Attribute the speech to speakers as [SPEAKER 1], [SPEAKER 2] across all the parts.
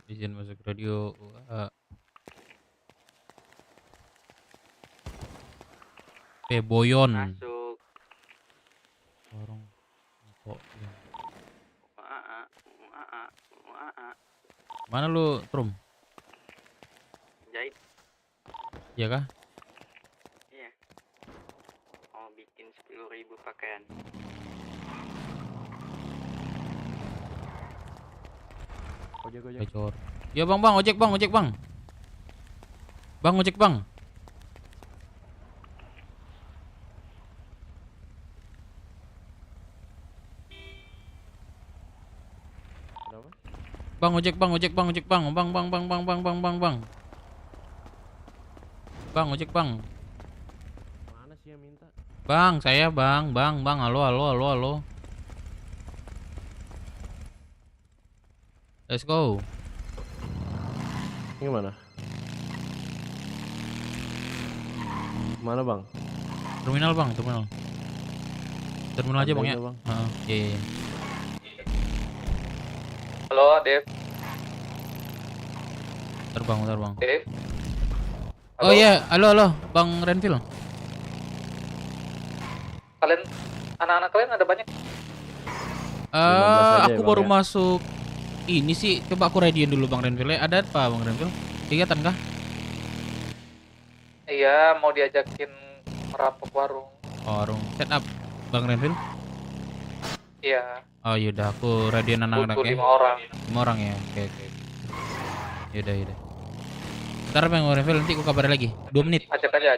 [SPEAKER 1] izin masuk radio. Boyon.
[SPEAKER 2] Masuk.
[SPEAKER 1] Warung Boyon. Mana lu, Trum?
[SPEAKER 2] Jahit.
[SPEAKER 1] Iya kah?
[SPEAKER 2] Iya. Mau bikin 10.000 pakaian.
[SPEAKER 3] Ojek.
[SPEAKER 1] Gacor. Ya bang, ojek bang. Bang, ojek bang.
[SPEAKER 3] Kenapa?
[SPEAKER 1] Bang, ojek bang. Bang, ojek bang.
[SPEAKER 3] Mana sih yang minta?
[SPEAKER 1] Bang, saya bang. Halo. Let's go.
[SPEAKER 3] Ini mana? Mana bang?
[SPEAKER 1] Terminal bang, terminal aja bang ya.
[SPEAKER 3] Bang.
[SPEAKER 1] Oke.
[SPEAKER 2] Halo, Dev.
[SPEAKER 1] Terbang.
[SPEAKER 2] Dev.
[SPEAKER 1] Oh iya, halo, Bang Renville.
[SPEAKER 2] Kalian anak-anak kalian ada banyak?
[SPEAKER 3] 15 aja
[SPEAKER 1] Aku
[SPEAKER 3] ya, Bang,
[SPEAKER 1] baru
[SPEAKER 3] ya?
[SPEAKER 1] masuk. Ini sih, coba aku radioin dulu Bang Renville. Ada apa Bang Renville? Kegiatan kah?
[SPEAKER 2] Iya, mau diajakin merampok warung.
[SPEAKER 1] Warung setup Bang Renville.
[SPEAKER 2] Iya.
[SPEAKER 1] Oh yaudah, aku radioin
[SPEAKER 2] Butuh
[SPEAKER 1] anak-anaknya.
[SPEAKER 2] 5 orang.
[SPEAKER 1] 5 orang ya. Oke. Yaudah. Ntar Bang Renville, nanti aku kabarin lagi. 2 menit.
[SPEAKER 2] Ajak aja.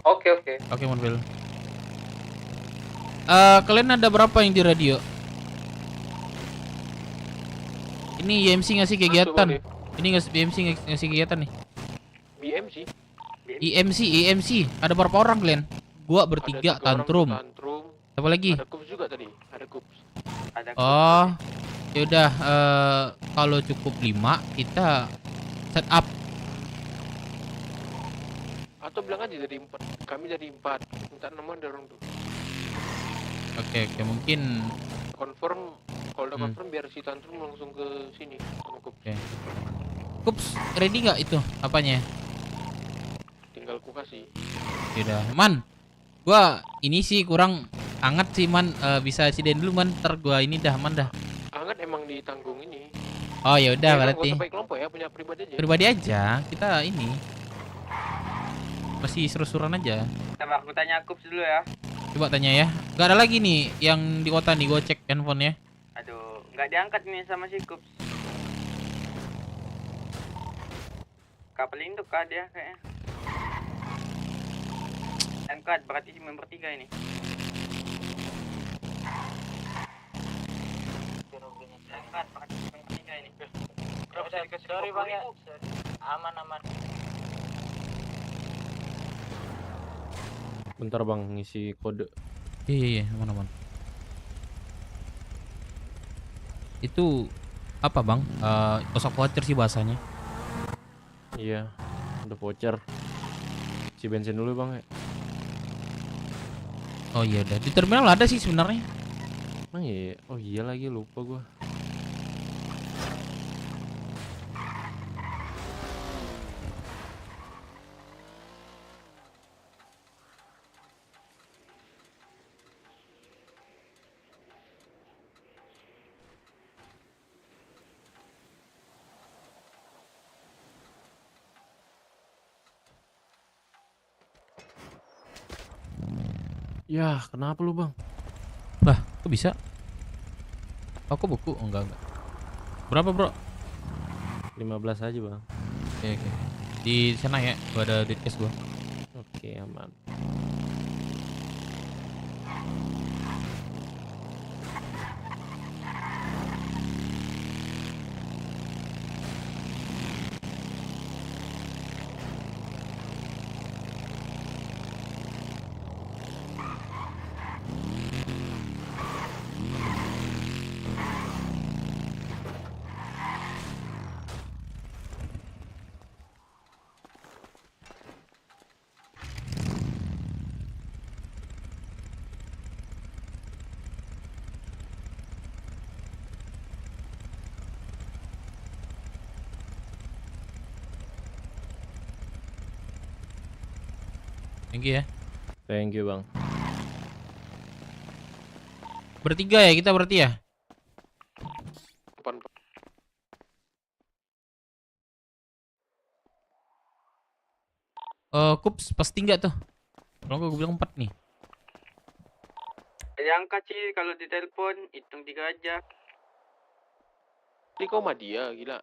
[SPEAKER 2] Oke.
[SPEAKER 1] Oke Bang Renville. Kalian ada berapa yang di radio? Ini IMC ngasih kegiatan. Ini IMC ngasih kegiatan nih.
[SPEAKER 3] BMC?
[SPEAKER 1] IMC. Ada berapa orang kalian? Gua bertiga, Tantrum. Apa lagi?
[SPEAKER 3] Ada Kups juga tadi. Ada Kups.
[SPEAKER 1] Oh, yaudah. Kalau cukup 5 kita set up.
[SPEAKER 3] Atau bilang aja jadi 4. Kami jadi 4. Minta nama ada orang tuh.
[SPEAKER 1] Oke, mungkin.
[SPEAKER 3] Confirm. Kalau udah confirm biar si Tantrum langsung ke sini sama Kups.
[SPEAKER 1] Oke. Kups, ready nggak itu apanya?
[SPEAKER 3] Tinggal ku kasih.
[SPEAKER 1] Yaudah, Man. Gua ini sih kurang hangat sih, Man. Bisa siden dulu, Man. Ntar gua ini dah, Man dah.
[SPEAKER 3] Anget emang ditanggung ini.
[SPEAKER 1] Oh yaudah,
[SPEAKER 3] Gak
[SPEAKER 1] berarti
[SPEAKER 3] usah pakai kelompok ya, punya pribadi aja.
[SPEAKER 1] pribadi aja. Kita ini masih seru-seruan aja.
[SPEAKER 2] Coba aku tanya Kups dulu ya.
[SPEAKER 1] Coba tanya ya. Gak ada lagi nih yang di kota nih. Gua cek handphone ya.
[SPEAKER 2] Aduh, nggak diangkat nih sama si Kups. Kapal induk kah dia kayaknya. Angkat, berarti member 3 ini. Angkat, berarti member 3 ini. Berapa saya dikasih? Sorry bang ya. Aman.
[SPEAKER 3] Bentar bang, ngisi kode.
[SPEAKER 1] Iya, aman. Itu apa bang? Kosong voucher sih bahasanya.
[SPEAKER 3] Iya, udah voucher. Si bensin dulu bang ya.
[SPEAKER 1] Oh iya, udah di terminal ada sih sebenarnya.
[SPEAKER 3] Emang iya? Oh iya lagi, lupa gua. Ya, kenapa lu bang?
[SPEAKER 1] Lah, kok bisa? Aku buku? Oh, enggak. Berapa bro?
[SPEAKER 3] 15 aja bang.
[SPEAKER 1] Oke. Di sana ya, gua ada ditkes gua.
[SPEAKER 3] Oke, aman.
[SPEAKER 1] Thank you ya.
[SPEAKER 3] Thank you, Bang.
[SPEAKER 1] Bertiga ya kita berarti ya?
[SPEAKER 4] Depan.
[SPEAKER 1] Kups pasti enggak tuh. Kalau gue bilang 4 nih.
[SPEAKER 2] Yang angkat sih kalau ditelepon hitung 3 aja.
[SPEAKER 4] Ini kau sama dia, gila.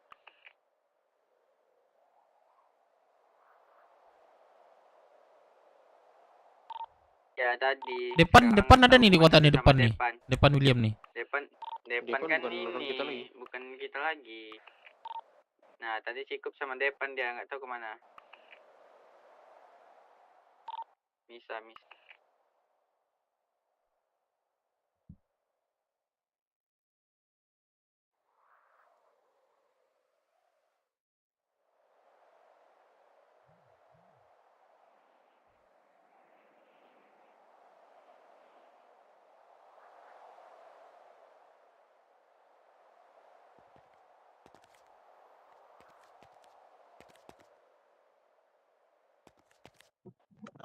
[SPEAKER 2] Ya tadi.
[SPEAKER 1] Depan
[SPEAKER 2] Sekarang
[SPEAKER 1] ada
[SPEAKER 2] tahu
[SPEAKER 1] nih di kota nih
[SPEAKER 2] sama
[SPEAKER 1] depan nih.
[SPEAKER 2] Depan.
[SPEAKER 1] Depan William nih.
[SPEAKER 2] Depan
[SPEAKER 4] Depan
[SPEAKER 2] kan
[SPEAKER 4] bukan orang
[SPEAKER 2] ini
[SPEAKER 4] kita lagi.
[SPEAKER 2] bukan kita lagi. Nah tadi Cikup sama Depan dia nggak tahu kemana. Misa.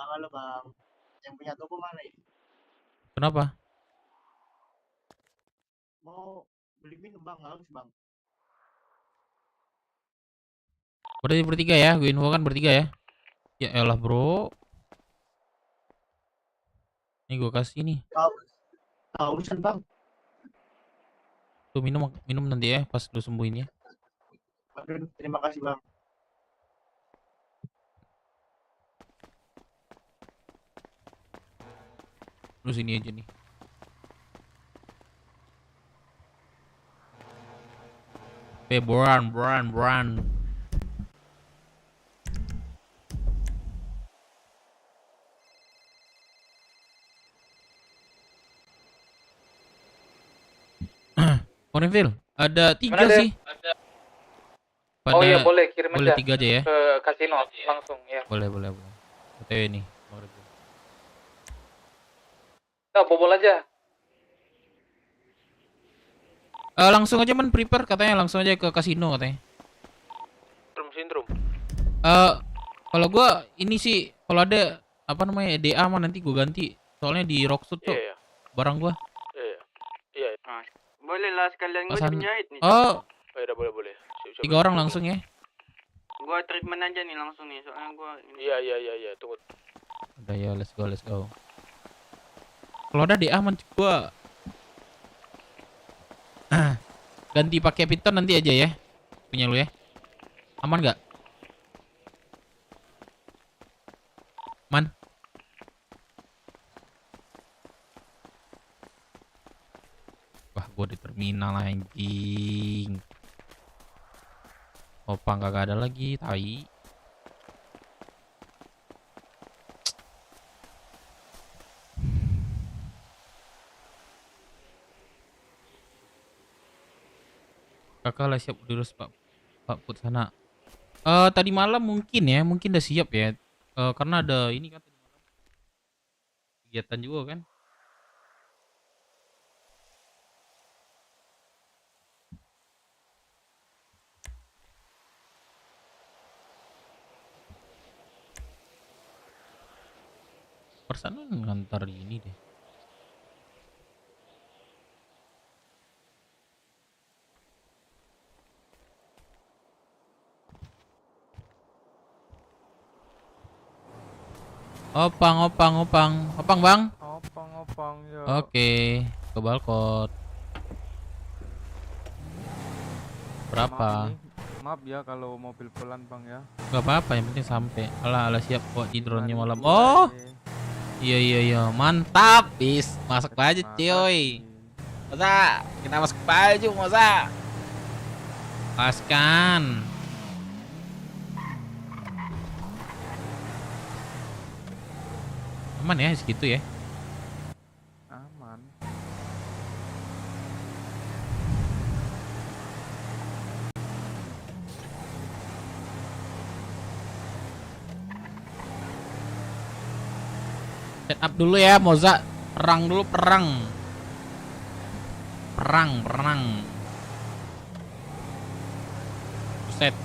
[SPEAKER 5] Halo bang, yang punya toko mana ya?
[SPEAKER 1] Kenapa?
[SPEAKER 5] Mau beli minum bang, haus bang.
[SPEAKER 1] Berarti bertiga ya, gue info kan bertiga ya. Ya elah bro. Ini gue kasih nih.
[SPEAKER 5] Hausan bang.
[SPEAKER 1] Tuh minum nanti ya pas lu sembuhin ya.
[SPEAKER 5] Aduh, terima kasih bang.
[SPEAKER 1] Lu sini aja nih. Brand. Orenville, ada 3
[SPEAKER 2] Mana,
[SPEAKER 1] sih.
[SPEAKER 2] Oh iya boleh kirim
[SPEAKER 1] boleh
[SPEAKER 2] aja
[SPEAKER 1] 3 aja ya.
[SPEAKER 2] ke kasino langsung ya.
[SPEAKER 1] Boleh. OTW nih.
[SPEAKER 2] Nah, bobol aja.
[SPEAKER 1] Langsung aja prepare katanya langsung aja ke kasino katanya.
[SPEAKER 4] Sindrom.
[SPEAKER 1] Kalau gua ini sih kalau ada apa namanya DA mah nanti gua ganti. Soalnya di Rocksuit tuh
[SPEAKER 4] Iya.
[SPEAKER 1] barang gua.
[SPEAKER 4] Iya.
[SPEAKER 2] Boleh lah sekalian gue
[SPEAKER 1] Pasan-
[SPEAKER 2] penjahit nih.
[SPEAKER 1] Oh,
[SPEAKER 4] Oh, udah boleh. Siap.
[SPEAKER 1] 3 orang langsung ya.
[SPEAKER 2] Gue treatment aja nih langsung nih soalnya gue ini.
[SPEAKER 4] Iya. Tunggu.
[SPEAKER 1] Udah ya, let's go. Kalau ada DA man gua ganti pakai piton nanti aja ya. Punya lu ya. Aman nggak? Man. Wah, gua di terminal anjing. Opang kagak ada lagi, tai. Kakak lah siap dulu Pak Put sana. Tadi malam mungkin udah siap ya. Karena ada ini kan tadi malam kegiatan juga kan. Persana ngantar ini deh. Opang bang.
[SPEAKER 6] Opang ya.
[SPEAKER 1] Oke, ke balkon. Berapa?
[SPEAKER 6] Maaf ya kalau mobil pelan bang ya.
[SPEAKER 1] Gak apa-apa, yang penting sampai. Alah siap kok di drone-nya malam.
[SPEAKER 6] 5.000
[SPEAKER 1] Oh,
[SPEAKER 6] aja.
[SPEAKER 1] iya, mantap. Bis, masak baju cuy. Masa, kita masak baju masa. Paskan. Aman ya segitu ya.
[SPEAKER 6] Aman.
[SPEAKER 1] Set up dulu ya, Moza. Perang dulu, perang. Buset.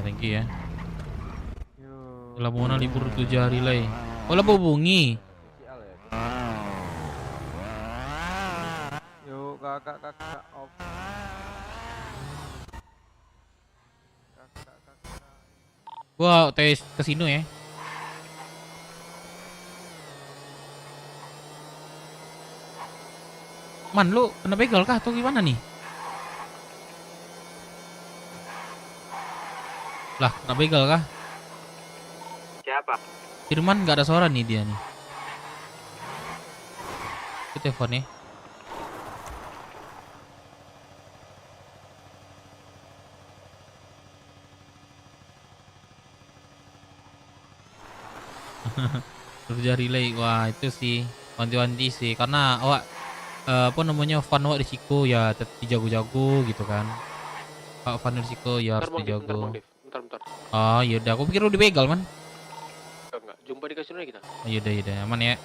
[SPEAKER 1] Thank you ya.
[SPEAKER 6] Yo.
[SPEAKER 1] Lamongan libur 7 hari lagi. Oh, lah hubungi.
[SPEAKER 3] Sial ya.
[SPEAKER 6] Yo kakak off. Kakak.
[SPEAKER 1] Gua tes kasino ya. Man, lu kena begal kah atau gimana nih? Lah, kena begal kah?
[SPEAKER 2] Siapa?
[SPEAKER 1] Firman nggak ada suara nih dia nih. Itu teleponnya. Kerja relay, wah itu sih wanti-wanti sih karena awak apa namanya fun awak di Ciko ya tetap jago-jago gitu kan. Awak fun di Ciko ya harus
[SPEAKER 4] Ntar Bang Dev,
[SPEAKER 1] dijago.
[SPEAKER 4] bentar.
[SPEAKER 1] Oh iya udah, aku pikir lu dibegal man.
[SPEAKER 4] Enggak, jumpa di kasino kita.
[SPEAKER 1] Oh, yaudah aman ya.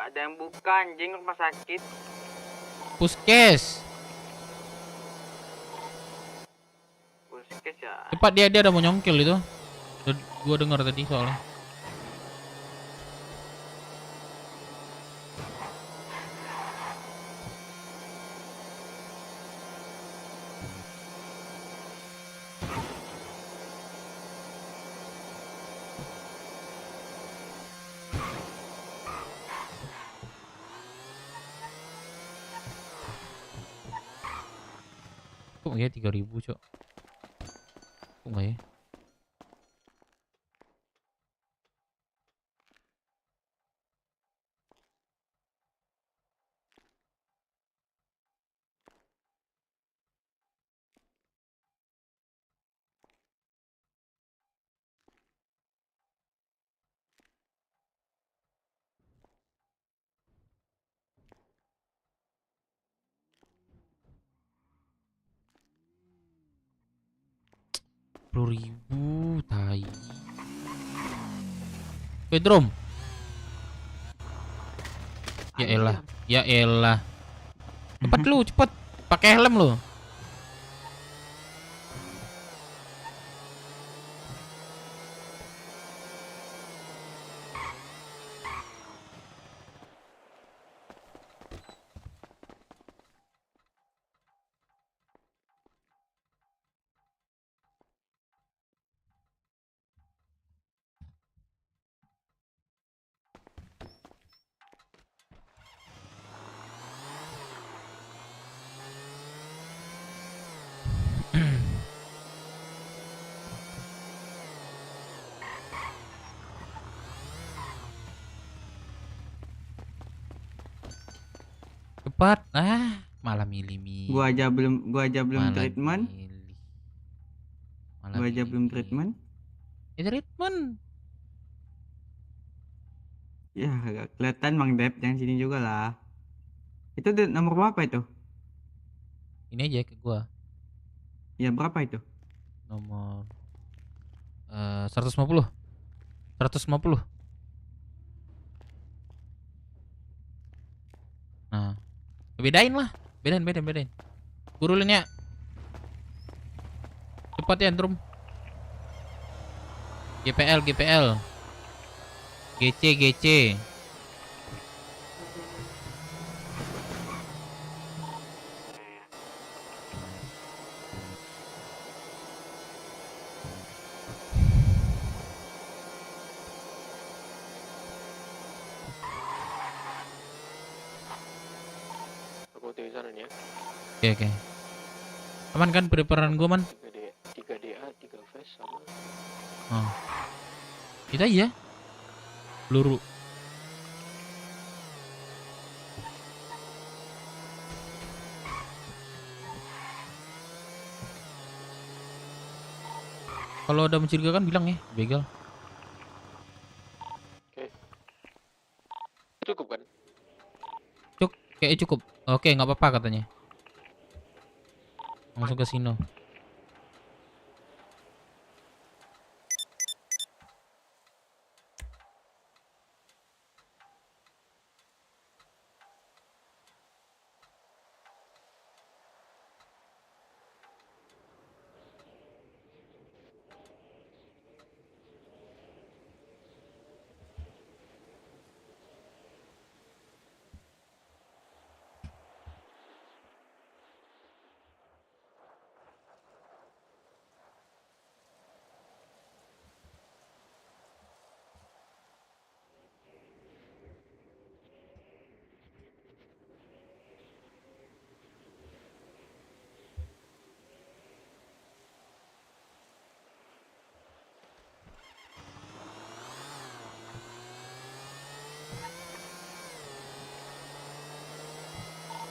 [SPEAKER 2] Ada yang buka anjing rumah sakit.
[SPEAKER 1] Puskes,
[SPEAKER 2] Puskes ya.
[SPEAKER 1] cepat dia ada mau nyongkel itu. Gua dengar tadi soalnya. Kok ya 3.000 cok? Kok nggak ya? Ribu tai. Bedroom. Ya elah. Cepat lu, cepet. Pakai helm lu. Cepat. Malah milih-milih.
[SPEAKER 5] Gua aja belum
[SPEAKER 1] Malah
[SPEAKER 5] treatment.
[SPEAKER 1] milih. Malah
[SPEAKER 5] Gua aja belum
[SPEAKER 1] milih.
[SPEAKER 5] treatment.
[SPEAKER 1] Treatment.
[SPEAKER 5] Ya agak kelihatan Bang Dep, yang sini juga lah. Itu nomor berapa itu?
[SPEAKER 1] Ini aja ke gua.
[SPEAKER 5] Ya berapa itu?
[SPEAKER 1] Nomor 150. 150. Nah, bedain lah. Bedain. Gurulin ya. Cepat ya, Drum. GPL. GC.
[SPEAKER 4] Aku tinggal sana nih ya.
[SPEAKER 1] Oke. Aman kan preparan gua man?
[SPEAKER 4] 3DA, 3 flash sama.
[SPEAKER 1] Oh. Itu aja. Peluru. Kalau ada mencurigakan bilang ya, begal.
[SPEAKER 4] Oke. Cukup kan?
[SPEAKER 1] Kayaknya cukup. Oke, nggak apa-apa katanya. Langsung ke sini.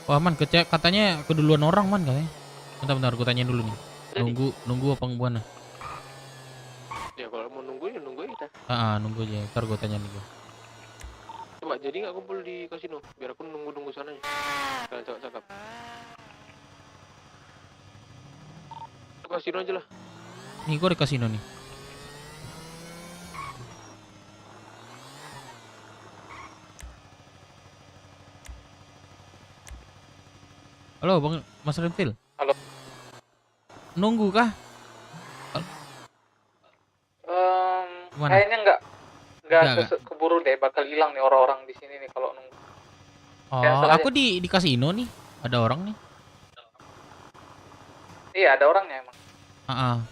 [SPEAKER 1] Wah man, katanya keduluan orang man katanya. Bentar, gue tanya dulu nih. Nunggu apa gimana?
[SPEAKER 4] Ya kalau mau nunggu ya nunggu kita.
[SPEAKER 1] Nunggu aja. Ntar gue tanya nih gue.
[SPEAKER 4] Coba jadi nggak kumpul di kasino, biar aku nunggu sananya. Cakap. Ke kasino aja lah.
[SPEAKER 1] Nih gue di kasino nih. Halo Bang Mas Renvil.
[SPEAKER 2] Halo.
[SPEAKER 1] Nunggu kah? Gimana?
[SPEAKER 2] Kayaknya nggak
[SPEAKER 1] Nggak.
[SPEAKER 2] keburu deh, bakal hilang nih orang-orang di sini nih kalau nunggu.
[SPEAKER 1] Oh,
[SPEAKER 2] Cancel aja.
[SPEAKER 1] aku di kasino nih. Ada orang nih.
[SPEAKER 2] Iya, ada orangnya emang.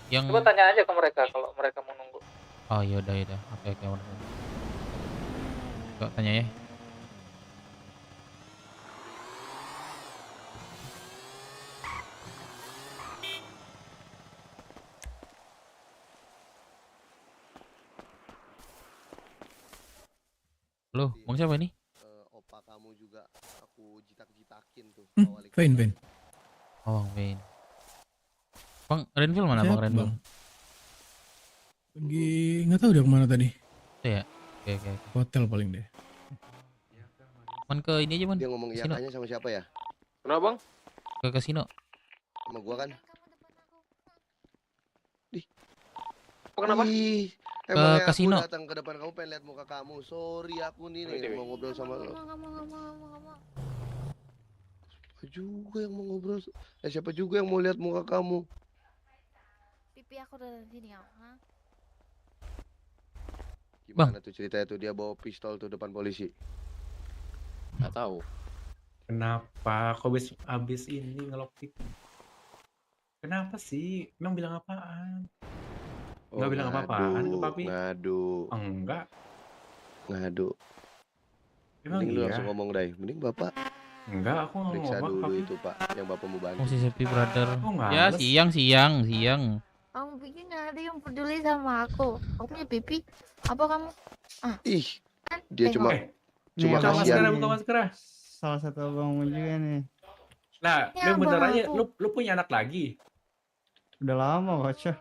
[SPEAKER 1] Yang
[SPEAKER 2] Coba tanya aja ke mereka kalau mereka mau nunggu.
[SPEAKER 1] Oh, yaudah. Oke. Coba tanya ya. Halo, Bang siapa ini?
[SPEAKER 7] Opa kamu juga aku jitak-jitakin tuh.
[SPEAKER 8] Vain.
[SPEAKER 1] Oh, Bang Wayne. Bang Renvil mana Bang Renvil?
[SPEAKER 8] Lagi nggak tahu dia kemana tadi.
[SPEAKER 1] Itu ya? Oke.
[SPEAKER 8] Hotel paling deh.
[SPEAKER 1] Man ke ini aja man.
[SPEAKER 7] Dia ngomong
[SPEAKER 1] Kasino.
[SPEAKER 7] iyakannya sama siapa ya?
[SPEAKER 4] Kenapa bang?
[SPEAKER 1] Ke kasino.
[SPEAKER 7] Sama gua kan?
[SPEAKER 4] Kenapa?
[SPEAKER 7] Ih, emangnya
[SPEAKER 1] kasino.
[SPEAKER 7] aku datang ke depan kamu pengen lihat muka kamu. Sorry aku nih mau ngobrol sama lo. Siapa juga yang mau lihat muka kamu?
[SPEAKER 9] Pipi aku udah di sini ya.
[SPEAKER 7] Gimana tuh ceritanya tuh dia bawa pistol tuh depan polisi?
[SPEAKER 3] Nggak tahu.
[SPEAKER 10] Kenapa? Kok abis ini ngelockpick? Kenapa sih? Emang bilang apaan? Nggak bilang apa-apaan ke papi?
[SPEAKER 7] Ngadu.
[SPEAKER 10] Enggak.
[SPEAKER 7] Ngadu.
[SPEAKER 10] Emang
[SPEAKER 7] Mending lu
[SPEAKER 10] iya?
[SPEAKER 7] langsung ngomong deh. Mending bapak
[SPEAKER 10] Enggak, aku nggak
[SPEAKER 7] periksa
[SPEAKER 10] ngomong
[SPEAKER 7] dulu
[SPEAKER 10] papi.
[SPEAKER 7] itu pak, yang bapak mau bantu.
[SPEAKER 1] Oh, si Sepi brother.
[SPEAKER 10] Aku nggak
[SPEAKER 1] Ya,
[SPEAKER 10] males.
[SPEAKER 1] siang.
[SPEAKER 9] Kamu pikir nggak ada yang peduli sama aku? Aku punya pipi. Apa kamu?
[SPEAKER 7] Ih, dia
[SPEAKER 9] tengok.
[SPEAKER 7] cuma
[SPEAKER 8] Buka
[SPEAKER 7] kasihan.
[SPEAKER 8] masker,
[SPEAKER 10] Buka masker.
[SPEAKER 5] Salah satu abangmu juga nih.
[SPEAKER 10] Nah,
[SPEAKER 9] Ya,
[SPEAKER 10] lu bentar
[SPEAKER 9] abang
[SPEAKER 10] aja.
[SPEAKER 9] aku.
[SPEAKER 10] Lu punya anak lagi?
[SPEAKER 5] Udah lama kocok.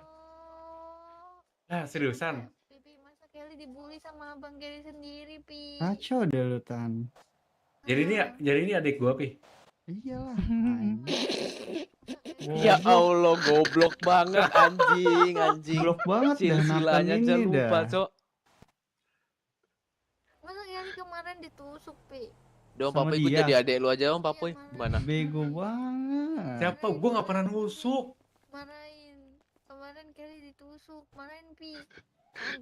[SPEAKER 10] Nah, seriusan?
[SPEAKER 9] Pipi, masa Kelly dibully sama abang Kelly sendiri, Pi?
[SPEAKER 5] Ngaco deh lu Tan.
[SPEAKER 10] Jadi ini adik gua, Pi.
[SPEAKER 5] Iyalah.
[SPEAKER 3] Ya Allah, goblok banget anjing.
[SPEAKER 5] Blok banget dah Nathan
[SPEAKER 3] Silsilanya aja
[SPEAKER 5] ini
[SPEAKER 3] lupa,
[SPEAKER 5] dah.
[SPEAKER 3] Cok.
[SPEAKER 9] Masa Kelly kemarin ditusuk, Pi?
[SPEAKER 3] Dong,
[SPEAKER 5] Sama
[SPEAKER 3] Papoy ikut
[SPEAKER 5] dia.
[SPEAKER 3] jadi adek lu aja, Om Papoy. Gimana?
[SPEAKER 5] Bego banget.
[SPEAKER 10] Siapa? Gua nggak pernah nusuk.
[SPEAKER 9] Marahin. Kemarin Kelly ditusuk. Marahin, Pi.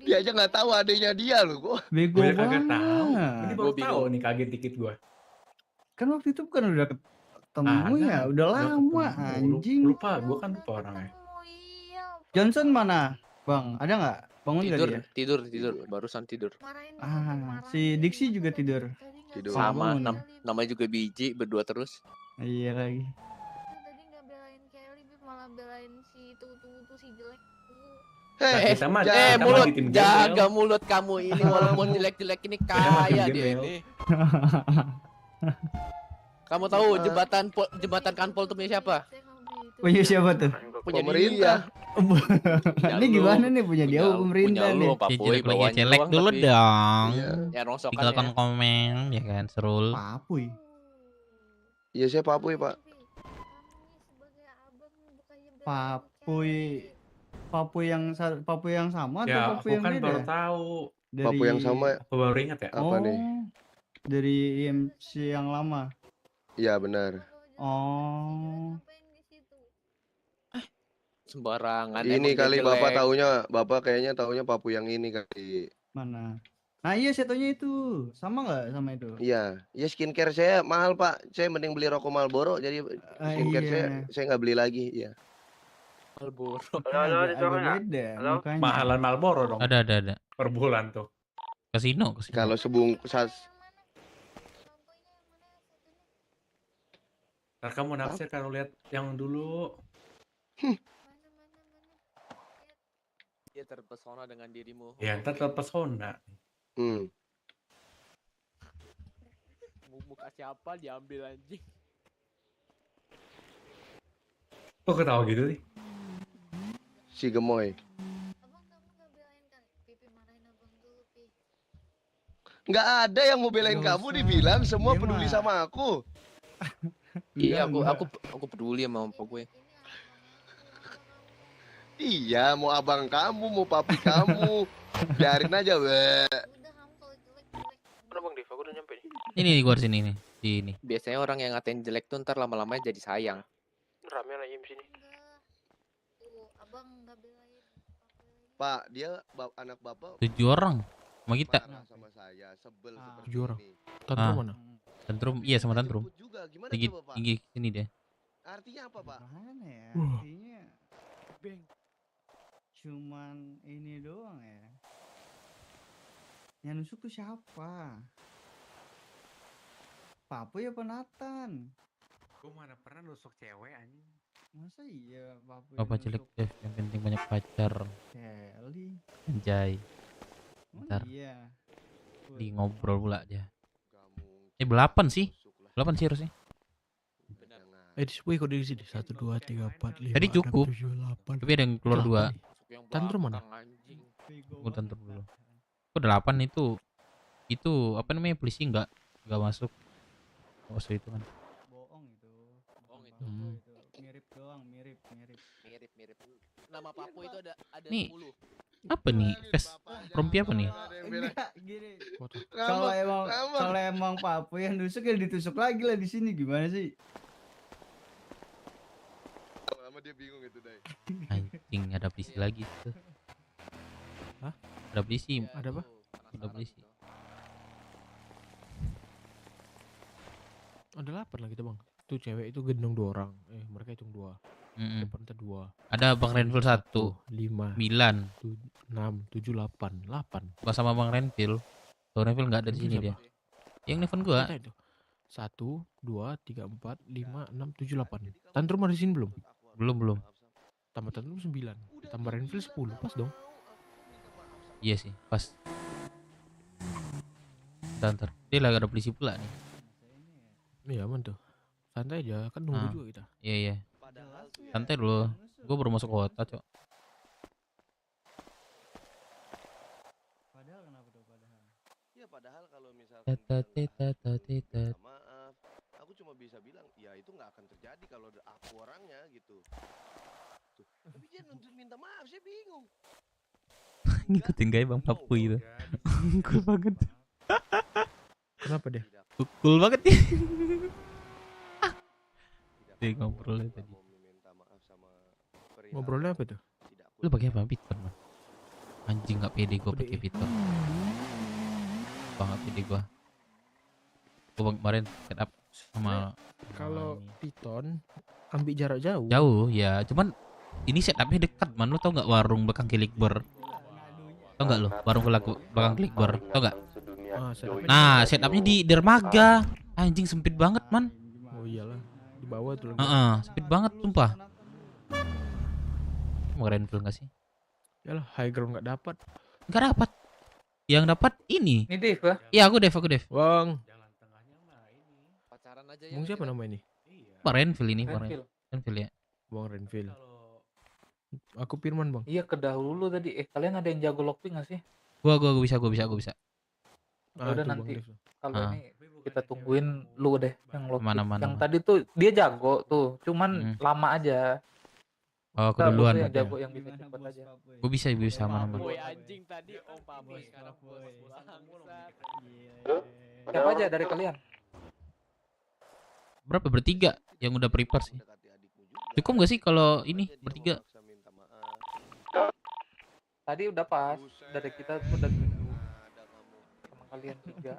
[SPEAKER 7] Dia aja nggak tahu adanya dia loh kok.
[SPEAKER 5] Bego
[SPEAKER 10] Gua
[SPEAKER 5] banget.
[SPEAKER 10] kagak tahu. Ini baru
[SPEAKER 3] Gua bingung.
[SPEAKER 10] tahu nih, kaget dikit gua.
[SPEAKER 5] Kan waktu itu kan udah ketemu ya, udah
[SPEAKER 10] Udah
[SPEAKER 5] lama
[SPEAKER 10] ketemu.
[SPEAKER 5] anjing.
[SPEAKER 10] Lupa, gua kan lupa orangnya.
[SPEAKER 9] Iya.
[SPEAKER 5] Johnson mana? Bang, ada nggak? Bangun nggak dia?
[SPEAKER 3] Tidur, barusan tidur.
[SPEAKER 9] Marahin,
[SPEAKER 5] Si Dixie juga tidur.
[SPEAKER 7] Tidur.
[SPEAKER 3] Sama,
[SPEAKER 5] bangun.
[SPEAKER 3] namanya juga biji, berdua terus.
[SPEAKER 5] Iya lagi.
[SPEAKER 9] Tadi nggak belain Kelly, Bib, malah belain si itu si jelek.
[SPEAKER 10] Nah, kita mah
[SPEAKER 3] Mulut,
[SPEAKER 10] di tim
[SPEAKER 3] jaga
[SPEAKER 10] gembel.
[SPEAKER 3] mulut kamu ini walaupun jelek-jelek ini kaya
[SPEAKER 10] tim
[SPEAKER 3] dia
[SPEAKER 10] gembel.
[SPEAKER 3] ini. Kamu tahu jembatan Kanpol itu punya siapa?
[SPEAKER 5] Punya siapa tuh?
[SPEAKER 3] Punya
[SPEAKER 7] Pemerintah.
[SPEAKER 5] Ini gimana nih punya dia pemerintah
[SPEAKER 3] punya
[SPEAKER 5] nih?
[SPEAKER 3] lu,
[SPEAKER 1] Ya,
[SPEAKER 3] Papoy,
[SPEAKER 1] jelek lagi
[SPEAKER 3] bawahnya
[SPEAKER 1] celek
[SPEAKER 3] doang,
[SPEAKER 1] dulu
[SPEAKER 3] tapi
[SPEAKER 1] dong.
[SPEAKER 7] Iya.
[SPEAKER 3] ya rongsokan
[SPEAKER 1] Tinggalkan
[SPEAKER 3] ya.
[SPEAKER 1] komen ya kan, serul.
[SPEAKER 5] Papuy.
[SPEAKER 7] Iya saya Papoy pak.
[SPEAKER 5] Papuy. Papuy yang sama atau
[SPEAKER 10] Ya,
[SPEAKER 5] Papuy
[SPEAKER 10] aku
[SPEAKER 5] yang
[SPEAKER 10] kan
[SPEAKER 5] beda?
[SPEAKER 10] baru tahu.
[SPEAKER 7] Papuy yang sama.
[SPEAKER 10] Aku baru ingat ya.
[SPEAKER 7] Apa nih?
[SPEAKER 5] Dari IMC yang lama.
[SPEAKER 7] Iya benar.
[SPEAKER 5] Oh.
[SPEAKER 3] Sembarangan.
[SPEAKER 7] Ini
[SPEAKER 3] emang dia
[SPEAKER 7] kali
[SPEAKER 3] jelek.
[SPEAKER 7] bapak kayaknya taunya Papoy yang ini kali.
[SPEAKER 5] Mana? Nah iya saya taunya itu. Sama nggak sama itu?
[SPEAKER 7] Iya, ya skincare saya mahal pak. Saya mending beli rokok Marlboro. Jadi skincare
[SPEAKER 5] iya.
[SPEAKER 7] saya nggak beli lagi. Iya.
[SPEAKER 3] Marlboro.
[SPEAKER 5] Agak beda
[SPEAKER 2] Halo?
[SPEAKER 5] makanya.
[SPEAKER 10] Mahalan Marlboro dong.
[SPEAKER 1] Ada.
[SPEAKER 10] Per bulan tuh.
[SPEAKER 1] Kasino.
[SPEAKER 7] Kalau sebungkus
[SPEAKER 10] Ntar kamu naksir kalau lihat yang dulu.
[SPEAKER 3] Dia terpesona dengan dirimu.
[SPEAKER 10] Ya ntar terpesona.
[SPEAKER 3] Muka siapa diambil anjing.
[SPEAKER 10] Kok ketawa gitu sih?
[SPEAKER 7] Si gemoy.
[SPEAKER 9] Abang kamu nggak belain kan? Pipi marahin abang dulu, Pi.
[SPEAKER 7] Nggak ada yang mau belain
[SPEAKER 5] Nggak
[SPEAKER 7] kamu,
[SPEAKER 5] usah.
[SPEAKER 7] dibilang semua
[SPEAKER 5] Dia
[SPEAKER 7] peduli
[SPEAKER 5] mah.
[SPEAKER 7] sama aku.
[SPEAKER 3] Iya,
[SPEAKER 5] Enggak.
[SPEAKER 3] aku peduli sama bapak gue.
[SPEAKER 9] Ini abang kamu.
[SPEAKER 7] Iya, mau abang kamu, mau papi kamu. Biarin aja, weh.
[SPEAKER 9] Udah kamu kalau jelek.
[SPEAKER 4] Mana Bang Dev? Aku udah nyampe nih.
[SPEAKER 1] Ini nih gua di sini nih. Di ini.
[SPEAKER 3] Biasanya orang yang ngatain jelek tuh ntar lama-lama jadi sayang.
[SPEAKER 4] Rame lagi di sini.
[SPEAKER 9] Enggak. Tuh, abang nggak belain.
[SPEAKER 7] Pak, dia anak bapak
[SPEAKER 1] 7 orang sama kita.
[SPEAKER 7] marah sama saya, sebel
[SPEAKER 5] Ah.
[SPEAKER 7] seperti
[SPEAKER 3] 7 orang.
[SPEAKER 7] ini.
[SPEAKER 3] Tantrum
[SPEAKER 1] Ah.
[SPEAKER 3] mana?
[SPEAKER 1] Tantrum, iya sama tantrum.
[SPEAKER 7] Jemput juga, gimana
[SPEAKER 1] Tinggi
[SPEAKER 7] coba, Pak?
[SPEAKER 1] tinggi sini deh.
[SPEAKER 7] Artinya apa, Pak?
[SPEAKER 5] Mana ya? Artinya cuman ini doang ya. Yang nusuk tuh siapa? Papu ya Penatan?
[SPEAKER 10] Gue mana pernah nusuk cewek anjing.
[SPEAKER 5] Masa iya Papu
[SPEAKER 1] Apa jelek deh, yang penting banyak pacar.
[SPEAKER 5] Kelly?
[SPEAKER 1] Anjay.
[SPEAKER 5] Oh
[SPEAKER 1] Bentar.
[SPEAKER 5] iya.
[SPEAKER 1] Di ngobrol pula dia.
[SPEAKER 7] Gak mungkin
[SPEAKER 1] 8 sih.
[SPEAKER 7] nusuk lah.
[SPEAKER 1] 8 sih harusnya.
[SPEAKER 7] Jangan.
[SPEAKER 3] Di sebuah kode di sini 1 2 3 4 5.
[SPEAKER 1] Tadi cukup.
[SPEAKER 3] 7 8.
[SPEAKER 1] Tapi ada yang keluar 2.
[SPEAKER 3] Tantrum mana?
[SPEAKER 1] Gua tantrum dulu. Kok 8 itu apa namanya, polisi enggak masuk. Oh, so itu kan.
[SPEAKER 5] Bohong itu.
[SPEAKER 3] Bohong itu.
[SPEAKER 5] Papu itu. Mirip doang, mirip.
[SPEAKER 3] Mirip. Nama Papu itu ada
[SPEAKER 1] Nih.
[SPEAKER 3] 10.
[SPEAKER 1] Apa nih? Ves, rompi apa nih?
[SPEAKER 7] Ada yang bela-
[SPEAKER 5] Enggak, gini.
[SPEAKER 7] Ngambek.
[SPEAKER 5] Kalau emang Papu yang nusuk ya ditusuk lagi lah di sini, gimana sih?
[SPEAKER 7] Lama dia bingung itu, Dai.
[SPEAKER 1] Anjing, ada polisi lagi tuh.
[SPEAKER 3] Hah?
[SPEAKER 1] Ada polisi.
[SPEAKER 3] Ada apa?
[SPEAKER 1] Ada polisi.
[SPEAKER 3] Ada 8 lah kita, Bang. Tuh cewek itu gendong 2 orang. Mereka hitung 2.
[SPEAKER 1] Mm-mm.
[SPEAKER 3] Depan kita 2.
[SPEAKER 1] Ada Bang Renville 1,
[SPEAKER 3] 5
[SPEAKER 1] 9.
[SPEAKER 3] 6 7 8 8.
[SPEAKER 1] Gua sama Bang Renville. Bang Renville enggak ada di sini dia. Yang nelfon gua.
[SPEAKER 3] 1 2 3 4 5 6 7 8. Tantrum ada di sini belum?
[SPEAKER 1] Belum.
[SPEAKER 3] Tambah tantrum 9. Tambah Renville 10. Pas dong.
[SPEAKER 1] Iya sih, pas. Ntar. Dia lagi ada polisi pula nih.
[SPEAKER 3] Iya, aman tuh. Santai aja, kan nunggu
[SPEAKER 1] Ah.
[SPEAKER 3] juga kita.
[SPEAKER 1] Iya.
[SPEAKER 7] Padahal tuh ya,
[SPEAKER 1] Santai dulu. Gua baru masuk kota, Cok.
[SPEAKER 5] Padahal kenapa tuh padahal?
[SPEAKER 7] ya padahal kalau misalkan
[SPEAKER 1] Tata,
[SPEAKER 7] dia nggak
[SPEAKER 1] tata,
[SPEAKER 7] minta
[SPEAKER 1] tata.
[SPEAKER 7] maaf, aku cuma bisa bilang ya itu nggak akan terjadi kalau aku orangnya gitu. Tuh. Tapi dia nuntut minta maaf, saya bingung.
[SPEAKER 1] Ngikutin gaya Bang Papu itu. Cool banget.
[SPEAKER 3] Kenapa deh?
[SPEAKER 1] Cool banget ya.
[SPEAKER 7] Tidak
[SPEAKER 1] Dia ngobrolnya
[SPEAKER 7] mau
[SPEAKER 1] tadi.
[SPEAKER 7] meminta maaf sama perihal
[SPEAKER 3] Ngobrolnya apa tuh?
[SPEAKER 7] tidak
[SPEAKER 1] Lu pakai apa? Piton, Bang? Anjing, nggak pede gua
[SPEAKER 3] Udah,
[SPEAKER 1] pakai piton. Nggak pede gua. Gua kemarin setup sama
[SPEAKER 3] Kalau
[SPEAKER 1] ini.
[SPEAKER 3] Piton ambil jarak jauh.
[SPEAKER 1] Jauh ya, cuman ini setupnya dekat, man. Lu tau nggak warung belakang Kilikber? Tau nggak lu warung belakang Kilikber? Tau nggak?
[SPEAKER 3] Setupnya
[SPEAKER 1] Nah, setupnya di dermaga. Anjing, sempit banget, man.
[SPEAKER 3] Oh iyalah, di bawah tuh lagi.
[SPEAKER 1] Heeh, sempit banget sumpah. Mau Renville nggak sih?
[SPEAKER 3] Yalah, high ground nggak dapat.
[SPEAKER 1] Nggak dapat. Yang dapat ini.
[SPEAKER 6] Ini Dev kah?
[SPEAKER 1] Iya, aku Dev.
[SPEAKER 3] Bang,
[SPEAKER 4] Pacaran aja
[SPEAKER 3] Bang siapa nama ini?
[SPEAKER 1] Bang Renville ini, Bang
[SPEAKER 6] Renville.
[SPEAKER 1] Renville ya.
[SPEAKER 3] Bang Renville. Aku Firman, Bang.
[SPEAKER 6] Iya kedahulu tadi. Kalian ada yang jago lockpick nggak sih?
[SPEAKER 1] Gua bisa.
[SPEAKER 6] Udah
[SPEAKER 3] tuh
[SPEAKER 6] nanti.
[SPEAKER 3] Bang Dev.
[SPEAKER 6] Kalau
[SPEAKER 1] Ah.
[SPEAKER 6] ini kita tungguin lu deh yang lockpick.
[SPEAKER 1] Aman.
[SPEAKER 6] Yang tadi tuh dia jago tuh, cuman
[SPEAKER 1] Mm.
[SPEAKER 6] lama aja.
[SPEAKER 1] Oh, aku
[SPEAKER 6] Kita
[SPEAKER 1] duluan.
[SPEAKER 6] butuh yang
[SPEAKER 1] berarti ya.
[SPEAKER 6] jago yang bisa cepet aja.
[SPEAKER 1] Gua bisa aman.
[SPEAKER 4] Boy anjing tadi Om Papu sekarang bos bangsat.
[SPEAKER 6] Siapa aja dari kalian?
[SPEAKER 1] Berapa? Bertiga yang udah prepare sih.
[SPEAKER 7] mendekati adikmu juga.
[SPEAKER 1] Cukup nggak sih kalau
[SPEAKER 7] Masa
[SPEAKER 1] ini
[SPEAKER 7] dia
[SPEAKER 1] bertiga?
[SPEAKER 7] memaksa minta maaf?
[SPEAKER 6] Tadi udah pas. Dari kita tuh udah 7
[SPEAKER 7] Ada kamu.
[SPEAKER 6] sama kalian 3.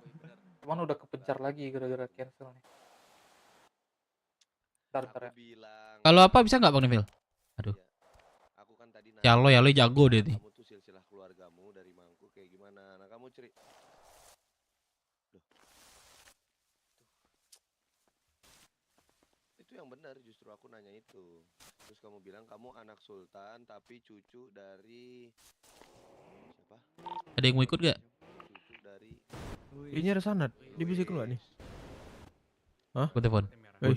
[SPEAKER 6] Cuman udah kepencar lagi gara-gara cancel nih. Bentar
[SPEAKER 7] Aku
[SPEAKER 6] ya.
[SPEAKER 7] bilang.
[SPEAKER 1] Kalau apa bisa nggak Bang Neville? Aduh.
[SPEAKER 7] Aku kan tadi
[SPEAKER 1] Ya lo jago deh nih.
[SPEAKER 7] kamu tuh silsilah keluargamu dari mangku kayak gimana? Nah, kamu cerita. Itu yang benar, justru aku nanya itu. Terus kamu bilang kamu anak sultan tapi cucu dari siapa?
[SPEAKER 1] Ada yang mau ikut gak?
[SPEAKER 7] Cucu dari
[SPEAKER 3] Ini ada sanad. Dia bisa ikut nggak nih?
[SPEAKER 1] Gua telepon.
[SPEAKER 3] Hei.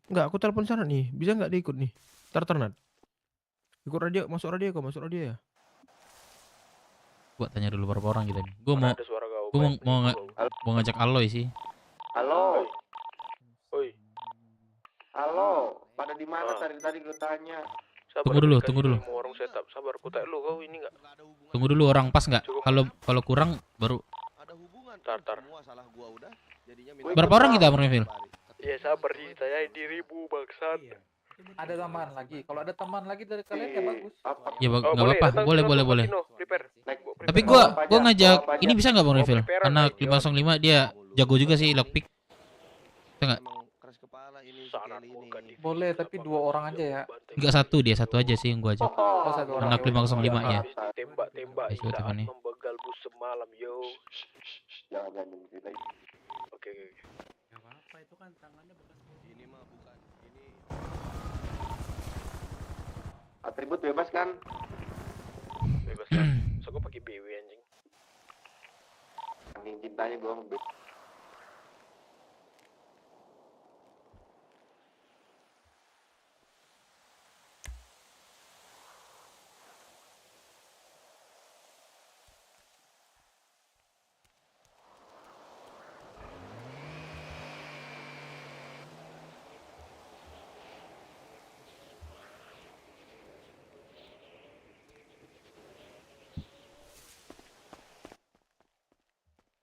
[SPEAKER 3] Enggak, aku telepon sana nih. Bisa nggak dia ikut nih? Ternat. Ikut radio, masuk radio kok, masuk radio ya.
[SPEAKER 1] Gua tanya dulu berapa orang kita nih. Gua
[SPEAKER 4] Mana
[SPEAKER 1] mau
[SPEAKER 4] ada suara kau?
[SPEAKER 1] gua mau
[SPEAKER 4] Baik,
[SPEAKER 1] mau,
[SPEAKER 4] bunyi
[SPEAKER 1] nga-
[SPEAKER 4] kau.
[SPEAKER 1] mau ngajak Aloy sih.
[SPEAKER 7] Halo,
[SPEAKER 4] Oi,
[SPEAKER 7] halo, pada di mana tadi gue tanya?
[SPEAKER 4] sabar
[SPEAKER 1] Tunggu dulu,
[SPEAKER 4] aplikasi
[SPEAKER 1] tunggu dulu.
[SPEAKER 4] mau warung setup. Sabar, ku tak lu kau ini enggak?
[SPEAKER 1] Tunggu dulu orang pas nggak?
[SPEAKER 4] Cukup
[SPEAKER 1] Kalau kurang baru.
[SPEAKER 7] Ada hubungan.
[SPEAKER 4] Tar.
[SPEAKER 7] Semua salah gua udah. Jadinya
[SPEAKER 1] Berapa orang kita, Bang Neville?
[SPEAKER 4] Ya sabar sih, saya diribu bangsat.
[SPEAKER 6] Ada tambahan lagi. Kalau ada tambahan lagi dari kalian ya bagus.
[SPEAKER 1] Ya
[SPEAKER 4] Oh,
[SPEAKER 1] nggak apa-apa.
[SPEAKER 4] datang
[SPEAKER 1] Boleh,
[SPEAKER 4] ke
[SPEAKER 1] boleh,
[SPEAKER 4] Casino,
[SPEAKER 1] boleh.
[SPEAKER 4] Prepare.
[SPEAKER 1] Tapi
[SPEAKER 4] Prepare.
[SPEAKER 1] gua ngajak ini bisa nggak Bang
[SPEAKER 4] Oh,
[SPEAKER 1] Neville?
[SPEAKER 4] preparean,
[SPEAKER 1] Karena
[SPEAKER 4] naik,
[SPEAKER 1] 505 dia jago juga sih lockpick. Bisa nggak?
[SPEAKER 7] Emang keras kepala ini si
[SPEAKER 4] Saran
[SPEAKER 7] Kelly
[SPEAKER 4] gua
[SPEAKER 7] ini.
[SPEAKER 4] kan di
[SPEAKER 6] Boleh, tapi 2 orang aja ya.
[SPEAKER 1] Enggak satu, dia satu aja sih yang gua ajak.
[SPEAKER 6] Oh, 1 orang.
[SPEAKER 1] Anak 505 ya.
[SPEAKER 4] Tembak-tembak
[SPEAKER 1] Ya,
[SPEAKER 4] saat
[SPEAKER 1] teleponnya.
[SPEAKER 4] membegal bus semalam, yo.
[SPEAKER 7] Jangan cerita.
[SPEAKER 4] Oke.
[SPEAKER 7] Ini mah bukan ini. Atribut bebas kan?
[SPEAKER 4] Bebas kan. So gua pakai BW anjing.
[SPEAKER 7] Angin cintanya gua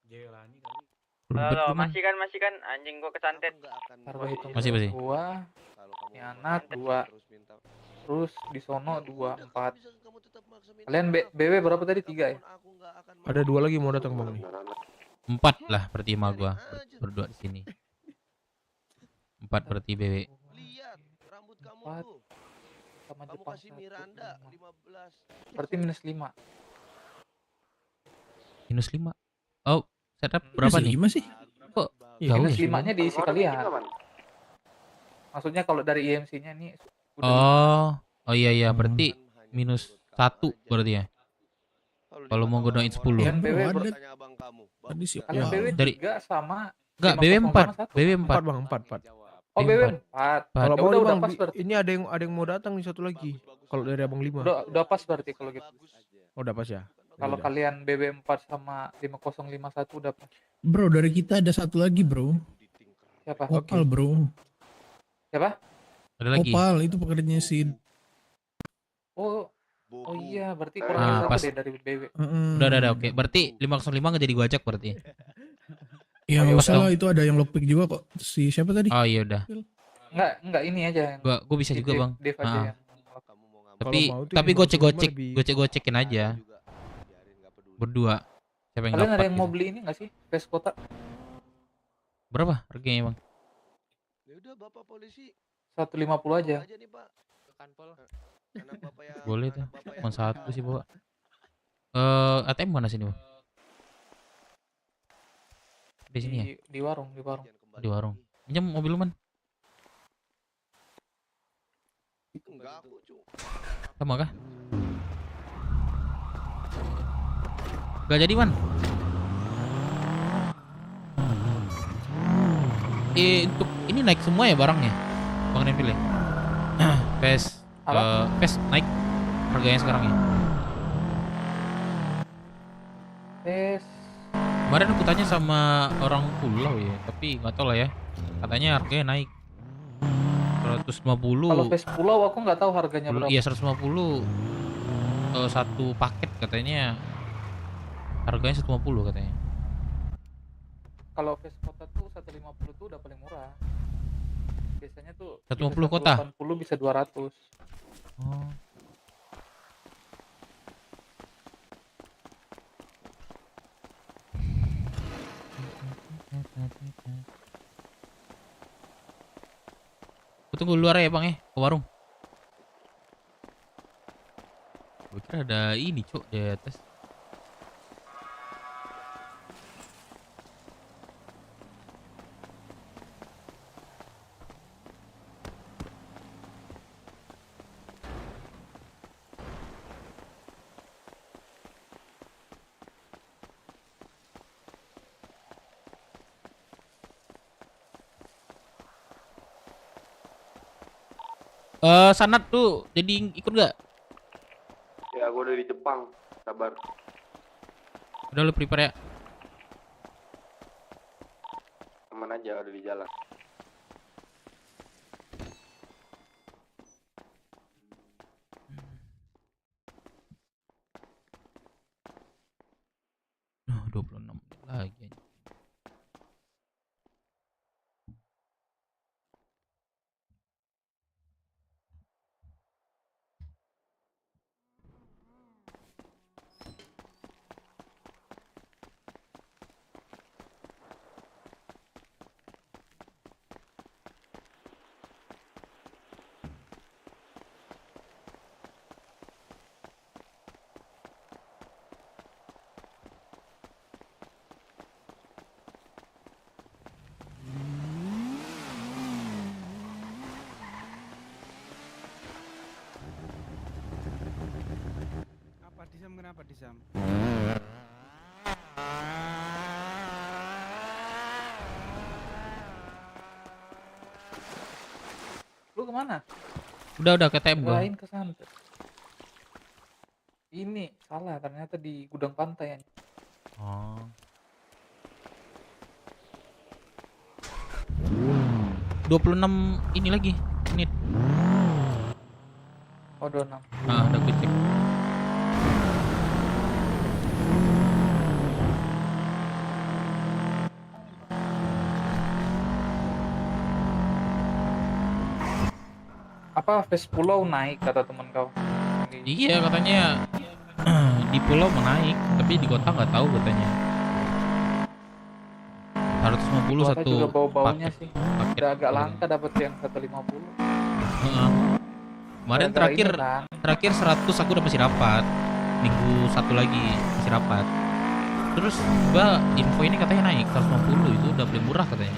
[SPEAKER 10] Jelani kali.
[SPEAKER 1] Ribet gua, Man.
[SPEAKER 2] masih kan anjing gua kesantet.
[SPEAKER 6] Taruh hitung
[SPEAKER 1] Masih.
[SPEAKER 6] gua. Ini anak 2. Terus di sono 2, 4. Kalian BW berapa tadi? 3 ya?
[SPEAKER 3] Ada 2 lagi mau datang Bang nih.
[SPEAKER 1] 4 lah berarti sama gua. Berdua di sini. 4 berarti BW.
[SPEAKER 7] lihat rambut kamu
[SPEAKER 6] 4.
[SPEAKER 7] tuh.
[SPEAKER 6] Sama
[SPEAKER 7] Kamu
[SPEAKER 6] Jepang
[SPEAKER 7] kasih
[SPEAKER 6] 1,
[SPEAKER 7] Miranda
[SPEAKER 6] 5.
[SPEAKER 7] 15.
[SPEAKER 6] Berarti -5.
[SPEAKER 1] -5. Oh, setup berapa
[SPEAKER 8] Masih
[SPEAKER 1] nih?
[SPEAKER 8] 5 sih?
[SPEAKER 1] Kok
[SPEAKER 3] Iya,
[SPEAKER 1] jauh ya?
[SPEAKER 6] -5-nya diisi kalian. Maksudnya kalau dari IMC-nya nih udah
[SPEAKER 1] Oh iya berarti -1 berarti ya. Kalau mau gunain 10.
[SPEAKER 6] Kalian BW
[SPEAKER 8] Oh, ada.
[SPEAKER 7] Tanya abang kamu.
[SPEAKER 8] Tadi sih
[SPEAKER 6] Kalian BW
[SPEAKER 1] Dari-
[SPEAKER 6] 3 sama
[SPEAKER 1] Enggak, BW 4.
[SPEAKER 6] 501.
[SPEAKER 1] BW
[SPEAKER 3] 4
[SPEAKER 1] 4.
[SPEAKER 3] Bang, 4.
[SPEAKER 6] Oh,
[SPEAKER 1] BW
[SPEAKER 6] BW
[SPEAKER 1] 4.
[SPEAKER 6] 4.
[SPEAKER 3] Kalau
[SPEAKER 6] Ya
[SPEAKER 3] mau
[SPEAKER 6] udah,
[SPEAKER 3] nih, Bang,
[SPEAKER 6] pas berarti.
[SPEAKER 3] ini ada yang mau datang nih satu lagi. Kalau dari Abang 5.
[SPEAKER 6] Udah pas berarti kalau gitu.
[SPEAKER 3] Oh, udah pas ya.
[SPEAKER 6] Kalau
[SPEAKER 3] Udah.
[SPEAKER 6] kalian BW 4 sama 5051 udah pas.
[SPEAKER 8] Bro, dari kita ada satu lagi bro.
[SPEAKER 6] Siapa?
[SPEAKER 8] Opal bro.
[SPEAKER 6] Siapa?
[SPEAKER 1] Ada lagi.
[SPEAKER 8] Opal itu pekerjaannya si.
[SPEAKER 6] Oh, oh iya, berarti kurang
[SPEAKER 1] Ah,
[SPEAKER 6] satu
[SPEAKER 1] pas.
[SPEAKER 6] deh dari BW.
[SPEAKER 1] Udah oke. Berarti 505 nggak jadi gua ajak berarti.
[SPEAKER 8] Ya
[SPEAKER 1] Oh,
[SPEAKER 8] nggak
[SPEAKER 1] iya,
[SPEAKER 8] usah
[SPEAKER 1] dong.
[SPEAKER 8] lah, itu ada yang lockpick juga kok. Si siapa tadi?
[SPEAKER 1] Oh iya udah.
[SPEAKER 6] Enggak ini aja yang
[SPEAKER 1] Gua bisa juga, Bang.
[SPEAKER 6] Dev aja
[SPEAKER 1] Ah.
[SPEAKER 6] yang
[SPEAKER 1] Tapi
[SPEAKER 3] mau tuh
[SPEAKER 1] tapi
[SPEAKER 3] 505 lebih-
[SPEAKER 1] gocek-gocekin aja. Berdua. Siapa yang
[SPEAKER 6] Kalian ada
[SPEAKER 1] dapat
[SPEAKER 6] yang mau
[SPEAKER 1] gitu.
[SPEAKER 6] beli ini enggak sih? Ves kota
[SPEAKER 1] Berapa harganya, Bang?
[SPEAKER 7] Ya udah Bapak polisi
[SPEAKER 6] 150 aja.
[SPEAKER 7] aja nih Pak. Anak Bapak yang
[SPEAKER 1] Boleh tuh.
[SPEAKER 7] anak Bapak yang
[SPEAKER 1] Cuma satu
[SPEAKER 7] nakal.
[SPEAKER 1] sih, bawa. ATM mana sini, Bang? Di sini ya?
[SPEAKER 6] Di warung.
[SPEAKER 7] Jangan kembali
[SPEAKER 1] Di warung.
[SPEAKER 7] lagi.
[SPEAKER 1] Pinjam mobil lu, Man.
[SPEAKER 7] Enggak aku cu.
[SPEAKER 1] Sama kah? Gak jadi, Man. Untuk ini naik semua ya barangnya? Bang Neville ya? PES PES naik harganya sekarang ya?
[SPEAKER 6] Ves
[SPEAKER 1] Kemarin aku tanya sama orang pulau ya, tapi nggak tahu lah ya. Katanya harganya naik 150.
[SPEAKER 6] kalau Ves pulau aku nggak tahu harganya berapa.
[SPEAKER 1] Iya 150 satu paket katanya. Harganya 150 katanya.
[SPEAKER 6] Kalau Ves kota tuh 150 tuh udah paling murah. Biasanya tuh
[SPEAKER 1] 150
[SPEAKER 6] bisa
[SPEAKER 1] kota?
[SPEAKER 6] 180 bisa 200.
[SPEAKER 1] Oh. Aku tunggu luar ya bang ya, ke warung. Gue kira ada ini cok di atas. Sanat tuh jadi ikut nggak?
[SPEAKER 7] Ya gue udah di Jepang, sabar.
[SPEAKER 1] Udah lu prepare ya?
[SPEAKER 7] Aman aja udah di jalan.
[SPEAKER 1] Nah, 26 menit lagi.
[SPEAKER 2] Kenapa Disam?
[SPEAKER 6] Lu kemana?
[SPEAKER 1] Udah ke TM gua.
[SPEAKER 6] Lain ke sana. Ini salah ternyata di gudang pantai.
[SPEAKER 1] Oh. 26 ini lagi menit.
[SPEAKER 6] Oh 26.
[SPEAKER 1] Nah, udah gue cek.
[SPEAKER 6] Apa face pulau naik kata temen kau?
[SPEAKER 1] Iya katanya di pulau mau naik, tapi di kota nggak tahu katanya. 150
[SPEAKER 6] Kota
[SPEAKER 1] satu
[SPEAKER 6] juga bau-baunya
[SPEAKER 1] paket.
[SPEAKER 6] sih.
[SPEAKER 1] Paket
[SPEAKER 6] Udah agak
[SPEAKER 1] gitu.
[SPEAKER 6] langka dapat yang 150.
[SPEAKER 1] Kemarin
[SPEAKER 6] Gara-gara ini
[SPEAKER 1] terakhir 100 aku udah masih dapat. Minggu satu lagi masih dapat. Terus gua info ini katanya naik 150, itu udah paling murah katanya.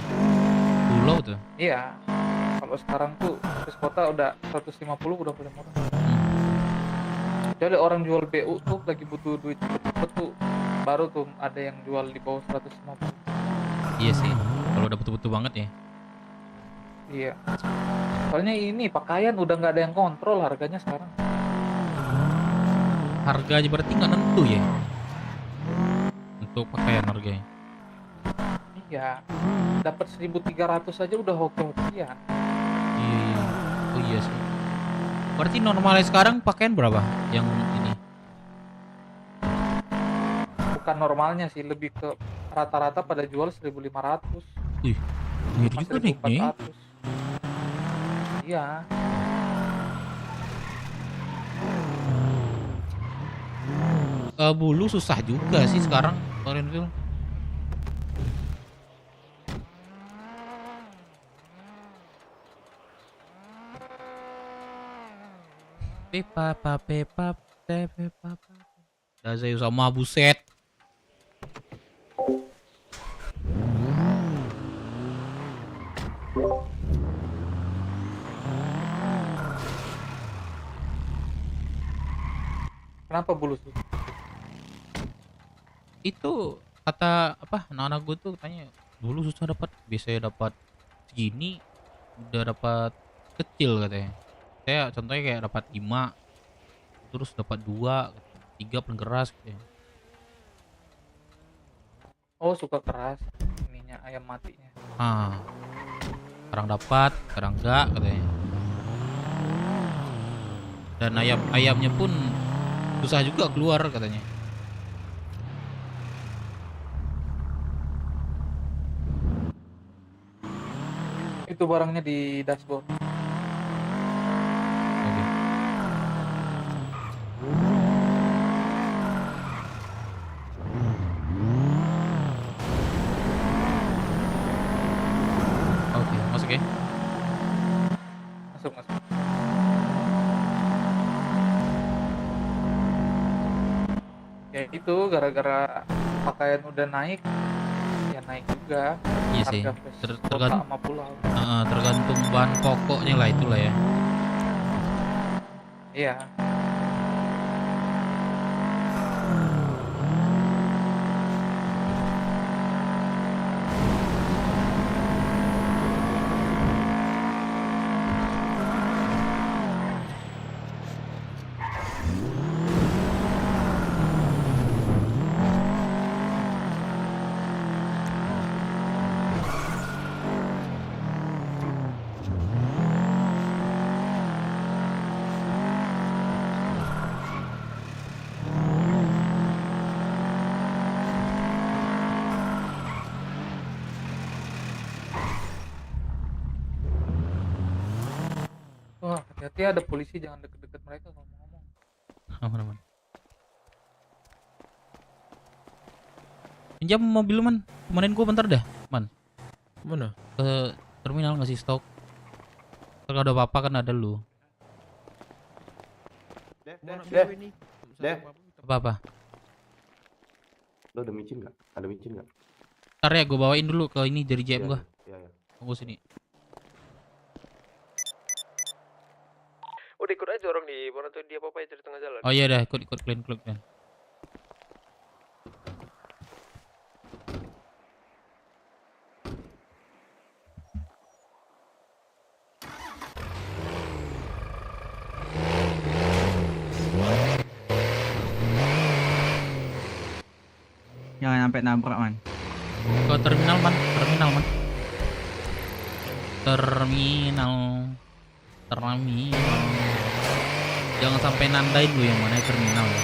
[SPEAKER 1] Pulau tuh.
[SPEAKER 6] Iya. Kalau sekarang tuh face kota udah 150 udah paling murah. Jadi orang jual BU tuh lagi butuh duit cepet tuh, baru tuh ada yang jual di bawah 150.
[SPEAKER 1] Iya sih, kalau udah betul-betul banget ya.
[SPEAKER 6] Iya. Soalnya ini pakaian udah nggak ada yang kontrol harganya sekarang.
[SPEAKER 1] Harga aja berarti nggak nentu ya untuk pakaian harganya.
[SPEAKER 6] Iya. Dapat 1.300 aja udah hoki-hokian.
[SPEAKER 1] Iya. Oh iya sih. Berarti normalnya sekarang pakaian berapa? Yang ini?
[SPEAKER 6] Bukan normalnya sih, lebih ke rata-rata pada jual 1.500.
[SPEAKER 1] Ih, ini juga naiknya.
[SPEAKER 6] 1.400. Iya.
[SPEAKER 1] Bulu susah juga sih sekarang Renville. Pepa. Dazayu sama buset.
[SPEAKER 6] Kenapa bulu susah?
[SPEAKER 1] Itu kata apa anak-anak gue tuh katanya dulu susah dapat, biasanya dapat segini udah dapat kecil katanya. Saya contohnya kayak dapat 5 terus dapat 2 3 paling keras katanya.
[SPEAKER 6] Oh suka keras ininya ayam matinya.
[SPEAKER 1] Kadang dapat kadang enggak katanya. Dan ayamnya pun susah juga keluar katanya.
[SPEAKER 6] Itu barangnya di dashboard.
[SPEAKER 1] Oke, masuk ya.
[SPEAKER 6] Masuk. Ya itu gara-gara pakaian udah naik, ya naik juga.
[SPEAKER 1] Iya sih.
[SPEAKER 6] Harga tergantung sama pulau.
[SPEAKER 1] Tergantung bahan pokoknya lah itulah ya.
[SPEAKER 6] Iya. Hati-hati ada polisi, jangan deket-deket mereka kalau mau ngomong.
[SPEAKER 1] Aman. Pinjam mobil lu, Man. Kemarin gua bentar dah, Man.
[SPEAKER 3] Mana?
[SPEAKER 1] Ke terminal ngasih stok. Kalau ada apa-apa kan ada lu.
[SPEAKER 7] Deh.
[SPEAKER 1] Apa-apa?
[SPEAKER 7] Lo ada micin nggak? Ada micin nggak?
[SPEAKER 1] Ntar ya gua bawain dulu ke ini dari JM gua.
[SPEAKER 7] Iya.
[SPEAKER 1] Tunggu sini.
[SPEAKER 4] Udah ikut aja orang di mana tuh dia apa aja di tengah jalan.
[SPEAKER 1] Oh iya dah, ikut clean.
[SPEAKER 5] Jangan sampai nabrak, Man.
[SPEAKER 1] Ke terminal, Man. Terminal. Jangan sampai nandain lu yang mana terminal ya.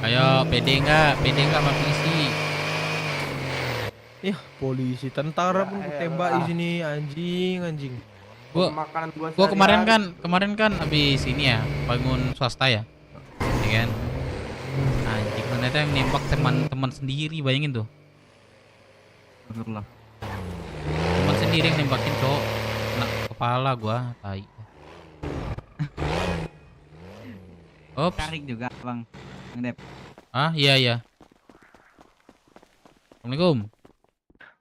[SPEAKER 1] Ayo, pede enggak sama polisi?
[SPEAKER 3] Ya, polisi, tentara pun tembak di sini, anjing.
[SPEAKER 1] Gua kemarin kan abis ini ya, bangun swasta ya. Ya kan? Anjing, ternyata yang nembak teman sendiri, bayangin tuh.
[SPEAKER 5] Astagfirullah.
[SPEAKER 1] Teman sendiri yang nembakin, Cok. Kena kepala gua, tai. Ops.
[SPEAKER 5] Tarik juga, Bang Dep.
[SPEAKER 1] Ah, iya. Assalamualaikum.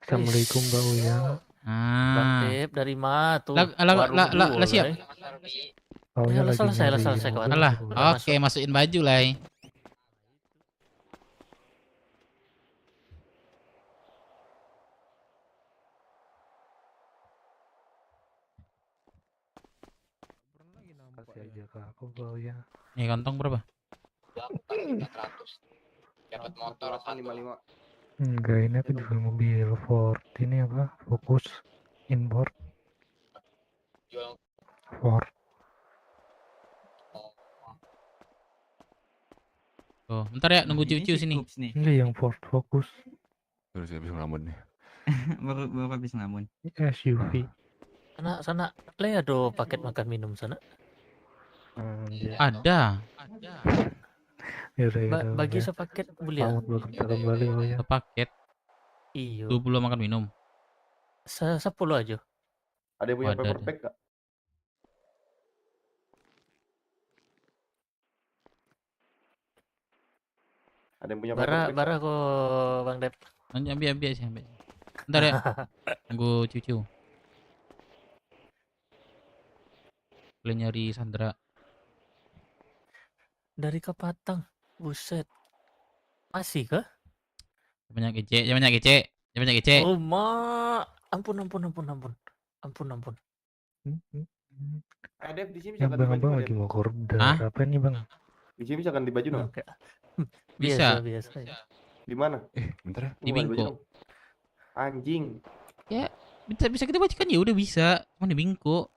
[SPEAKER 3] Assalamualaikum, Mbak Uya.
[SPEAKER 11] Bang
[SPEAKER 1] Ah.
[SPEAKER 11] Dep dari mana tuh?
[SPEAKER 1] Lah siap.
[SPEAKER 11] Ya, selesai kawan.
[SPEAKER 1] Alah, oke, masukin baju lah.
[SPEAKER 3] Kasih aja ke aku, Mbak Uya.
[SPEAKER 1] Nih kantong berapa?
[SPEAKER 2] 400. Dapat motor
[SPEAKER 7] 55.
[SPEAKER 3] Enggak, ini aku jual mobil Ford. Ini apa? Focus inboard
[SPEAKER 2] jual.
[SPEAKER 3] Ford.
[SPEAKER 1] Tuh, bentar ya, nunggu ciu-ciu sini.
[SPEAKER 3] Ini yang Ford Focus.
[SPEAKER 12] Terus habis ngelamun nih.
[SPEAKER 5] baru habis ngelamun.
[SPEAKER 3] SUV.
[SPEAKER 11] Sana le ada paket makan minum sana.
[SPEAKER 1] Ada.
[SPEAKER 11] Bagi sepaket boleh ya?
[SPEAKER 3] Selamat bekerja kembali, oh ya.
[SPEAKER 1] Sepaket.
[SPEAKER 11] Iya.
[SPEAKER 1] 20 makan minum.
[SPEAKER 11] 10 aja.
[SPEAKER 7] Ada yang punya
[SPEAKER 1] Ada,
[SPEAKER 7] paper
[SPEAKER 1] ada.
[SPEAKER 7] bag nggak? Ada yang punya paper bag?
[SPEAKER 11] Bara kok Bang Dep.
[SPEAKER 1] Ambil sih. Bentar ya. Nunggu ciu-ciu. Boleh nyari Sandra.
[SPEAKER 11] Dari Kapatang. Buset. Masih kah?
[SPEAKER 1] Banyak kece.
[SPEAKER 11] Oh, ampun.
[SPEAKER 7] Dep, di sini
[SPEAKER 3] Ya,
[SPEAKER 7] bisa ganti baju
[SPEAKER 3] Bang
[SPEAKER 7] nggak,
[SPEAKER 3] lagi
[SPEAKER 7] Dep?
[SPEAKER 3] mau korder.
[SPEAKER 1] Hah?
[SPEAKER 3] Apa nih, Bang?
[SPEAKER 7] Di sini bisa ganti baju nggak?
[SPEAKER 11] Oke.
[SPEAKER 1] Bisa.
[SPEAKER 11] Biasa ya.
[SPEAKER 7] Di mana?
[SPEAKER 12] Bentar ya.
[SPEAKER 1] Di
[SPEAKER 7] Gua ganti baju
[SPEAKER 1] Bingko.
[SPEAKER 7] dong. Anjing.
[SPEAKER 1] Ya, bisa kita bacakan ya udah bisa. Cuma di Bingko.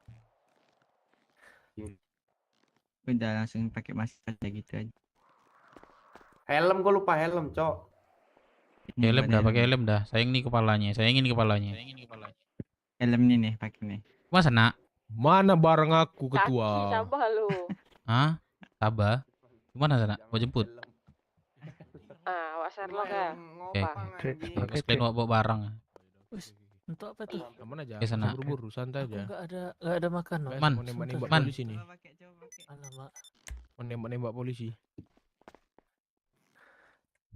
[SPEAKER 5] Udah langsung pakai masker aja gitu aja.
[SPEAKER 7] Helm, gua lupa helm, Cok.
[SPEAKER 1] Helm dah, pakai helm dah. Sayang nih kepalanya.
[SPEAKER 5] Helm ini nih pakai nih.
[SPEAKER 1] Masa nak?
[SPEAKER 3] Mana barang aku, Ketua?
[SPEAKER 9] Sabar lu.
[SPEAKER 1] Hah? Tabah? Gimana sana? Mau jemput?
[SPEAKER 9] Ah, awak Sherlock ya.
[SPEAKER 1] Oke. Bagus kalian bawa barang.
[SPEAKER 11] Untuk apa tuh?
[SPEAKER 3] Aman aja.
[SPEAKER 1] Oke, sana.
[SPEAKER 3] Buru-buru, santai aja.
[SPEAKER 11] Enggak ada makan. No.
[SPEAKER 1] Man.
[SPEAKER 3] Mau nembak-nembak
[SPEAKER 1] Man.
[SPEAKER 3] polisi nih.
[SPEAKER 11] Alamak.
[SPEAKER 3] Mau nembak-nembak polisi.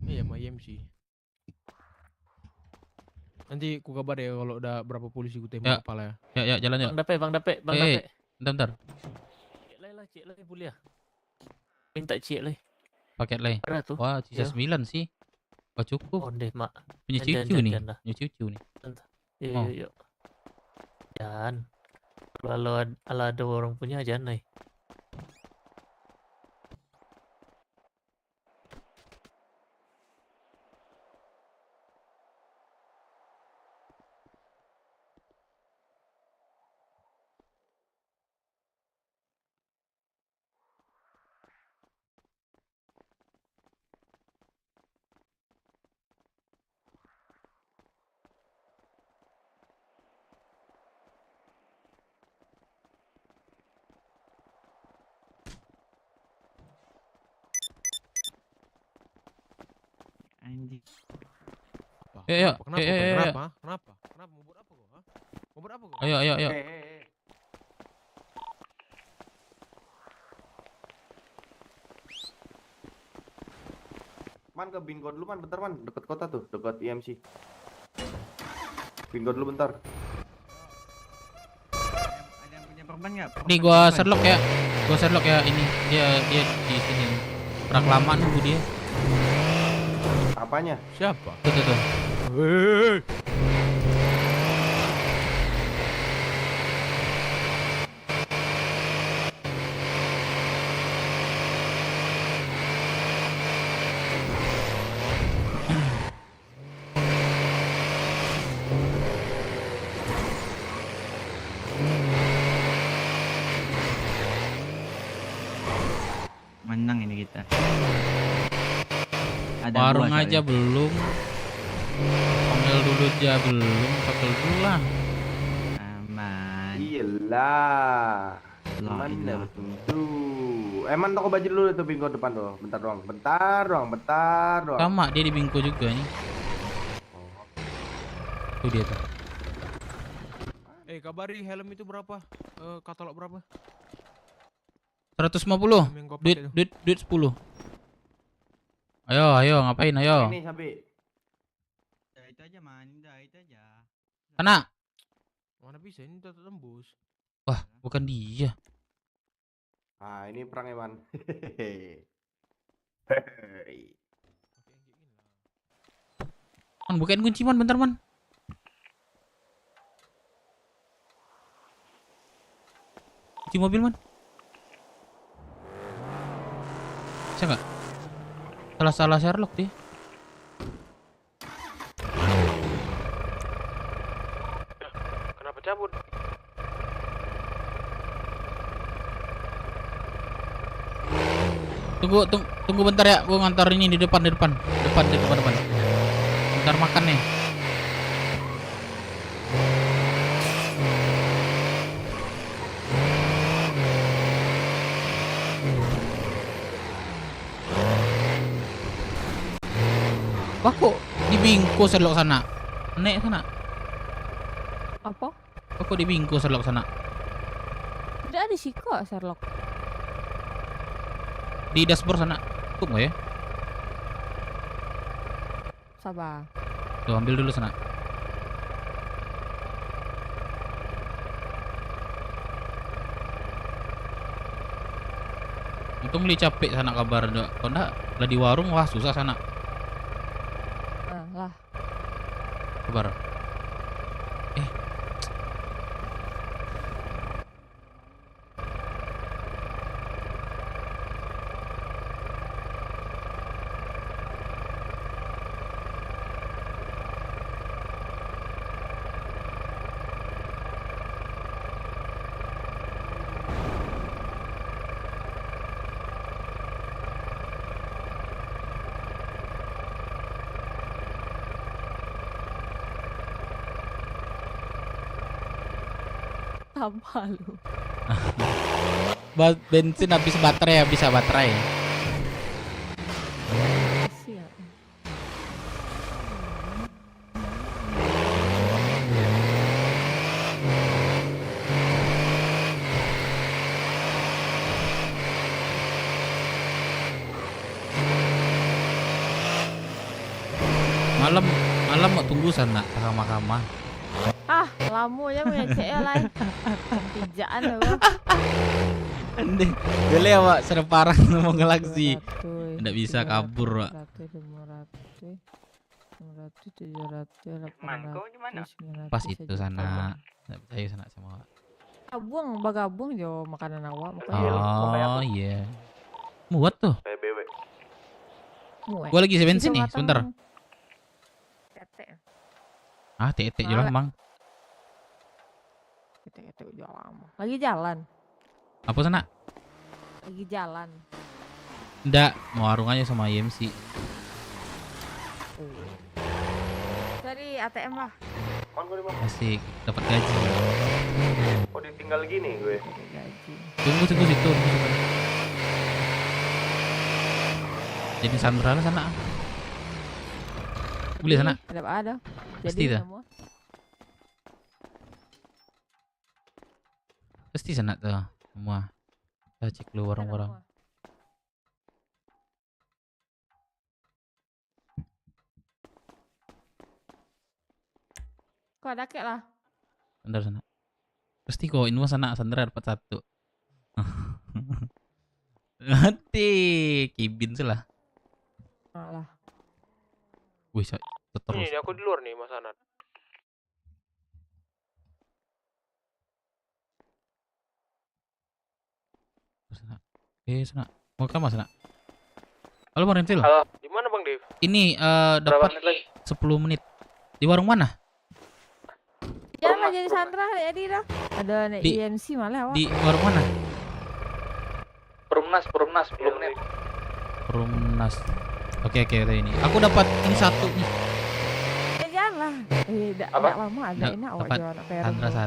[SPEAKER 3] Iya, sama IMC. Nanti ku kabar ya kalau udah berapa polisi ku
[SPEAKER 1] Ya.
[SPEAKER 3] tembak kepala ya.
[SPEAKER 1] Ya, jalan yuk.
[SPEAKER 11] Bang Dape.
[SPEAKER 1] Bentar.
[SPEAKER 11] Cik lah boleh ya? Minta cik lah.
[SPEAKER 1] Paket leh.
[SPEAKER 11] Berapa tuh?
[SPEAKER 1] Wah, sisa
[SPEAKER 11] Ya.
[SPEAKER 1] 9 sih. Oh cukup.
[SPEAKER 11] Oh deh mak.
[SPEAKER 1] Punya
[SPEAKER 11] Jangan,
[SPEAKER 1] cucu nih.
[SPEAKER 11] jangan lah.
[SPEAKER 1] Punya cucu nih.
[SPEAKER 11] Yuk,
[SPEAKER 1] Oh.
[SPEAKER 11] yuk, yuk. Jangan. Kalau ada orang punya jangan nih.
[SPEAKER 5] Anjing.
[SPEAKER 1] Ayo,
[SPEAKER 3] Kenapa?
[SPEAKER 1] ayo, ayo, ayo.
[SPEAKER 3] Kenapa? Kenapa? Kenapa? Mau buat apa kau? Hah? Mau buat apa kau?
[SPEAKER 1] Ayo, ayo, ayo.
[SPEAKER 7] Man ke bingo dulu man, bentar man, deket kota tuh, deket IMC. Bingo dulu bentar.
[SPEAKER 5] Ada yang punya perban nggak?
[SPEAKER 1] Nih gua Sherlock ya. Gua Sherlock ya ini. Dia di sini. Pernah kelamaan nunggu dia.
[SPEAKER 7] Apanya?
[SPEAKER 3] Siapa?
[SPEAKER 1] Tuh, tuh, tuh.
[SPEAKER 3] Hei.
[SPEAKER 5] Menang ini kita. Ada
[SPEAKER 1] Warung
[SPEAKER 5] gua
[SPEAKER 1] aja
[SPEAKER 5] soalnya.
[SPEAKER 1] belum. Panggil dulu aja belum. Panggil dulu lah.
[SPEAKER 5] Aman.
[SPEAKER 7] Iyalah.
[SPEAKER 5] La
[SPEAKER 7] Mana
[SPEAKER 5] ilaha.
[SPEAKER 7] tentu. Emang toko baju dulu itu bingo depan tuh. Bentar doang, bentar doang, bentar doang.
[SPEAKER 1] Sama dia di Bingko juga nih. Tuh dia tuh.
[SPEAKER 3] Kabari helm itu berapa? Katalog berapa?
[SPEAKER 1] 150.
[SPEAKER 3] Helm yang gua
[SPEAKER 1] Duit
[SPEAKER 3] pakai tuh.
[SPEAKER 1] duit 10. Ayo, ayo ngapain ayo.
[SPEAKER 7] Ini sampai.
[SPEAKER 5] Ya, itu aja man, udah itu aja.
[SPEAKER 1] Sana.
[SPEAKER 3] Mana bisa ini tetap tembus.
[SPEAKER 1] Wah, bukan dia.
[SPEAKER 7] Ah, ini perang Eman.
[SPEAKER 1] Man, bukain kunci man, bentar man. Kunci mobil man. Bisa nggak? Salah Sherlock dia.
[SPEAKER 4] Kenapa cabut?
[SPEAKER 1] Tunggu bentar ya, gua ngantar ini di depan. Depan. Bentar makan nih. Wah kok di Bingko Sherlock sana? Nek sana.
[SPEAKER 13] Apa?
[SPEAKER 1] Kok di Bingko Sherlock sana?
[SPEAKER 13] Tidak ada sih kok Sherlock.
[SPEAKER 1] Di dashboard sana. Cukup nggak ya?
[SPEAKER 13] Sabar.
[SPEAKER 1] Tuh ambil dulu sana. Untung beli capek sana kabar. Kalau enggak lah di warung wah susah sana.
[SPEAKER 13] Nah, lah.
[SPEAKER 1] Kabar.
[SPEAKER 13] Apa lu?
[SPEAKER 1] Bensin habis baterai, bisa baterai.
[SPEAKER 13] Siap.
[SPEAKER 1] Malam mau tunggu sana mahkamah.
[SPEAKER 13] Ah, lama ya punya cek lain. Pijaan lu.
[SPEAKER 1] Andeh, boleh awak serem parah mau ngelaksi. Nggak bisa kabur, Wak.
[SPEAKER 13] 500. 700, 700,
[SPEAKER 2] Man, kau di mana?
[SPEAKER 13] 800,
[SPEAKER 1] Pas itu sana. Nggak percaya sana sama awak.
[SPEAKER 13] Bagabung jo makanan awak.
[SPEAKER 1] Oh iya. Muat tuh.
[SPEAKER 7] PBW.
[SPEAKER 1] Gua lagi bensin nih, sebentar. Ah, tete jual
[SPEAKER 13] Malah.
[SPEAKER 1] Bang.
[SPEAKER 13] Tete jual lama. Lagi jalan.
[SPEAKER 1] Apa sana?
[SPEAKER 13] Lagi jalan.
[SPEAKER 1] Nggak, mau warung aja sama IMC.
[SPEAKER 13] Dari ATM lah.
[SPEAKER 1] Asik, dapat gaji.
[SPEAKER 7] Kok ditinggal gini gue?
[SPEAKER 13] Gaji.
[SPEAKER 1] Tunggu situ. Jadi Sandra lah sana. Beli sana.
[SPEAKER 13] Ada.
[SPEAKER 1] Pasti dah.
[SPEAKER 13] semua.
[SPEAKER 1] Pasti sana tuh semua. Kita cek dulu warung-warung.
[SPEAKER 13] Kok ada kek lah.
[SPEAKER 1] Bentar sana. Pasti kok ini mah sana Sandra dapat 1. Nanti kibin sih lah.
[SPEAKER 13] Malah.
[SPEAKER 1] Wih, terus.
[SPEAKER 4] Ini aku di luar nih Mas Anad.
[SPEAKER 1] Sana. Mau ke mana sana? Halo Bang Rentil.
[SPEAKER 4] Halo, di mana Bang Dev?
[SPEAKER 1] Ini
[SPEAKER 4] Berapa
[SPEAKER 1] dapat
[SPEAKER 4] menit lagi?
[SPEAKER 1] 10 menit. Di warung mana?
[SPEAKER 13] Jangan lah jadi Sandra jadi dah. Ada nek
[SPEAKER 1] Di-
[SPEAKER 13] IMC malah awak.
[SPEAKER 1] Di warung mana?
[SPEAKER 6] Perumnas 10 menit.
[SPEAKER 1] Perumnas. Oke udah ini. Aku dapat ini 1 nih.
[SPEAKER 13] Jangan lah. Dak lama ada
[SPEAKER 1] Nggak,
[SPEAKER 13] enak awak
[SPEAKER 1] dapat
[SPEAKER 13] jual perum.
[SPEAKER 1] Sandra 1.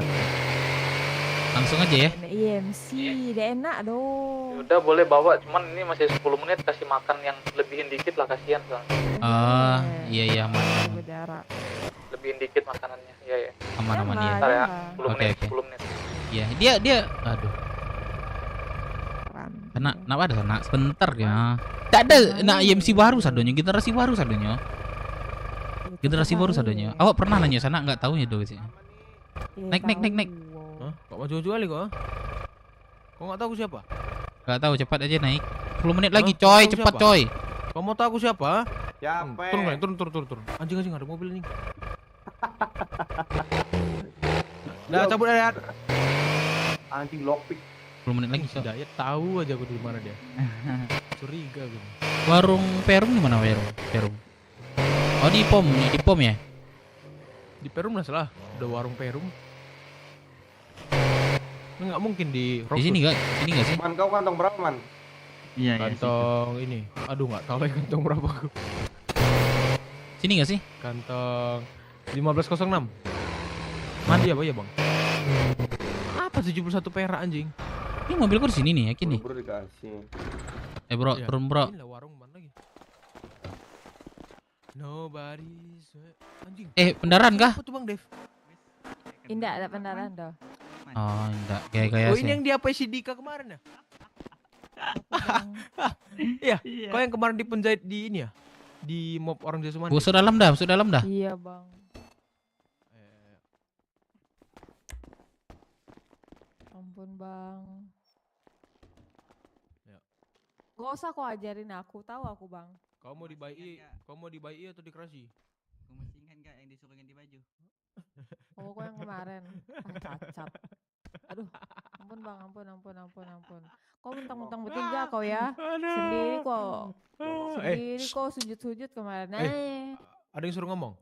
[SPEAKER 1] Langsung aja ya.
[SPEAKER 13] Nek IMC dak enak doh.
[SPEAKER 6] Udah boleh bawa, cuman ini masih 10 menit kasih makan yang lebihin dikit lah, kasihan soalnya.
[SPEAKER 1] Oh, iya aman.
[SPEAKER 13] Berjarak.
[SPEAKER 6] Lebihin dikit makanannya. Iya.
[SPEAKER 1] Aman ya.
[SPEAKER 6] Ntar ya, 10
[SPEAKER 1] Oke,
[SPEAKER 6] menit,
[SPEAKER 1] oke.
[SPEAKER 6] 10 menit.
[SPEAKER 1] Iya, dia aduh. Sana, kenapa ada sana? Sebentar ya. Tak ada nak IMC baru sadonya, generasi baru sadonya. Generasi baru sadonya. Awak pernah nanya sana enggak tahu ya doh sih. Naik.
[SPEAKER 3] Hah? Kok mau jual kok? Kok nggak tahu aku siapa?
[SPEAKER 1] Enggak tahu, cepat aja naik. 10 menit lagi,
[SPEAKER 3] Hah?
[SPEAKER 1] coy,
[SPEAKER 3] Tahu
[SPEAKER 1] cepat
[SPEAKER 3] siapa?
[SPEAKER 1] coy.
[SPEAKER 3] Kau mau tahu aku siapa?
[SPEAKER 7] Siapa?
[SPEAKER 3] Turun. Anjing ada mobil ini. Udah cabut ya.
[SPEAKER 7] Anjing lockpick.
[SPEAKER 1] 10 menit lagi, coy.
[SPEAKER 3] Dayat tahu aja aku di mana dia. Curiga gue.
[SPEAKER 1] Warung Perum di mana Perum? Oh, di pom ya?
[SPEAKER 3] Di Perum lah salah. Udah warung Perum. Nggak mungkin di
[SPEAKER 1] Di sini enggak? Sini enggak sih?
[SPEAKER 7] Man, kau kantong berapa man?
[SPEAKER 5] Iya,
[SPEAKER 3] Kantong ini. Aduh nggak tahu lagi kantong berapa aku.
[SPEAKER 1] Sini enggak sih?
[SPEAKER 3] Kantong 1506. Mandi apa ya bang? Apa 71 perak anjing?
[SPEAKER 1] Ini mobilku di sini nih, yakin nih.
[SPEAKER 7] Buru dikasih.
[SPEAKER 1] Bro,
[SPEAKER 3] Iya.
[SPEAKER 1] turun bro.
[SPEAKER 3] Ini lah warung mana lagi? Nobody's anjing.
[SPEAKER 1] Pendaran kah?
[SPEAKER 3] Apa tuh bang Dev?
[SPEAKER 13] Indah ada pendaran dah.
[SPEAKER 1] Oh, enggak. Kayak
[SPEAKER 3] Oh ini
[SPEAKER 1] sih.
[SPEAKER 3] yang di apa si Dika kemarin ya? Iya. Kau yang kemarin di penjahit di ini ya? Di mob orang desa Mandi.
[SPEAKER 1] Masuk dalam dah.
[SPEAKER 13] Iya bang. Ampun bang.
[SPEAKER 3] Ya.
[SPEAKER 13] Gak usah kau ajarin aku, tahu aku bang.
[SPEAKER 3] Kau mau dibai atau dikerasi?
[SPEAKER 5] Kau masih ingat nggak yang disuruh ganti baju?
[SPEAKER 13] Oh kau yang kemarin. Cacat. Aduh, ampun bang, ampun. Kau mentang-mentang bertiga kau ya. Sendiri kau sujud-sujud kemarin.
[SPEAKER 3] Ada yang suruh ngomong?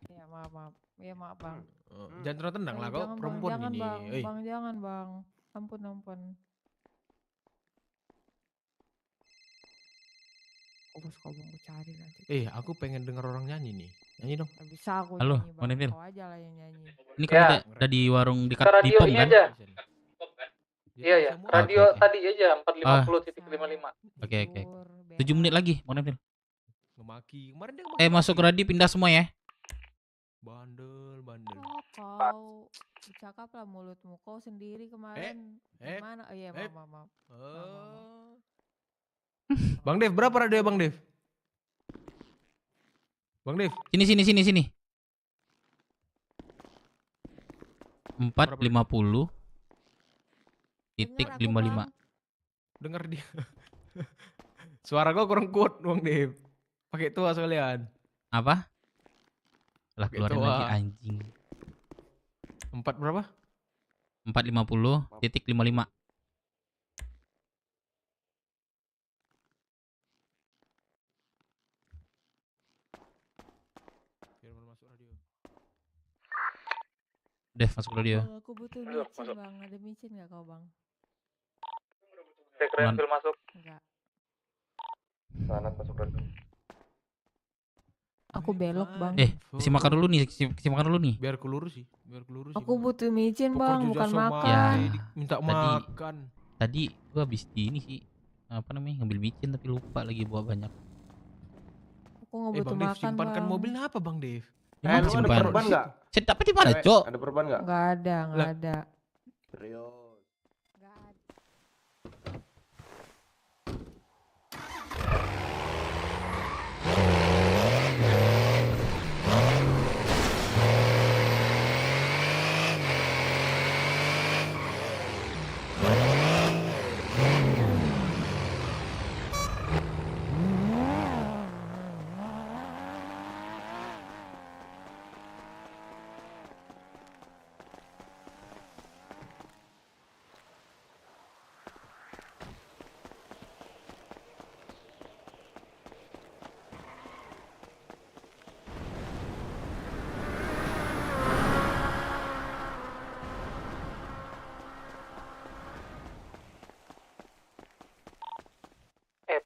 [SPEAKER 13] Ya maaf. Ya maaf bang.
[SPEAKER 3] Jangan terlalu tendang lah kau
[SPEAKER 13] Jangan,
[SPEAKER 3] perempuan
[SPEAKER 13] jangan,
[SPEAKER 3] ini.
[SPEAKER 13] Bang. Bang, jangan bang. Ampun. Kau bang cari nanti.
[SPEAKER 3] Aku pengen denger orang nyanyi nih. Nyanyi dong.
[SPEAKER 13] Gak bisa aku
[SPEAKER 1] Halo,
[SPEAKER 13] nyanyi
[SPEAKER 1] Bang Dentil.
[SPEAKER 13] Kau aja lah yang nyanyi.
[SPEAKER 1] Ini kan udah di warung dekat di
[SPEAKER 6] Radio
[SPEAKER 1] pom
[SPEAKER 6] ini
[SPEAKER 1] kan?
[SPEAKER 6] aja. Iya. Radio
[SPEAKER 1] Oke.
[SPEAKER 6] tadi aja 450.55.
[SPEAKER 1] Oke. 7 menit lagi, Bang Dentil.
[SPEAKER 3] Ngemaki. Kemarin dia
[SPEAKER 1] Masuk radio pindah semua ya.
[SPEAKER 3] Bandel.
[SPEAKER 13] Kau bercakap lah mulutmu. Kau sendiri kemarin. Gimana? Oh iya maaf.
[SPEAKER 3] Bang Dev, berapa radio Bang Dev? Bang Dev.
[SPEAKER 1] Sini. 450 titik 55.
[SPEAKER 3] Dengar dia. Suara gua kurang kuat Bang Dev. Pakai tua sekalian.
[SPEAKER 1] Apa? Lah keluarin lagi anjing.
[SPEAKER 3] 4 berapa?
[SPEAKER 1] 450.55. Dev masuk radio.
[SPEAKER 13] Bang, aku butuh micin bang, ada micin nggak kau bang?
[SPEAKER 6] Renfield masuk.
[SPEAKER 13] Enggak.
[SPEAKER 6] Sanat masuk radio.
[SPEAKER 13] Aku belok bang.
[SPEAKER 1] Isi makan dulu nih, isi makan dulu nih.
[SPEAKER 3] Biar ku lurus sih,
[SPEAKER 13] Aku butuh micin
[SPEAKER 3] Kok
[SPEAKER 13] bang,
[SPEAKER 3] kerja
[SPEAKER 13] bukan
[SPEAKER 3] sama
[SPEAKER 13] makan.
[SPEAKER 1] Ya,
[SPEAKER 3] minta
[SPEAKER 1] tadi-
[SPEAKER 3] makan.
[SPEAKER 1] Tadi gua habis di ini sih, apa namanya, ngambil micin tapi lupa lagi bawa banyak.
[SPEAKER 13] Aku nggak butuh
[SPEAKER 3] Bang Dev,
[SPEAKER 13] makan
[SPEAKER 3] simpankan
[SPEAKER 13] bang.
[SPEAKER 3] mobilnya apa Bang Dev?
[SPEAKER 1] Emang
[SPEAKER 7] lu ada
[SPEAKER 1] simpan.
[SPEAKER 7] perban nggak?
[SPEAKER 1] Tapi di mana, Cok?
[SPEAKER 7] Ada perban nggak?
[SPEAKER 13] Nggak ada, nggak ada.
[SPEAKER 7] Serius.
[SPEAKER 13] Nggak ada.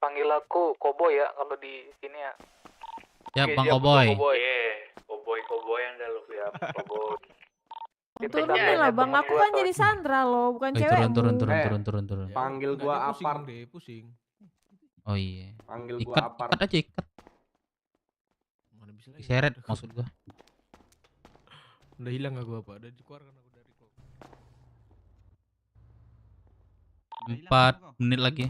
[SPEAKER 6] Panggil aku Koboy ya kalau di sini ya.
[SPEAKER 1] Ya,
[SPEAKER 6] Oke,
[SPEAKER 1] Bang
[SPEAKER 6] siap,
[SPEAKER 1] Koboy.
[SPEAKER 6] Koboy yang dah lu ya, Koboy.
[SPEAKER 13] Turun lah bang, aku kan jadi Sandra loh, bukan cewekmu.
[SPEAKER 1] Turun.
[SPEAKER 7] Panggil gua apart.
[SPEAKER 3] Pusing.
[SPEAKER 1] Oh iya.
[SPEAKER 7] Panggil gua
[SPEAKER 1] Ikat
[SPEAKER 7] apart.
[SPEAKER 1] aja ikat.
[SPEAKER 3] Mana bisa lagi?
[SPEAKER 1] Diseret maksud gua.
[SPEAKER 3] Udah hilang aku apa? Udah dikeluarkan aku dari kok.
[SPEAKER 1] 4 menit lagi.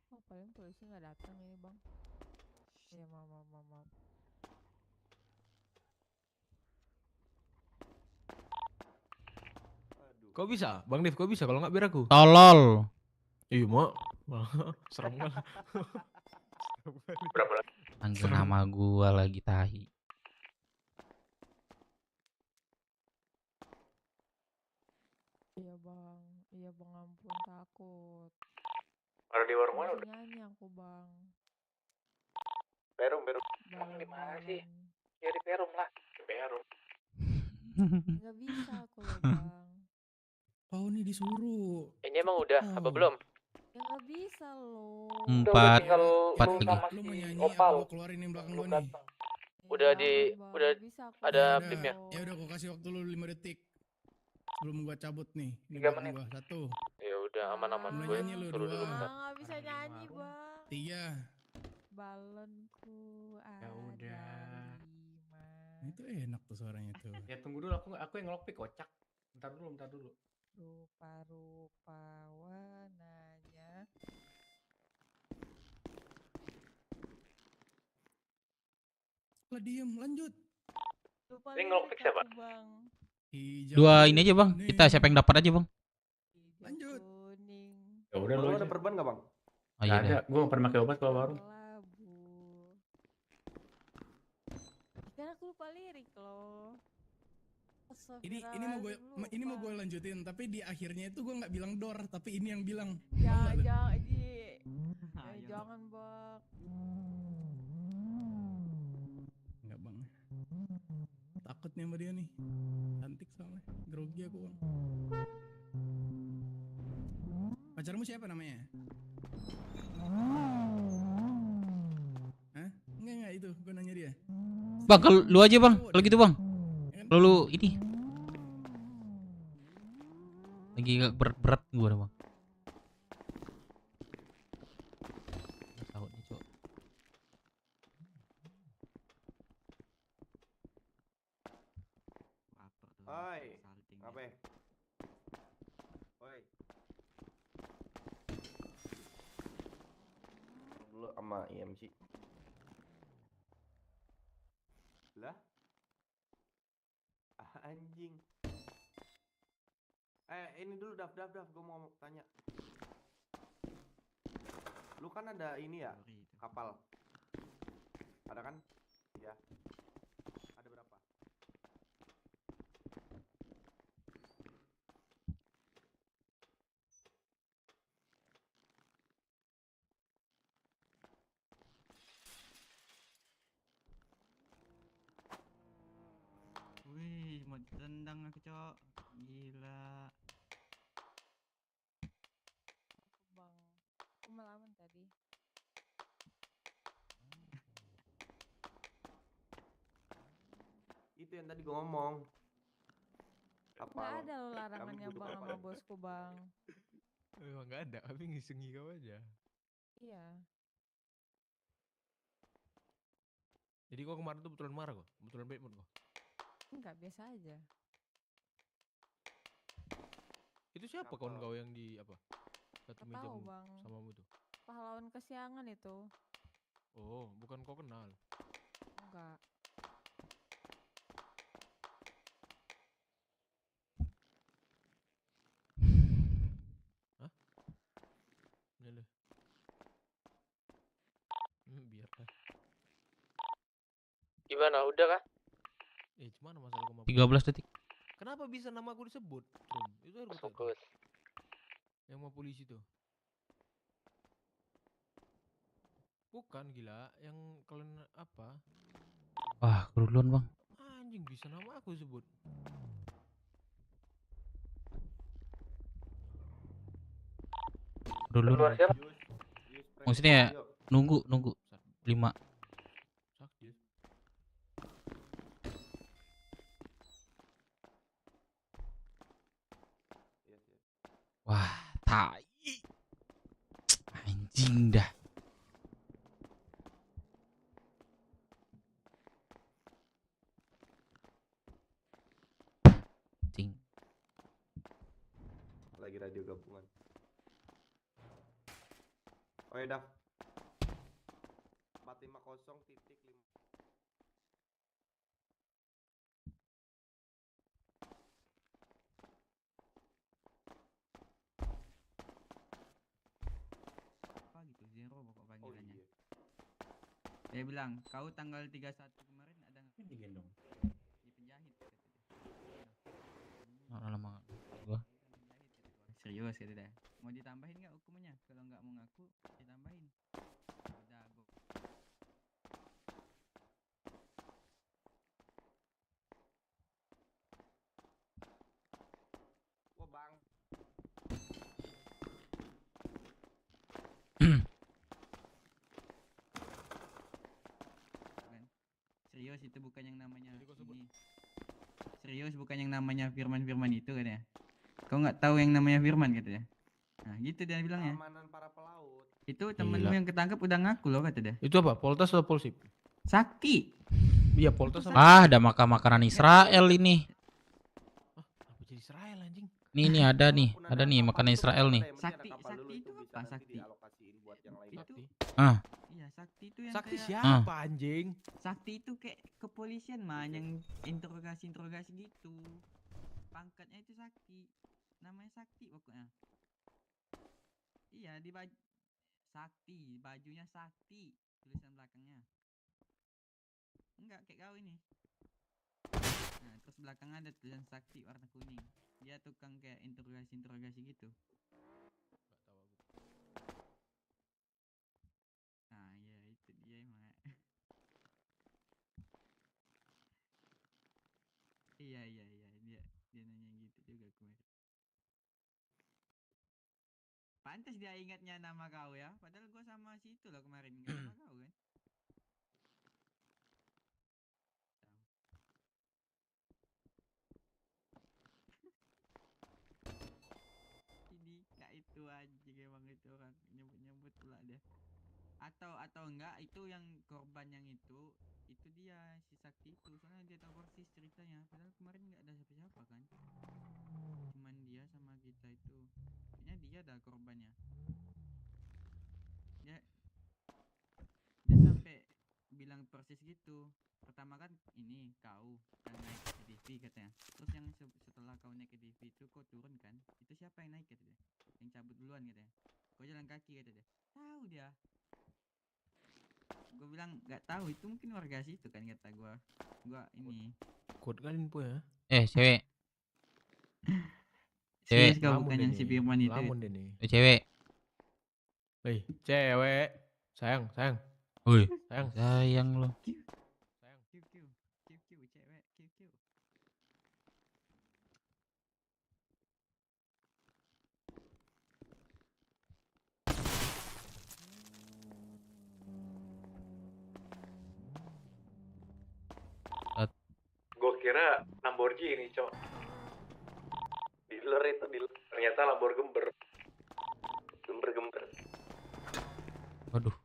[SPEAKER 13] Oh, paling polisi nggak datang ini bang. Ya maaf.
[SPEAKER 3] Kok bisa? Bang Dev, kok bisa? Kalau nggak biar aku.
[SPEAKER 1] Tolol.
[SPEAKER 3] Iya, Mak. Serem banget.
[SPEAKER 1] Panggil nama gua lagi tahi.
[SPEAKER 13] Iya bang, ampun takut.
[SPEAKER 6] Ada di warung mana
[SPEAKER 13] Masih
[SPEAKER 6] udah?
[SPEAKER 13] nyanyi aku bang.
[SPEAKER 7] Perum.
[SPEAKER 6] Bang di mana sih? Ya di Perum lah. Di Perum.
[SPEAKER 13] Nggak bisa aku loh bang.
[SPEAKER 8] Oh nih disuruh.
[SPEAKER 6] Ini emang udah apa belum?
[SPEAKER 13] Ya nggak bisa loh.
[SPEAKER 1] 4
[SPEAKER 6] Lu
[SPEAKER 1] lagi.
[SPEAKER 6] sama
[SPEAKER 8] Lu mau
[SPEAKER 6] si
[SPEAKER 8] nyanyi
[SPEAKER 6] Opal.
[SPEAKER 8] apa gua keluarin yang belakang gua nih?
[SPEAKER 6] Udah di
[SPEAKER 13] Bang,
[SPEAKER 6] udah
[SPEAKER 13] nggak bisa aku,
[SPEAKER 6] ada
[SPEAKER 13] Bang.
[SPEAKER 6] blipnya.
[SPEAKER 8] Ya udah gua kasih waktu lu 5 detik. Sebelum gua cabut nih. Di
[SPEAKER 6] 3
[SPEAKER 8] belakang
[SPEAKER 6] menit.
[SPEAKER 8] gua. 1,
[SPEAKER 6] Ya udah aman-aman
[SPEAKER 8] Mulai
[SPEAKER 6] gue.
[SPEAKER 8] nyanyi lu,
[SPEAKER 6] Suruh dulu
[SPEAKER 8] dua.
[SPEAKER 6] bentar.
[SPEAKER 13] Nggak bisa nyanyi bang.
[SPEAKER 8] 3.
[SPEAKER 13] Balonku ada
[SPEAKER 10] udah.
[SPEAKER 13] 5.
[SPEAKER 8] Itu enak tuh suaranya tuh.
[SPEAKER 10] Ya tunggu dulu, aku yang ngelock pick kocak. Bentar dulu.
[SPEAKER 13] Rupa-rupa warnanya.
[SPEAKER 8] Lah diem, lanjut.
[SPEAKER 13] Lupa
[SPEAKER 6] Ini ngelock
[SPEAKER 13] lirik
[SPEAKER 6] pick siapa?
[SPEAKER 13] aku, bang.
[SPEAKER 8] Hijau
[SPEAKER 1] Dua ini aja, Bang.
[SPEAKER 8] kuning.
[SPEAKER 1] Kita siapa yang dapat aja, Bang.
[SPEAKER 13] Hijau
[SPEAKER 8] Lanjut.
[SPEAKER 13] kuning.
[SPEAKER 10] Ya udah
[SPEAKER 7] Lu
[SPEAKER 10] lu
[SPEAKER 7] ada
[SPEAKER 10] aja.
[SPEAKER 7] perban nggak bang?
[SPEAKER 1] Oh
[SPEAKER 10] Nggak
[SPEAKER 1] iya
[SPEAKER 10] ada,
[SPEAKER 1] deh.
[SPEAKER 10] gua nggak pernah pakai obat kalau baru.
[SPEAKER 13] Labu. Kan aku lupa lirik loh.
[SPEAKER 8] Ini mau gue
[SPEAKER 13] Astagfirullahaladzim,
[SPEAKER 8] lanjutin, tapi di akhirnya itu gue nggak bilang door, tapi ini yang bilang.
[SPEAKER 13] lupa.
[SPEAKER 8] Mau nggak lu?
[SPEAKER 13] Jangan, jangan bang.
[SPEAKER 8] Enggak bang. Takut nih sama dia nih. Cantik soalnya. Grogi aku bang. Pacarmu siapa namanya? Hah? Enggak itu. Gue nanya dia.
[SPEAKER 1] Bang, kalau lu aja, Bang. Kalau gitu, Bang. Kalau lu ini lagi gak berat-berat gua, Bang. Tahu nih, Cok.
[SPEAKER 7] Oi, apa? Oi. Dulu sama IMC. Lah? Anjing. Ini dulu Daf, gue mau tanya. Lu kan ada ini ya, kapal. Ada kan? Iya. Ada berapa?
[SPEAKER 5] Wih, mau ditendang aku, Cok. Gila.
[SPEAKER 13] Bang, aku melawan tadi.
[SPEAKER 7] Itu yang tadi gua ngomong.
[SPEAKER 13] Nggak
[SPEAKER 7] Kapal.
[SPEAKER 13] ada loh
[SPEAKER 7] Kami
[SPEAKER 13] larangannya
[SPEAKER 7] butuh
[SPEAKER 13] bang
[SPEAKER 7] kapal.
[SPEAKER 13] sama bosku bang.
[SPEAKER 3] Emang nggak ada, tapi ngisengi kau aja.
[SPEAKER 13] Iya.
[SPEAKER 3] Jadi kau kemarin tuh betulan marah kok? Betulan bad mood kok?
[SPEAKER 13] Enggak, biasa aja.
[SPEAKER 3] Itu siapa kawan kau yang di apa? Satu
[SPEAKER 13] Nggak
[SPEAKER 3] meja
[SPEAKER 13] tahu bang.
[SPEAKER 3] samamu tuh?
[SPEAKER 13] Pahlawan kesiangan itu.
[SPEAKER 3] Oh, bukan kau kenal.
[SPEAKER 13] Enggak.
[SPEAKER 3] Hah? Ini biarlah.
[SPEAKER 4] Gimana? Udah kah?
[SPEAKER 3] Gimana masalah kau
[SPEAKER 1] 13 detik.
[SPEAKER 3] Kenapa bisa nama aku disebut? Rum? Itu harus tahu.
[SPEAKER 4] Fokus.
[SPEAKER 3] Yang mau polisi tuh. Bukan gila, yang kalian apa?
[SPEAKER 1] Wah, keduluan bang.
[SPEAKER 3] Anjing bisa nama aku sebut.
[SPEAKER 1] Keduluan. Maksudnya ya, nunggu 5.
[SPEAKER 3] Sakti.
[SPEAKER 1] Wah, tai. Anjing dah. Anjing.
[SPEAKER 7] Lagi radio gabungan. Oh ya, Dav. 450.5.
[SPEAKER 5] Apa gitu, Zero pokok
[SPEAKER 7] Oh
[SPEAKER 5] panggilannya.
[SPEAKER 7] iya.
[SPEAKER 5] Dia bilang, kau tanggal 31 kemarin ada nggak?
[SPEAKER 10] Digendong.
[SPEAKER 5] Di penjahit kata dia.
[SPEAKER 1] Lama gua.
[SPEAKER 5] Serius kata dia. Mau ditambahin nggak hukumannya? Kalau nggak mau ngaku, ditambahin. Udah, go.
[SPEAKER 7] Wah, Bang.
[SPEAKER 5] Kan? Serius itu bukan yang namanya ini. Serius bukan yang namanya Firman itu katanya. Kau nggak tahu yang namanya Firman katanya. Nah gitu dia bilangnya.
[SPEAKER 7] Keamanan para pelaut.
[SPEAKER 5] Itu temenmu
[SPEAKER 3] Gila.
[SPEAKER 5] yang ketangkap udah ngaku loh kata dia.
[SPEAKER 3] Itu apa? Poltas atau Polsip?
[SPEAKER 5] Sakti.
[SPEAKER 3] Iya, Poltas sama.
[SPEAKER 1] Ah, ada makanan Israel ini.
[SPEAKER 3] Apa jadi Israel anjing?
[SPEAKER 1] Nih ada nih makanan Israel nih.
[SPEAKER 5] Sakti itu apa? Sakti. Itu.
[SPEAKER 1] Ah.
[SPEAKER 5] Iya, Sakti itu yang
[SPEAKER 3] Sakti
[SPEAKER 5] kayak
[SPEAKER 3] siapa anjing?
[SPEAKER 5] Sakti itu kayak kepolisian mah yang interogasi gitu. Pangkatnya itu Sakti. Namanya Sakti pokoknya. Iya, di baju Sakti, bajunya Sakti, tulisan belakangnya. Enggak kayak kau ini. Nah, terus belakangnya ada tulisan Sakti warna kuning. Dia tukang kayak interogasi gitu. Nah, iya itu dia emang. Iya, dia nanya gitu juga kemarin. Pantas dia ingatnya nama kau ya, padahal gua sama si itu loh kemarin ingat nama kau kan. Ini kayak itu anjing emang itu orang nyebut pula dia. Atau enggak itu yang korban yang itu dia si Sakti itu soalnya dia tahu persis ceritanya padahal kemarin nggak ada siapa-siapa kan, cuman dia sama kita itu. Kayaknya dia dah korbannya. Dia sampai bilang persis gitu. Pertama kan ini kau yang naik ke TV katanya, terus yang setelah kau naik ke TV itu kau turun kan, itu siapa yang naik katanya, yang cabut duluan duluan katanya. Kau jalan kaki kata dia. Tahu dia. Gue bilang nggak tahu, itu mungkin warga situ kan kata gue. Gue ini.
[SPEAKER 3] Kuat kan info ya.
[SPEAKER 1] Cewek.
[SPEAKER 5] Serius
[SPEAKER 1] Cewek.
[SPEAKER 5] kau bukan yang si Firman itu.
[SPEAKER 3] Lamun deh nih.
[SPEAKER 1] Cewek.
[SPEAKER 3] Hei, cewek. Sayang.
[SPEAKER 1] Woi.
[SPEAKER 3] Sayang.
[SPEAKER 1] Sayang lo.
[SPEAKER 3] Sayang.
[SPEAKER 5] Kiu, cewek, kiu.
[SPEAKER 10] Gue kira Lamborghini, cok. Dealer itu, ternyata Lamborghini gember.
[SPEAKER 1] Waduh.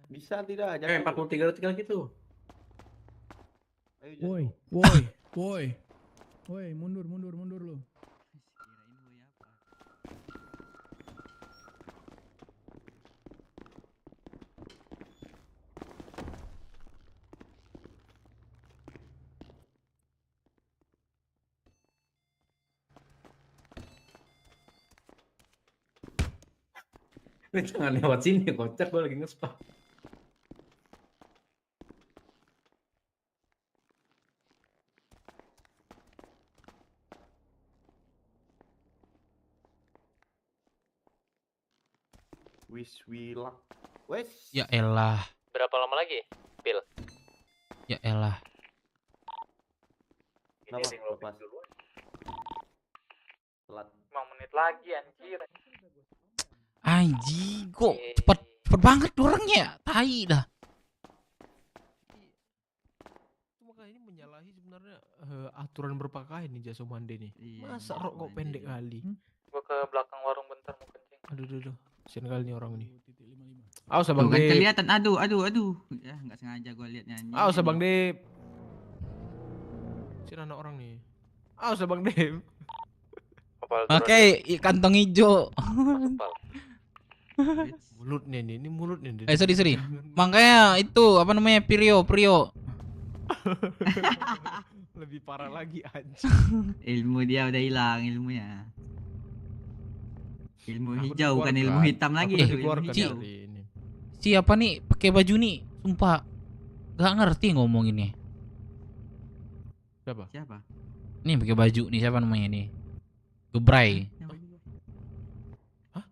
[SPEAKER 7] Bisa tidak?
[SPEAKER 10] 43 detik lagi tuh.
[SPEAKER 8] Woi, mundur lo.
[SPEAKER 5] Kirain boy apa?
[SPEAKER 10] Ini jangan lewat sini, kocak, gue lagi nge-spam.
[SPEAKER 7] Wish we luck. Wes.
[SPEAKER 1] Ya elah.
[SPEAKER 11] Berapa lama lagi, Pil?
[SPEAKER 1] Ya elah.
[SPEAKER 7] Kenapa? Lepas. Telat.
[SPEAKER 6] 5 menit lagi anjir.
[SPEAKER 1] Anjing, kok cepet banget orangnya. Tai dah.
[SPEAKER 3] Cuma kayak ini menyalahi sebenarnya aturan berpakaian nih Jaso Mande nih.
[SPEAKER 5] Iya,
[SPEAKER 3] Masa
[SPEAKER 5] Jaso
[SPEAKER 3] rok kok
[SPEAKER 5] Mande
[SPEAKER 3] pendek
[SPEAKER 5] ya.
[SPEAKER 3] kali.
[SPEAKER 6] Gua ke belakang warung bentar mau kencing.
[SPEAKER 3] Aduh. Kasian kali nih orang nih.
[SPEAKER 8] 0.55.
[SPEAKER 3] Awas
[SPEAKER 5] Tuh
[SPEAKER 3] Abang
[SPEAKER 5] kan
[SPEAKER 3] Dep.
[SPEAKER 5] kelihatan, aduh. Ya nggak sengaja gue liatnya.
[SPEAKER 3] Awas Abang Dep. Sini anak orang nih. Awas Abang Dep.
[SPEAKER 1] Pakai kantong hijau.
[SPEAKER 3] Mulutnya nih, ini mulutnya nih.
[SPEAKER 1] Sorry. Makanya itu apa namanya Prio.
[SPEAKER 3] Lebih parah lagi aja.
[SPEAKER 5] Ilmu dia udah hilang ilmunya. Ilmu
[SPEAKER 3] Aku
[SPEAKER 5] hijau bukan
[SPEAKER 3] dikeluarkan.
[SPEAKER 5] ilmu hitam lagi
[SPEAKER 3] Aku
[SPEAKER 5] itu, ilmu
[SPEAKER 3] dikeluarkan
[SPEAKER 5] hijau.
[SPEAKER 3] dari ini.
[SPEAKER 1] Siapa nih pakai baju nih? Sumpah gak ngerti ngomonginnya.
[SPEAKER 3] Siapa?
[SPEAKER 1] Nih pakai baju nih, siapa namanya nih? Gebrai.
[SPEAKER 3] Hah?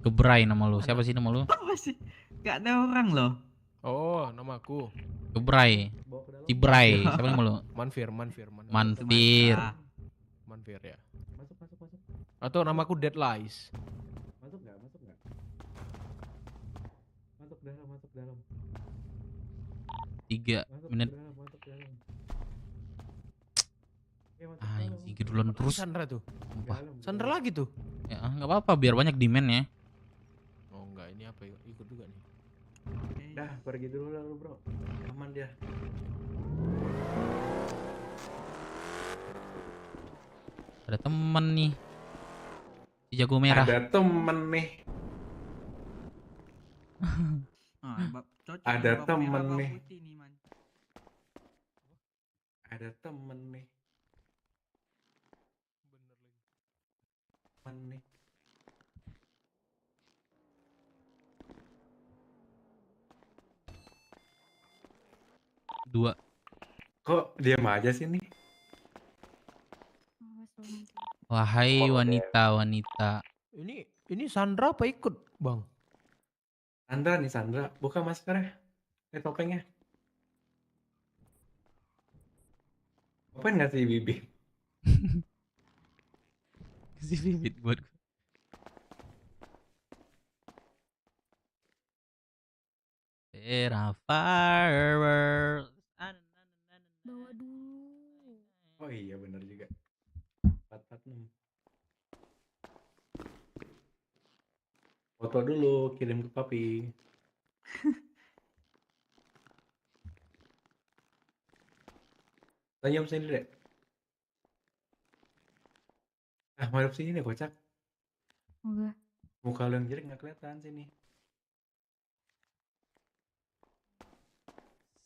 [SPEAKER 1] Gebrai nama lu. Siapa sih nama lu?
[SPEAKER 5] Apa sih? Gak ada orang loh.
[SPEAKER 3] Oh, namaku.
[SPEAKER 1] Gebrai. Cibrai. Siapa nama lu?
[SPEAKER 3] Manfir.
[SPEAKER 1] Manfir.
[SPEAKER 3] Manfir ya. Masuk. Atau namaku Dead Lies.
[SPEAKER 10] Masuk nggak? Masuk dalam.
[SPEAKER 1] 3 menit. Anjing duluan terus.
[SPEAKER 3] Sandra tuh.
[SPEAKER 1] Sumpah.
[SPEAKER 3] Sandra lagi tuh.
[SPEAKER 1] Ya nggak apa-apa biar banyak demand ya.
[SPEAKER 3] Oh enggak, ini apa ya? Ikut juga nih.
[SPEAKER 10] Dah, pergi dulu lah lu, bro. Aman dia.
[SPEAKER 1] Ada temen nih. Si jago merah.
[SPEAKER 10] Ada temen nih.
[SPEAKER 5] Cocok
[SPEAKER 10] Ada
[SPEAKER 5] nih, bawang
[SPEAKER 10] temen
[SPEAKER 5] merah, bawang
[SPEAKER 10] nih.
[SPEAKER 5] putih nih, man.
[SPEAKER 10] Ada temen nih. Temen nih.
[SPEAKER 1] Dua.
[SPEAKER 10] Kok diam aja sih nih?
[SPEAKER 1] Wahai wanita.
[SPEAKER 3] Ini Sandra apa ikut, Bang?
[SPEAKER 10] Sandra. Buka maskernya. Topengnya. Ngapain ngasih bibit?
[SPEAKER 1] Kasih bibit buat gue. Fireworks.
[SPEAKER 13] Bawa dulu.
[SPEAKER 10] Oh iya bener juga. 446. Foto dulu, kirim ke papi. Senyum sini dek. Madep sini deh kocak.
[SPEAKER 13] Enggak.
[SPEAKER 10] Muka lu yang jelek nggak kelihatan sini.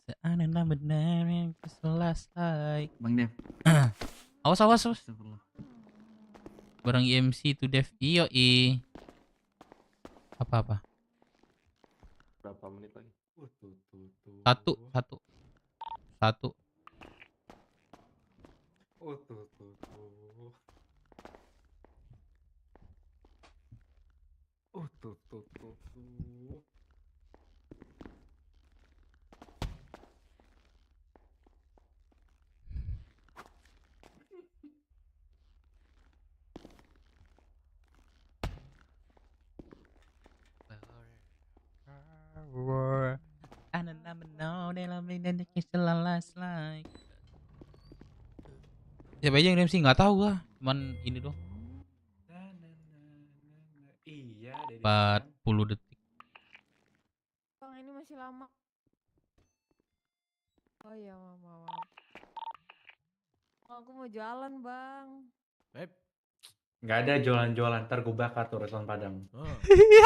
[SPEAKER 1] Seandainya benar yang selesai.
[SPEAKER 5] Bang Dev.
[SPEAKER 1] Awas awas awas.
[SPEAKER 5] Astagfirullah.
[SPEAKER 1] Barang IMC itu dev. Iyo i. Apa.
[SPEAKER 4] Berapa menit lagi?
[SPEAKER 1] Satu. Siapa aja yang MC nggak tahu gua, cuman ini doang.
[SPEAKER 10] Iya,
[SPEAKER 1] 40 detik.
[SPEAKER 13] Bang, ini masih lama. Oh iya, maaf. Aku mau jalan, Bang.
[SPEAKER 10] Nggak ada jualan-jualan, ntar gue bakar tuh restoran Padang.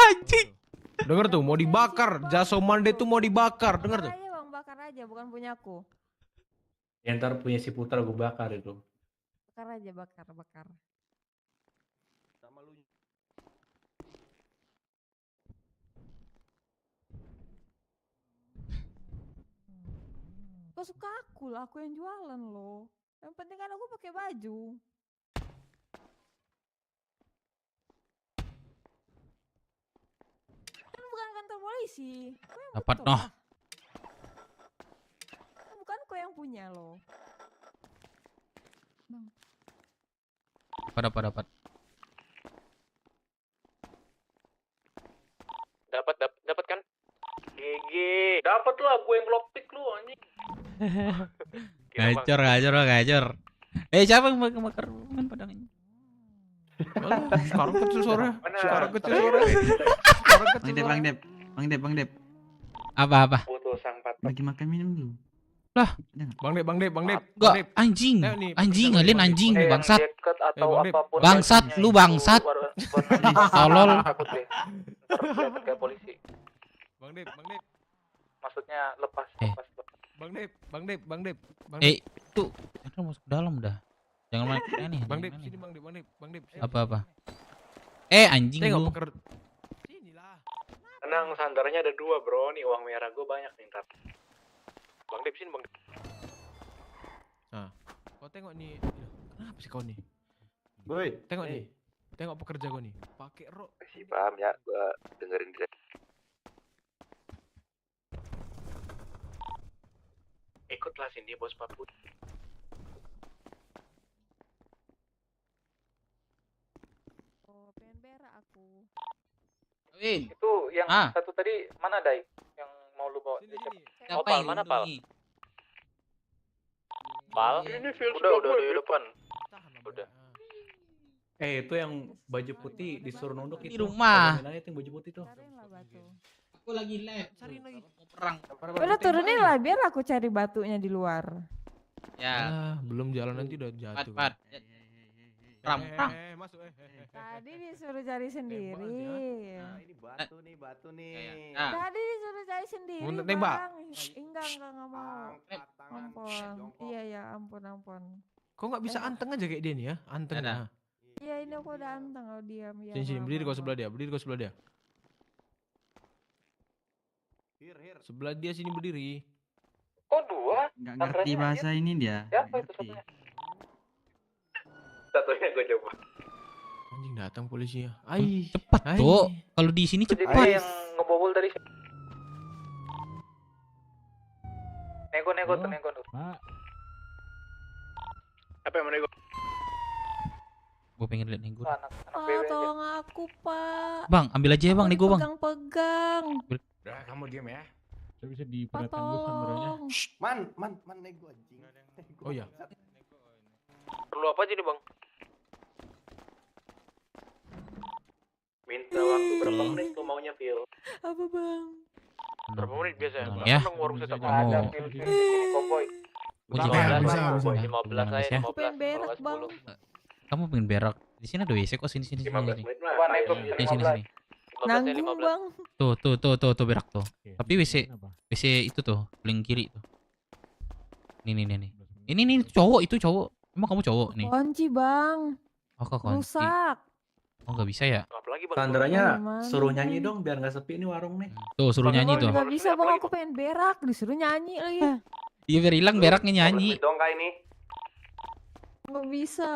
[SPEAKER 1] Anjing.
[SPEAKER 3] Denger tuh, mau dibakar. Jaso Mande tuh mau dibakar, denger tuh.
[SPEAKER 13] Bakar aja, Bang, bakar aja, bukan punyaku.
[SPEAKER 10] Ya ntar punya si Putra gue bakar itu.
[SPEAKER 13] Bakar aja, bakar.
[SPEAKER 7] Sama lu.
[SPEAKER 13] Kok suka aku lah, aku yang jualan loh. Yang penting kan aku pakai baju. Kan bukan kantor polisi. Kau yang
[SPEAKER 1] Dapat
[SPEAKER 13] betul
[SPEAKER 1] noh.
[SPEAKER 13] lah. Kan bukan kau yang punya loh. Bang.
[SPEAKER 1] Dapat.
[SPEAKER 4] Dapat kan? GG. Dapat lah, gue yang lockpick lu anjing.
[SPEAKER 1] Gacor. Siapa yang bakar main Padang ini?
[SPEAKER 3] Sekarang kecil suara.
[SPEAKER 5] Bang Dep.
[SPEAKER 1] Apa?
[SPEAKER 7] Putusan 4.
[SPEAKER 5] Lagi makan minum dulu.
[SPEAKER 1] Lah,
[SPEAKER 3] Bang Dep.
[SPEAKER 1] Enggak, anjing.
[SPEAKER 3] Ayo nih,
[SPEAKER 1] Anjing,
[SPEAKER 3] periksa
[SPEAKER 1] kalian
[SPEAKER 3] Bang Dep.
[SPEAKER 1] anjing, bangsat.
[SPEAKER 7] Dekat atau
[SPEAKER 3] Bang Dep.
[SPEAKER 7] apapun.
[SPEAKER 1] Bangsat, lu bangsat. Tolol.
[SPEAKER 7] Takut deh. Ntar kayak polisi.
[SPEAKER 3] Bang Dep.
[SPEAKER 7] Maksudnya lepas.
[SPEAKER 3] Bang Dep.
[SPEAKER 1] Itu kita masuk ke dalam dah. Jangan main aneh.
[SPEAKER 3] Bang Dep, sini Bang Dep.
[SPEAKER 1] Apa? Anjing
[SPEAKER 3] Tengok
[SPEAKER 1] lu.
[SPEAKER 3] peker. Sinilah.
[SPEAKER 4] Tenang, sandarnya ada 2 bro. Nih uang merah gue banyak nih ntar. Bang Dep sini Bang.
[SPEAKER 3] Nah, kau tengok nih. Kenapa sih kau nih?
[SPEAKER 7] Boy.
[SPEAKER 3] Tengok nih. Tengok pekerja kau nih. Pakai rok.
[SPEAKER 7] Si paham ya, gua dengerin dia.
[SPEAKER 4] Ikutlah sini bos Paput.
[SPEAKER 13] Oh, pengen berak aku.
[SPEAKER 6] Itu yang satu tadi mana Dai? Yang mau lu bawa?
[SPEAKER 4] Opal mana Pal? Pal? Ini udah di depan. Udah.
[SPEAKER 10] Itu yang baju putih disuruh nunduk
[SPEAKER 1] Di
[SPEAKER 10] itu.
[SPEAKER 1] rumah.
[SPEAKER 10] Ada yang baju putih tuh.
[SPEAKER 13] Cariin lah batu.
[SPEAKER 1] Aku lagi live. Cariin lagi. Mau perang.
[SPEAKER 13] Udah turunin lah, biar aku cari batunya di luar.
[SPEAKER 1] Ya.
[SPEAKER 3] Belum jalan nanti udah jatuh.
[SPEAKER 1] Pat. Perang.
[SPEAKER 3] Masuk.
[SPEAKER 13] Tadi disuruh cari sendiri.
[SPEAKER 7] Nah, ini batu nih.
[SPEAKER 13] Tadi disuruh cari sendiri.
[SPEAKER 3] Mau tembak?
[SPEAKER 13] Bang. Enggak mau. Ampun. Iya, ampun.
[SPEAKER 3] Kok nggak bisa anteng aja kayak dia nih ya? Anteng ya.
[SPEAKER 13] Iya, ini aku udah anteng kalau diam ya.
[SPEAKER 3] Sini, berdiri kau sebelah dia. Sebelah dia sini berdiri.
[SPEAKER 6] Kok 2?
[SPEAKER 5] Nggak ngerti bahasa ini dia.
[SPEAKER 6] Siapa itu
[SPEAKER 5] Ngerti.
[SPEAKER 6] satunya?
[SPEAKER 4] Satunya gue coba.
[SPEAKER 3] Anjing datang polisinya.
[SPEAKER 1] Cepat tuh. Kalau di sini cepat.
[SPEAKER 6] Yang ngebobol tadi. Nego tuh.
[SPEAKER 3] Pak.
[SPEAKER 4] Apa yang mana gue?
[SPEAKER 1] Gue pengen lihat nego.
[SPEAKER 6] Anak
[SPEAKER 13] Pak,
[SPEAKER 6] BW aja.
[SPEAKER 13] tolong aku, Pak.
[SPEAKER 1] Bang, ambil aja ya Bang nego Bang.
[SPEAKER 13] Pegang-pegang.
[SPEAKER 10] Udah, kamu diam ya.
[SPEAKER 8] Bisa
[SPEAKER 13] Pak,
[SPEAKER 8] diperhatikan dulu kameranya.
[SPEAKER 13] tolong.
[SPEAKER 7] Man nego anjing.
[SPEAKER 3] Oh iya.
[SPEAKER 4] Perlu apa aja nih Bang? Minta waktu berapa menit lu maunya Phil?
[SPEAKER 13] Apa, Bang?
[SPEAKER 4] Berapa menit biasanya?
[SPEAKER 1] Ya.
[SPEAKER 4] Emang warung setup
[SPEAKER 1] Kamu-
[SPEAKER 6] Ada film Cowboy.
[SPEAKER 1] Uji
[SPEAKER 8] Bisa,
[SPEAKER 1] berak.
[SPEAKER 8] bisa.
[SPEAKER 4] 15 aja,
[SPEAKER 1] Ya.
[SPEAKER 4] 15.
[SPEAKER 13] Pengen berak, Bang.
[SPEAKER 1] Kamu pengen berak. Di sini ada WC kok sini.
[SPEAKER 4] 15 menit mah.
[SPEAKER 6] Coba nego
[SPEAKER 1] Sini.
[SPEAKER 6] 15.
[SPEAKER 13] Nanggung, Bang.
[SPEAKER 1] Tuh berak tuh. Tapi WC itu tuh paling kiri tuh. Nih. Ini cowok itu cowok. Emang kamu cowok nih?
[SPEAKER 13] Kunci bang.
[SPEAKER 1] Oh kok kunci.
[SPEAKER 13] Rusak.
[SPEAKER 1] Oh nggak bisa ya?
[SPEAKER 4] Apalagi bang.
[SPEAKER 10] Sandranya
[SPEAKER 13] Gimana,
[SPEAKER 10] suruh nyanyi
[SPEAKER 13] Bang?
[SPEAKER 10] dong biar nggak sepi nih warung nih.
[SPEAKER 1] Tuh suruh nyanyi tuh.
[SPEAKER 13] Nggak bisa bang, aku pengen berak, disuruh nyanyi lagi.
[SPEAKER 1] Iya biar hilang beraknya nyanyi.
[SPEAKER 4] Dong kak ini.
[SPEAKER 13] Nggak bisa.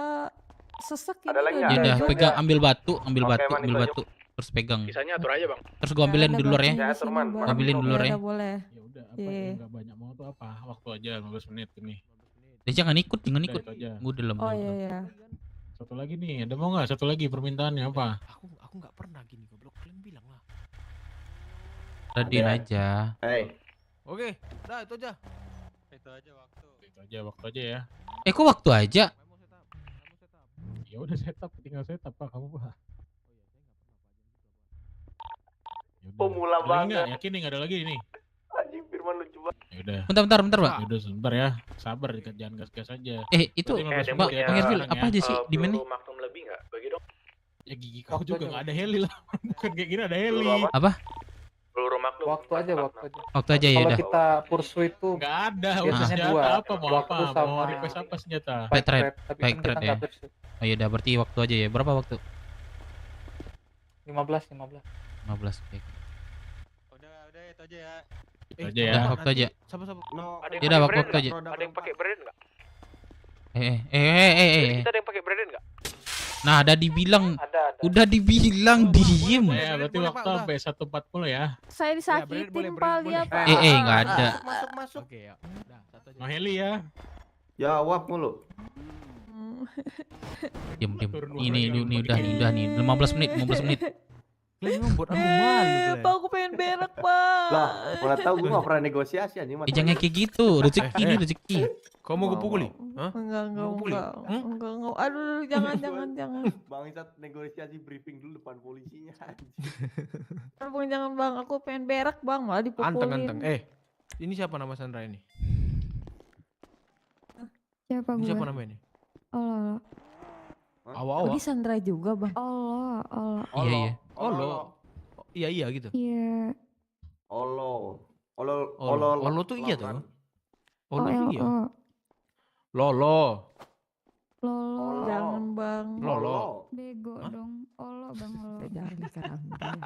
[SPEAKER 13] Sesek ini.
[SPEAKER 4] Ada lagi
[SPEAKER 13] nggak
[SPEAKER 1] Ya udah
[SPEAKER 13] diajak.
[SPEAKER 1] pegang ambil batu, ambil
[SPEAKER 4] Oke,
[SPEAKER 1] batu,
[SPEAKER 4] Man,
[SPEAKER 1] ambil
[SPEAKER 4] itu
[SPEAKER 1] batu. Terus pegang.
[SPEAKER 4] Kisahnya atur aja bang.
[SPEAKER 1] Terus gua ambilin
[SPEAKER 13] Ada
[SPEAKER 1] di luar ya.
[SPEAKER 13] batunya di
[SPEAKER 4] Ya,
[SPEAKER 13] sini,
[SPEAKER 4] Turman.
[SPEAKER 13] Bang.
[SPEAKER 1] Ambilin dulu,
[SPEAKER 13] Ya
[SPEAKER 1] Re.
[SPEAKER 13] udah boleh.
[SPEAKER 8] Ya udah, apa
[SPEAKER 13] Iya.
[SPEAKER 8] yang nggak banyak mau tuh apa? Waktu aja 15 menit ini.
[SPEAKER 1] Jangan ikut, jangan
[SPEAKER 8] Udah,
[SPEAKER 1] ikut.
[SPEAKER 8] itu aja.
[SPEAKER 1] Gua dalam.
[SPEAKER 13] Oh iya iya.
[SPEAKER 8] Satu lagi nih, ada mau nggak? Satu lagi permintaannya apa?
[SPEAKER 3] Aku nggak pernah gini goblok. Kalian bilang lah.
[SPEAKER 1] Radein aja.
[SPEAKER 7] Hei,
[SPEAKER 3] Oke, dah itu aja.
[SPEAKER 8] Itu aja waktu aja ya.
[SPEAKER 1] Kok waktu aja?
[SPEAKER 8] Ya udah setup, tinggal setup Pak, kamu Pak. Ya udah.
[SPEAKER 4] Pemula
[SPEAKER 8] Ada lagi
[SPEAKER 4] banget.
[SPEAKER 8] nggak? Yakin nih nggak ada lagi nih.
[SPEAKER 4] Anjing Firman lucu banget.
[SPEAKER 8] Ya udah.
[SPEAKER 1] Bentar, Pak.
[SPEAKER 8] Ya udah sebentar ya. Sabar, jangan gas-gas aja.
[SPEAKER 1] Itu
[SPEAKER 8] Berarti 15
[SPEAKER 1] Pak,
[SPEAKER 8] menit ya,
[SPEAKER 1] Bang Irfil,
[SPEAKER 8] sekarang
[SPEAKER 1] apa
[SPEAKER 8] ya.
[SPEAKER 1] aja sih di mana?
[SPEAKER 4] Magnum lebih nggak? Bagi dong.
[SPEAKER 8] Ya gigi kau
[SPEAKER 6] Waktu
[SPEAKER 8] juga
[SPEAKER 6] aja,
[SPEAKER 8] nggak ada heli lah. Bukan kayak gini ada heli.
[SPEAKER 1] Apa?
[SPEAKER 4] Peluru Magnum.
[SPEAKER 6] Waktu aja.
[SPEAKER 1] Waktu aja ya
[SPEAKER 6] Kalau
[SPEAKER 1] udah.
[SPEAKER 6] kita pursuit tuh
[SPEAKER 8] Nggak ada.
[SPEAKER 6] biasanya
[SPEAKER 8] Senjata
[SPEAKER 6] dua.
[SPEAKER 8] apa? Mau
[SPEAKER 6] Waktu
[SPEAKER 8] apa? Mau
[SPEAKER 6] sama
[SPEAKER 8] request apa senjata?
[SPEAKER 6] fight
[SPEAKER 1] Trade,
[SPEAKER 6] trap, tapi
[SPEAKER 1] fight
[SPEAKER 6] kan
[SPEAKER 1] trade
[SPEAKER 6] kita
[SPEAKER 1] ya.
[SPEAKER 6] nggak pursuit.
[SPEAKER 1] Oh ya udah berarti waktu aja ya. Berapa waktu?
[SPEAKER 6] 15.
[SPEAKER 1] 15. Oke.
[SPEAKER 2] Udah itu aja ya.
[SPEAKER 8] Itu aja ya.
[SPEAKER 1] Udah waktu aja.
[SPEAKER 3] Sabar.
[SPEAKER 1] Ya udah waktu aja.
[SPEAKER 4] Ada yang pakai brand nggak?
[SPEAKER 1] Eh.
[SPEAKER 4] Kita ada yang pakai brand nggak?
[SPEAKER 1] Nah, ada dibilang. Udah dibilang diem.
[SPEAKER 8] Ya berarti waktu sampai 1:40 ya.
[SPEAKER 13] Saya disakitin pal dia pak.
[SPEAKER 1] Nggak ada.
[SPEAKER 7] masuk.
[SPEAKER 3] Oke ya. Udah, satu aja.
[SPEAKER 8] No heli ya.
[SPEAKER 7] Jawab mulu.
[SPEAKER 1] Diem.
[SPEAKER 8] Turun dulu,
[SPEAKER 1] Ini
[SPEAKER 8] turun
[SPEAKER 1] udah nih. 15 menit.
[SPEAKER 3] Kalian membuat aku malu.
[SPEAKER 13] Pak aku pengen berak pak.
[SPEAKER 7] Lah, mana tahu gue nggak pernah negosiasi anjing.
[SPEAKER 1] Jangan kayak gitu. Rezeki ini rezeki.
[SPEAKER 3] Kau mau gue pukuli? Hah?
[SPEAKER 13] Enggak.
[SPEAKER 3] Hmm?
[SPEAKER 13] Enggak. Aduh, jangan.
[SPEAKER 7] Bangsat negosiasi briefing dulu depan polisinya.
[SPEAKER 13] Aduh, Bang, jangan bang, aku pengen berak bang, malah dipukulin.
[SPEAKER 3] Anteng. Ini siapa nama Sandra ini?
[SPEAKER 9] Siapa
[SPEAKER 3] Ini
[SPEAKER 9] gue?
[SPEAKER 3] siapa namanya ini?
[SPEAKER 9] Allah.
[SPEAKER 3] Awa-awa.
[SPEAKER 13] Ini Sandra juga bang.
[SPEAKER 9] Allah.
[SPEAKER 1] Iya.
[SPEAKER 3] Oh lo. Iya gitu.
[SPEAKER 9] Iya.
[SPEAKER 7] Olo
[SPEAKER 3] tuh iya tuh.
[SPEAKER 9] Oh,
[SPEAKER 3] Olo tuh iya. Lolo.
[SPEAKER 13] Jangan bang.
[SPEAKER 3] Lolo.
[SPEAKER 9] Bego dong. Allah bang lo.
[SPEAKER 13] Jangan sekarang.
[SPEAKER 9] Tahu.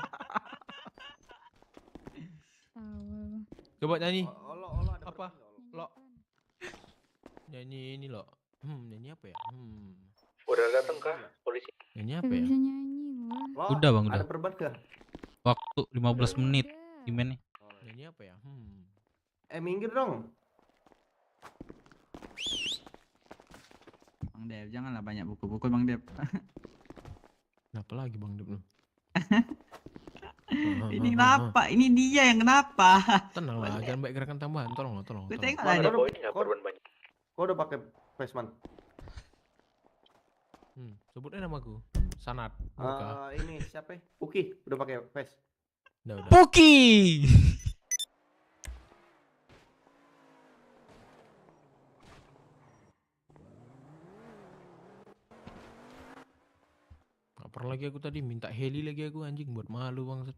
[SPEAKER 3] Coba nyanyi.
[SPEAKER 7] Olo ada
[SPEAKER 3] Apa? Lo. Nyanyi ini lo. Nyanyi apa ya?
[SPEAKER 4] Udah datang kah polisi?
[SPEAKER 3] Nyanyi
[SPEAKER 9] Gak
[SPEAKER 3] apa ya?
[SPEAKER 9] bisa nyanyi gua.
[SPEAKER 1] Udah, Bang, udah.
[SPEAKER 7] Ada perban gak?
[SPEAKER 1] Waktu 15 menit. Gimana?
[SPEAKER 3] Nyanyi apa ya?
[SPEAKER 7] Minggir dong.
[SPEAKER 5] Bang Dev, janganlah banyak pukul-pukul Bang Dev.
[SPEAKER 3] Kenapa lagi Bang Dep lu?
[SPEAKER 5] Ini kenapa? Ini dia yang kenapa?
[SPEAKER 3] Tenang lah, jangan baik gerakan tambahan. Tolong.
[SPEAKER 5] Gue tengok
[SPEAKER 7] Bang,
[SPEAKER 5] aja.
[SPEAKER 7] ada
[SPEAKER 4] Ini nggak perban banyak.
[SPEAKER 7] Kau udah pakai Faceman?
[SPEAKER 3] Sebutnya namaku. Sanat. Muka.
[SPEAKER 7] Ini siapa ya? Uki, udah pakai face.
[SPEAKER 3] Udah.
[SPEAKER 1] Puki.
[SPEAKER 3] Gak pernah lagi aku tadi minta heli lagi aku anjing buat malu bangsat.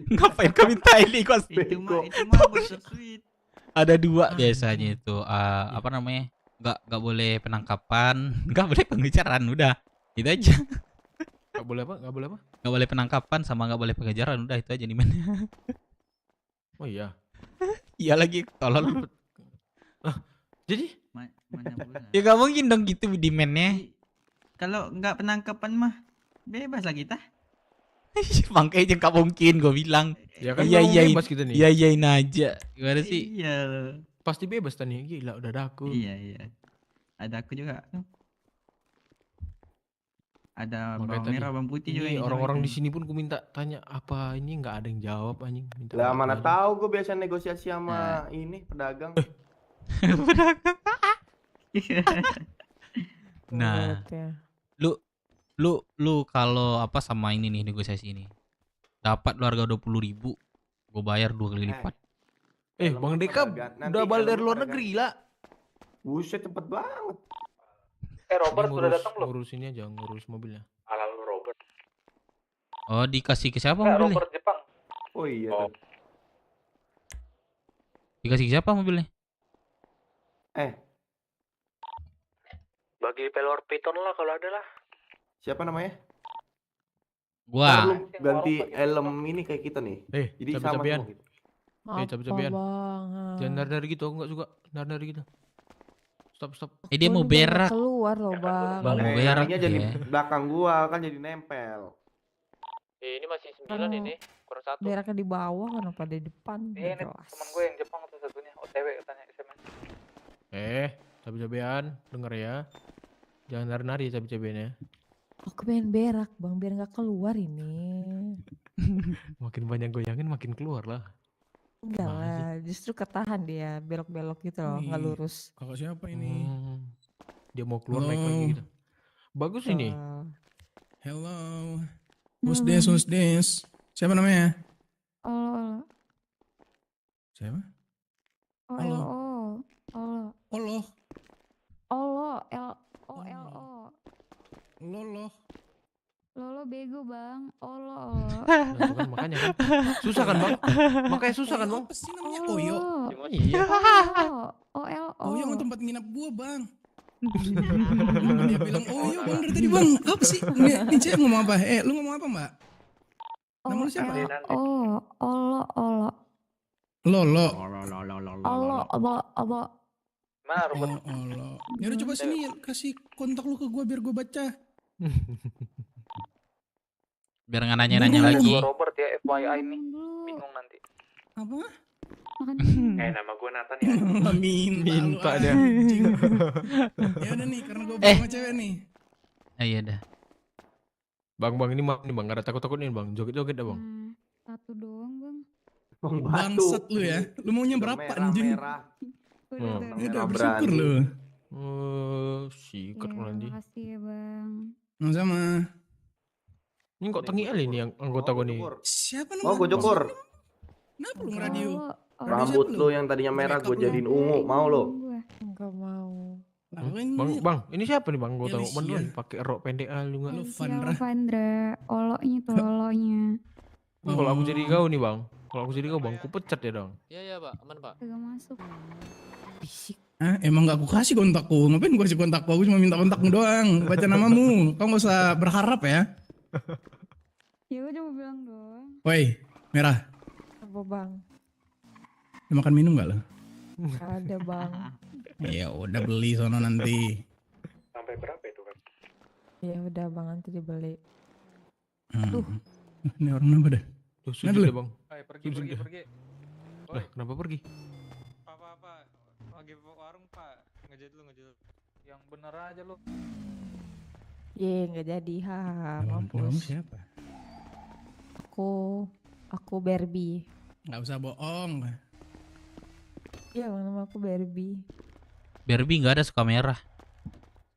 [SPEAKER 1] Ngapain kau minta ini kos?
[SPEAKER 5] Itu mah bos sweet.
[SPEAKER 1] Ada dua biasanya itu. Apa namanya? Nggak boleh penangkapan, nggak boleh pengejaran, udah itu aja.
[SPEAKER 3] Nggak boleh apa?
[SPEAKER 1] Nggak boleh penangkapan sama nggak boleh pengejaran, udah itu aja nih man.
[SPEAKER 3] Oh iya.
[SPEAKER 1] Iya lagi tolol.
[SPEAKER 3] Jadi?
[SPEAKER 5] Mana pula.
[SPEAKER 1] Ya nggak mungkin dong gitu demand-nya.
[SPEAKER 5] Kalau nggak penangkapan mah bebas lah kita.
[SPEAKER 1] Makanya nggak mungkin gue bilang.
[SPEAKER 3] Ya kan
[SPEAKER 1] iya
[SPEAKER 3] bebas kita nih.
[SPEAKER 1] Iyain aja. Gimana sih?
[SPEAKER 5] Iya.
[SPEAKER 3] Pasti bebas tadi. Gila udah ada aku.
[SPEAKER 5] Iya. Ada aku juga. Ada
[SPEAKER 3] Makanya
[SPEAKER 5] bawang
[SPEAKER 3] tadi,
[SPEAKER 5] merah, bawang putih juga.
[SPEAKER 3] ini
[SPEAKER 5] yang
[SPEAKER 3] orang-orang
[SPEAKER 5] sama
[SPEAKER 3] di sini pun ku minta tanya apa ini nggak ada yang jawab anjing. Minta
[SPEAKER 7] Lah
[SPEAKER 3] gitu
[SPEAKER 7] mana
[SPEAKER 3] aja.
[SPEAKER 7] tahu gue biasa negosiasi sama ini pedagang.
[SPEAKER 1] Nah, lu kalau apa sama ini nih negosiasi ini, dapat lu harga 20.000, gue bayar 2 kali lipat.
[SPEAKER 3] Bang Deka udah balik dari luar negeri lah.
[SPEAKER 7] Buset cepet banget.
[SPEAKER 4] Robert
[SPEAKER 3] Ini
[SPEAKER 4] sudah datang belum?
[SPEAKER 3] Ngurus ini aja, ngurus mobilnya.
[SPEAKER 4] Ala lu Robert.
[SPEAKER 1] Oh, dikasih ke siapa
[SPEAKER 4] Enggak,
[SPEAKER 1] mobilnya?
[SPEAKER 4] Robert Jepang.
[SPEAKER 7] Oh iya.
[SPEAKER 4] Oh.
[SPEAKER 1] Dikasih ke siapa mobilnya?
[SPEAKER 4] Bang
[SPEAKER 11] Bagi pelor piton lah kalau ada lah.
[SPEAKER 14] Siapa namanya?
[SPEAKER 1] Gua.
[SPEAKER 14] Ntar lu ganti helm ini kayak kita nih. Jadi sama
[SPEAKER 3] cabe-cabean.
[SPEAKER 14] semua gitu.
[SPEAKER 3] Cabe-cabean.
[SPEAKER 13] Bang?
[SPEAKER 3] Jangan nari-nari gitu, aku nggak suka nari-nari gitu. Stop.
[SPEAKER 1] Dia mau berak.
[SPEAKER 13] Keluar loh bang.
[SPEAKER 1] Bang mau berak
[SPEAKER 14] Narinya jadi
[SPEAKER 1] ya.
[SPEAKER 14] belakang gua kan jadi nempel.
[SPEAKER 4] Ini masih 9
[SPEAKER 13] Kan
[SPEAKER 4] ini, kurang 1.
[SPEAKER 13] beraknya di bawah kenapa di depan?
[SPEAKER 6] Ini
[SPEAKER 13] Nggak jelas.
[SPEAKER 6] teman gue yang Jepang tuh satunya, OTW katanya SMS.
[SPEAKER 3] Cabe-cabean, denger ya. Jangan nari-nari cabe-cabeannya.
[SPEAKER 13] Aku pengen berak bang, biar nggak keluar ini.
[SPEAKER 3] Makin banyak goyangin makin keluar lah.
[SPEAKER 13] Enggak lah, justru ketahan dia, belok-belok gitu loh, nggak
[SPEAKER 8] Wih,
[SPEAKER 13] lurus.
[SPEAKER 8] Kakak siapa ini?
[SPEAKER 3] Dia mau keluar naik lagi gitu. Bagus ini.
[SPEAKER 8] Hello. Who's this? Siapa namanya?
[SPEAKER 9] Olo.
[SPEAKER 8] Siapa?
[SPEAKER 9] Olo.
[SPEAKER 8] Olo.
[SPEAKER 9] Olo. L-O-L-O.
[SPEAKER 8] Lolo.
[SPEAKER 9] Lolo bego bang. Olo.
[SPEAKER 3] Nah, itu kan makanya kan. Susah kan bang? Makanya susah kan bang?
[SPEAKER 8] Apa sih namanya Oyo?
[SPEAKER 3] Iya.
[SPEAKER 9] O-L-O.
[SPEAKER 8] Oyo yang tempat nginap gua bang. Dia bilang Oyo bang dari tadi bang. Apa sih? Ini cewek ngomong apa? Lu ngomong apa mbak? Nama lu siapa?
[SPEAKER 9] Olo.
[SPEAKER 8] Lolo.
[SPEAKER 9] Olo.
[SPEAKER 6] Mana
[SPEAKER 8] Robert? Olo. Ya udah coba sini kasih kontak lu ke gua biar gua baca.
[SPEAKER 1] Biar nggak nanya-nanya lagi.
[SPEAKER 6] Robert ya FYI nih. Bingung nanti.
[SPEAKER 8] Apa?
[SPEAKER 10] Nama gue Nathan ya.
[SPEAKER 8] Minta
[SPEAKER 3] dia.
[SPEAKER 8] Ya udah nih karena gue sama cewek nih.
[SPEAKER 1] Iya dah.
[SPEAKER 3] Bang ini bang, gak ada takut-takut nih bang, joget-joget dah bang.
[SPEAKER 9] Satu doang bang.
[SPEAKER 8] Bangsat lu ya. Lu maunya berapa anjing? Udah bersyukur lu.
[SPEAKER 3] Sikat nanti.
[SPEAKER 9] Makasih ya bang.
[SPEAKER 8] Sama.
[SPEAKER 3] Ini kok tengi ali nih yang anggota gue nih.
[SPEAKER 8] Siapa
[SPEAKER 14] Oh, gue Jokor.
[SPEAKER 8] Kenapa lu ngeradio?
[SPEAKER 14] Rambut lu yang tadinya merah gue jadiin ungu, mau lo?
[SPEAKER 13] Enggak mau.
[SPEAKER 3] Bang, ini siapa nih bang? Gue tahu beneran pakai rok pendek lu nggak?
[SPEAKER 8] Lu
[SPEAKER 9] Vandra. Olonya tuh olonya.
[SPEAKER 3] Kalau aku jadi kau nih bang, kalau aku jadi kau bang, aku pecat ya dong.
[SPEAKER 4] Iya pak, aman pak.
[SPEAKER 9] Gak masuk.
[SPEAKER 8] Emang gak aku kasih kontakku, ngapain gue kasih kontakku? Aku cuma minta kontakmu doang, baca namamu. Kau gak usah berharap ya.
[SPEAKER 9] Ya gue cuma bilang doang.
[SPEAKER 8] Woi, merah.
[SPEAKER 13] Apa bang?
[SPEAKER 8] Udah makan minum gak lo?
[SPEAKER 13] Gak ada bang.
[SPEAKER 8] Ya udah beli sono nanti.
[SPEAKER 10] Sampai berapa itu kan?
[SPEAKER 13] Ya udah bang, nanti dibeli.
[SPEAKER 8] Aduh. Ini orang apa dah?
[SPEAKER 3] Tuh sujud ya bang.
[SPEAKER 6] Pergi.
[SPEAKER 3] Lah kenapa pergi?
[SPEAKER 2] Pak. Lagi warung pak. Ngejahit lu.
[SPEAKER 6] Yang bener aja lu.
[SPEAKER 13] Nggak jadi, haha,
[SPEAKER 8] Kamu
[SPEAKER 13] mampus.
[SPEAKER 8] siapa?
[SPEAKER 13] Aku Barbie.
[SPEAKER 8] Gak usah bohong.
[SPEAKER 13] Iya bang, nama aku Barbie.
[SPEAKER 1] Barbie nggak ada suka merah.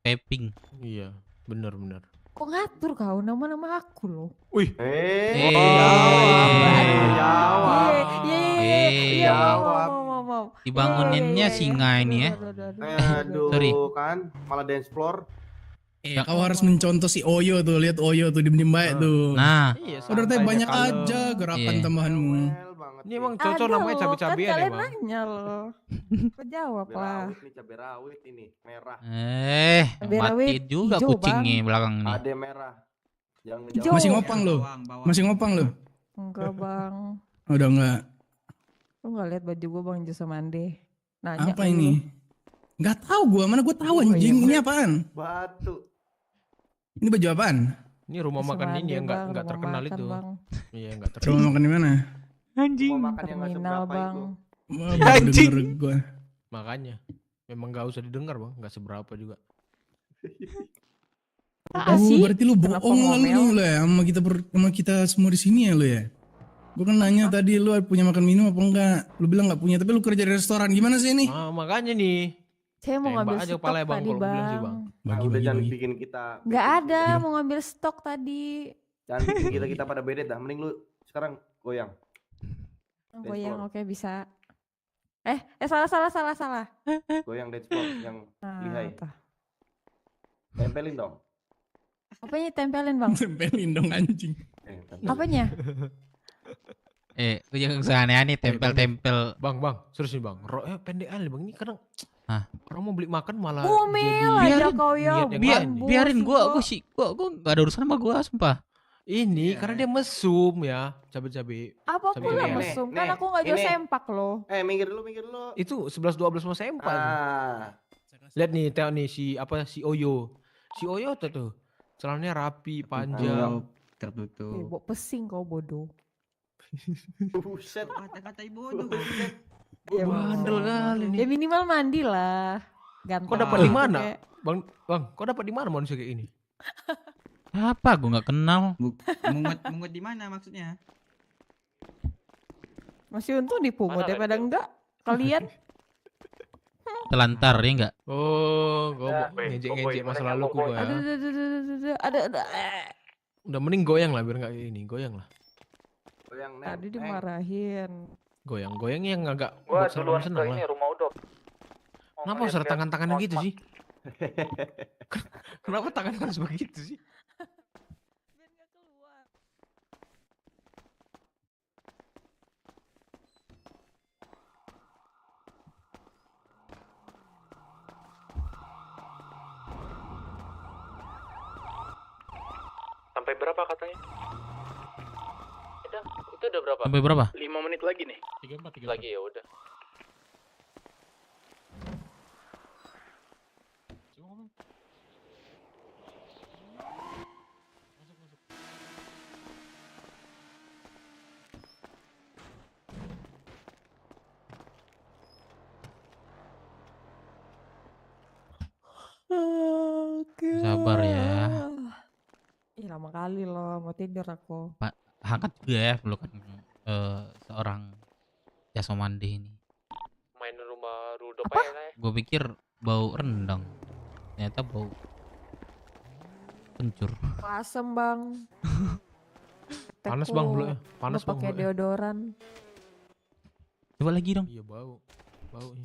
[SPEAKER 1] Pink.
[SPEAKER 3] Iya, benar.
[SPEAKER 13] Kok ngatur kau nama aku loh?
[SPEAKER 3] Wih.
[SPEAKER 13] Mau.
[SPEAKER 1] Dibanguninnya singa ini ya.
[SPEAKER 14] Aduh,
[SPEAKER 1] Sorry.
[SPEAKER 14] kan malah dance floor.
[SPEAKER 8] Kau harus mencontoh si Oyo tuh, lihat Oyo tuh diem baik tuh.
[SPEAKER 1] Nah.
[SPEAKER 8] Udah teh banyak aja gerakan
[SPEAKER 1] Iya.
[SPEAKER 8] tambahanmu.
[SPEAKER 3] Ini emang cocok namanya cabai-cabean ya
[SPEAKER 13] kalian
[SPEAKER 3] bang.
[SPEAKER 13] nanya loh. Kau jawab lah.
[SPEAKER 14] Cabai rawit nih, cabai rawit ini merah.
[SPEAKER 13] Cabai rawit
[SPEAKER 1] Mati juga
[SPEAKER 13] hijau,
[SPEAKER 1] kucingnya
[SPEAKER 13] Bang.
[SPEAKER 1] belakang nih.
[SPEAKER 14] Ada merah. Jangan
[SPEAKER 13] Hijau.
[SPEAKER 14] ngejauh.
[SPEAKER 8] Masih ngopang lu? Masih ngopang lu?
[SPEAKER 13] Enggak bang.
[SPEAKER 8] Udah enggak.
[SPEAKER 13] Lu nggak lihat baju gua bang Jasa Mande? Nanya
[SPEAKER 8] Apa
[SPEAKER 13] lu.
[SPEAKER 8] ini? Gak tahu gua, mana gua tahu anjing. Ini apaan?
[SPEAKER 14] Batu.
[SPEAKER 8] Ini baju apaan?
[SPEAKER 3] Ini rumah
[SPEAKER 13] Jasa
[SPEAKER 3] makan ini
[SPEAKER 13] Mande,
[SPEAKER 3] yang
[SPEAKER 13] Bang,
[SPEAKER 3] nggak
[SPEAKER 13] rumah
[SPEAKER 3] terkenal
[SPEAKER 13] makan,
[SPEAKER 3] itu.
[SPEAKER 13] Bang.
[SPEAKER 3] Iya nggak
[SPEAKER 8] Rumah
[SPEAKER 3] terkenal.
[SPEAKER 8] makan di mana?
[SPEAKER 1] Anjing.
[SPEAKER 14] Rumah makan yang nggak
[SPEAKER 13] Terminal
[SPEAKER 14] seberapa
[SPEAKER 13] bang.
[SPEAKER 14] itu.
[SPEAKER 8] Wah, baru denger gua.
[SPEAKER 3] Makanya, memang nggak usah didengar bang, nggak seberapa juga.
[SPEAKER 13] Ah, sih?
[SPEAKER 8] Berarti lu
[SPEAKER 13] Kenapa
[SPEAKER 8] bohong lah
[SPEAKER 13] ngomel?
[SPEAKER 8] lu ya sama kita semua di sini ya lu ya. Gua kan nanya tadi lu punya makan minum apa enggak? Lu bilang nggak punya, tapi lu kerja di restoran. Gimana sih ini?
[SPEAKER 3] Makanya nih.
[SPEAKER 13] Saya mau
[SPEAKER 3] Tembak
[SPEAKER 13] ngambil
[SPEAKER 3] aja
[SPEAKER 13] stok
[SPEAKER 3] kepala ya, Bang,
[SPEAKER 13] tadi
[SPEAKER 3] kalau bilang sih,
[SPEAKER 13] bang.
[SPEAKER 3] Bang.
[SPEAKER 14] Nah, udah jangan bikin kita.
[SPEAKER 13] Nggak ada, mau ngambil stok tadi.
[SPEAKER 14] Jangan bikin kita pada bedet dah. Mending lu sekarang goyang.
[SPEAKER 13] Goyang, oke bisa. Salah.
[SPEAKER 14] Goyang dance floor yang lihai.
[SPEAKER 13] Apa?
[SPEAKER 14] Tempelin dong.
[SPEAKER 13] Apanya tempelin bang?
[SPEAKER 8] Tempelin dong anjing.
[SPEAKER 13] Apanya?
[SPEAKER 1] Lu jangan usah aneh-aneh tempel-tempel.
[SPEAKER 3] Bang, serius nih bang. Roknya pendek aja bang, ini kadang.
[SPEAKER 1] Hah?
[SPEAKER 3] Orang mau beli makan malah
[SPEAKER 13] Bumil aja kau ya.
[SPEAKER 1] Biarin gua gak ada urusan sama gua, sumpah.
[SPEAKER 3] Ini karena dia mesum ya, cabe-cabe.
[SPEAKER 13] Apa aku nggak mesum? Kan aku nggak jual sempak loh.
[SPEAKER 14] Minggir dulu.
[SPEAKER 3] Itu 11-12 mau sempak. Lihat nih, tengok nih si Oyo. Si Oyo tuh. Celananya rapi, panjang.
[SPEAKER 5] Tertutup.
[SPEAKER 13] Bawa pesing kau bodoh.
[SPEAKER 14] Buset.
[SPEAKER 5] Kata-kata bodoh.
[SPEAKER 13] Ya
[SPEAKER 3] bandel kali nih.
[SPEAKER 13] Ya minimal mandi lah. Ganteng.
[SPEAKER 3] Kau dapat di mana? Bang, kau dapat di mana manusia kayak ini?
[SPEAKER 1] Apa? Gua nggak kenal.
[SPEAKER 5] Mungut di mana maksudnya?
[SPEAKER 13] Masih untung dipungut daripada enggak. Kalian
[SPEAKER 1] Telantar ya enggak?
[SPEAKER 3] Oh, kau ngejek-ngejek masa lalu ku ya.
[SPEAKER 13] Ada.
[SPEAKER 3] Udah mending goyang lah biar nggak kayak ini, goyang lah.
[SPEAKER 13] Tadi dimarahin.
[SPEAKER 3] Goyang yang agak
[SPEAKER 6] Gua
[SPEAKER 3] buat
[SPEAKER 6] duluan
[SPEAKER 3] senang
[SPEAKER 6] ke ini
[SPEAKER 3] lah.
[SPEAKER 6] rumah Udop.
[SPEAKER 3] Kenapa harus ada tangan-tangannya gitu sih? Kenapa tangan harus begitu sih?
[SPEAKER 4] Sampai berapa katanya? Itu udah berapa?
[SPEAKER 1] Sampai berapa?
[SPEAKER 4] 5 menit lagi nih.
[SPEAKER 1] 34
[SPEAKER 4] Lagi ya udah.
[SPEAKER 1] Sabar ya.
[SPEAKER 13] Ih lama kali loh, mau tidur aku.
[SPEAKER 1] Pak, hangat juga ya pelukan seorang Yasomande ini.
[SPEAKER 4] Main rumah Rudolf aja lah ya.
[SPEAKER 1] Gue pikir bau rendang, ternyata bau kencur.
[SPEAKER 13] Asem bang.
[SPEAKER 3] Panas bang belum ya? Panas bang.
[SPEAKER 13] Pakai deodoran.
[SPEAKER 1] Coba lagi dong.
[SPEAKER 3] Iya baunya.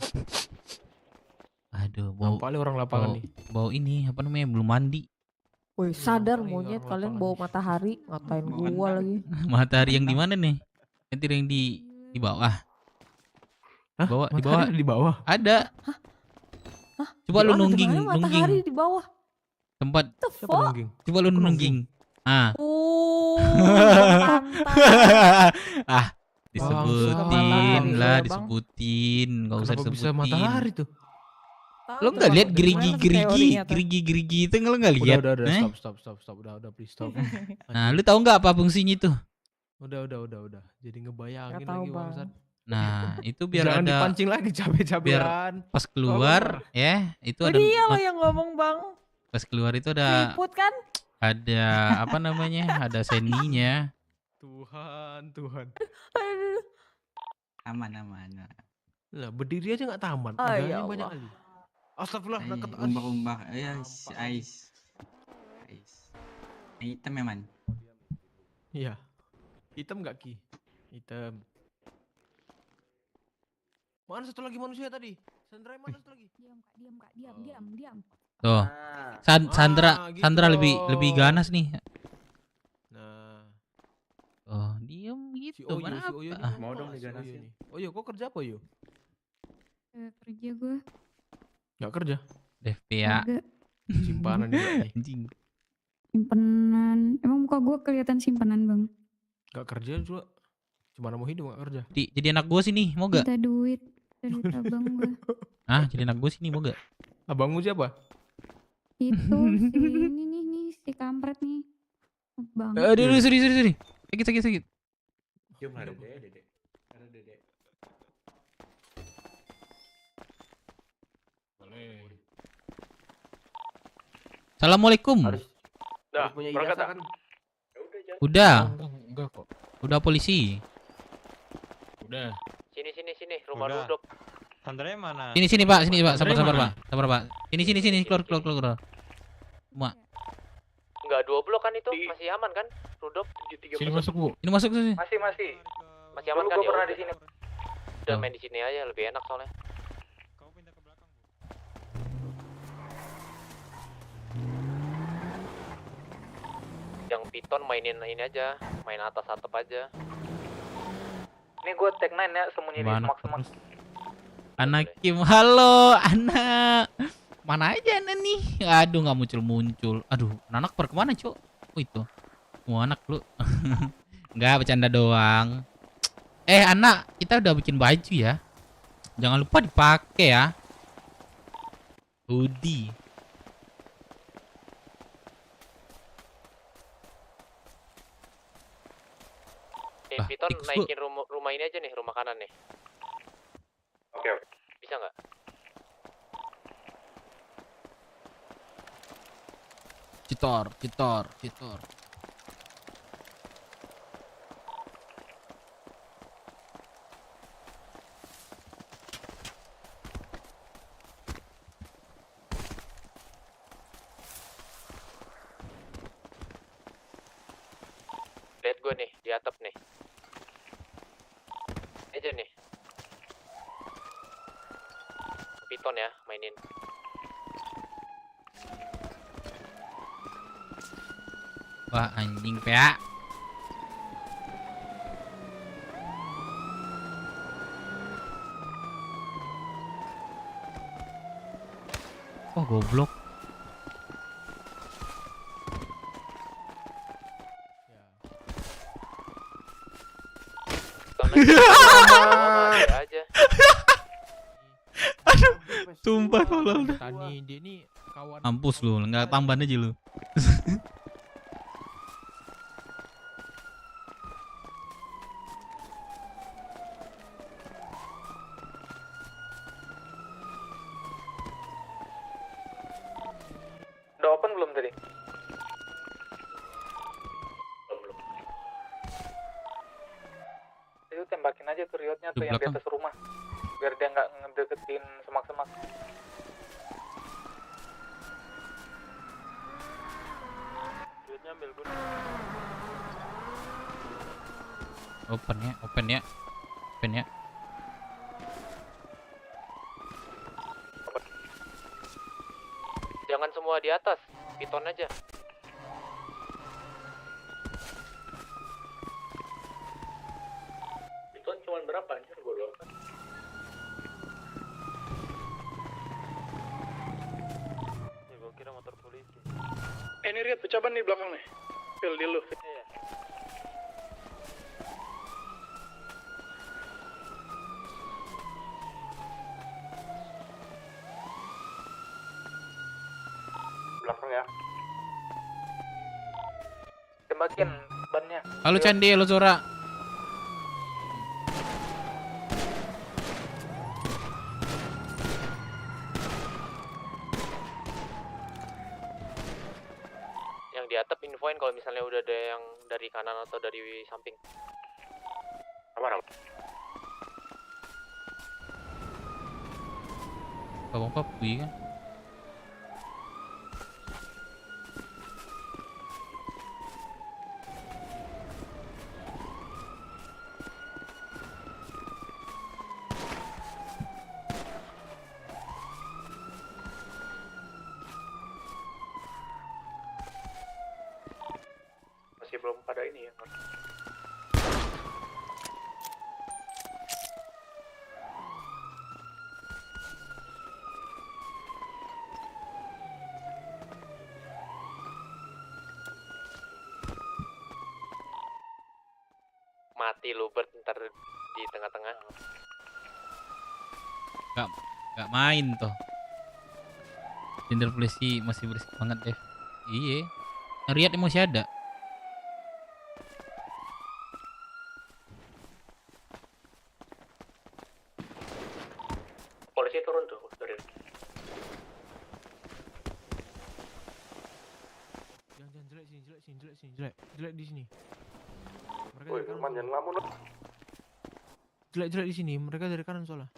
[SPEAKER 1] Aduh, bau.
[SPEAKER 3] Paling orang lapangan nih.
[SPEAKER 1] Bau ini apa namanya? Belum mandi.
[SPEAKER 13] Woi sadar monyet kalian bawa matahari ngatain gua lagi.
[SPEAKER 1] Matahari yang di mana nih? Matahari yang di bawah.
[SPEAKER 3] Hah?
[SPEAKER 1] Bawah, di bawah.
[SPEAKER 3] Matahari di bawah.
[SPEAKER 1] Ada.
[SPEAKER 13] Hah?
[SPEAKER 1] Coba lu
[SPEAKER 13] Gimana?
[SPEAKER 1] nungging,
[SPEAKER 13] Gimana matahari di bawah.
[SPEAKER 1] Tempat.
[SPEAKER 3] Siapa nungging?
[SPEAKER 1] Coba lu nungging. Ah. Disebutin lah, disebutin. Enggak usah
[SPEAKER 3] Kenapa bisa
[SPEAKER 1] disebutin.
[SPEAKER 3] matahari tuh?
[SPEAKER 1] Lo nggak lihat gerigi itu lo nggak lihat?
[SPEAKER 3] Udah, stop, udah, please stop.
[SPEAKER 1] Nah, lu tahu nggak apa fungsinya itu?
[SPEAKER 3] Udah. Jadi ngebayangin
[SPEAKER 13] Nggak tahu,
[SPEAKER 3] lagi
[SPEAKER 13] Bang.
[SPEAKER 3] bangsat.
[SPEAKER 1] Nah, itu biar
[SPEAKER 3] Jangan
[SPEAKER 1] ada
[SPEAKER 3] dipancing lagi
[SPEAKER 1] biar
[SPEAKER 3] cabe-cabean.
[SPEAKER 1] pas keluar ya, itu
[SPEAKER 13] Oh
[SPEAKER 1] ada
[SPEAKER 13] dia lo yang ngomong bang.
[SPEAKER 1] pas keluar itu ada
[SPEAKER 13] Liput kan?
[SPEAKER 1] ada apa namanya? Ada seninya.
[SPEAKER 3] Tuhan.
[SPEAKER 13] Aduh.
[SPEAKER 5] Aman.
[SPEAKER 3] Lah berdiri aja nggak tamat.
[SPEAKER 13] Oh,
[SPEAKER 3] Udahnya
[SPEAKER 13] ya
[SPEAKER 3] banyak
[SPEAKER 13] Allah.
[SPEAKER 3] kali. Astagfirullah, dekat.
[SPEAKER 5] Umbah. Ais. Hitam ya man.
[SPEAKER 3] Iya. Hitam nggak Ki? Hitam. Mana satu lagi manusia tadi? Sandra mana satu lagi?
[SPEAKER 9] Diam.
[SPEAKER 1] Tuh. Sandra
[SPEAKER 3] gitu
[SPEAKER 1] lebih
[SPEAKER 3] dong.
[SPEAKER 1] ganas nih.
[SPEAKER 3] Nah,
[SPEAKER 1] Oh, diem
[SPEAKER 3] si
[SPEAKER 1] gitu.
[SPEAKER 3] Oyo
[SPEAKER 1] Kenapa?
[SPEAKER 3] nih.
[SPEAKER 7] Mau dong
[SPEAKER 3] Si
[SPEAKER 7] diganasin.
[SPEAKER 3] nih. Oyo, kok kerja apa Oyo?
[SPEAKER 9] Kerja gue.
[SPEAKER 3] Nggak kerja.
[SPEAKER 1] DPA.
[SPEAKER 9] Agak
[SPEAKER 3] Simpanan juga nih.
[SPEAKER 1] Anjing.
[SPEAKER 9] simpanan. Emang muka gue kelihatan simpanan bang.
[SPEAKER 3] Nggak kerja juga. Cuma mau hidup nggak kerja.
[SPEAKER 1] Jadi anak gue sini mau gak?
[SPEAKER 9] Minta duit abang gue.
[SPEAKER 1] Ah, jadi anak gue sini mau gak?
[SPEAKER 3] Abangmu siapa?
[SPEAKER 9] Itu si ini nih si kampret nih. Bang.
[SPEAKER 1] Aduh, sorry. Sakit.
[SPEAKER 7] Cium ada Dede. Ada Dede.
[SPEAKER 1] Assalamualaikum.
[SPEAKER 14] Harus punya ijazah kan?
[SPEAKER 1] Udah.
[SPEAKER 3] Enggak kok.
[SPEAKER 1] Udah polisi.
[SPEAKER 3] Udah.
[SPEAKER 4] Sini rumah Rudolf.
[SPEAKER 2] Sandranya mana?
[SPEAKER 1] Sini Pak, sabar Pak. Sini keluar. Mak,
[SPEAKER 4] Enggak 2 blok kan itu? Masih aman kan? Rudolf 73.
[SPEAKER 3] Sini masuk Bu.
[SPEAKER 1] ini masuk sini.
[SPEAKER 6] Masih.
[SPEAKER 4] Masih aman kan?
[SPEAKER 6] Gua
[SPEAKER 4] Ya
[SPEAKER 6] pernah
[SPEAKER 4] udah.
[SPEAKER 6] di sini.
[SPEAKER 4] Udah main di sini aja lebih enak soalnya.
[SPEAKER 2] Kau pindah ke belakang, Bu.
[SPEAKER 4] Yang piton mainin ini aja, main atas atap aja.
[SPEAKER 6] Ini gue tag 9 ya, sembunyi di
[SPEAKER 1] Gimana?
[SPEAKER 6] semak-semak.
[SPEAKER 1] Anak Kim, halo anak. Mana aja anak nih? Aduh nggak muncul. Aduh, anak per kemana cok? Oh itu, mau anak lu. Nggak, bercanda doang. Anak, kita udah bikin baju ya. Jangan lupa dipakai ya. Hoodie.
[SPEAKER 4] Piton
[SPEAKER 1] tikus lu.
[SPEAKER 4] naikin rumah ini aja nih, rumah kanan nih.
[SPEAKER 10] Oke.
[SPEAKER 4] Bisa nggak?
[SPEAKER 1] Citor.
[SPEAKER 4] Lihat gue nih di atap nih. Aja nih. Piton ya mainin.
[SPEAKER 1] Wah anjing PA. Oh goblok.
[SPEAKER 4] Aja.
[SPEAKER 1] Aduh, tumpah kalau
[SPEAKER 3] Tani dia nih kawan.
[SPEAKER 1] mampus lu, nggak tambahan aja lu.
[SPEAKER 6] Udah open belum tadi?
[SPEAKER 4] Belum.
[SPEAKER 6] Itu tembakin aja tuh riotnya tuh
[SPEAKER 1] Di
[SPEAKER 6] yang di
[SPEAKER 1] belakang.
[SPEAKER 6] atas rumah. Biar dia nggak ngedeketin semak-semak.
[SPEAKER 2] Duitnya ambil gue.
[SPEAKER 1] Open ya.
[SPEAKER 4] Jangan semua di atas, piton aja.
[SPEAKER 2] Piton cuma berapa anjir gue lupa. Ya gue kira motor polisi.
[SPEAKER 8] Ini Riat pecah ban di belakang nih. Fil di lu.
[SPEAKER 2] Iya.
[SPEAKER 6] Belakang ya. Tembakin bannya.
[SPEAKER 1] Halo Candi, halo Zora.
[SPEAKER 4] Yang di atap infoin kalau misalnya udah ada yang dari kanan atau dari samping.
[SPEAKER 10] Aman.
[SPEAKER 1] Babang Papi kan.
[SPEAKER 6] Masih belum pada ini ya.
[SPEAKER 4] Mati lu Bert ntar di tengah-tengah.
[SPEAKER 1] Gak main tuh. Jenderal polisi masih berisik banget deh. Iya. Riat masih ada.
[SPEAKER 2] Polisi turun tuh dari.
[SPEAKER 3] Jangan jelek di sini. Mereka
[SPEAKER 7] Woi,
[SPEAKER 3] dari kanan
[SPEAKER 7] Firman, jangan ngelamun lu.
[SPEAKER 3] jelek di sini. Mereka dari kanan soalnya.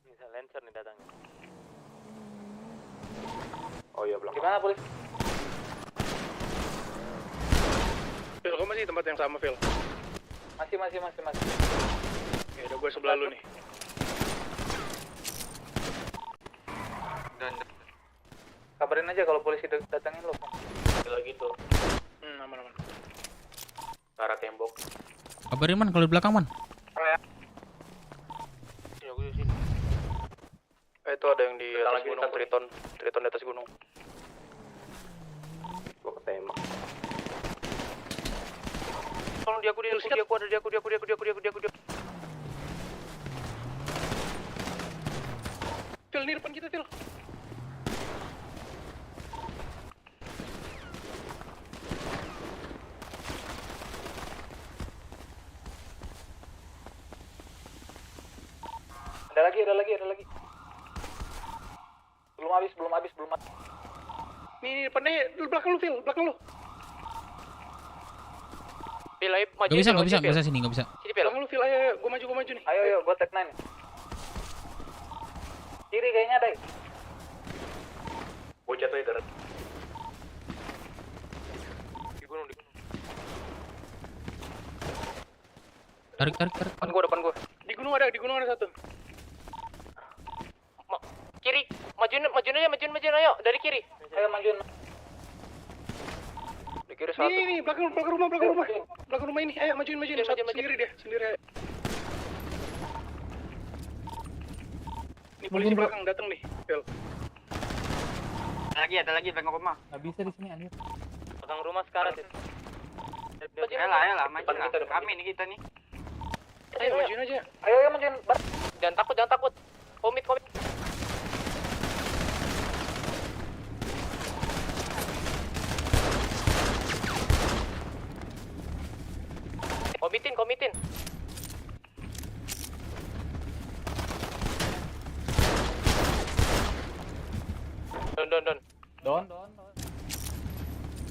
[SPEAKER 2] Bisa Lancer nih datangnya.
[SPEAKER 7] Oh iya, belakang.
[SPEAKER 6] Gimana polisi?
[SPEAKER 8] Fil, kok masih di tempat yang sama, Fil?
[SPEAKER 6] Masih.
[SPEAKER 2] Ya udah gue sebelah lu nih.
[SPEAKER 6] Dan kabarin aja kalau polisi datangin lo.
[SPEAKER 2] Kalau gitu. Aman. Ke arah tembok.
[SPEAKER 1] Kabarin man kalau di belakang man.
[SPEAKER 2] Ya gue di sini. Itu ada yang di atas gunung, Triton di atas gunung. Gue ketembak. Tolong di aku. Phil, ini depan kita, Phil. Ada lagi. Belum habis. Nih, depannya, belakang lu, Phil, belakang lu. Phil, ayo maju.
[SPEAKER 1] Nggak bisa sini, nggak bisa.
[SPEAKER 2] Sini, Phil. Belakang lu, Phil, ayo, gua maju nih. Ayo, gua tag 9. Kiri kayaknya ada. Gua jatuh itu. Di gunung.
[SPEAKER 1] Tarik.
[SPEAKER 2] Depan gua. Di gunung ada satu. Kiri, majuin ayo, dari kiri. Ayo majuin. Di kiri satu. Ini belakang rumah. Belakang rumah ini. Ayo majuin. Sendiri dia. Ayo. Ini polisi belakang datang nih, Phil. Ada lagi belakang rumah.
[SPEAKER 6] Nggak bisa di sini anjir.
[SPEAKER 2] Belakang rumah sekarang. Ayolah, maju lah. Kami nih kita nih. Ayo majuin aja. Ayo majuin. Jangan takut. Komit. Komitin.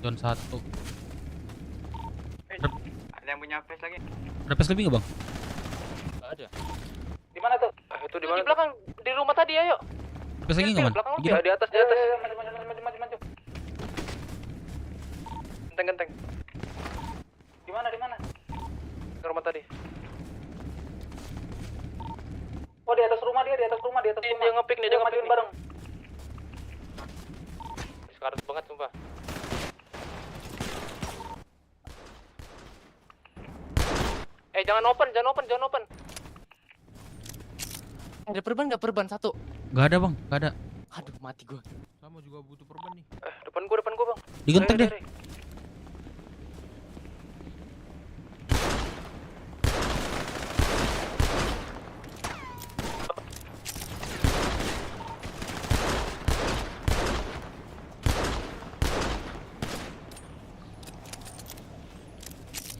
[SPEAKER 1] Don 1.
[SPEAKER 2] Ada yang punya face lagi?
[SPEAKER 1] Ada PS lebih nggak bang?
[SPEAKER 2] Nggak ada. Di mana tuh? Itu di mana? Di belakang, di rumah tadi, ayo.
[SPEAKER 1] PS lagi nggak man?
[SPEAKER 2] Di atas. Maju. Genteng. Di mana? Ke rumah tadi. Oh, di atas rumah dia. Dia ngepick nih, dia majuin bareng. Sekarat banget sumpah. Jangan open. Ada perban satu.
[SPEAKER 1] Nggak ada bang, nggak ada.
[SPEAKER 2] Aduh, mati gua.
[SPEAKER 3] Sama juga butuh perban nih.
[SPEAKER 2] Depan gua, Bang.
[SPEAKER 1] Digenteng deh.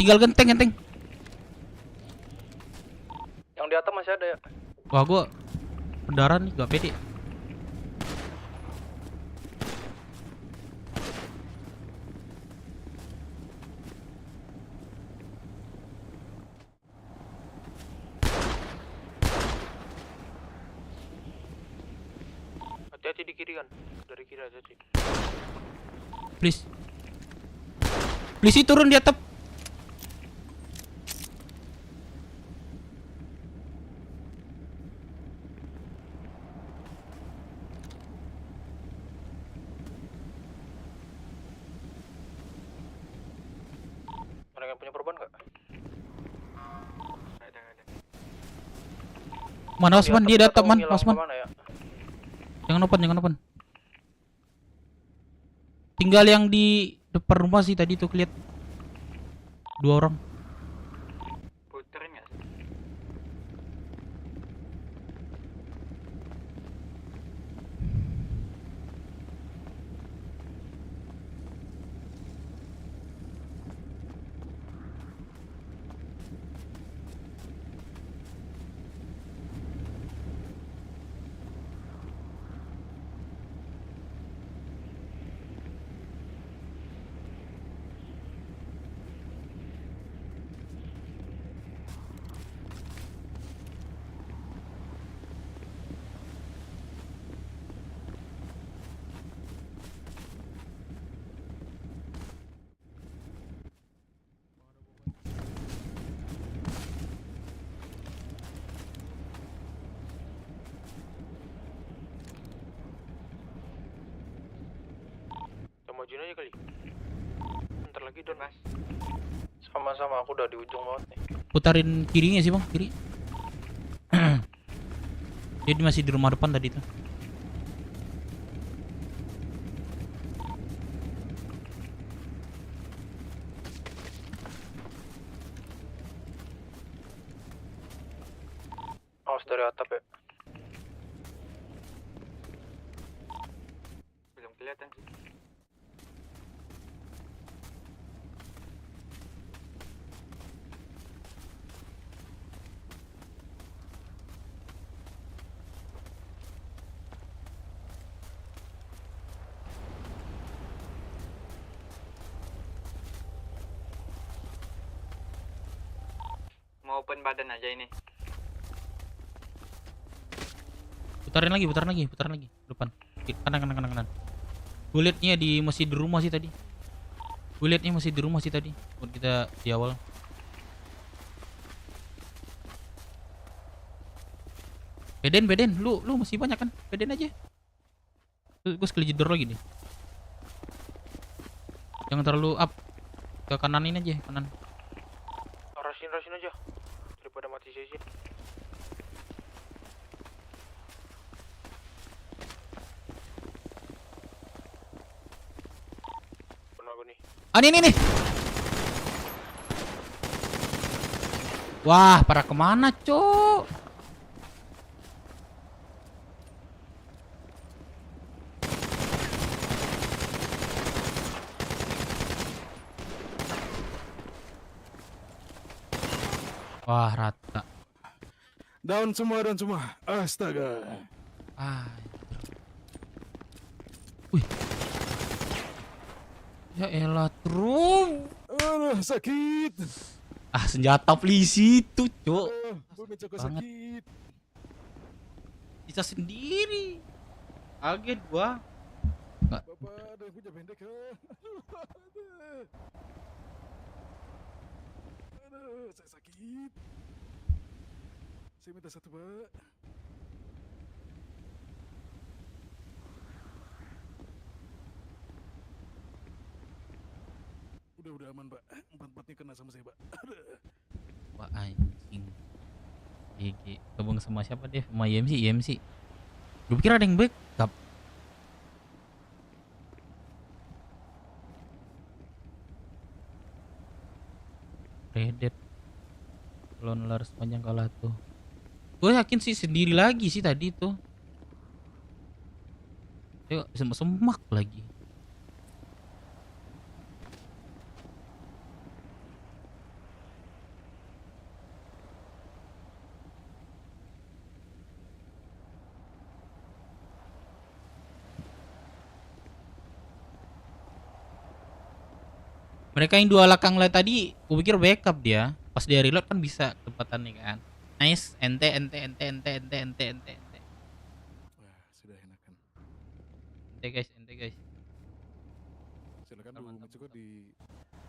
[SPEAKER 1] Tinggal genteng.
[SPEAKER 2] Yang di atas masih ada ya?
[SPEAKER 1] Wah gua pendarahan nih, gak pede.
[SPEAKER 2] Hati-hati di kiri kan? Dari kiri hati-hati.
[SPEAKER 1] Please turun di atap.
[SPEAKER 2] Ada yang punya perban nggak? Ada.
[SPEAKER 1] Man, Osman dia di atap man, Osman.
[SPEAKER 2] Ya?
[SPEAKER 1] Jangan open. Tinggal yang di depan rumah sih tadi tuh lihat 2 orang.
[SPEAKER 2] Puterin nggak sih?
[SPEAKER 4] sini aja kali. Bentar lagi Don. Mas. Sama-sama, aku udah di ujung banget nih.
[SPEAKER 1] Putarin kirinya sih bang, kiri. Jadi masih di rumah depan tadi tuh.
[SPEAKER 4] Awas dari atap ya. Belum kelihatan sih. Mau open badan aja ini.
[SPEAKER 1] Putarin lagi. Depan. Kanan. Gue liatnya masih di rumah sih tadi. Buat kita di awal. Beden, lu masih banyak kan? Beden aja. Gue sekali jedor lagi nih. Jangan terlalu up. Ke kanan ini aja, kanan.
[SPEAKER 4] Rasin aja. Daripada mati sia-sia.
[SPEAKER 1] Nih. Wah, para kemana, cok? Wah, rata.
[SPEAKER 15] Down semua. Astaga.
[SPEAKER 1] Wih. Ya elah, Trum.
[SPEAKER 15] Aduh, sakit.
[SPEAKER 1] Senjata polisi itu, cok.
[SPEAKER 15] Gue mencoba sakit.
[SPEAKER 1] Bisa sendiri. Kaget gua.
[SPEAKER 15] Bapak, ada yang punya pendek ya. Aduh, saya sakit. Saya minta satu, Pak. Udah aman, Pak. Empat-empatnya kena sama saya, Pak.
[SPEAKER 1] Wah, anjing. GG. Gabung sama siapa deh? Sama IMC. Gue pikir ada yang backup. Redet. Lone Lars sepanjang kalah tuh. Gue yakin sih sendiri lagi sih tadi tuh. Yuk, semak lagi. Mereka yang dua lakang light tadi, gue pikir backup dia. Pas dia reload kan bisa ketempatannya kan. Nice, ente.
[SPEAKER 15] Wah, sudah enakan.
[SPEAKER 1] Ente guys.
[SPEAKER 15] Silakan Bu Mitsuko di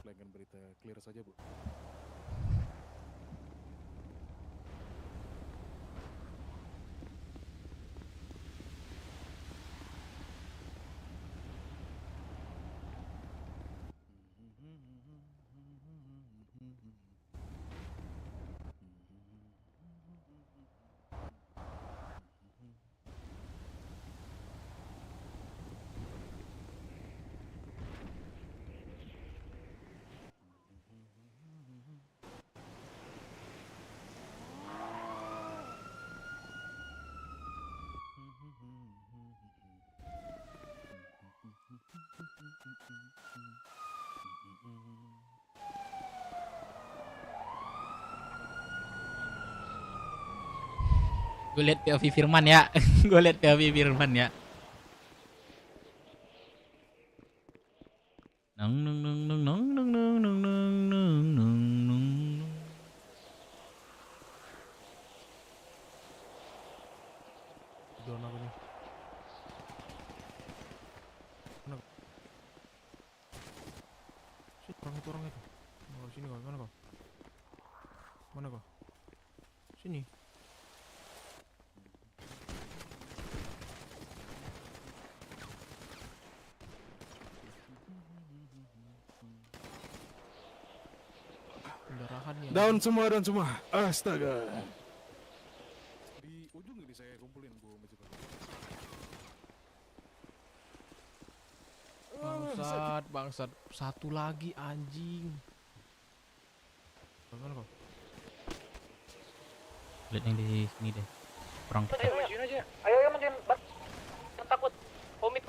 [SPEAKER 15] pelanggan berita clear saja, Bu.
[SPEAKER 1] Gue liat POV Firman ya.
[SPEAKER 3] Zona apa nih? Mana? Orang itu. Oh, sini kau. Mana kau? Sini.
[SPEAKER 15] Down semua. Astaga. Di ujung ini saya kumpulin Bu Mitsuko.
[SPEAKER 3] Bangsat. Satu lagi anjing. Bagaimana kau?
[SPEAKER 1] Lihat yang di sini deh. Perang.
[SPEAKER 2] Ayo majuin aja. Ayo majuin. Jangan takut. Komit.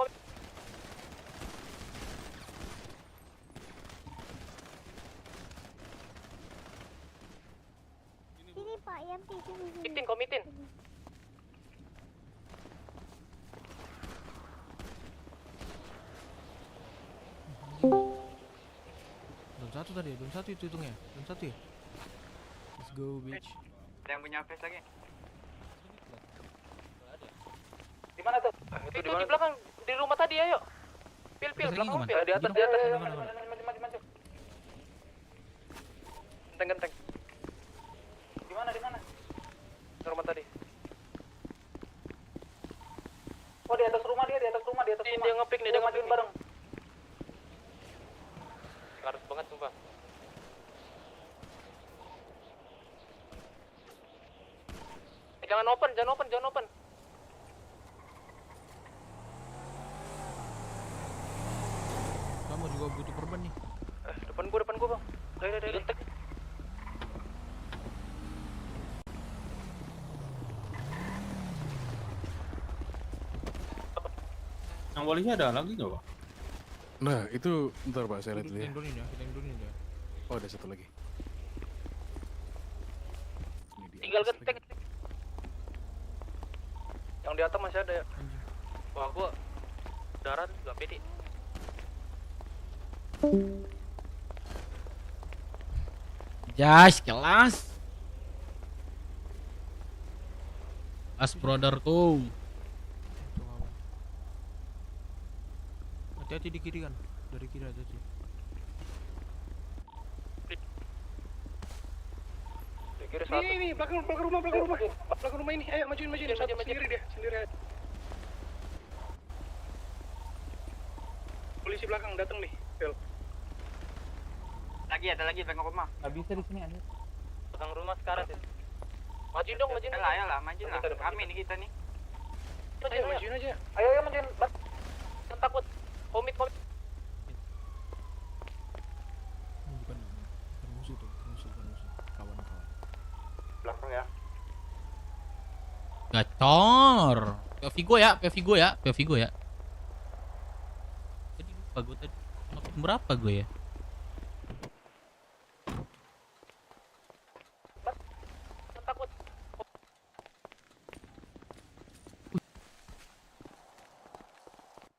[SPEAKER 9] Sini Pak Yanti, sini.
[SPEAKER 2] Komitin.
[SPEAKER 3] Daun satu itu hitungnya. Daun satu ya. Let's go bitch.
[SPEAKER 5] Yang punya face lagi.
[SPEAKER 2] Di mana tuh? Itu di belakang di rumah tadi ayo. Pil belakang pil. Di atas. Maju. Genteng. Di mana? Di rumah tadi. Oh di atas rumah dia. Dia ngepick nih, dia majuin bareng. Harus banget sumpah. Jangan open.
[SPEAKER 3] Kamu juga butuh perban nih.
[SPEAKER 2] Depan gua bang. Dari.
[SPEAKER 10] Yang polisi ada lagi nggak Pak?
[SPEAKER 15] Nah, itu bentar Pak, saya lihat dulu ya.
[SPEAKER 3] Kita yang dunin ya.
[SPEAKER 15] Oh, ada satu lagi.
[SPEAKER 2] Tinggal genteng. Yang di atas masih ada ya. Wah gua darat gak pede.
[SPEAKER 1] Jas kelas. Brotherku.
[SPEAKER 3] Hati-hati di kiri kan. Dari kiri aja sih.
[SPEAKER 2] Kiri satu. Ini belakang rumah ini. Ayo majuin. Sendiri aja. Polisi belakang datang nih. Bel.
[SPEAKER 5] Ada lagi belakang rumah.
[SPEAKER 6] Nggak bisa di sini aja.
[SPEAKER 2] Belakang rumah sekarang sih. Majuin dong.
[SPEAKER 5] Ayolah, maju lah. Kami nih kita nih.
[SPEAKER 2] Ayo majuin aja. Ayo majuin. Jangan takut. Komit.
[SPEAKER 3] Bukan musuh tuh, musuh. Kawan.
[SPEAKER 2] Belakang ya.
[SPEAKER 1] Gacor. POV ya. Tadi lupa gue tadi. Berapa gue ya?
[SPEAKER 2] Takut.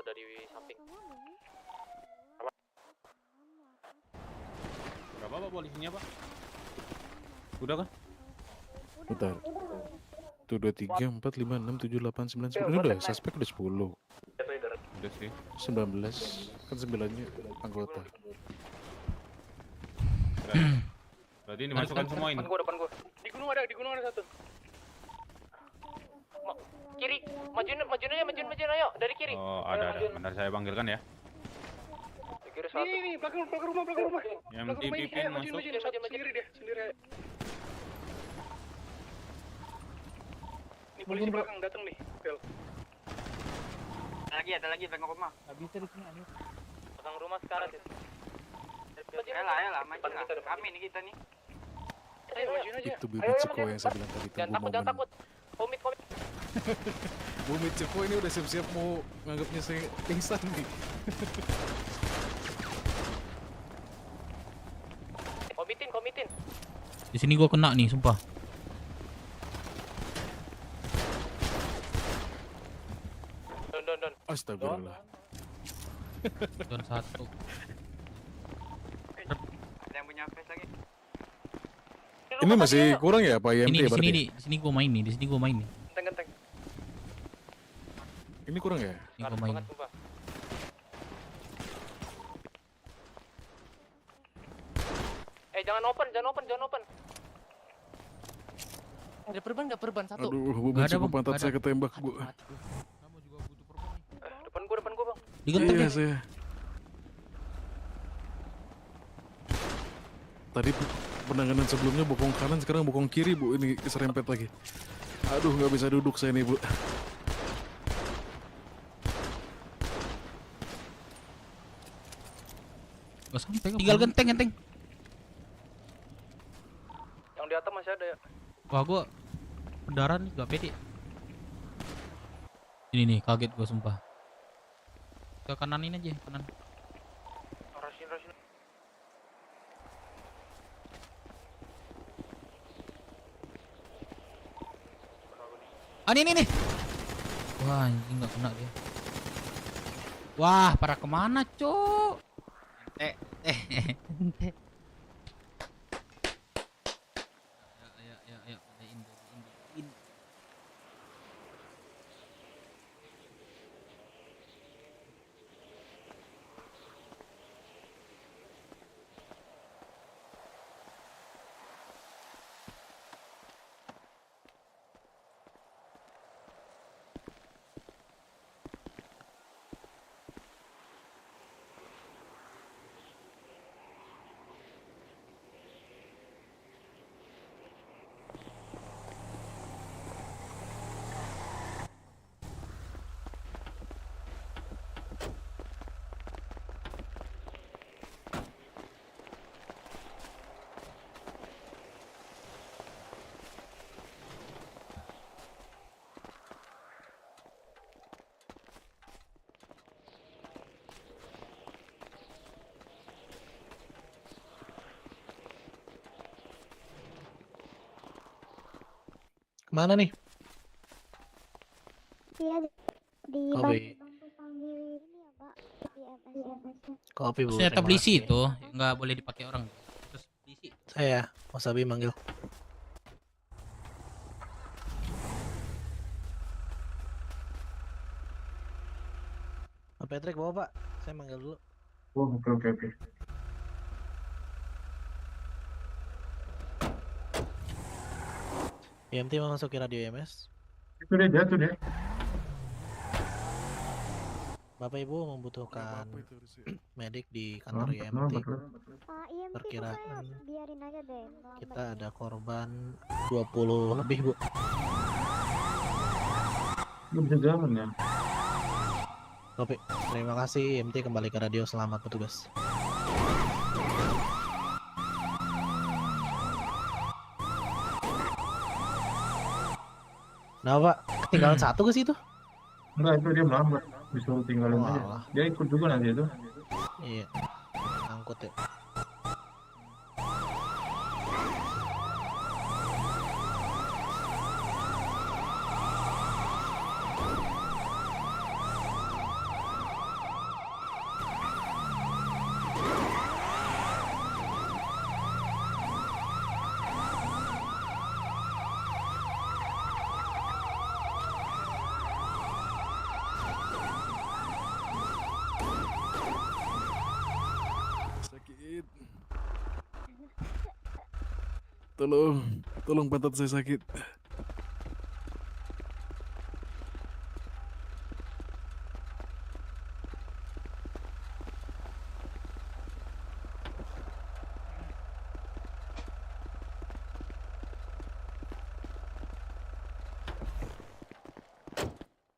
[SPEAKER 2] Dari samping.
[SPEAKER 10] Berapa Pak polisinya Pak? Udah kan?
[SPEAKER 15] Bentar. 1, 2, 3, 4, 5, 6, 7, 8, 9, 10. Ini udah, suspek udah 10.
[SPEAKER 10] Udah sih.
[SPEAKER 15] 19. Kan 9-nya anggota.
[SPEAKER 10] Berarti ini masukkan semua ini.
[SPEAKER 2] Depan gua. Di gunung ada satu. Kiri, majuin ayo dari kiri.
[SPEAKER 10] Oh, ada. Bentar saya panggilkan ya.
[SPEAKER 2] Di kiri satu. Ini belakang rumah.
[SPEAKER 10] Yang dipimpin masuk.
[SPEAKER 2] Sendiri aja. Ini polisi belakang datang nih. Bel.
[SPEAKER 5] Ada lagi belakang rumah.
[SPEAKER 6] Nggak bisa di sini aja.
[SPEAKER 2] Belakang rumah sekarang sih.
[SPEAKER 5] Ayolah, maju lah. Kami nih kita nih.
[SPEAKER 2] Ayo majuin aja.
[SPEAKER 15] Itu Bu Mitsuko yang saya bilang tadi tunggu
[SPEAKER 2] Jangan
[SPEAKER 15] momen.
[SPEAKER 2] takut. Komit.
[SPEAKER 15] Bu Mitsuko ini udah siap-siap mau nganggapnya saya pingsan nih.
[SPEAKER 2] Komitin.
[SPEAKER 1] Di sini gua kena nih, sumpah.
[SPEAKER 2] Don.
[SPEAKER 15] Astagfirullah.
[SPEAKER 1] Don satu.
[SPEAKER 5] Ada yang punya face lagi.
[SPEAKER 15] Ini masih kurang ya Pak IMT
[SPEAKER 1] Ini
[SPEAKER 15] berarti?
[SPEAKER 1] di sini gua main nih.
[SPEAKER 2] Genteng.
[SPEAKER 15] Ini kurang ya?
[SPEAKER 1] Ini gua main.
[SPEAKER 2] Jangan open. Ada perban satu.
[SPEAKER 15] Aduh, Bu Mitsuko pantat saya ketembak, Bu.
[SPEAKER 2] Depan gua bang.
[SPEAKER 1] Digenteng
[SPEAKER 15] Iya
[SPEAKER 1] ya.
[SPEAKER 15] saya. Tadi penanganan sebelumnya bokong kanan, sekarang bokong kiri Bu, ini keserempet lagi. Aduh, nggak bisa duduk saya nih Bu.
[SPEAKER 1] Gak sampai, tinggal genteng.
[SPEAKER 2] Yang di atas masih ada ya.
[SPEAKER 1] Wah, gua pendarahan gak pede. Ini nih, kaget gua sumpah. Ke kanan ini aja, kanan.
[SPEAKER 2] Rasin.
[SPEAKER 1] Ah, ini nih. Wah, anjing gak kena dia. Wah, para kemana, cok? Ente. Ayo, gedein.
[SPEAKER 16] Kemana nih?
[SPEAKER 17] Iya di
[SPEAKER 16] Kopi. Kopi Bu.
[SPEAKER 1] Ternyata
[SPEAKER 16] terima
[SPEAKER 1] polisi
[SPEAKER 16] kasih.
[SPEAKER 1] itu nggak boleh dipakai orang. Terus polisi.
[SPEAKER 16] Saya Wasabi manggil. Pak Patrick bawa Pak, saya manggil dulu.
[SPEAKER 10] Oh, oke.
[SPEAKER 16] IMT mau masuk ke radio MS.
[SPEAKER 10] Itu dia jatuh deh.
[SPEAKER 16] Bapak Ibu membutuhkan medik di kantor
[SPEAKER 10] Betul,
[SPEAKER 16] IMT.
[SPEAKER 10] betul.
[SPEAKER 17] Pak IMT tuh saya
[SPEAKER 16] Perkiraan
[SPEAKER 17] biarin aja deh.
[SPEAKER 16] kita ada korban 20 lebih Bu.
[SPEAKER 10] Lu bisa jalan ya?
[SPEAKER 16] Kopi. Terima kasih IMT, kembali ke radio, selamat bertugas. Nah Pak, ketinggalan satu ke situ?
[SPEAKER 10] Enggak, itu dia melambat. Disuruh tinggalin
[SPEAKER 16] Oh,
[SPEAKER 10] aja.
[SPEAKER 16] alah.
[SPEAKER 10] Dia ikut juga nanti itu.
[SPEAKER 16] Iya, angkut ya.
[SPEAKER 15] Sakit. Tolong pantat saya sakit.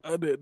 [SPEAKER 15] Ada.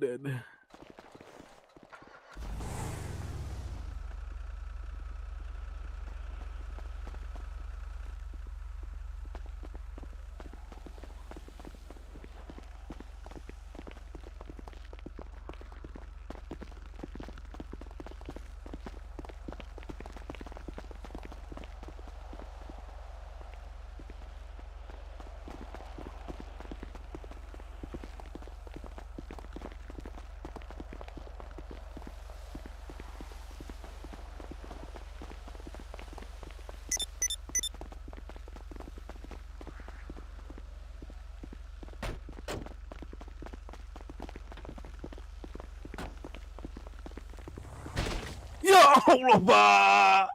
[SPEAKER 15] Ya Allah, Pak.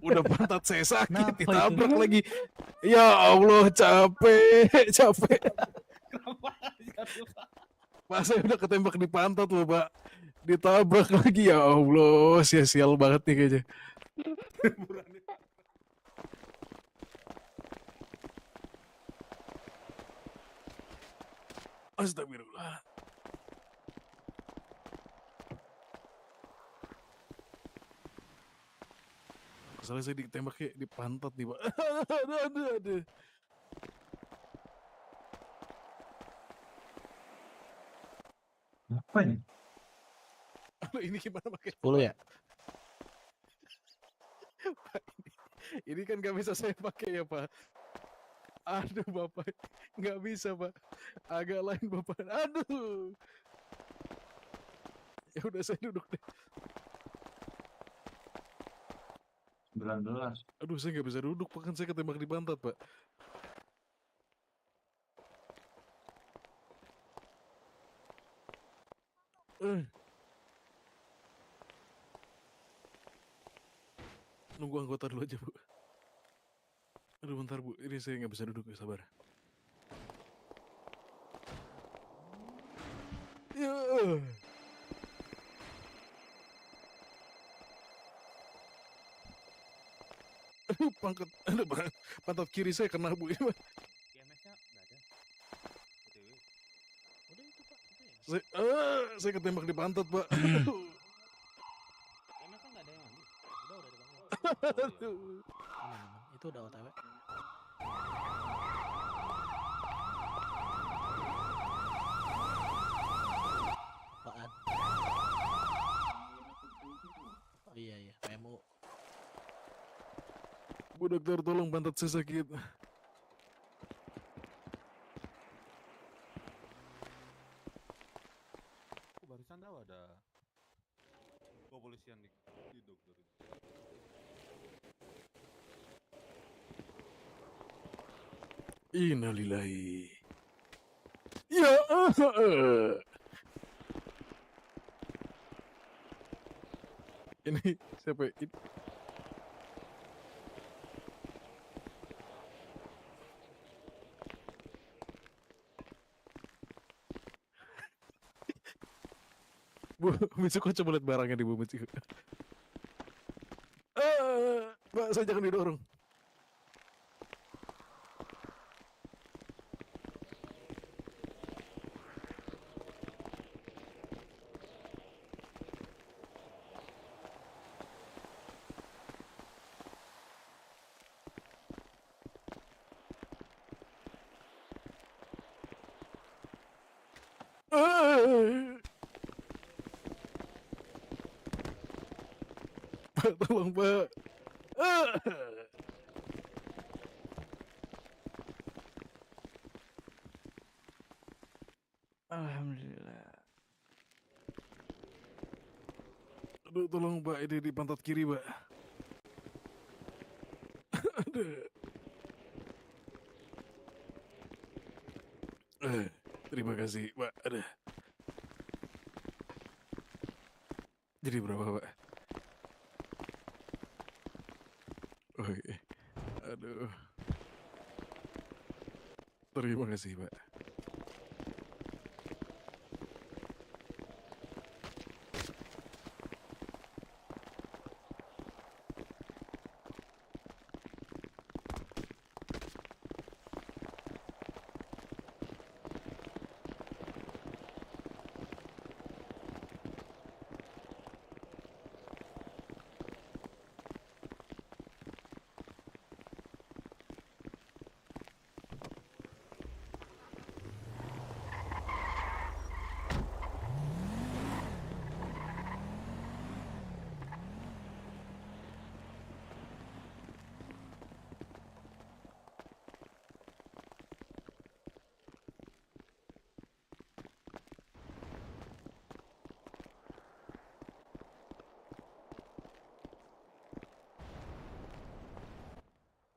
[SPEAKER 15] Udah pantat saya sakit, ditabrak lagi. Ya Allah, capek. Pak, saya udah ketembak di pantat loh, Pak. Ditabrak lagi, ya Allah. Sia-sial banget nih kayaknya. Astagfirullah. Soalnya saya ditembak kayak di pantat nih, Pak. Aduh.
[SPEAKER 10] Apa ini?
[SPEAKER 15] Aduh, ini gimana pakai
[SPEAKER 16] 10 ya?
[SPEAKER 15] Pak, ini kan nggak bisa saya pakai ya, Pak. Aduh, Bapak. Nggak bisa, Pak. Agak lain, Bapak. Aduh. Ya udah, saya duduk deh.
[SPEAKER 10] 19.
[SPEAKER 15] Aduh, saya nggak bisa duduk, Pak. Kan saya ketembak di pantat, Pak. Nunggu anggota dulu aja, Bu. Aduh, bentar, Bu. Ini saya nggak bisa duduk, ya, sabar. Ya. Aduh, pantat kiri saya kena, Bu. Ini, Pak. Saya ketembak di pantat, Pak. Aduh. Aduh.
[SPEAKER 16] Itu udah OTW. Apaan? Oh iya, PMU.
[SPEAKER 15] Bu dokter, tolong pantat saya sakit.
[SPEAKER 12] Barusan tahu ada kepolisian di dokter.
[SPEAKER 15] Innalillahi. Ya. Ini siapa? Bu Mitsuko, coba lihat barangnya di Bu Mitsuko. Pak, saya jangan didorong. Pak, tolong, Pak.
[SPEAKER 6] Alhamdulillah.
[SPEAKER 15] Aduh, tolong, Pak. Ini di pantat kiri, Pak. Aduh. Terima kasih, Pak. Aduh. Jadi berapa, Pak? Oke. Aduh. Terima kasih, Pak.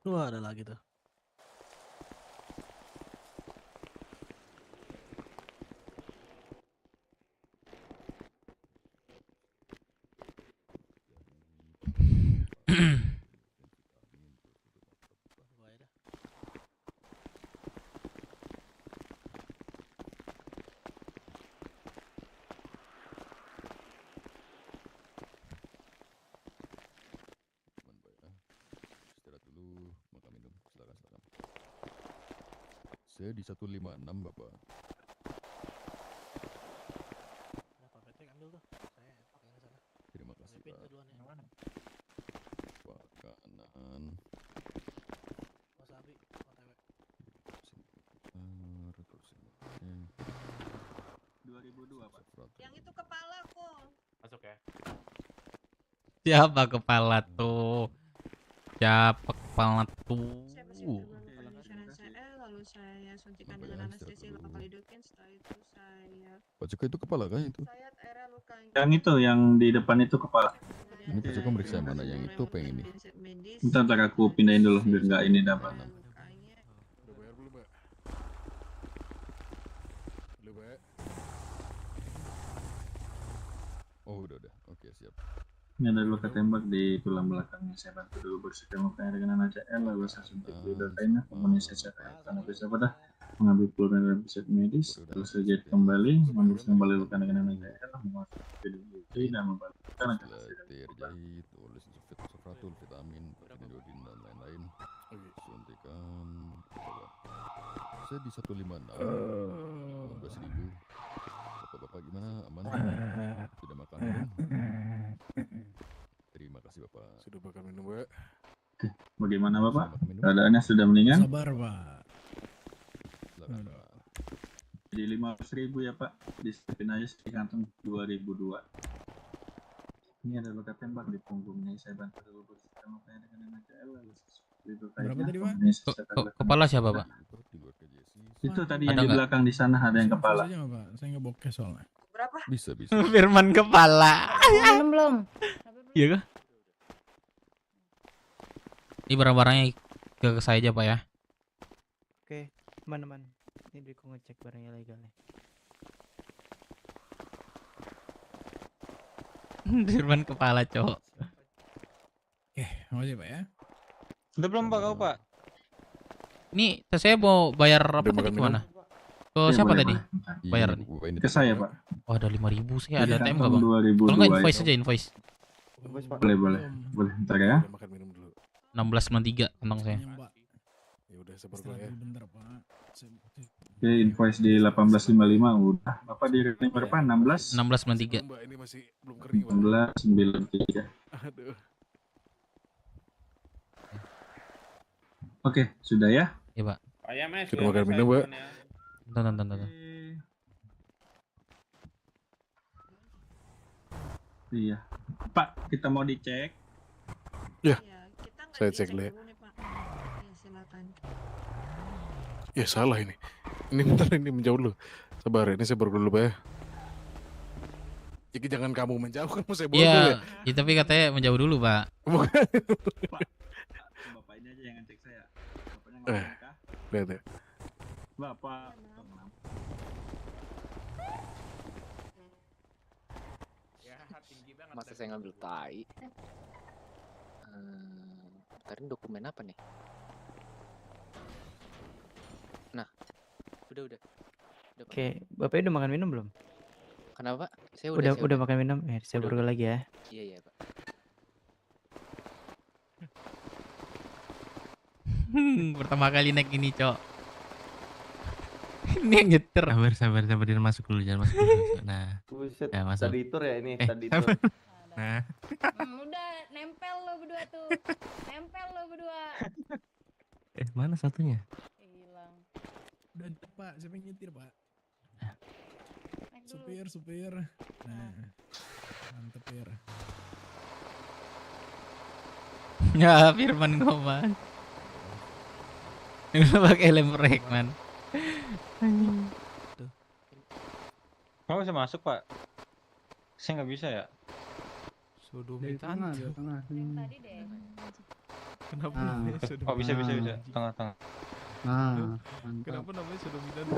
[SPEAKER 16] Wah, ada lagi tuh.
[SPEAKER 12] Saya di 156, Bapak.
[SPEAKER 10] Bapak?
[SPEAKER 5] Yang itu kepala kok.
[SPEAKER 10] Masuk ya.
[SPEAKER 1] Siapa kepala tuh? Siapa kepala tuh?
[SPEAKER 5] Lalu saya suntikan dengan anestesi lokal lidocaine. Setelah itu saya
[SPEAKER 12] Pak Joko itu kepala kan itu?
[SPEAKER 5] area lukanya.
[SPEAKER 10] Yang itu, yang di depan itu kepala.
[SPEAKER 12] Ini Pak Joko meriksa yang mana, yang itu apa yang ini?
[SPEAKER 10] Bentar aku pindahin dulu biar nggak ini dapat.
[SPEAKER 15] Udah bayar belum, Pak? Belum, Pak. Oh, udah. Oke, siap.
[SPEAKER 10] Ini ada luka tembak di tulang belakangnya. Saya bantu dulu bersihkan lukanya dengan NaCl, lalu saya suntik lidocaine, kemudian saya cek karena bisa pada mengambil peluruan dan resep medis, lalu saya jahit kembali, membersihkan kembali luka dengan NaCl, memasukkan video dan membalikkan agar
[SPEAKER 12] Terjahit, oleh sofratul, vitamin, iodin dan lain-lain. Suntikan. Saya di 156. 15.000. Bapak gimana? Aman? Sudah makan belum? Terima kasih Bapak.
[SPEAKER 15] Sudah makan minum, Pak.
[SPEAKER 10] Oke, bagaimana Bapak? Keadaannya sudah mendingan?
[SPEAKER 8] Sabar, Pak.
[SPEAKER 10] Jadi 15.000 ya Pak, disipin aja di kantong 2.002. Ini ada luka tembak di punggungnya, saya bantu dulu bersihkan lukanya dengan NaCl, lalu
[SPEAKER 8] Berapa tadi, Pak?
[SPEAKER 1] Kepala siapa, Pak?
[SPEAKER 10] Itu tadi
[SPEAKER 1] Ada
[SPEAKER 10] yang di
[SPEAKER 1] nggak?
[SPEAKER 10] belakang di sana ada yang kepala.
[SPEAKER 8] Saja nggak, Pak? Saya nggak bokeh soalnya.
[SPEAKER 5] Berapa?
[SPEAKER 12] Bisa.
[SPEAKER 1] Firman kepala.
[SPEAKER 9] Belum.
[SPEAKER 1] Iya kah? Ini barang-barangnya ke saya aja Pak ya.
[SPEAKER 18] Oke, teman-teman. Ini Diko ngecek barangnya legalnya.
[SPEAKER 1] Firman kepala cowok.
[SPEAKER 8] Oke, makasih Pak ya.
[SPEAKER 19] Udah belum Pak, kau Pak?
[SPEAKER 1] Ini saya mau bayar apa tadi kemana? Ke
[SPEAKER 10] Iya,
[SPEAKER 1] siapa
[SPEAKER 10] boleh,
[SPEAKER 1] tadi?
[SPEAKER 10] boleh.
[SPEAKER 1] Bayar
[SPEAKER 10] Iya,
[SPEAKER 1] nih.
[SPEAKER 10] ke saya, Pak.
[SPEAKER 1] Oh, ada 5.000 saya ada
[SPEAKER 10] Iya,
[SPEAKER 1] ATM
[SPEAKER 10] kantong
[SPEAKER 1] nggak Bang?
[SPEAKER 10] 2002
[SPEAKER 1] Kalau nggak invoice
[SPEAKER 10] itu.
[SPEAKER 1] aja invoice.
[SPEAKER 10] Boleh, ntar ya.
[SPEAKER 1] 1693 kantong saya.
[SPEAKER 15] Ya udah, sabar Pak ya.
[SPEAKER 8] Bentar, Pak.
[SPEAKER 10] Oke, invoice di 1855 udah. Bapak di rekening berapa?
[SPEAKER 1] 1693.
[SPEAKER 15] Mbak, ini masih belum kering, Pak.
[SPEAKER 10] 1693.
[SPEAKER 15] Aduh.
[SPEAKER 10] Oke, sudah ya?
[SPEAKER 1] Iya, Pak.
[SPEAKER 15] Sudah makan minum, Pak.
[SPEAKER 1] Tonton.
[SPEAKER 10] Iya. Pak, kita mau dicek.
[SPEAKER 15] Ya. Saya cek dulu ya. Ya salah ini. Ini bentar, ini menjauh dulu. Sabar, ini saya baru dulu Pak ya. Jadi jangan kamu menjauh, kan mau saya bawa dulu ya.
[SPEAKER 1] Iya, tapi katanya menjauh dulu, Pak.
[SPEAKER 10] Bapak ini aja yang ngecek saya. Bapaknya nggak kah?
[SPEAKER 15] Lihat ya.
[SPEAKER 10] Bapak.
[SPEAKER 2] Masa saya ngambil tai? Tadi dokumen apa nih? Nah, udah.
[SPEAKER 18] Oke, Bapaknya udah makan minum belum?
[SPEAKER 2] Kenapa? Saya
[SPEAKER 18] Udah makan minum? Saya
[SPEAKER 2] Udah.
[SPEAKER 18] baru lagi ya.
[SPEAKER 2] Iya, Pak.
[SPEAKER 1] Pertama kali naik ini, Cok. Ini yang nyetir.
[SPEAKER 11] Sabar, dia masuk dulu, jangan masuk dulu. Nah,
[SPEAKER 14] Buset,
[SPEAKER 11] ya masuk.
[SPEAKER 14] tadi tur ya ini, tadi tur.
[SPEAKER 11] Nah,
[SPEAKER 13] Udah nempel lo berdua tuh. Nempel lo berdua.
[SPEAKER 11] mana satunya?
[SPEAKER 13] Hilang.
[SPEAKER 8] Udah Pak, siapa yang nyetir Pak? Supir. Nah, mantep ya.
[SPEAKER 1] Ya, Firman Koman. Ini pakai lem brake, man.
[SPEAKER 19] Kamu bisa masuk Pak? Saya nggak bisa ya.
[SPEAKER 3] Sodomi
[SPEAKER 19] tengah.
[SPEAKER 13] Tadi deh.
[SPEAKER 3] Kenapa
[SPEAKER 19] Ah.
[SPEAKER 3] namanya sodomi?
[SPEAKER 19] Oh bisa. Tengah.
[SPEAKER 3] Kenapa namanya sodomi tante?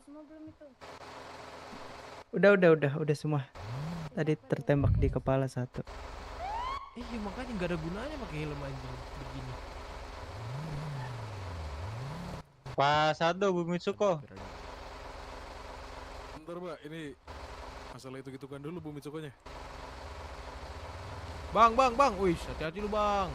[SPEAKER 13] Semua belum itu.
[SPEAKER 18] Udah semua. Tadi tertembak di kepala satu.
[SPEAKER 3] Iya makanya nggak ada gunanya pakai helm anjing begini.
[SPEAKER 19] Pak Sado, Bu Mitsuko.
[SPEAKER 15] Bentar Pak, ini masalah itu kan dulu Bu Mitsuko-nya.
[SPEAKER 3] Bang, wih, hati-hati lu bang.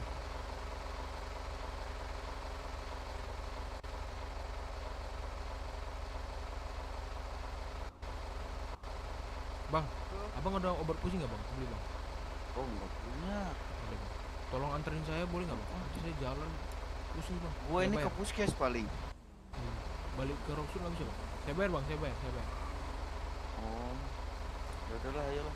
[SPEAKER 3] Bang, abang ada obat pusing nggak bang? Beli bang.
[SPEAKER 7] Oh nggak punya.
[SPEAKER 3] Tolong anterin saya boleh nggak bang? Nanti saya jalan pusing bang.
[SPEAKER 7] Gua
[SPEAKER 3] Saya
[SPEAKER 7] ini
[SPEAKER 3] bayar.
[SPEAKER 7] ke puskes paling.
[SPEAKER 3] Balik ke Rocksun nggak bisa bang? Saya bayar bang, saya bayar.
[SPEAKER 7] Udah lah, ayolah.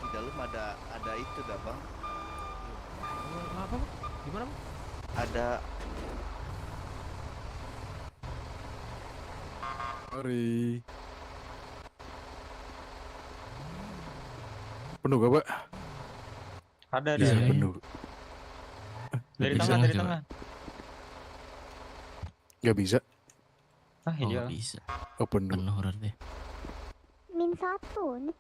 [SPEAKER 7] Di dalam ada itu dah bang.
[SPEAKER 3] Apa? Gimana bang?
[SPEAKER 7] Ada.
[SPEAKER 15] Mari. Penuh gak pak?
[SPEAKER 19] Ada
[SPEAKER 15] Iya
[SPEAKER 19] dari
[SPEAKER 15] penuh.
[SPEAKER 19] dari
[SPEAKER 15] Bisa,
[SPEAKER 19] tengah, dari
[SPEAKER 15] coba.
[SPEAKER 19] tengah.
[SPEAKER 15] Gak bisa.
[SPEAKER 19] Ah, iya.
[SPEAKER 11] bisa.
[SPEAKER 15] Oh penuh.
[SPEAKER 11] Penuh berarti.
[SPEAKER 17] Min 1 nih.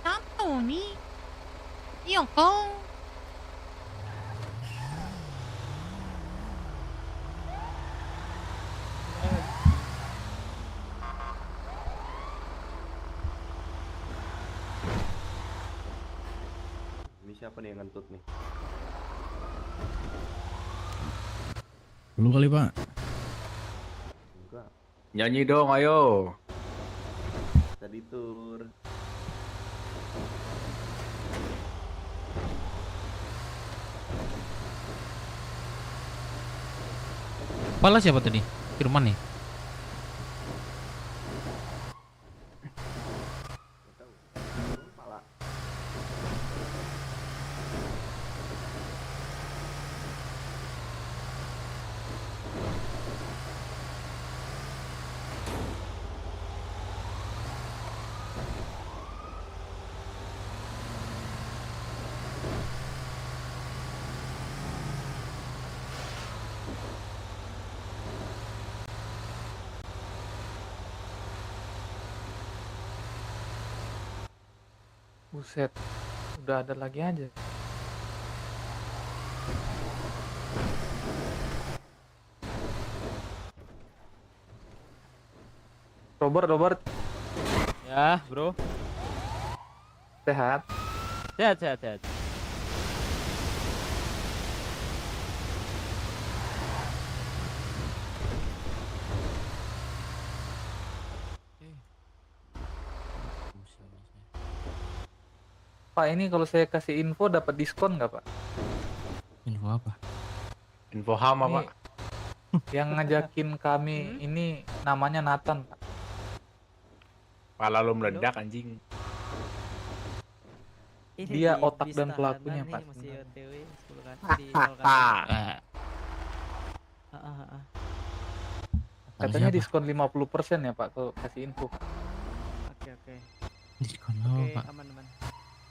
[SPEAKER 9] Satu nih. Iya kong.
[SPEAKER 14] Ini siapa nih yang ngentut nih?
[SPEAKER 8] Lu kali pak.
[SPEAKER 14] Enggak.
[SPEAKER 15] Nyanyi dong, ayo.
[SPEAKER 14] Tadi tur.
[SPEAKER 1] Kepala siapa tadi? Firman nih.
[SPEAKER 6] Buset, udah ada lagi aja. Robert,
[SPEAKER 18] Ya, bro.
[SPEAKER 6] sehat?
[SPEAKER 18] Sehat.
[SPEAKER 6] Pak, ini kalau saya kasih info dapat diskon nggak Pak?
[SPEAKER 11] Info apa?
[SPEAKER 15] Info ham
[SPEAKER 6] Ini yang ngajakin kami ini namanya Nathan Pak.
[SPEAKER 15] Pala lu meledak anjing.
[SPEAKER 6] Dia otak dan pelakunya Pak.
[SPEAKER 5] Masih
[SPEAKER 6] sebenarnya.
[SPEAKER 5] OTW 10 kali di 0 kali.
[SPEAKER 6] Katanya
[SPEAKER 11] siapa?
[SPEAKER 6] diskon 50% ya Pak kalau kasih info.
[SPEAKER 5] Oke.
[SPEAKER 11] Diskon
[SPEAKER 5] Oke,
[SPEAKER 11] apa, Pak?
[SPEAKER 5] aman.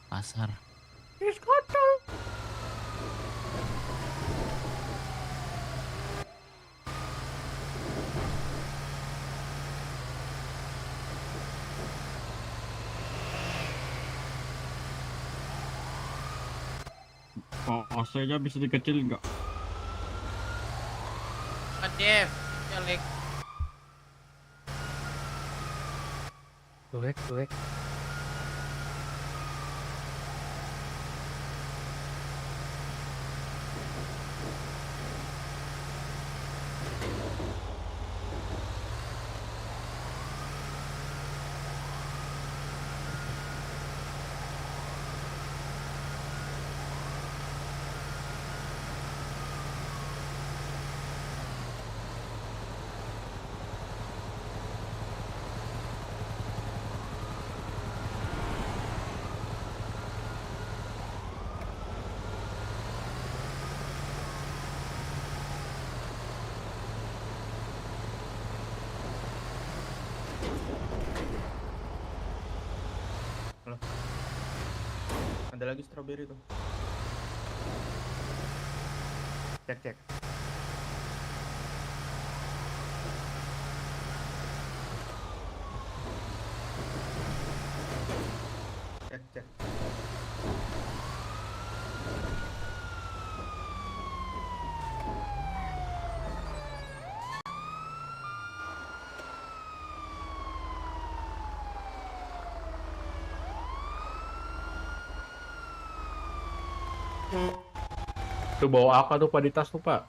[SPEAKER 11] Pasar.
[SPEAKER 10] Oh, AC-nya bisa dikecil nggak?
[SPEAKER 1] Dev, jelek.
[SPEAKER 6] Cuek.
[SPEAKER 18] Ada lagi strawberry tuh. Cek. Cek.
[SPEAKER 15] Tuh bawa apa tuh Pak di tas tuh Pak?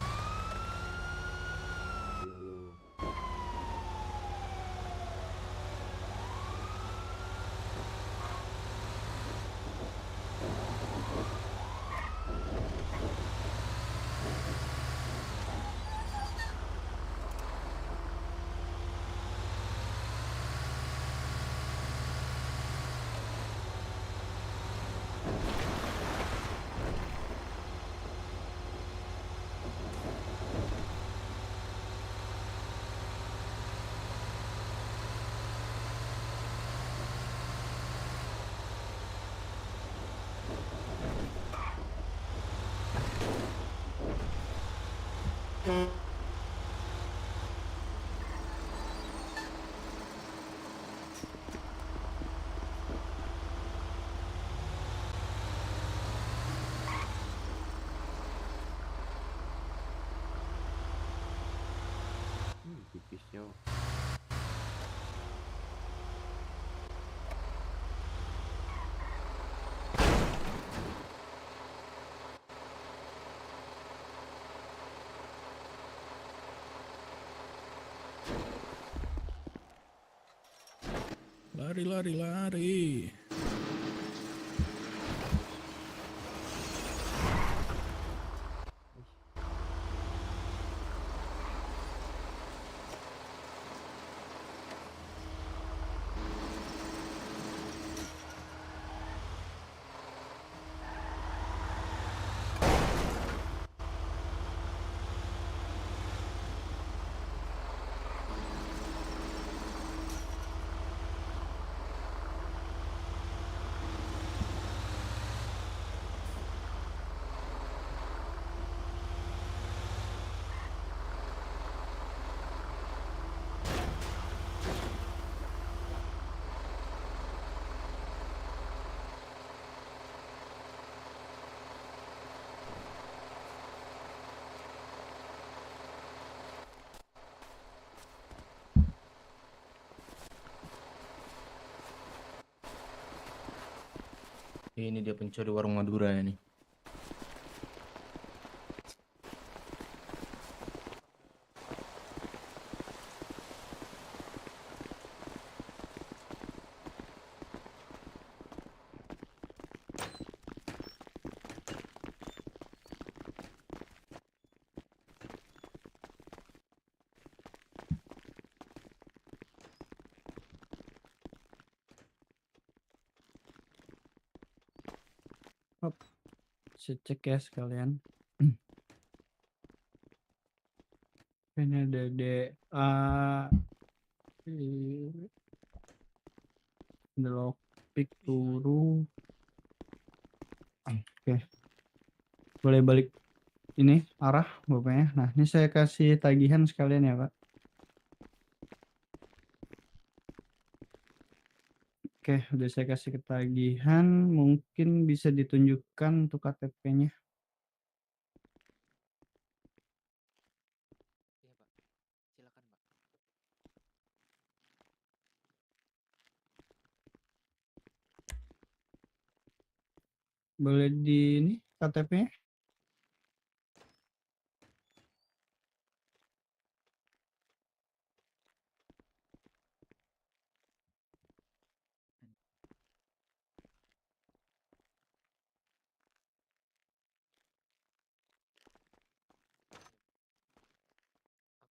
[SPEAKER 14] Tipisnya.
[SPEAKER 8] Lari, lari, lari.
[SPEAKER 3] Ini dia pencuri warung Madura ini.
[SPEAKER 20] Hop. Saya cek ya sekalian. Ini ada DA, ada lockpick turu. Oke, boleh balik ini arah bapaknya. Nah, ini saya kasih tagihan sekalian ya Pak. Oke, udah saya kasih ketagihan, mungkin bisa ditunjukkan untuk KTP-nya. Boleh di ini KTP-nya?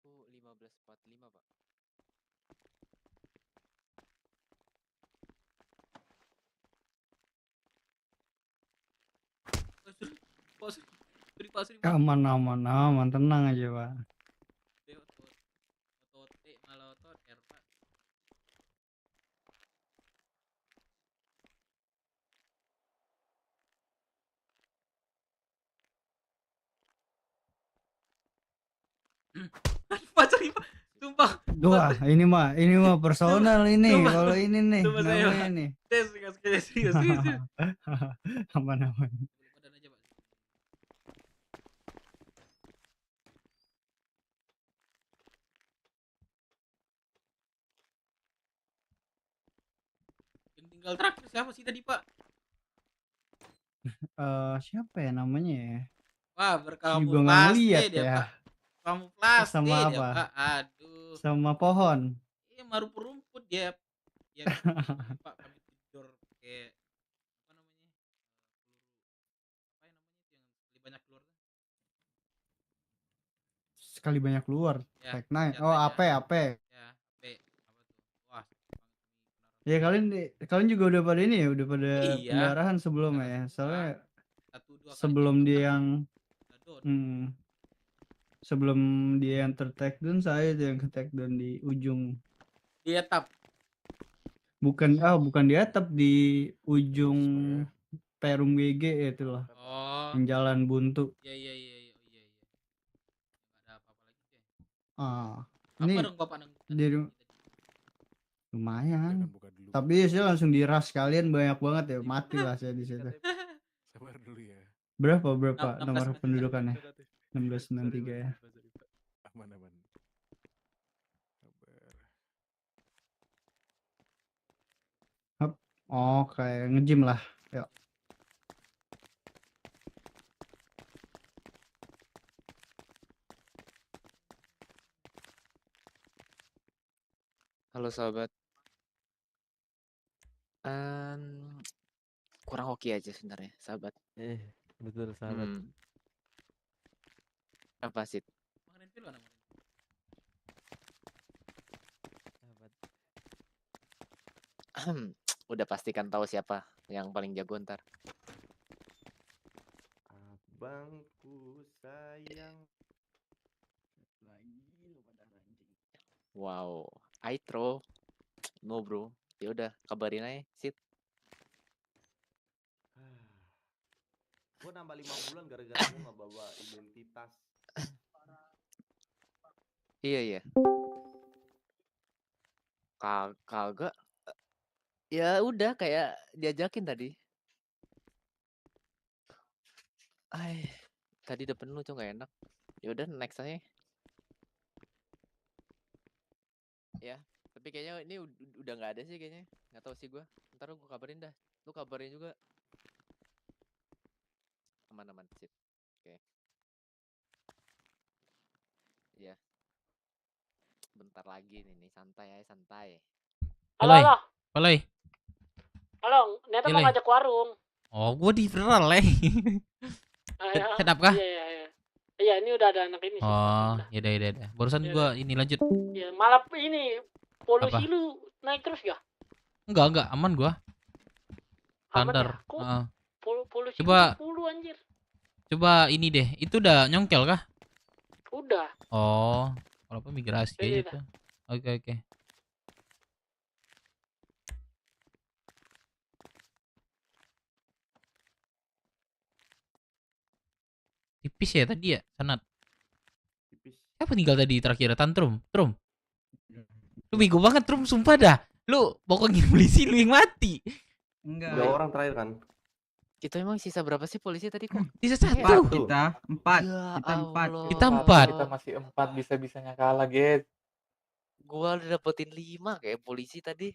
[SPEAKER 4] Aku 1545, Pak.
[SPEAKER 20] Aman, aman, aman, tenang aja Pak.
[SPEAKER 1] Sumpah.
[SPEAKER 20] Wah, ini mah personal ini. Kalau ini nih, namanya nih.
[SPEAKER 1] Serius.
[SPEAKER 20] Aman, aman.
[SPEAKER 1] Yang tinggal terakhir siapa sih tadi, Pak?
[SPEAKER 20] Siapa ya namanya ya?
[SPEAKER 1] Wah,
[SPEAKER 20] Juga nggak
[SPEAKER 1] berkamuflase
[SPEAKER 20] ngeliat
[SPEAKER 1] dia,
[SPEAKER 20] ya.
[SPEAKER 1] Pak. Kamuflase
[SPEAKER 20] Sama
[SPEAKER 1] dia,
[SPEAKER 20] apa?
[SPEAKER 1] Pak. Aduh.
[SPEAKER 20] Sama pohon.
[SPEAKER 1] Iya, rumput dia. Ya, ini, Pak, kami tidur pakai apa namanya? Peluru. Apa namanya itu yang banyak keluar tuh?
[SPEAKER 20] Sekali banyak keluar.
[SPEAKER 1] Ya,
[SPEAKER 20] Tag 9.
[SPEAKER 1] senjata
[SPEAKER 20] Oh,
[SPEAKER 1] ya.
[SPEAKER 20] AP.
[SPEAKER 1] Ya, AP. Apa tuh? Wah,
[SPEAKER 20] Ya kalian juga udah pada ini ya, udah pada
[SPEAKER 1] iya.
[SPEAKER 20] pendarahan sebelumnya ya. Soalnya
[SPEAKER 1] 1-2 kali
[SPEAKER 20] sebelum
[SPEAKER 1] tembak,
[SPEAKER 20] dia
[SPEAKER 1] Pak.
[SPEAKER 20] yang
[SPEAKER 1] Udah down.
[SPEAKER 20] sebelum dia yang ter-take down, saya tuh yang ke-take down di ujung.
[SPEAKER 1] Di atap.
[SPEAKER 20] Bukan di atap, di ujung Perum GG itu loh.
[SPEAKER 1] Oh.
[SPEAKER 20] Yang jalan buntu.
[SPEAKER 1] Iya. Enggak ada apa-apa.
[SPEAKER 20] Ini
[SPEAKER 1] Apa dong Bapak nang
[SPEAKER 20] di lumayan. Tapi saya langsung diras kalian banyak banget ya. Mati lah saya di situ.
[SPEAKER 15] Sabar dulu ya.
[SPEAKER 20] Berapa
[SPEAKER 1] Enam-
[SPEAKER 20] nomor
[SPEAKER 1] 1693.
[SPEAKER 20] pendudukannya? 1693 ya.
[SPEAKER 15] Aman aman. Sabar.
[SPEAKER 20] Hap. Oh, kayak nge-gym lah. Yuk.
[SPEAKER 2] Halo sahabat. Kurang hoki aja sebenarnya, sahabat.
[SPEAKER 18] Betul sahabat.
[SPEAKER 2] Apa sih? Udah pastikan tahu siapa yang paling jago ntar.
[SPEAKER 14] Abangku sayang.
[SPEAKER 2] Wow, Aitro. No bro. Ya udah, kabarin aja, Sit.
[SPEAKER 14] Gue nambah 5 bulan gara-gara gue nggak bawa identitas.
[SPEAKER 2] Iya. Kagak. Ya udah kayak diajakin tadi. Tadi udah penuh tuh nggak enak. Ya udah next aja. Ya, tapi kayaknya ini udah nggak ada sih kayaknya. Nggak tahu sih gue. Ntar gue kabarin dah. Lu kabarin juga. Aman-aman sip. Oke. Ya. Bentar lagi nih, santai aja, santai.
[SPEAKER 1] Halo. Halo.
[SPEAKER 21] Halo, niatnya mau ngajak warung.
[SPEAKER 1] Oh, gua di viral Sedap kah?
[SPEAKER 21] Iya, ini udah ada anak ini sih.
[SPEAKER 1] Oh, yaudah. Barusan gua ini lanjut.
[SPEAKER 21] Iya, malah ini polusi lu naik terus ya?
[SPEAKER 1] Enggak, aman gua. Standar.
[SPEAKER 21] Polusi
[SPEAKER 1] Coba
[SPEAKER 21] 10 anjir.
[SPEAKER 1] Coba ini deh. Itu udah nyongkel kah?
[SPEAKER 21] Udah.
[SPEAKER 1] Oh, kalau apa migrasi
[SPEAKER 21] Iya,
[SPEAKER 1] aja tuh. Oke. Tipis ya tadi ya, Sanat. Siapa tinggal tadi terakhir? Trum. Lu bego banget Trum, sumpah dah. Lu pokoknya polisi lu yang mati.
[SPEAKER 14] Enggak. 2 orang terakhir kan.
[SPEAKER 2] Kita emang sisa berapa sih polisi tadi kok?
[SPEAKER 1] Sisa 1.
[SPEAKER 18] Kita 4.
[SPEAKER 1] Kita 4.
[SPEAKER 6] Kita masih 4, bisa-bisanya kalah, Get.
[SPEAKER 2] Gua udah dapetin 5 kayak polisi tadi.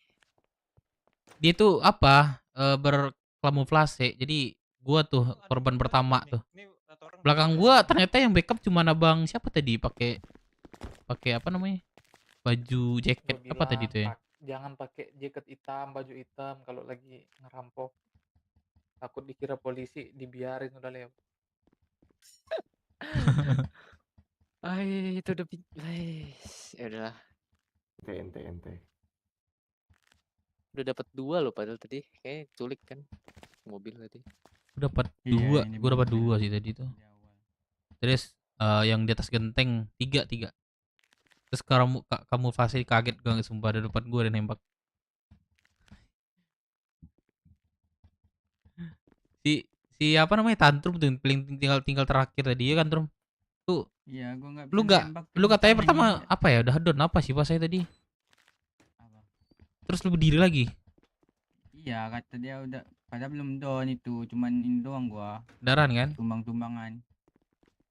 [SPEAKER 1] Dia tuh apa? Berkamuflase. Jadi gua tuh korban pertama tuh. Belakang gua ternyata yang backup cuma abang siapa tadi pakai apa namanya? Baju jaket apa tadi tuh ya?
[SPEAKER 6] Jangan pakai jaket hitam, baju hitam kalau lagi ngerampok. Takut dikira polisi, dibiarin udah lewat.
[SPEAKER 2] Itu udah ya udahlah.
[SPEAKER 14] Ente.
[SPEAKER 2] Udah dapat 2 loh padahal tadi. Kayak culik kan mobil tadi.
[SPEAKER 1] Gua dapat 2. Gua dapat 2 sih tadi tuh. Terus yang di atas genteng 3. Terus kamu fase kaget gua sumpah ada depan gua ada nembak. Si apa namanya Tantrum tuh tinggal terakhir tadi ya kan Trum? Tuh.
[SPEAKER 5] Iya, gua enggak
[SPEAKER 1] Lu katanya pertama apa ya? Udah down apa sih pas saya tadi? Terus lu berdiri lagi?
[SPEAKER 5] Iya, kata dia udah padahal belum down itu, cuman ini doang gua.
[SPEAKER 1] Daran kan?
[SPEAKER 5] Tumbang-tumbangan.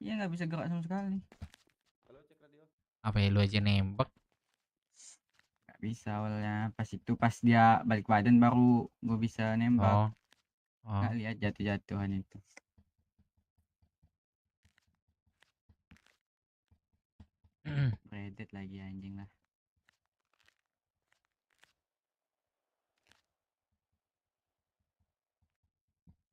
[SPEAKER 5] Iya, nggak bisa gerak sama sekali.
[SPEAKER 1] Apa ya lu aja nembak?
[SPEAKER 5] Nggak bisa awalnya. Pas dia balik badan baru gua bisa nembak. Nggak lihat jatuh-jatuhan itu. Redet lagi anjing lah.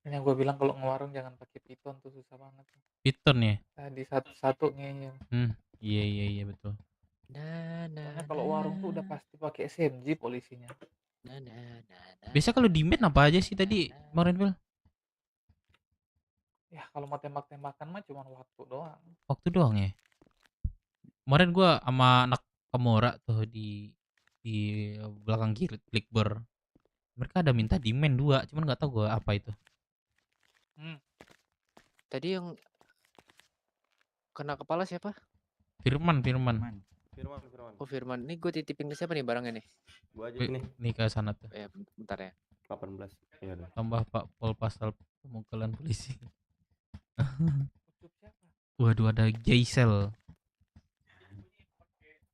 [SPEAKER 6] Yang gue bilang kalau ngewarung jangan pakai piton tuh susah banget.
[SPEAKER 1] Piton ya?
[SPEAKER 6] Tadi satu ngeyel.
[SPEAKER 1] Iya betul.
[SPEAKER 6] Karena kalau warung tuh udah pasti pakai SMG polisinya.
[SPEAKER 1] Biasa kalau di main apa aja sih tadi kemarin Bel?
[SPEAKER 6] Ya kalau mau tembak-tembakan mah cuma waktu doang.
[SPEAKER 1] Waktu doang ya. Kemarin gua sama anak Kamora tuh di belakang kiri Blackbird. Mereka ada minta di main 2, cuman nggak tahu gua apa itu.
[SPEAKER 2] Tadi yang kena kepala siapa?
[SPEAKER 1] Firman.
[SPEAKER 14] Firman.
[SPEAKER 4] Oh Firman, ini gue titipin ke siapa nih barangnya nih?
[SPEAKER 14] Gua aja
[SPEAKER 1] Wih,
[SPEAKER 14] nih.
[SPEAKER 1] nih ke sana tuh.
[SPEAKER 4] Ya bentar ya.
[SPEAKER 14] 18. Iya deh.
[SPEAKER 1] Tambah Pak Pol pasal pemukulan polisi. Waduh, ada Jaisel.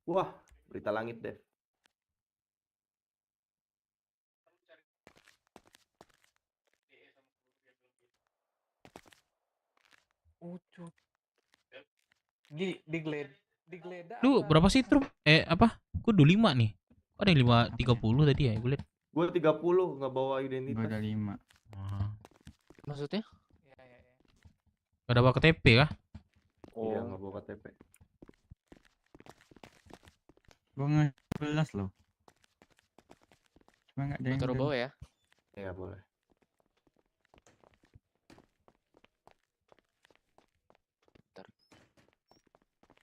[SPEAKER 14] Wah, berita langit deh.
[SPEAKER 6] Ucup. Digeledah
[SPEAKER 1] Lu berapa sih Trum? Apa? Gue 25 nih. Kok ada yang 530 tadi ya? Gue liat.
[SPEAKER 14] Gue 30 nggak bawa identitas.
[SPEAKER 18] Gue ada 5.
[SPEAKER 4] Maksudnya?
[SPEAKER 1] Gak ada bawa KTP kah?
[SPEAKER 14] Iya, nggak bawa KTP.
[SPEAKER 18] Gue nge-11 loh. Cuma nggak ada yang
[SPEAKER 4] Taruh
[SPEAKER 18] udah-
[SPEAKER 4] bawah ya.
[SPEAKER 14] Iya, boleh.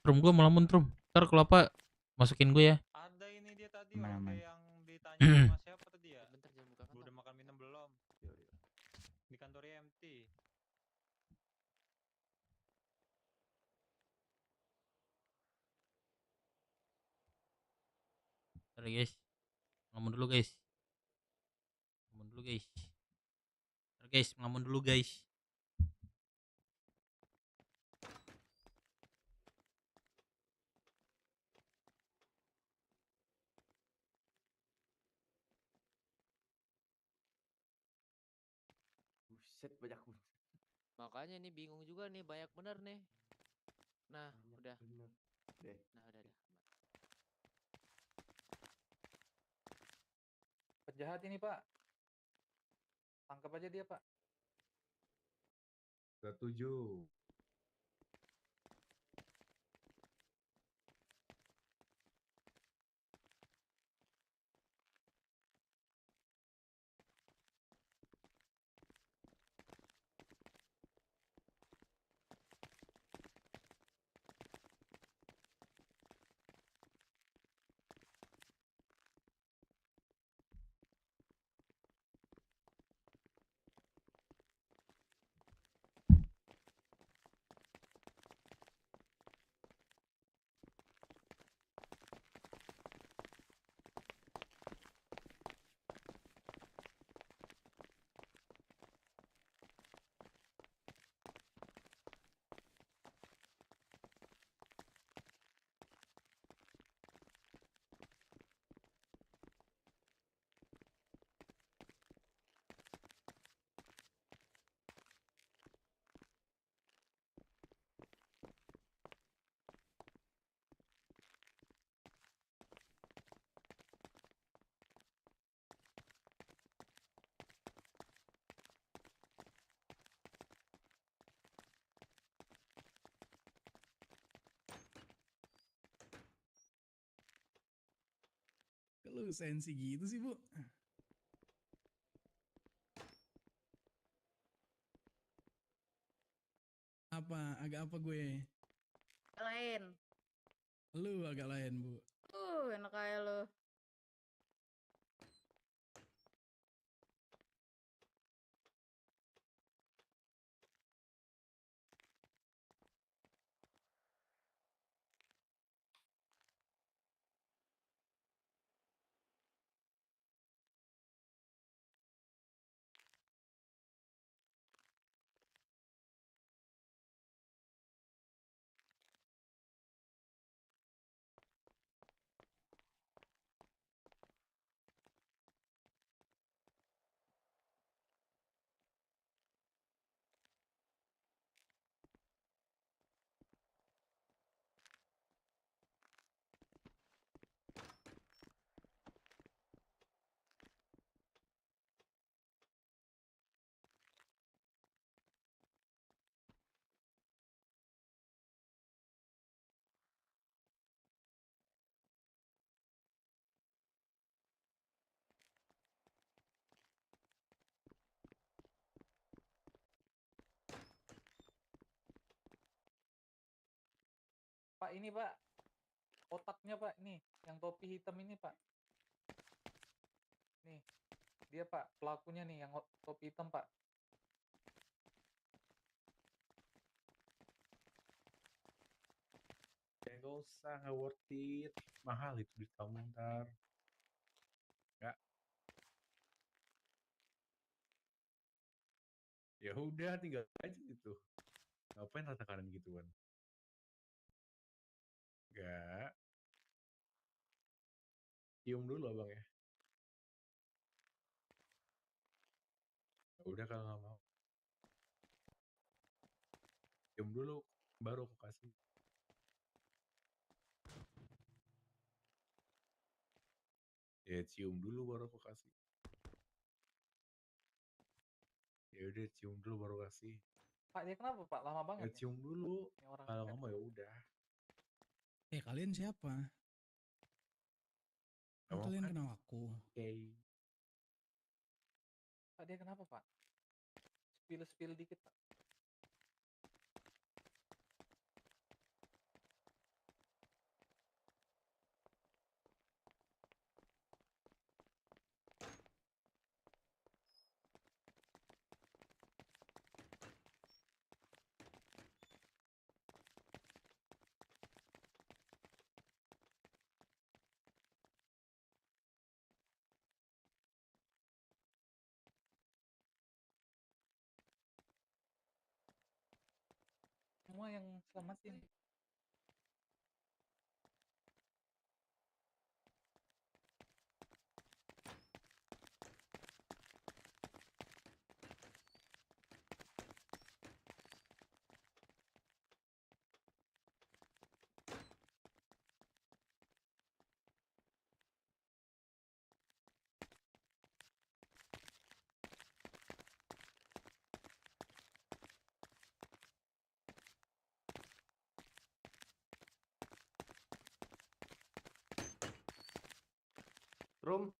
[SPEAKER 1] Trum, gue melamun Trum. Ntar kalau apa masukin gue ya.
[SPEAKER 19] Ada ini dia tadi
[SPEAKER 18] Aman.
[SPEAKER 19] yang ditanya sama siapa tadi ya?
[SPEAKER 4] Bentar jangan buka
[SPEAKER 19] Lu udah makan minum belum? Di kantor MT.
[SPEAKER 1] Ntar ya, guys. Ngelamun dulu guys. Ngelamun dulu guys. Ntar guys, ngelamun dulu guys.
[SPEAKER 14] Buset, banyak banget.
[SPEAKER 4] Makanya nih bingung juga nih, banyak bener nih. Nah, udah.
[SPEAKER 14] Deh.
[SPEAKER 4] Nah, udah.
[SPEAKER 6] Penjahat ini Pak. Tangkap aja dia Pak.
[SPEAKER 12] Setuju.
[SPEAKER 8] Lu sensi gitu sih, Bu. Apa? Agak apa gue?
[SPEAKER 9] Lain.
[SPEAKER 8] Lu agak lain, Bu.
[SPEAKER 9] Enak aja lo.
[SPEAKER 6] Pak ini Pak. Otaknya Pak, nih, yang topi hitam ini Pak. Nih, dia Pak, pelakunya nih yang topi hitam Pak.
[SPEAKER 16] Nggak usah, nggak worth it. Mahal itu duit kamu ntar. Nggak. Ya udah, tinggal aja gitu. Ngapain rata-rata gituan? Nggak. Cium dulu abang ya. Ya udah kalau nggak mau. Cium dulu, baru aku kasih. Ya cium dulu baru aku kasih. Ya udah cium dulu baru kasih.
[SPEAKER 6] Pak, dia kenapa Pak? Lama
[SPEAKER 16] Ya
[SPEAKER 6] banget.
[SPEAKER 16] cium dulu.
[SPEAKER 6] Ini orang
[SPEAKER 16] Kalau
[SPEAKER 6] kayak-
[SPEAKER 16] nggak mau ya udah.
[SPEAKER 8] Kalian siapa?
[SPEAKER 16] Nggak mau
[SPEAKER 8] Kalian
[SPEAKER 16] kan?
[SPEAKER 8] kenal aku.
[SPEAKER 16] Oke.
[SPEAKER 6] Pak, dia kenapa Pak? Spill dikit Pak. Semua yang selamatin.
[SPEAKER 14] Room.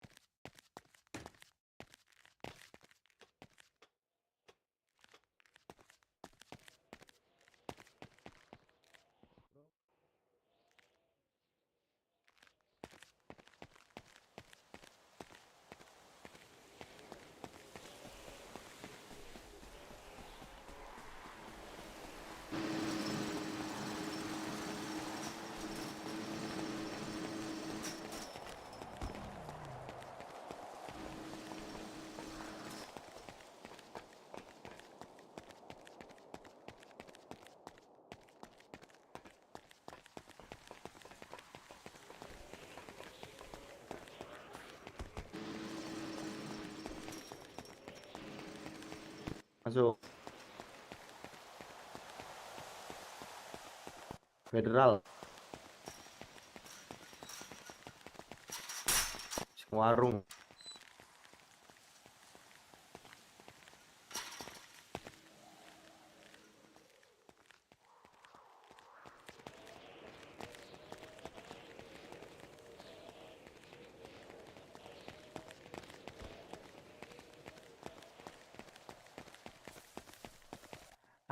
[SPEAKER 14] Masuk. Federal. Warung.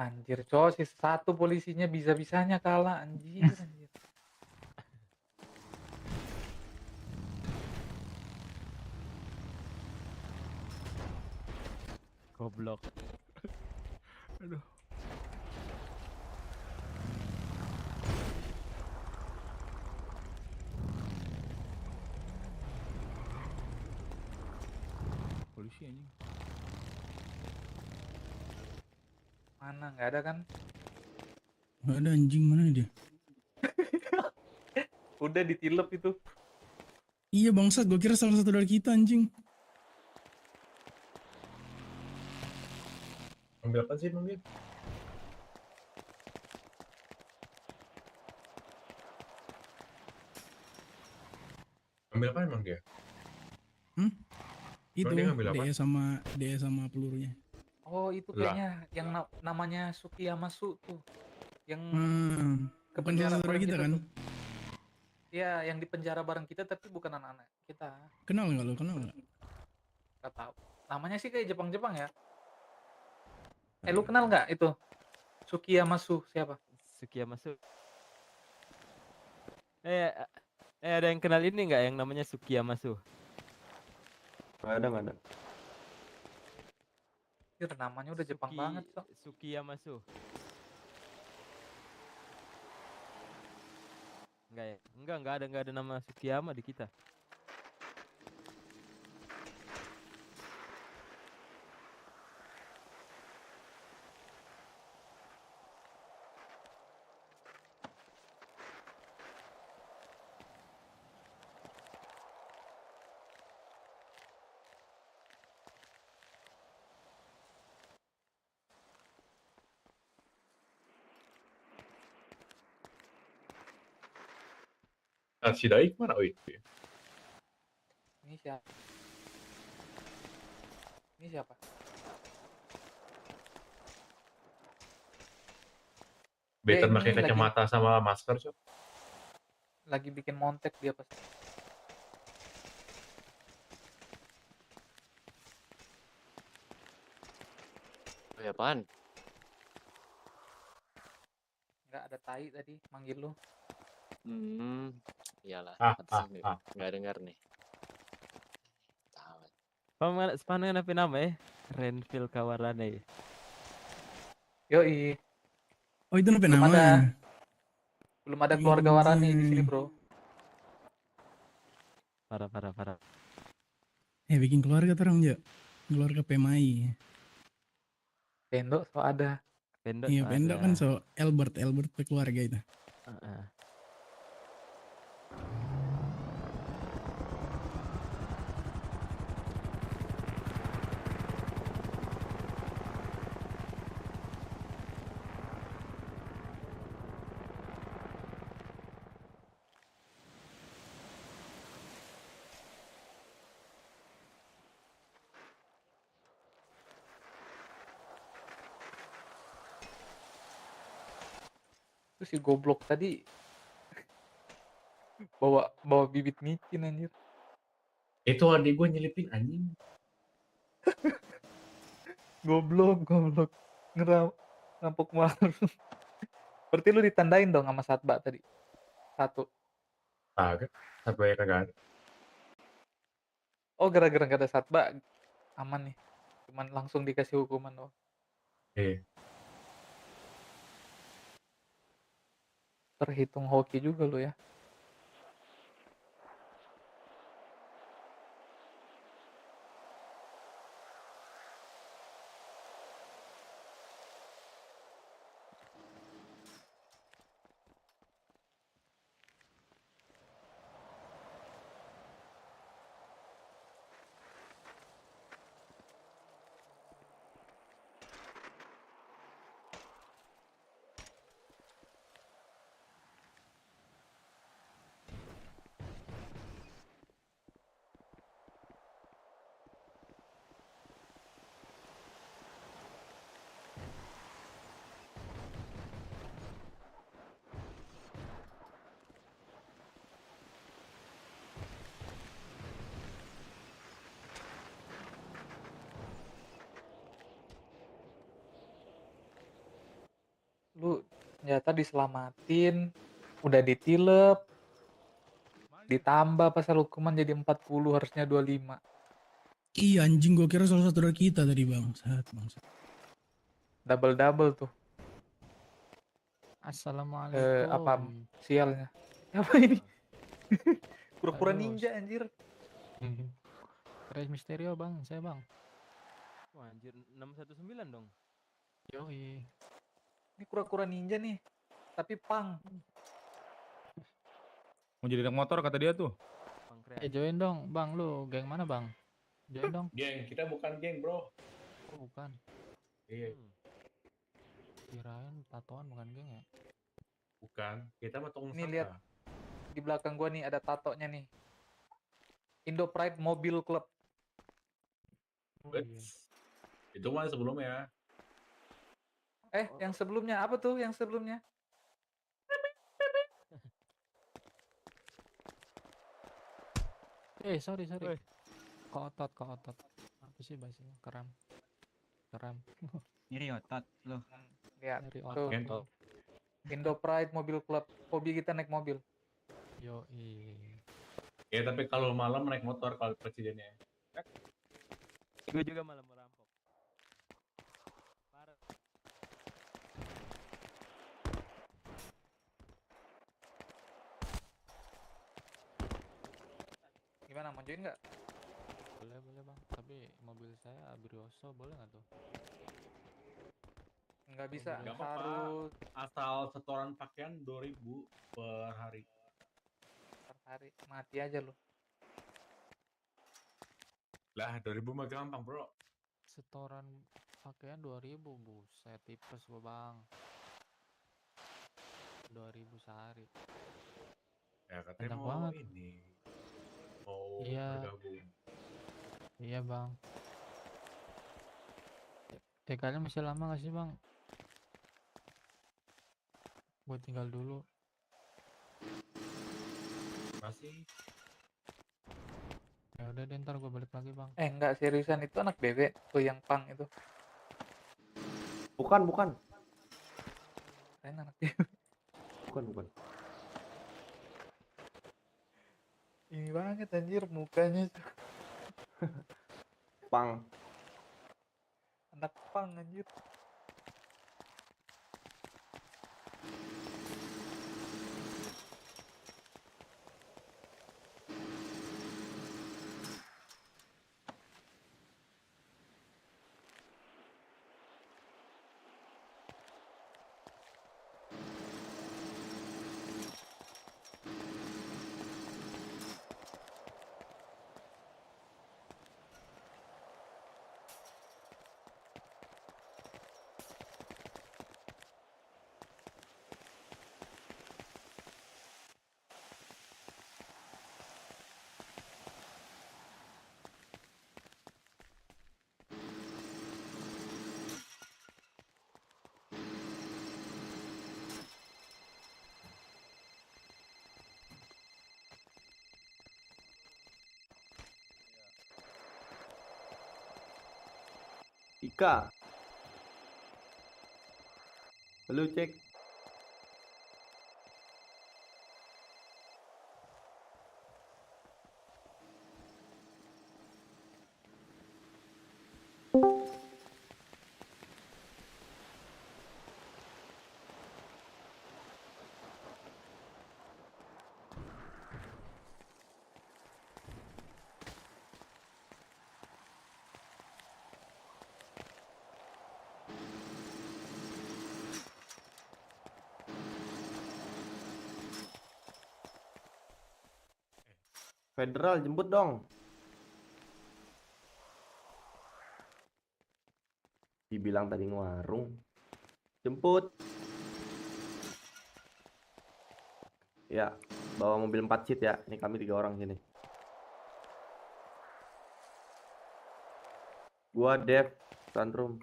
[SPEAKER 6] Anjir, cowok sih satu polisinya bisa-bisanya kalah anjir.
[SPEAKER 18] Goblok.
[SPEAKER 16] Aduh.
[SPEAKER 1] Polisi anjing.
[SPEAKER 6] Mana nggak ada kan?
[SPEAKER 8] Nggak ada anjing, mana dia?
[SPEAKER 6] Udah ditilep itu.
[SPEAKER 8] Iya bangsat, gue kira salah satu dari kita anjing.
[SPEAKER 16] Ambil apa sih Bang Dit? Ambil apa emang dia?
[SPEAKER 8] Itu
[SPEAKER 16] dia ngambil apa?
[SPEAKER 8] DE sama pelurunya.
[SPEAKER 6] Oh itu
[SPEAKER 16] Lah.
[SPEAKER 6] kayaknya yang namanya Sukiyamasu tuh. Yang ke
[SPEAKER 8] Bukan
[SPEAKER 6] penjara
[SPEAKER 8] salah satu dari
[SPEAKER 6] bareng
[SPEAKER 8] kita
[SPEAKER 6] kita
[SPEAKER 8] kan?
[SPEAKER 6] tuh. Iya, yang di penjara bareng kita tapi bukan anak-anak kita.
[SPEAKER 8] Kenal nggak lo? Kenal nggak?
[SPEAKER 6] Gak tahu. Namanya sih kayak Jepang-Jepang ya. Lu kenal nggak itu? Sukiyamasu siapa?
[SPEAKER 18] Sukiyamasu. Ada yang kenal ini nggak yang namanya Sukiyamasu?
[SPEAKER 14] Nggak ada, nggak ada.
[SPEAKER 6] Itu namanya udah Jepang banget kok.
[SPEAKER 18] Sukiyamasu.
[SPEAKER 13] Enggak ya? Enggak ada nama Sukiyama di kita.
[SPEAKER 16] Ah, si Daik mana? Oh, itu ya.
[SPEAKER 6] Ini siapa? Ini siapa?
[SPEAKER 16] Better
[SPEAKER 6] ini
[SPEAKER 16] pakai
[SPEAKER 6] lagi-
[SPEAKER 16] kacamata sama masker, Cok.
[SPEAKER 6] Lagi bikin montek dia pas.
[SPEAKER 4] Ya apaan?
[SPEAKER 6] Nggak ada tai tadi manggil lu.
[SPEAKER 4] Iyalah,
[SPEAKER 16] Ah,
[SPEAKER 4] pantesan nih. Nggak dengar nih.
[SPEAKER 13] Pamangan apa nama ya? Renville Kawarane.
[SPEAKER 6] Yoi.
[SPEAKER 8] Oh itu
[SPEAKER 6] Belum
[SPEAKER 8] nama.
[SPEAKER 6] ada. Belum ada keluarga Warani di sini, Bro.
[SPEAKER 13] Parah.
[SPEAKER 8] Bikin keluarga terang ya. Keluarga PMI.
[SPEAKER 6] Pendo so ada.
[SPEAKER 8] Iya, pendok kan so Albert keluarga itu.
[SPEAKER 6] Terus si goblok tadi bawa bibit micin anjir.
[SPEAKER 16] Itu adik gue nyelipin anjing.
[SPEAKER 6] Goblok. Ngampuk malu. Berarti lu ditandain dong sama Satba tadi. Satu.
[SPEAKER 16] Kagak. Sampai kagak ada.
[SPEAKER 6] Oh, gara-gara gak ada Satba aman nih. Cuman langsung dikasih hukuman doang.
[SPEAKER 16] Iya.
[SPEAKER 6] Terhitung hoki juga lu ya. Lu ternyata diselamatin, udah ditilep, ditambah pasal hukuman jadi 40, harusnya 25.
[SPEAKER 8] Iya anjing, gua kira salah satu dari kita tadi bangsat.
[SPEAKER 6] Double tuh.
[SPEAKER 2] Assalamualaikum.
[SPEAKER 6] Apa sialnya? Apa ini? Pura-pura ninja anjir.
[SPEAKER 2] Res Misterio bang, saya bang.
[SPEAKER 13] Wah anjir 619 dong.
[SPEAKER 2] Yoi.
[SPEAKER 6] Ini kura-kura ninja nih, tapi pang.
[SPEAKER 22] Mau jadi anak motor kata dia tuh.
[SPEAKER 2] Join dong, bang. Lu geng mana bang? Join dong.
[SPEAKER 16] Geng, kita bukan geng, bro.
[SPEAKER 2] Oh bukan.
[SPEAKER 16] Iya.
[SPEAKER 2] Kirain tatoan bukan geng ya?
[SPEAKER 16] Bukan. Kita mah tong
[SPEAKER 6] Ini lihat di belakang gua nih ada tatonya nih. Indo Pride Mobile Club.
[SPEAKER 16] Itu mah sebelumnya.
[SPEAKER 6] Yang sebelumnya apa tuh? Yang sebelumnya?
[SPEAKER 2] Sorry. Kok otot. Apa sih bahasanya? Keram.
[SPEAKER 5] Nyeri otot loh.
[SPEAKER 6] Lihat
[SPEAKER 2] Nyeri
[SPEAKER 6] tuh.
[SPEAKER 2] otot.
[SPEAKER 6] Indo Pride Mobile Club. Hobi kita naik mobil.
[SPEAKER 2] Yoi.
[SPEAKER 16] Ya tapi kalau malam naik motor kalau presidennya.
[SPEAKER 13] Gue juga malam merampok. Parah.
[SPEAKER 6] Gimana, mau join nggak?
[SPEAKER 7] Boleh boleh bang, tapi mobil saya Abrioso boleh nggak tuh?
[SPEAKER 6] Nggak bisa,
[SPEAKER 16] Nggak apa-apa.
[SPEAKER 6] harus
[SPEAKER 16] Asal setoran pakaian 2.000 per hari.
[SPEAKER 6] per hari. Mati aja lu.
[SPEAKER 16] Lah 2.000 mah gampang bro.
[SPEAKER 7] Setoran pakaian 2.000, buset tipes gua bang. 2.000 sehari.
[SPEAKER 16] Ya katanya
[SPEAKER 7] Banyak
[SPEAKER 16] mau
[SPEAKER 7] banget.
[SPEAKER 16] ini. Mau
[SPEAKER 7] Iya.
[SPEAKER 16] bergabung.
[SPEAKER 7] Iya bang. TK-nya masih lama gak sih bang? Gue tinggal dulu.
[SPEAKER 16] Masih.
[SPEAKER 7] Ya udah deh, ntar gue balik lagi bang.
[SPEAKER 6] Enggak, seriusan itu anak bebek tuh yang pang itu.
[SPEAKER 14] Bukan, bukan.
[SPEAKER 6] Kayaknya anak bebek.
[SPEAKER 14] Bukan.
[SPEAKER 6] Ini banget anjir mukanya.
[SPEAKER 14] Pang.
[SPEAKER 6] Anak pang anjir.
[SPEAKER 14] Ika. Lu cek. Federal jemput dong. Dibilang tadi ngewarung. Jemput. Ya, bawa mobil 4 seat ya. Ini kami 3 orang sini. Gua Dev, Sandrum.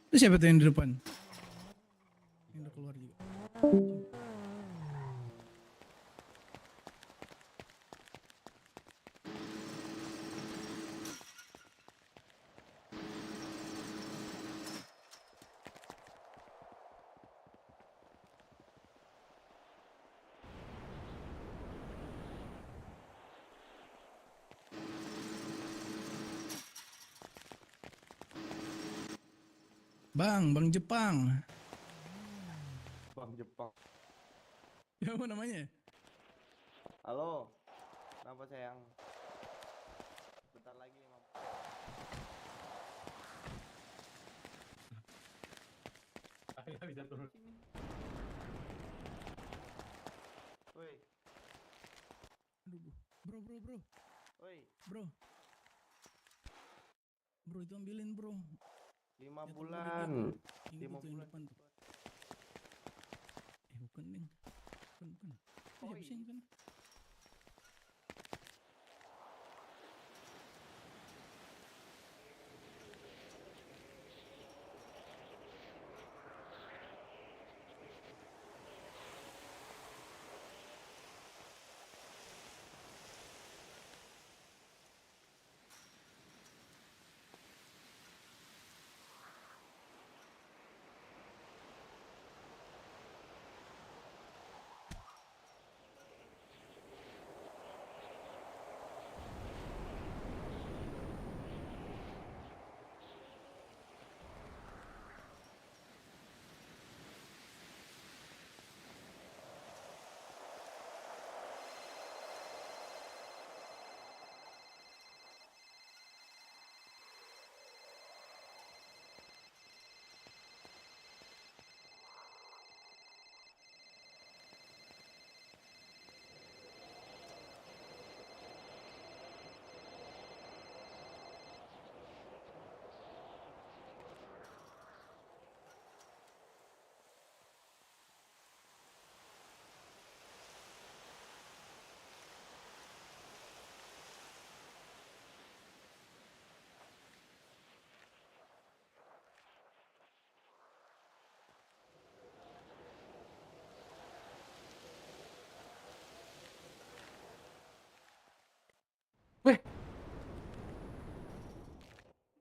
[SPEAKER 8] Itu siapa tuh yang di depan? Yang udah keluar juga. Bang Jepang.
[SPEAKER 14] Bang Jepang.
[SPEAKER 8] Ya apa namanya?
[SPEAKER 14] Halo. Kenapa sayang? Bentar lagi, Mam.
[SPEAKER 16] Akhirnya bisa turun.
[SPEAKER 14] Woi.
[SPEAKER 8] Aduh, bro.
[SPEAKER 14] Woi.
[SPEAKER 8] Bro itu ambilin bro.
[SPEAKER 14] 5 bulan. 5 bulan.
[SPEAKER 8] Depan tuh. Bukan Neng. Bukan.
[SPEAKER 14] Oh,
[SPEAKER 8] Siapa sih yang sana?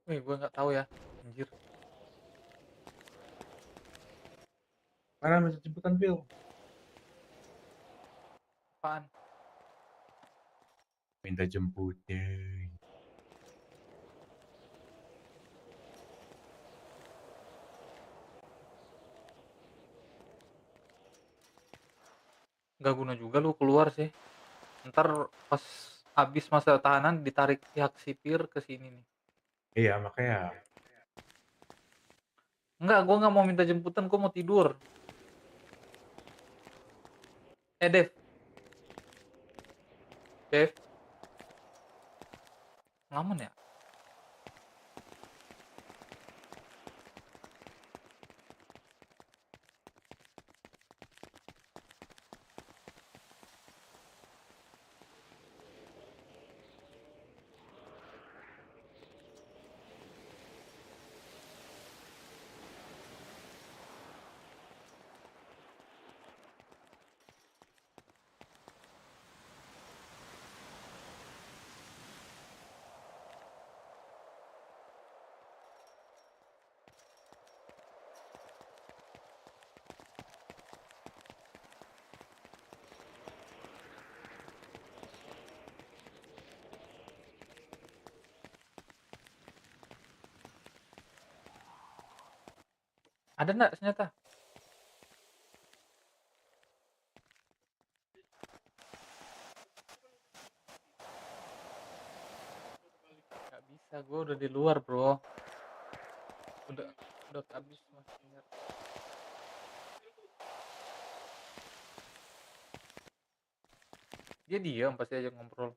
[SPEAKER 6] Gue nggak tahu ya, anjir.
[SPEAKER 16] Mana minta jemputan, Phil?
[SPEAKER 6] Apaan?
[SPEAKER 16] Minta jemputnya.
[SPEAKER 6] Nggak guna juga lu keluar sih. Ntar pas habis masa tahanan ditarik pihak sipir ke sini nih.
[SPEAKER 16] Iya, makanya.
[SPEAKER 6] Enggak, gue nggak mau minta jemputan, gue mau tidur. Dev. Dev. Ngelamun ya? Ada nggak senjata? Nggak bisa, gue udah di luar bro. Udah habis masnya. Dia diam pasti aja ngobrol.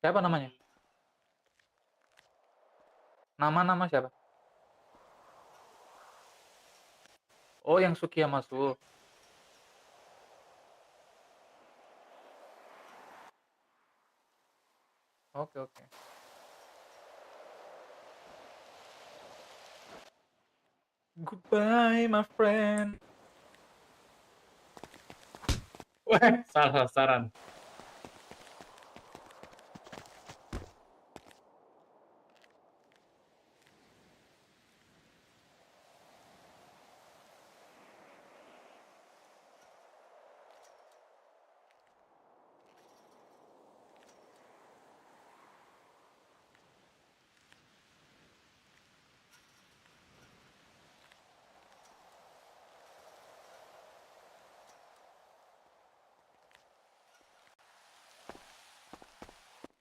[SPEAKER 6] Siapa namanya? Nama siapa? Oh, yang Sukiya masuk. Oke. Goodbye, my friend.
[SPEAKER 16] Wah, salah sasaran.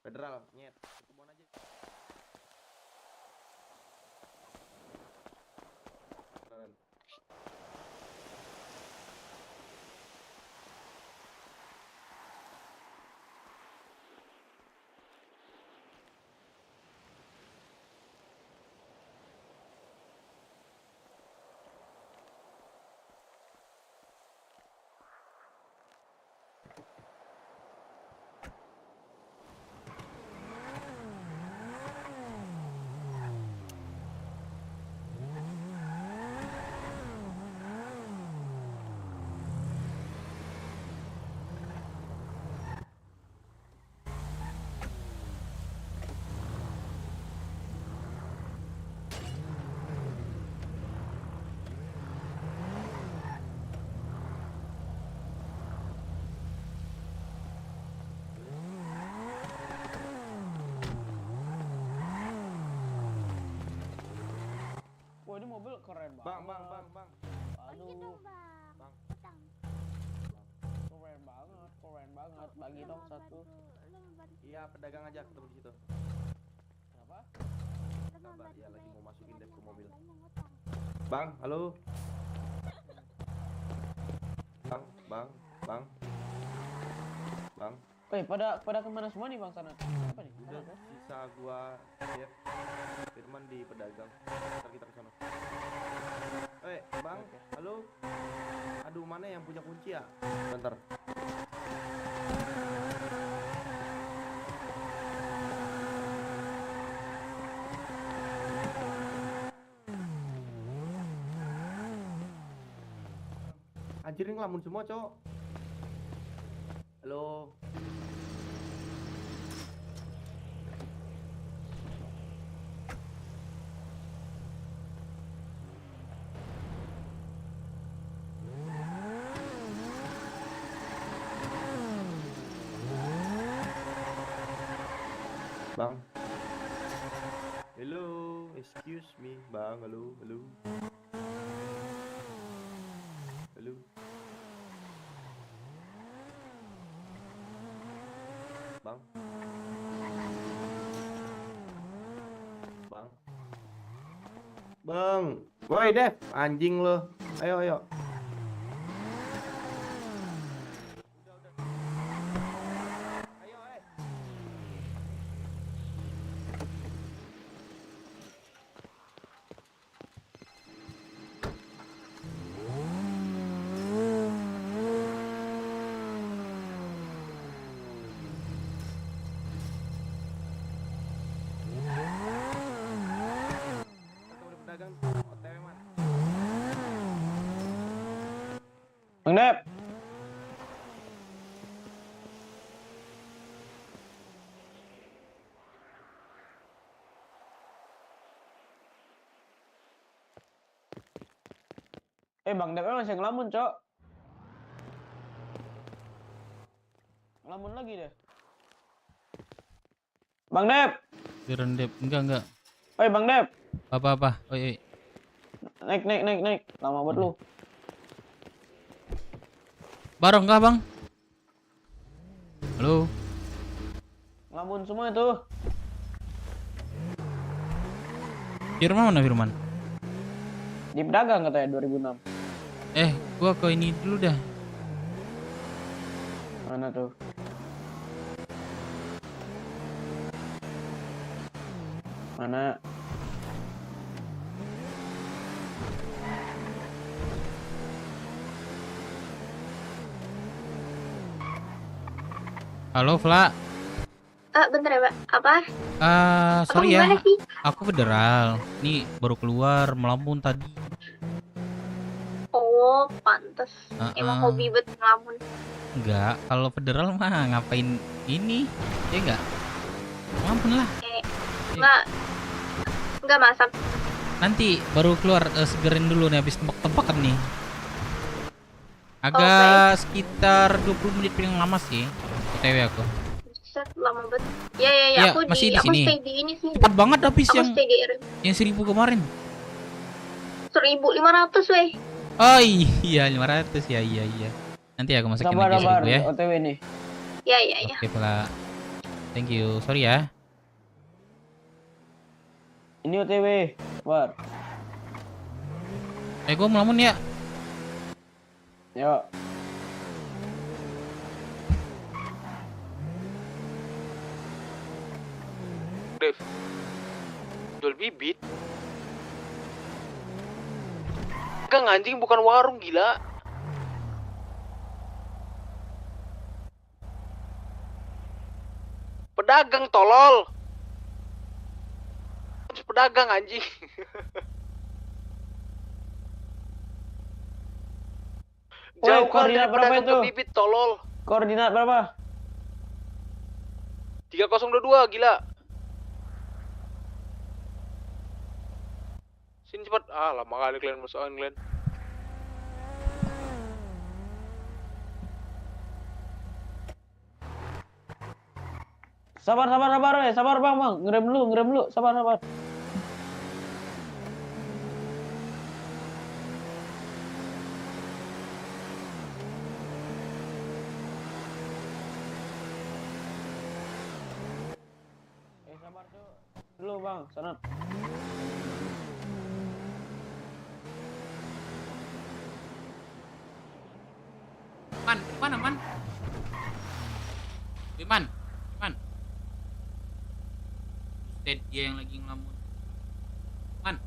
[SPEAKER 14] Federal, nyet, ketemuan aja.
[SPEAKER 11] Wah, ini mobil keren banget.
[SPEAKER 14] Bang.
[SPEAKER 11] Aduh.
[SPEAKER 14] Bang.
[SPEAKER 11] Keren banget. Bagi dong satu.
[SPEAKER 14] Iya, pedagang aja ketemu di situ.
[SPEAKER 11] Kenapa?
[SPEAKER 14] Sabar, ya lagi mau masukin Dev ke mobil. Bang, halo. Bang.
[SPEAKER 11] Pada kemana semua nih bang sana? Apa nih?
[SPEAKER 14] Udah sisa gua Dev Firman di pedagang. Ntar kita ke sana. Bang, halo. Aduh, mana yang punya kunci ya? Bentar. Anjir, ini ngelamun semua, cowok. Halo. Bang. Hello, excuse me, Bang. Halo, halo. Halo. Bang. Bang. Bang. Woi, Dev, anjing lo. Ayo, ayo.
[SPEAKER 11] Bang Dep. Bang Dep masih ngelamun, Cok. Ngelamun lagi deh. Bang Dep.
[SPEAKER 1] Biaran Dep, enggak.
[SPEAKER 11] Oi, Bang Dep.
[SPEAKER 1] Apa? Oi.
[SPEAKER 11] Naik. Lama banget lu.
[SPEAKER 1] Bareng kah, Bang? Halo.
[SPEAKER 11] Ngelamun semua itu.
[SPEAKER 1] Firman mana Firman?
[SPEAKER 11] Di pedagang katanya 2006.
[SPEAKER 1] Gua ke ini dulu dah.
[SPEAKER 11] Mana tuh? Mana?
[SPEAKER 1] Halo, Vla.
[SPEAKER 9] Bentar ya, Pak. Apa?
[SPEAKER 1] Sorry ya.
[SPEAKER 9] Gimana sih?
[SPEAKER 1] Aku federal. Nih baru keluar melamun tadi.
[SPEAKER 9] Oh, pantes. Emang hobi bet ngelamun.
[SPEAKER 1] Enggak, kalau federal mah ngapain ini? Ya enggak? Ngelamun lah.
[SPEAKER 9] Enggak masak.
[SPEAKER 1] Nanti baru keluar segerin dulu nih habis tembak-tembakan nih. Agak sekitar 20 menit paling lama sih. OTW aku.
[SPEAKER 9] Set, lama banget. Ya, aku
[SPEAKER 1] masih di
[SPEAKER 9] aku
[SPEAKER 1] sini.
[SPEAKER 9] stay di ini sih.
[SPEAKER 1] Cepat banget habis
[SPEAKER 9] Aku stay di RM.
[SPEAKER 1] yang 1000 kemarin.
[SPEAKER 9] 1.500 weh.
[SPEAKER 1] Oh iya 500 ya iya. Nanti aku masukin lagi 1000 ya.
[SPEAKER 11] OTW nih.
[SPEAKER 9] Ya.
[SPEAKER 1] Oke, Pak. Thank you. Sorry ya.
[SPEAKER 11] Ini OTW. War.
[SPEAKER 1] Gua melamun ya.
[SPEAKER 11] Yuk.
[SPEAKER 4] Dev, jual bibit? Gang anjing, bukan warung, gila. Pedagang tolol. Pedagang anjing. Jauh
[SPEAKER 11] koordinat berapa itu?
[SPEAKER 4] Bibit tolol.
[SPEAKER 11] Koordinat berapa?
[SPEAKER 4] 3022, gila. Sini cepat. Lama kali kalian masuk kalian.
[SPEAKER 11] Sabar Bang. Ngerem dulu. Sabar. Sabar dulu Bang, sana.
[SPEAKER 1] Mana man? Biman. Buset, dia yang lagi ngelamun. Man.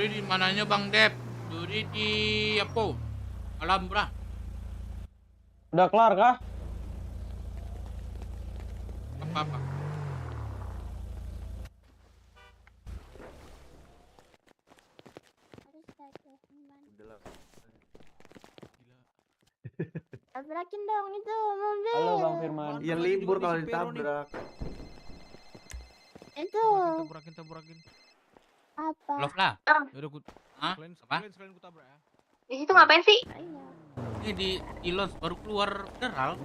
[SPEAKER 1] Curi di mananya Bang Dep? Curi di apa? Alhambra.
[SPEAKER 11] Udah kelar kah?
[SPEAKER 1] Apa-apa.
[SPEAKER 9] Tabrakin dong itu mobil.
[SPEAKER 11] Halo Bang Firman.
[SPEAKER 14] Iya libur kalau ditabrak.
[SPEAKER 9] Itu
[SPEAKER 3] Tabrakin.
[SPEAKER 9] apa?
[SPEAKER 1] Love lah.
[SPEAKER 3] Yaudah ku.
[SPEAKER 1] Hah? Apa?
[SPEAKER 3] Sekalian ku tabrak ya.
[SPEAKER 9] Di situ ngapain sih?
[SPEAKER 1] Ini di launch baru keluar federal.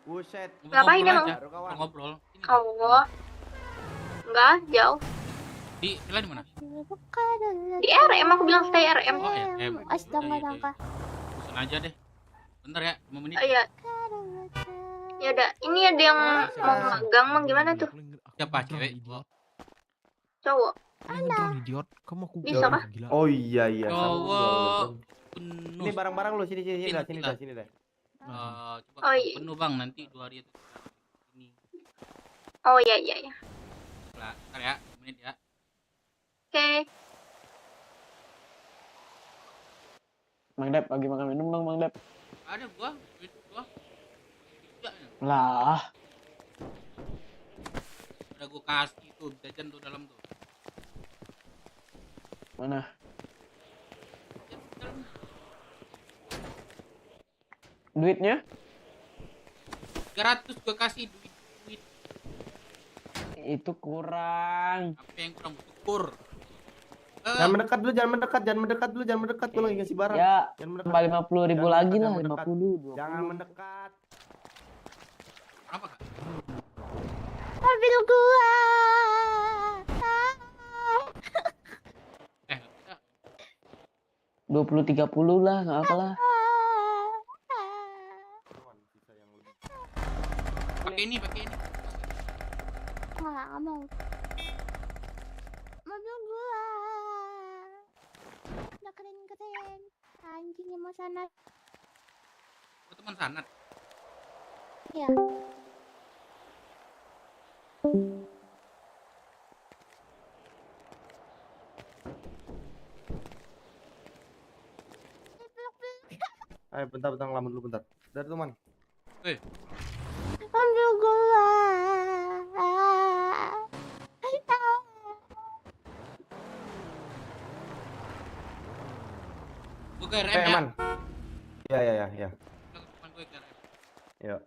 [SPEAKER 14] Buset.
[SPEAKER 9] Ngapain emang?
[SPEAKER 1] Ngobrol.
[SPEAKER 9] Allah. Enggak, jauh.
[SPEAKER 1] Di di mana?
[SPEAKER 9] Di RM, aku bilang stay RM.
[SPEAKER 1] Oh ya,
[SPEAKER 9] Astaga.
[SPEAKER 1] Pesan aja deh. Bentar ya, 5 menit.
[SPEAKER 9] Oh iya. Ya udah, ini ada yang mau magang mang gimana tuh?
[SPEAKER 1] Siapa cewek?
[SPEAKER 9] Cowok.
[SPEAKER 3] Idiot, kamu aku
[SPEAKER 9] Bisa kah?
[SPEAKER 14] Oh iya iya.
[SPEAKER 1] Cowok.
[SPEAKER 14] Ini barang-barang lu sini deh.
[SPEAKER 1] Coba
[SPEAKER 9] Oh, iya.
[SPEAKER 1] penuh Bang, nanti 2 hari itu. Ini.
[SPEAKER 9] Oh iya.
[SPEAKER 1] Lah, bentar ya, 5 menit ya.
[SPEAKER 9] Oke.
[SPEAKER 11] Bang Dep, lagi makan minum dong Bang Dep.
[SPEAKER 1] Ada gua, duit gua.
[SPEAKER 11] Lah,
[SPEAKER 1] Udah gua kasih tuh, jajan tuh dalam tuh.
[SPEAKER 11] mana? Duitnya?
[SPEAKER 1] 300 gua kasih duit.
[SPEAKER 11] Itu kurang.
[SPEAKER 1] Apa yang kurang syukur?
[SPEAKER 14] Jangan mendekat dulu, jangan mendekat. Gue lagi ngasih barang.
[SPEAKER 11] Ya,
[SPEAKER 14] Jangan mendekat.
[SPEAKER 11] tambah 50.000 lagi lah,
[SPEAKER 14] jangan mendekat.
[SPEAKER 11] 50.
[SPEAKER 14] Jangan mendekat.
[SPEAKER 1] Apa Kak?
[SPEAKER 9] Mobil gua.
[SPEAKER 11] 20-30 lah, nggak apa lah.
[SPEAKER 1] Pakai ini.
[SPEAKER 9] Nggak mau. Mobil gua. Udah keren. Anjingnya mau sanat.
[SPEAKER 1] Gua teman sanat.
[SPEAKER 9] Iya.
[SPEAKER 14] Ayo bentar ngelamun dulu bentar. Dari teman.
[SPEAKER 9] Mobil gua.
[SPEAKER 1] Gua ke RM ya.
[SPEAKER 14] Man. Iya.
[SPEAKER 1] Teman gue ke RM.
[SPEAKER 14] Ya.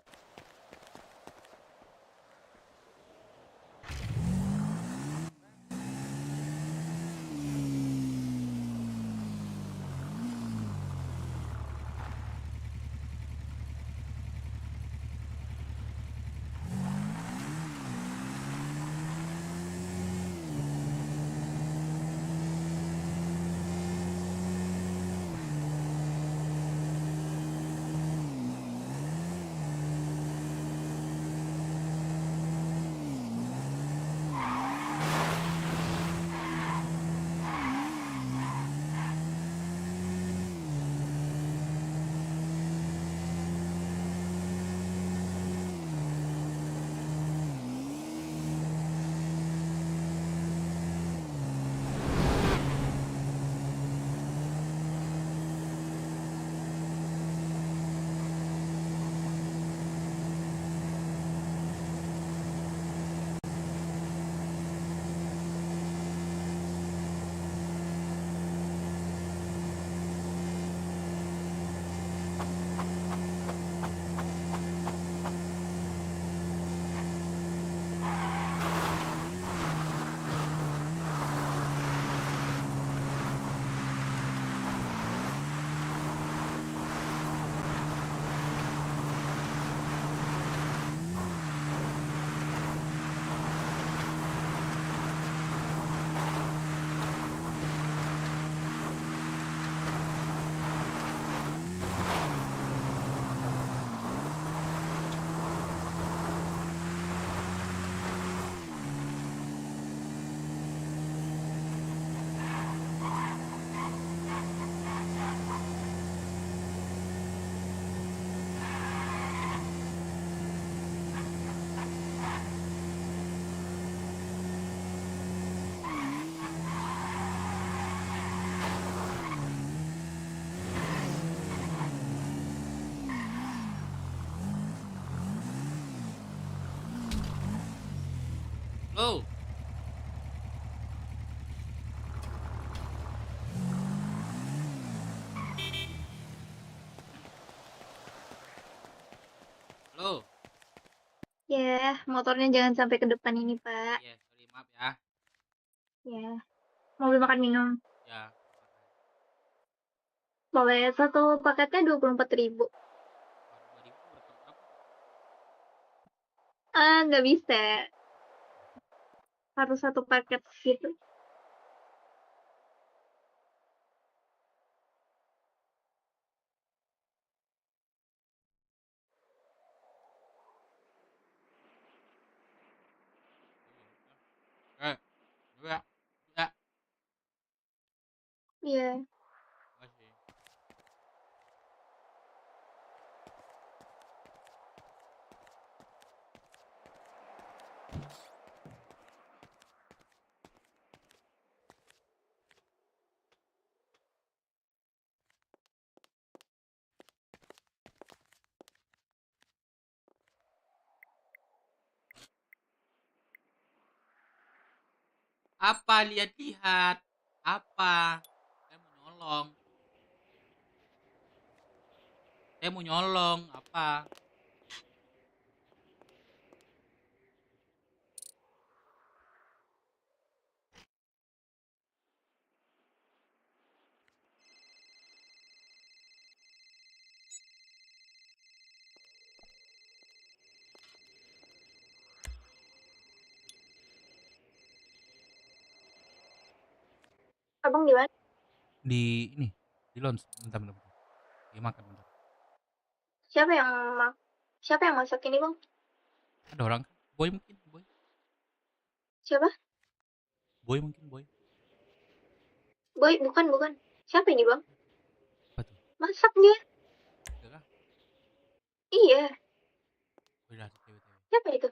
[SPEAKER 1] Halo. Halo.
[SPEAKER 9] Ya, motornya jangan sampai ke depan ini, Pak.
[SPEAKER 1] Iya, sorry, maaf ya.
[SPEAKER 9] Ya, mobil makan minum.
[SPEAKER 1] Ya.
[SPEAKER 9] Boleh satu paketnya 24.000. Nggak bisa. Harus satu paket gitu.
[SPEAKER 1] Ya. Ya.
[SPEAKER 9] Iya.
[SPEAKER 1] Makasih. Apa lihat-lihat? Apa? Saya mau nyolong. Saya mau nyolong. Apa?
[SPEAKER 9] Abang di mana?
[SPEAKER 1] Di ini, di lounge. Bentar, bentar, bentar. Dia makan bentar.
[SPEAKER 9] Siapa yang Siapa yang masak ini, Bang?
[SPEAKER 1] Ada orang? Boy mungkin, boy.
[SPEAKER 9] Siapa?
[SPEAKER 1] Boy mungkin, boy.
[SPEAKER 9] Boy, bukan. Siapa ini, Bang?
[SPEAKER 1] Apa tuh?
[SPEAKER 9] Masak dia.
[SPEAKER 1] Enggak kah?
[SPEAKER 9] Iya.
[SPEAKER 1] Udah ada cewek-cewek.
[SPEAKER 9] Siapa itu?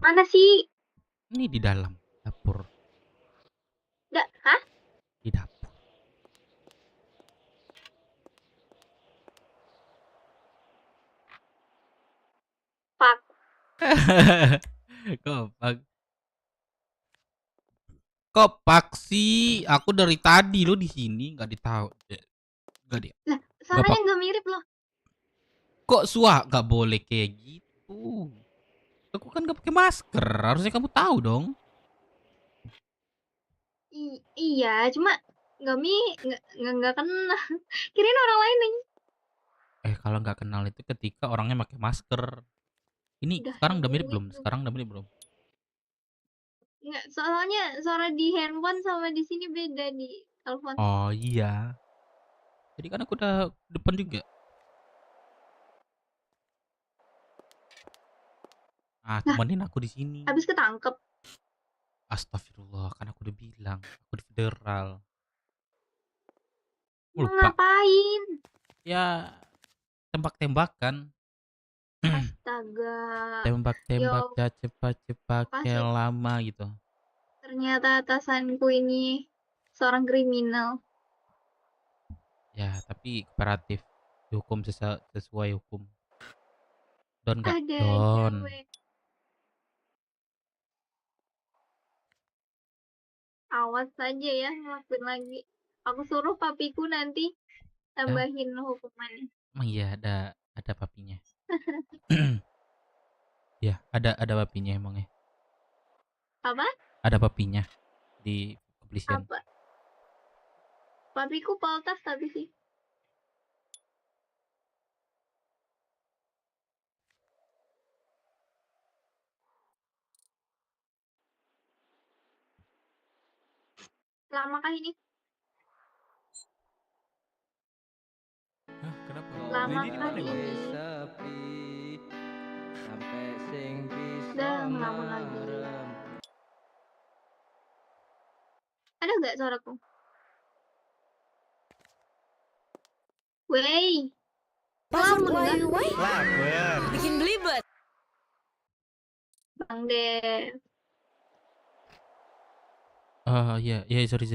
[SPEAKER 10] Mana sih?
[SPEAKER 1] Ini di dalam dapur.
[SPEAKER 10] Hah?
[SPEAKER 1] Di dapur.
[SPEAKER 10] Pak.
[SPEAKER 1] Kopak. Kopak sih. Aku dari tadi lo di sini nggak ditahu. Nggak dia.
[SPEAKER 10] Lah, suaranya nggak mirip loh.
[SPEAKER 1] Kok nggak boleh kayak gitu. Aku kan nggak pakai masker. Harusnya kamu tahu dong.
[SPEAKER 10] Iya, cuma nggak kenal. Kirain orang lain nih.
[SPEAKER 1] Kalau nggak kenal itu ketika orangnya pakai masker. Ini sekarang udah mirip belum? Sekarang udah mirip belum?
[SPEAKER 10] Nggak, soalnya suara di handphone sama di sini beda di telepon.
[SPEAKER 1] Oh iya. Jadi kan aku udah depan juga. Temenin aku di sini.
[SPEAKER 10] Habis ketangkep.
[SPEAKER 1] Astagfirullah, kan aku udah bilang, aku di federal.
[SPEAKER 10] Mau ngapain?
[SPEAKER 1] Ya, tembak-tembakan.
[SPEAKER 10] Astaga.
[SPEAKER 1] Tembak-tembak ya cepat-cepat kayak lama gitu.
[SPEAKER 10] Ternyata atasanku ini seorang kriminal.
[SPEAKER 1] Ya, tapi kooperatif. Dihukum sesuai hukum. Don gak?
[SPEAKER 10] Ada
[SPEAKER 1] Don.
[SPEAKER 10] cewek. Awas saja ya ngelakuin lagi. Aku suruh papiku nanti tambahin hukumannya.
[SPEAKER 1] Emang iya ada papinya. Ya, ada papinya emangnya.
[SPEAKER 10] Apa?
[SPEAKER 1] Ada papinya di kepolisian.
[SPEAKER 10] Apa? Papiku poltas tapi sih. Lamakah ini?
[SPEAKER 3] Kenapa?
[SPEAKER 10] Lamakah ini? Udah ngelamun lagi. Ada nggak suaraku? Wey. Ngelamun nggak?
[SPEAKER 17] Lapar. Bikin belibet.
[SPEAKER 10] Bang Dev.
[SPEAKER 1] Iya, sorry.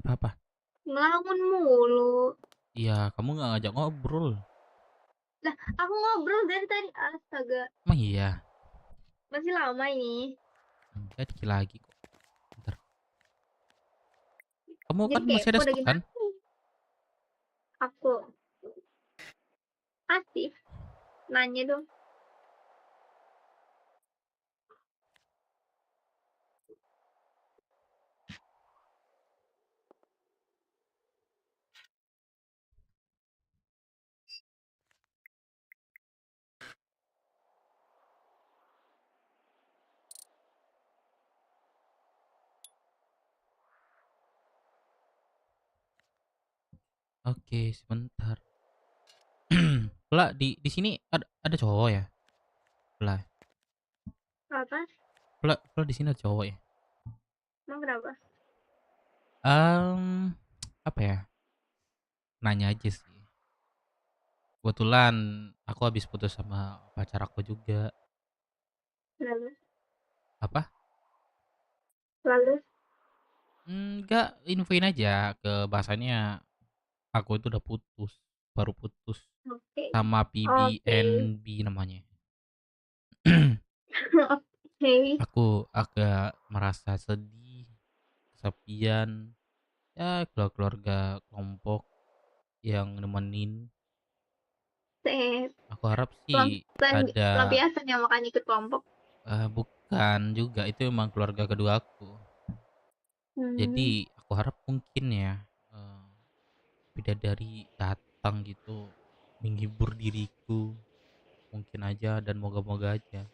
[SPEAKER 1] Apa?
[SPEAKER 10] Ngelamun mulu.
[SPEAKER 1] Iya, kamu nggak ngajak ngobrol.
[SPEAKER 10] Lah, aku ngobrol dari tadi. Astaga.
[SPEAKER 1] Emang iya?
[SPEAKER 10] Masih lama ini.
[SPEAKER 1] Enggak, dikit lagi kok. Bentar. Kamu
[SPEAKER 10] Jadi
[SPEAKER 1] kan masih ada
[SPEAKER 10] kepo udah
[SPEAKER 1] stok kan?
[SPEAKER 10] gimana? Aku aktif. Nanya dong.
[SPEAKER 1] Oke, sebentar. Lah di sini ada cowok ya? Lah
[SPEAKER 10] Apa?
[SPEAKER 1] di sini ada cowok ya?
[SPEAKER 10] Emang kenapa?
[SPEAKER 1] Apa ya? Nanya aja sih. Kebetulan aku habis putus sama pacar aku juga.
[SPEAKER 10] Lalu?
[SPEAKER 1] Apa?
[SPEAKER 10] Lalu?
[SPEAKER 1] Enggak, infoin aja ke bahasanya aku itu udah baru putus
[SPEAKER 10] Oke.
[SPEAKER 1] sama PBNB namanya.
[SPEAKER 10] Oke.
[SPEAKER 1] Aku agak merasa sedih, kesepian. Ya, keluarga kelompok yang nemenin. Aku harap sih ada.
[SPEAKER 10] Pelampiasan yang makanya ikut kelompok.
[SPEAKER 1] Bukan juga, itu emang keluarga kedua aku. Jadi aku harap mungkin ya bidadari datang gitu menghibur diriku, mungkin aja, dan moga-moga aja.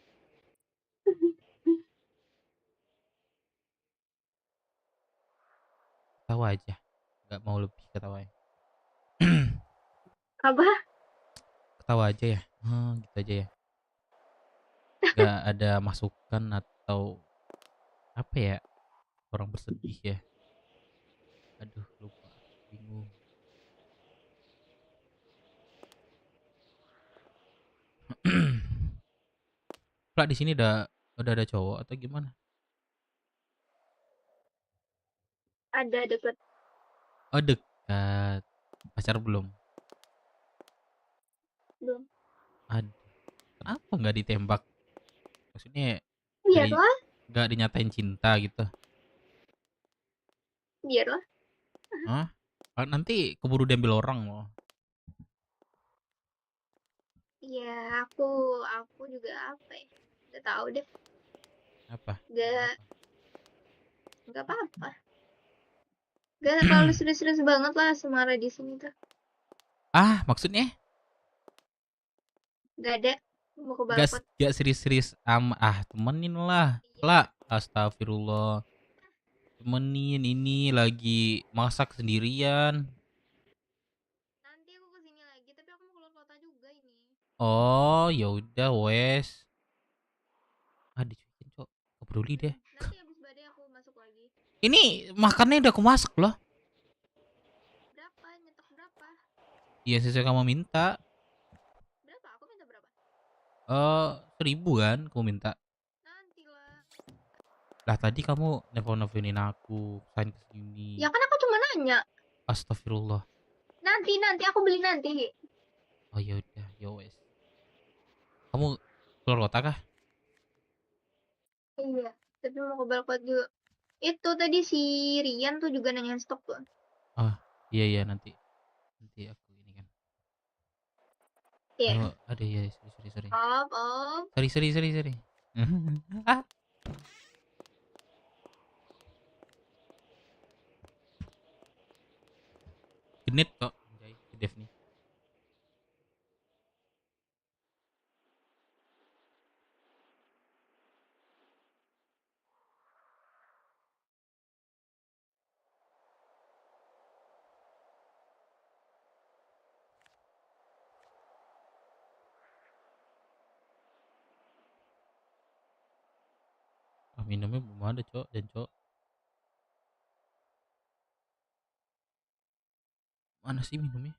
[SPEAKER 1] Ketawa aja, nggak mau lebih ketawa ya.
[SPEAKER 10] Apa?
[SPEAKER 1] Ketawa aja ya, gitu aja ya. Nggak ada masukan atau apa ya, orang bersedih ya. Aduh, lupa, bingung. Pula di sini udah Udah ada cowok atau gimana?
[SPEAKER 10] Ada deket.
[SPEAKER 1] Oh dekat. Pacar belum?
[SPEAKER 10] Belum.
[SPEAKER 1] Aduh, kenapa nggak ditembak? Maksudnya
[SPEAKER 10] Biarlah,
[SPEAKER 1] nggak dinyatain cinta gitu?
[SPEAKER 10] biarlah.
[SPEAKER 1] Hah? Nanti keburu diambil orang loh.
[SPEAKER 10] Ya, aku juga apa ya? Gak tahu deh.
[SPEAKER 1] Apa?
[SPEAKER 10] Gak apa-apa. Gak terlalu serius-serius banget lah Semara di sini tuh.
[SPEAKER 1] Ah, maksudnya?
[SPEAKER 10] Gak ada. Mau ke balkon.
[SPEAKER 1] Gak serius-serius temenin lah. Lah, astagfirullah. Temenin ini lagi masak sendirian.
[SPEAKER 10] Nanti aku kesini lagi, tapi aku mau keluar kota juga ini.
[SPEAKER 1] Oh, ya udah wes. Dicuekin, Cok. Gak peduli deh.
[SPEAKER 10] Nanti habis badai aku masuk lagi.
[SPEAKER 1] Ini makannya udah aku masak loh.
[SPEAKER 10] Berapa? Nyetok berapa?
[SPEAKER 1] Iya sesuai kamu minta.
[SPEAKER 10] Berapa? Aku minta berapa?
[SPEAKER 1] 1.000 kan kamu minta.
[SPEAKER 10] Nantilah.
[SPEAKER 1] Lah tadi kamu nelfonin aku, pesan kesini.
[SPEAKER 10] Ya kan aku cuma nanya.
[SPEAKER 1] Astagfirullah.
[SPEAKER 10] Nanti aku beli nanti.
[SPEAKER 1] Oh ya udah, ya wes. Kamu keluar kota kah?
[SPEAKER 10] Iya, tapi mau ke balkon juga. Itu tadi si Rian tuh juga nanyain stok tuh.
[SPEAKER 1] Oh, iya nanti aku ini kan.
[SPEAKER 10] Iya.
[SPEAKER 1] Oh, ada ya, sorry.
[SPEAKER 10] Om.
[SPEAKER 1] Sorry. Ah. Genit kok, anjay, si Dev nih. Minumnya belum ada, Cok, dan Cok. Mana sih minumnya?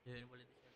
[SPEAKER 1] Ya boleh di-share.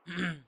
[SPEAKER 1] Iya.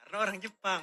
[SPEAKER 15] Karena orang Jepang.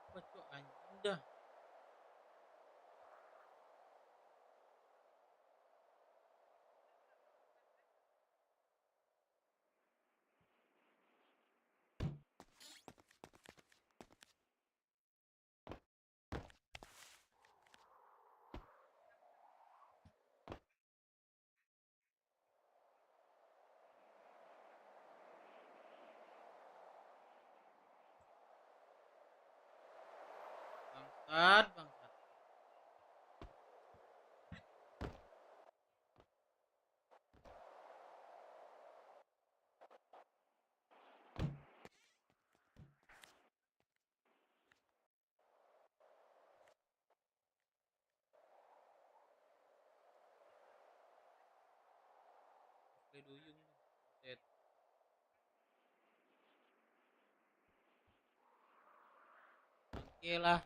[SPEAKER 1] Apa cok anjing dah. Bangsat. Play duyung. Set. Oke lah.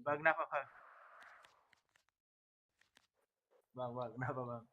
[SPEAKER 18] Bang, kenapa bang? Bang, kenapa bang?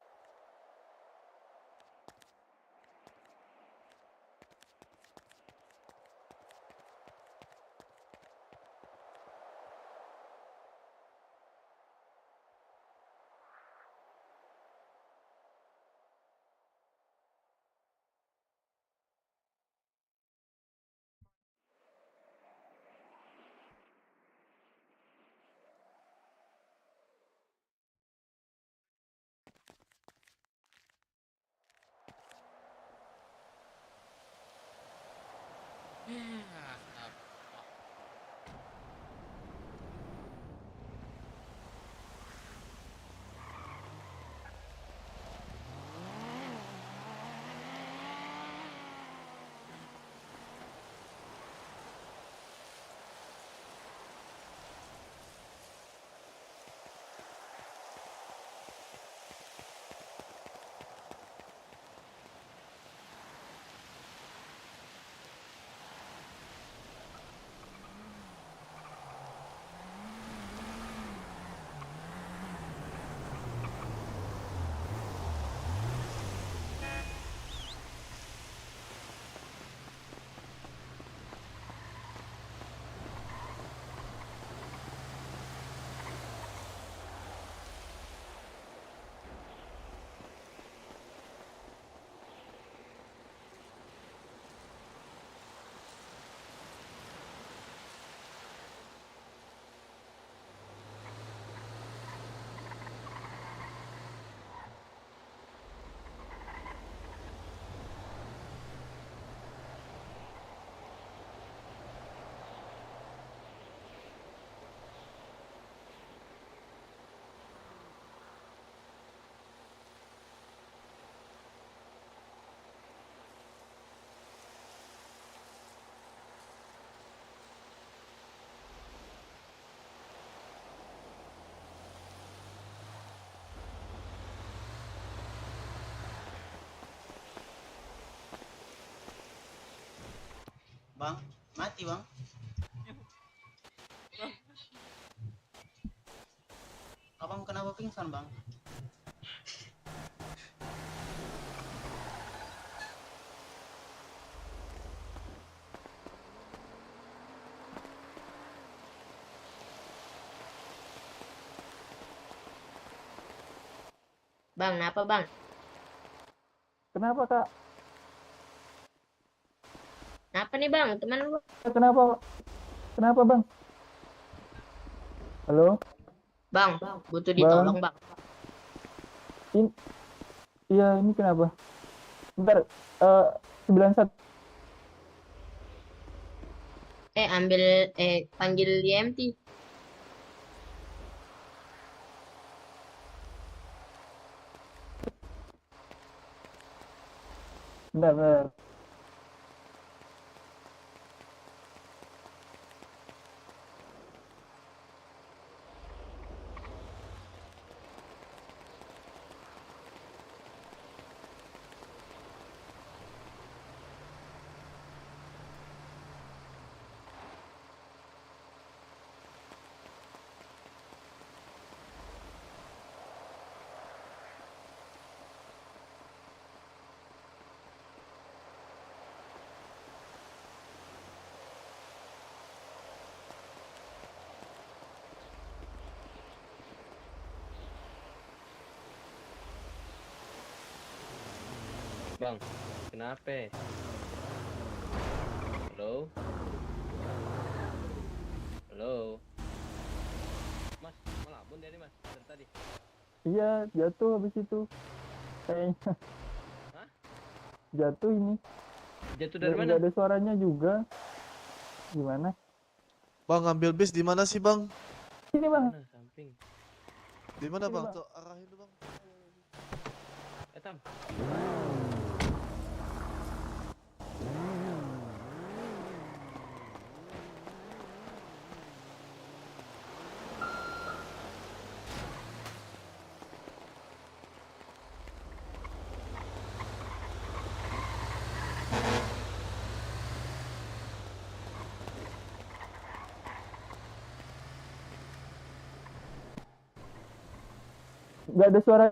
[SPEAKER 15] Bang, mati bang. Abang kenapa pingsan bang?
[SPEAKER 20] Bang, kenapa bang?
[SPEAKER 23] Kenapa kak?
[SPEAKER 20] Kenapa nih bang, teman lu?
[SPEAKER 23] Kenapa? Kenapa bang? Halo?
[SPEAKER 20] Bang, butuh ditolong bang.
[SPEAKER 23] Iya, ini kenapa? Bentar, 91.
[SPEAKER 20] Panggil YMT.
[SPEAKER 23] Bentar.
[SPEAKER 24] Bang, kenapa? Halo? Halo? Mas, melabun dari mas, dari tadi.
[SPEAKER 23] Iya, jatuh habis itu. Kayaknya.
[SPEAKER 24] Hah?
[SPEAKER 23] Jatuh ini.
[SPEAKER 24] Jatuh dari mana?
[SPEAKER 23] Gak ada suaranya juga. Gimana?
[SPEAKER 25] Bang, ngambil bis di mana sih, Bang?
[SPEAKER 23] Sini, Bang.
[SPEAKER 24] Mana, samping.
[SPEAKER 25] Di mana,
[SPEAKER 23] Sini,
[SPEAKER 25] Bang?
[SPEAKER 23] Bang.
[SPEAKER 25] Tuh, arahin tuh, Bang.
[SPEAKER 24] Tam.
[SPEAKER 23] Gak ada suara.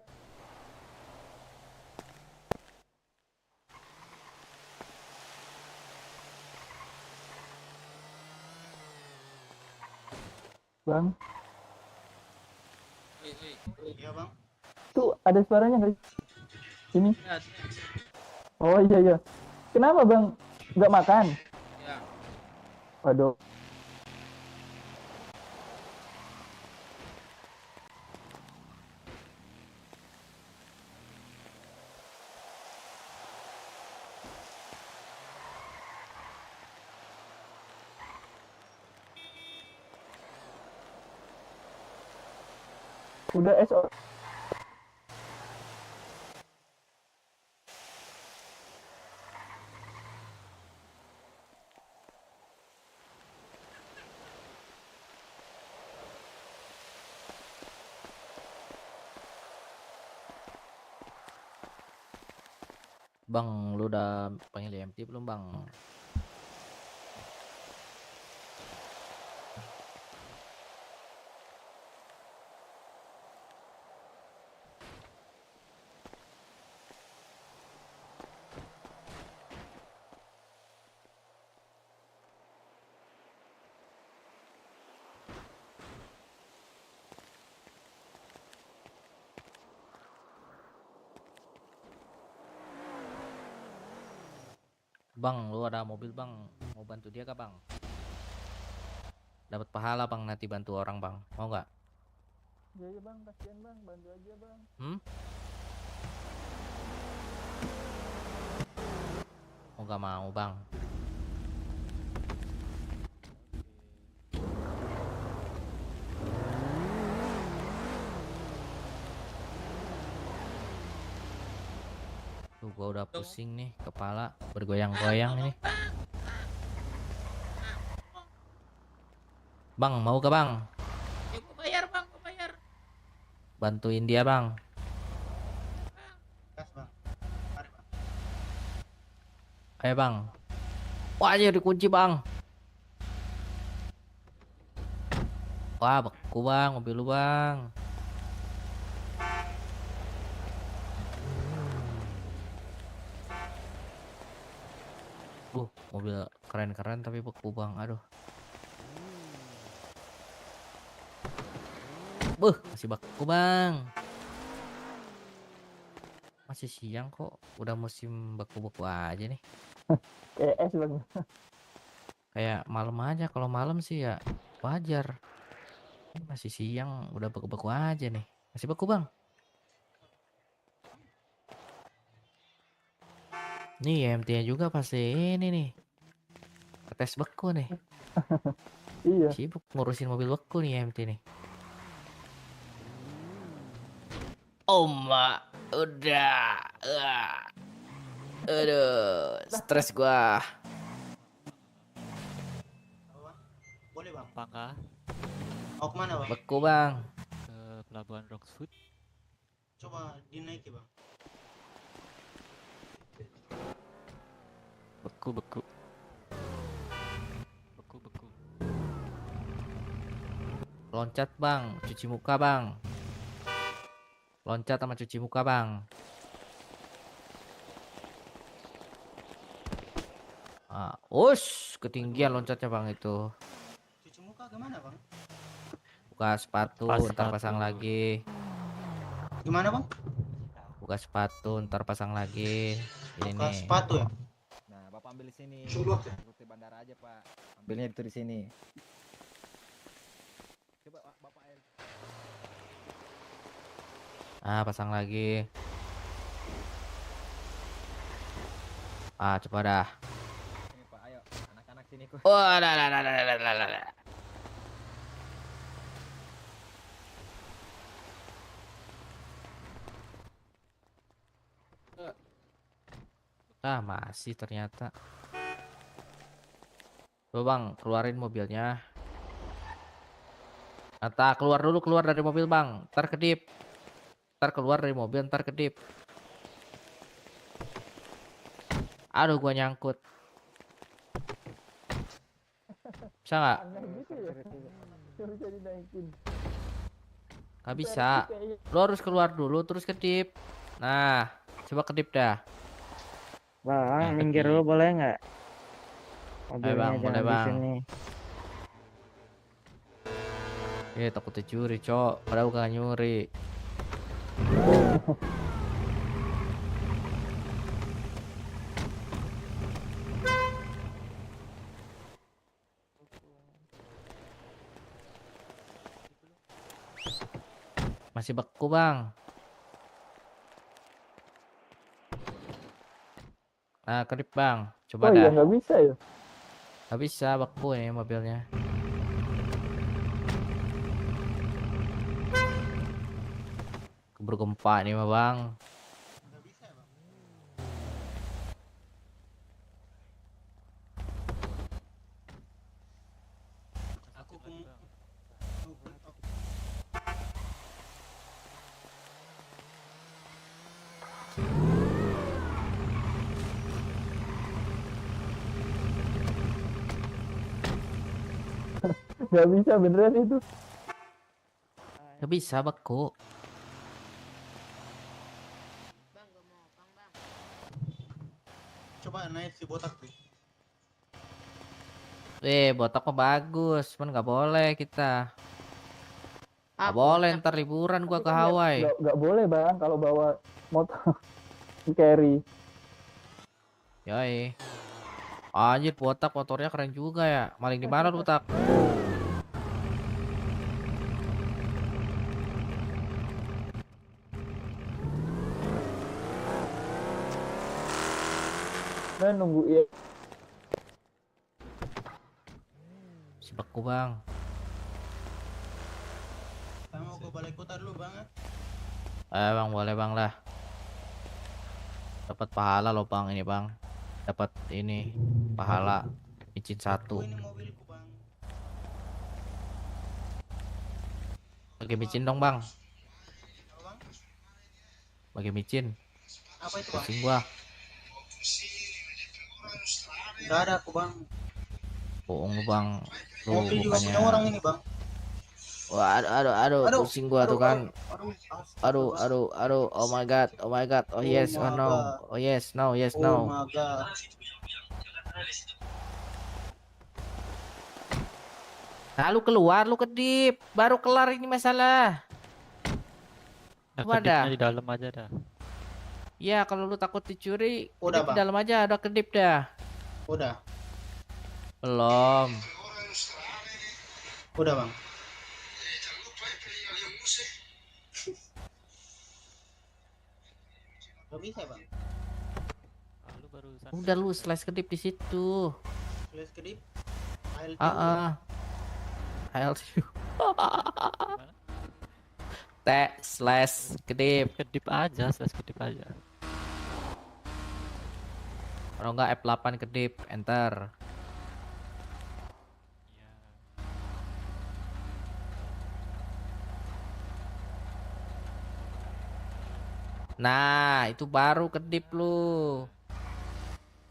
[SPEAKER 23] Bang,
[SPEAKER 15] Iya bang.
[SPEAKER 23] tuh ada suaranya nggak? Ini. Oh iya. Kenapa bang? Nggak makan?
[SPEAKER 24] Ya.
[SPEAKER 23] Waduh. Udah SO.
[SPEAKER 26] Bang, lu udah panggil EMT belum bang? Bang, lu ada mobil bang, mau bantu dia kah bang? Dapat pahala bang, nanti bantu orang bang, mau nggak?
[SPEAKER 23] Iya bang, kasihan bang, bantu aja bang.
[SPEAKER 26] Oh nggak mau bang. Tuh gua udah pusing nih, kepala bergoyang-goyang ini. Bang, mau ke bang?
[SPEAKER 1] Ya gua bayar bang, gua bayar.
[SPEAKER 26] Bantuin dia bang.
[SPEAKER 15] Gas bang. Mari bang.
[SPEAKER 26] Ayo bang. Wah, anjir dikunci bang. Wah, beku bang, mobil lu bang. Mobil keren-keren tapi beku bang, aduh. Masih beku bang. Masih siang kok, udah musim beku-beku aja nih.
[SPEAKER 23] Kayak es bang.
[SPEAKER 26] Kayak malam aja, kalau malam sih ya wajar. Ini masih siang, udah beku-beku aja nih. Masih beku bang. Nih MT-nya juga pasti ini nih. Tes beku nih.
[SPEAKER 23] Iya.
[SPEAKER 26] Sibuk ngurusin mobil beku nih MT nih. Oh mak, udah. Aduh, stres gua.
[SPEAKER 15] Boleh bang.
[SPEAKER 7] Apakah?
[SPEAKER 15] Mau kemana bang?
[SPEAKER 26] Beku bang.
[SPEAKER 7] Ke pelabuhan Roxfoot.
[SPEAKER 15] Coba dinaiki bang.
[SPEAKER 7] Beku.
[SPEAKER 26] Loncat bang, cuci muka bang. Loncat sama cuci muka bang. Ketinggian loncatnya bang itu.
[SPEAKER 15] Cuci muka gimana bang?
[SPEAKER 26] Buka sepatu, ntar pasang lagi.
[SPEAKER 15] Gimana bang?
[SPEAKER 26] Buka sepatu, ntar pasang lagi. Ini
[SPEAKER 15] Buka
[SPEAKER 26] nih.
[SPEAKER 15] sepatu ya?
[SPEAKER 26] Nah, bapak ambil di sini. Seperti bandara aja pak. Ambilnya itu di sini. Coba bapak air. Pasang lagi. Coba dah. Sini pak, ayo anak-anak sini kok. Masih ternyata. Coba bang, keluarin mobilnya. Keluar dulu, keluar dari mobil bang. Ntar kedip. Ntar keluar dari mobil, ntar kedip. Aduh, gua nyangkut. Bisa nggak? Nggak bisa. Lo harus keluar dulu, terus kedip. Nah, coba kedip dah.
[SPEAKER 18] Bang, minggir dulu boleh nggak?
[SPEAKER 26] Bang, boleh bang. Takut dicuri, cok. Padahal bukan nyuri. Masih beku bang. Kedip bang. Coba dah.
[SPEAKER 23] Iya nggak bisa ya?
[SPEAKER 26] Nggak bisa, beku ini mobilnya. Keburu gempa nih mah bang.
[SPEAKER 23] Nggak bisa beneran itu.
[SPEAKER 26] Nggak bisa beku.
[SPEAKER 15] Coba naik si botak tuh.
[SPEAKER 26] Botak mah bagus, cuman nggak boleh kita. Nggak boleh, ntar liburan gua ke Hawaii.
[SPEAKER 23] Nggak boleh bang kalau bawa motor carry.
[SPEAKER 26] Yoi. Anjir, botak motornya keren juga ya. Maling di mana botak?
[SPEAKER 23] Nunggu ya.
[SPEAKER 26] Si beku bang.
[SPEAKER 15] Saya mau ke balai kota dulu bang ya.
[SPEAKER 26] Bang, boleh bang lah. Dapat pahala loh bang ini bang. Dapat ini pahala micin 1.
[SPEAKER 15] Ini mobilku bang.
[SPEAKER 26] Bagi micin dong bang.
[SPEAKER 15] Apa bang?
[SPEAKER 26] Bagi micin.
[SPEAKER 15] Apa itu bang?
[SPEAKER 26] Pusing gua.
[SPEAKER 15] Nggak ada aku bang.
[SPEAKER 26] Bohong lu, Bang. Lu
[SPEAKER 15] Mobil juga
[SPEAKER 26] bukannya.
[SPEAKER 15] punya orang ini bang.
[SPEAKER 26] Wah, aduh,
[SPEAKER 15] Aduh,
[SPEAKER 26] pusing gua tuh kan. Aduh, oh my god, oh yes, oh no, oh yes, no, yes,
[SPEAKER 15] Oh
[SPEAKER 26] no.
[SPEAKER 15] my god.
[SPEAKER 26] Nah, lu keluar, lu kedip, baru kelar ini masalah. Ada.
[SPEAKER 7] Di dalam aja dah.
[SPEAKER 26] Ya, kalau lu takut dicuri,
[SPEAKER 15] Udah,
[SPEAKER 26] kedip di
[SPEAKER 15] Bang.
[SPEAKER 26] dalam aja, ada kedip dah.
[SPEAKER 15] Udah.
[SPEAKER 26] Belum.
[SPEAKER 15] Udah bang. Gak bisa bang.
[SPEAKER 7] Lu barusan.
[SPEAKER 26] Udah lu slice kedip di situ.
[SPEAKER 15] Tulis kedip.
[SPEAKER 26] HLTU. T/kedip.
[SPEAKER 7] Kedip aja, slash kedip aja.
[SPEAKER 26] Kalau enggak F8 kedip, enter. Nah, itu baru kedip lu.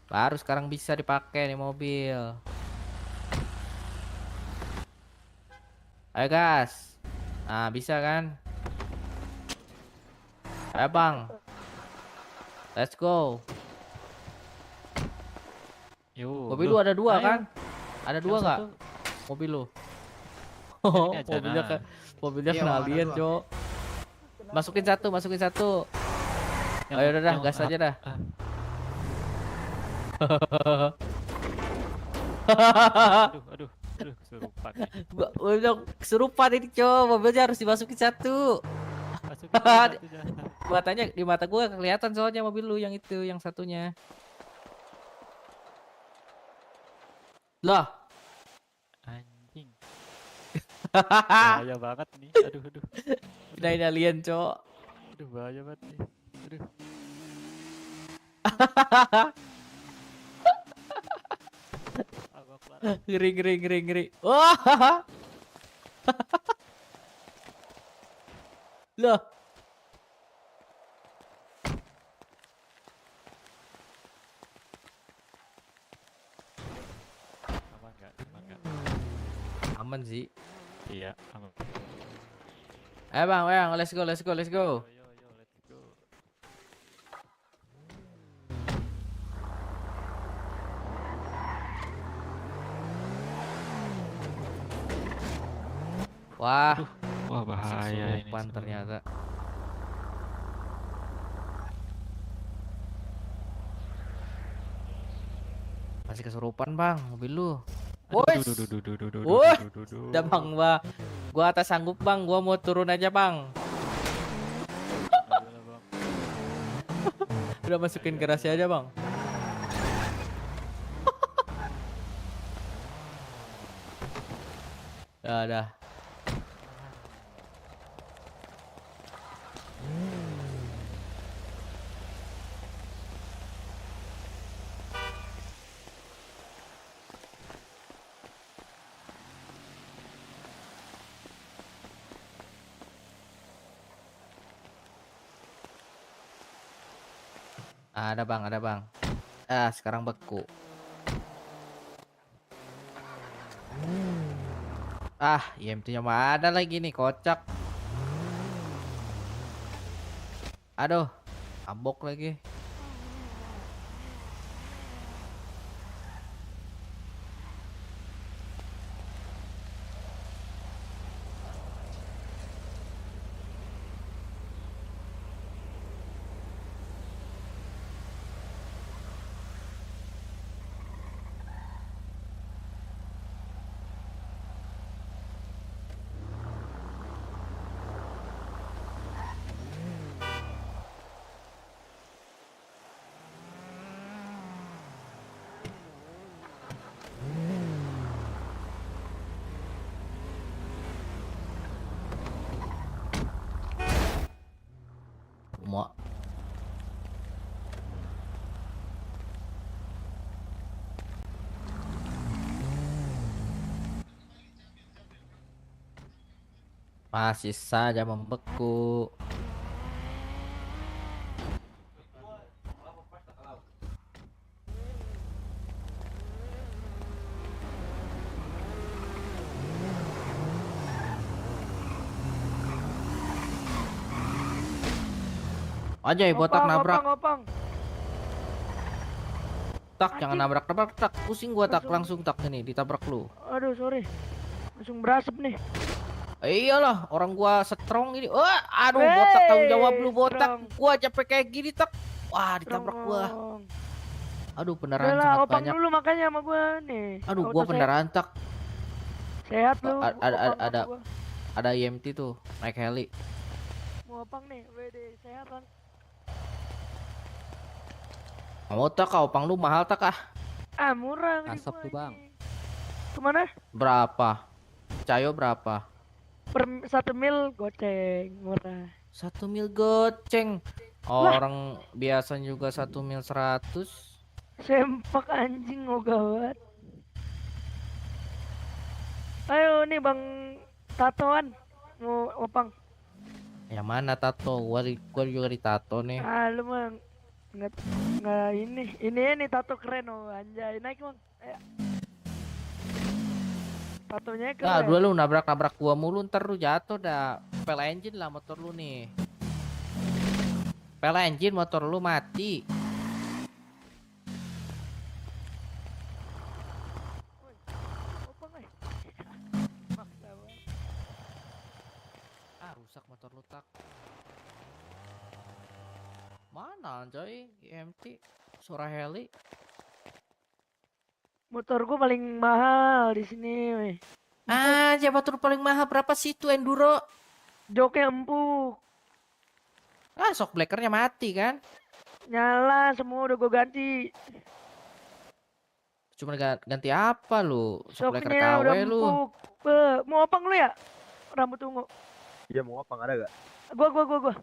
[SPEAKER 26] Baru sekarang bisa dipakai nih mobil. Ayo gas. Nah, bisa kan? Ayo bang. Let's go. Mobil lu ada dua kan? Ada dua nggak? Mobil lu? Oh, mobilnya kena alien, Cok. Masukin satu. Ayo udah, gas aja dah.
[SPEAKER 7] Aduh, kesurupan.
[SPEAKER 26] Udah kesurupan ini, Cok. Mobilnya harus dimasukin satu. Matanya di mata gua kelihatan soalnya mobil lu yang itu, yang satunya. Lah.
[SPEAKER 7] Anjing. Bahaya banget nih. Aduh.
[SPEAKER 26] Ini alien, Cok.
[SPEAKER 7] Aduh, bahaya banget nih. Aduh.
[SPEAKER 26] Ngeri. Wah. Loh. Aman sih.
[SPEAKER 7] Iya, aman.
[SPEAKER 26] Bang, let's go.
[SPEAKER 7] Let's go.
[SPEAKER 26] Wah,
[SPEAKER 7] bahaya ini.
[SPEAKER 26] Kesurupan ternyata. Masih kesurupan bang, mobil lu. Woi, udah bang, gua atas sanggup bang, gua mau turun aja bang. Udah masukin garasi aja bang. Dah. Ada bang. Sekarang beku. IMT-nya mah ada lagi nih, kocak. Aduh, ambok lagi. Muak. Masih saja membeku. Anjay, botak nabrak.
[SPEAKER 11] Opang.
[SPEAKER 26] Tak, jangan nabrak tak. Pusing gua tak, langsung tak ini ditabrak lu.
[SPEAKER 11] Aduh, sorry. Langsung berasap nih.
[SPEAKER 26] Iyalah, orang gua strong ini. Aduh, botak tanggung jawab lu botak.
[SPEAKER 11] strong.
[SPEAKER 26] Gua capek kayak gini tak. Wah, ditabrak gua. Aduh, pendarahan
[SPEAKER 11] Udah lah,
[SPEAKER 26] sangat
[SPEAKER 11] opang
[SPEAKER 26] banyak.
[SPEAKER 11] dulu makanya sama gua nih.
[SPEAKER 26] Aduh,
[SPEAKER 11] Auto
[SPEAKER 26] gua
[SPEAKER 11] saya-
[SPEAKER 26] pendarahan tak.
[SPEAKER 11] Sehat lu.
[SPEAKER 26] Ada IMT tuh, naik heli.
[SPEAKER 11] Mau opang nih, wede sehat kan.
[SPEAKER 26] Mau tak kau, pang lu mahal tak ah?
[SPEAKER 11] Murah di
[SPEAKER 26] Asap
[SPEAKER 11] gua
[SPEAKER 26] tuh, Bang.
[SPEAKER 11] ini. Kemana?
[SPEAKER 26] Berapa? Cayo berapa?
[SPEAKER 11] Per 1 mil goceng, murah.
[SPEAKER 26] 1 mil goceng. Orang biasa juga 1 mil 100.
[SPEAKER 11] Sempak anjing mau gawat. Ayo nih Bang Tatoan mau opang.
[SPEAKER 26] Yang mana tato? Gua juga ditato nih.
[SPEAKER 11] Lu mah nggak ini nih tato keren anjay, naik Bang. Ayo. Tatonya keren.
[SPEAKER 26] Nah, dua lu nabrak gua mulu, ntar lu jatuh dah. Pel engine lah motor lu nih. Pel engine motor lu mati. Rusak motor lu tak. Mana anjay IMT suara heli.
[SPEAKER 11] Motor gua paling mahal di sini, weh.
[SPEAKER 26] Motor paling mahal berapa sih itu enduro?
[SPEAKER 11] Joknya empuk.
[SPEAKER 26] Shock blackernya mati kan?
[SPEAKER 11] Nyala semua udah gua ganti.
[SPEAKER 26] Cuma ganti apa lu? Shock blacker
[SPEAKER 11] Shocknya
[SPEAKER 26] KW
[SPEAKER 11] udah
[SPEAKER 26] lu.
[SPEAKER 11] empuk. Mau opang lu ya? Rambut ungu.
[SPEAKER 13] Iya mau apa nggak ada gak?
[SPEAKER 11] Gua.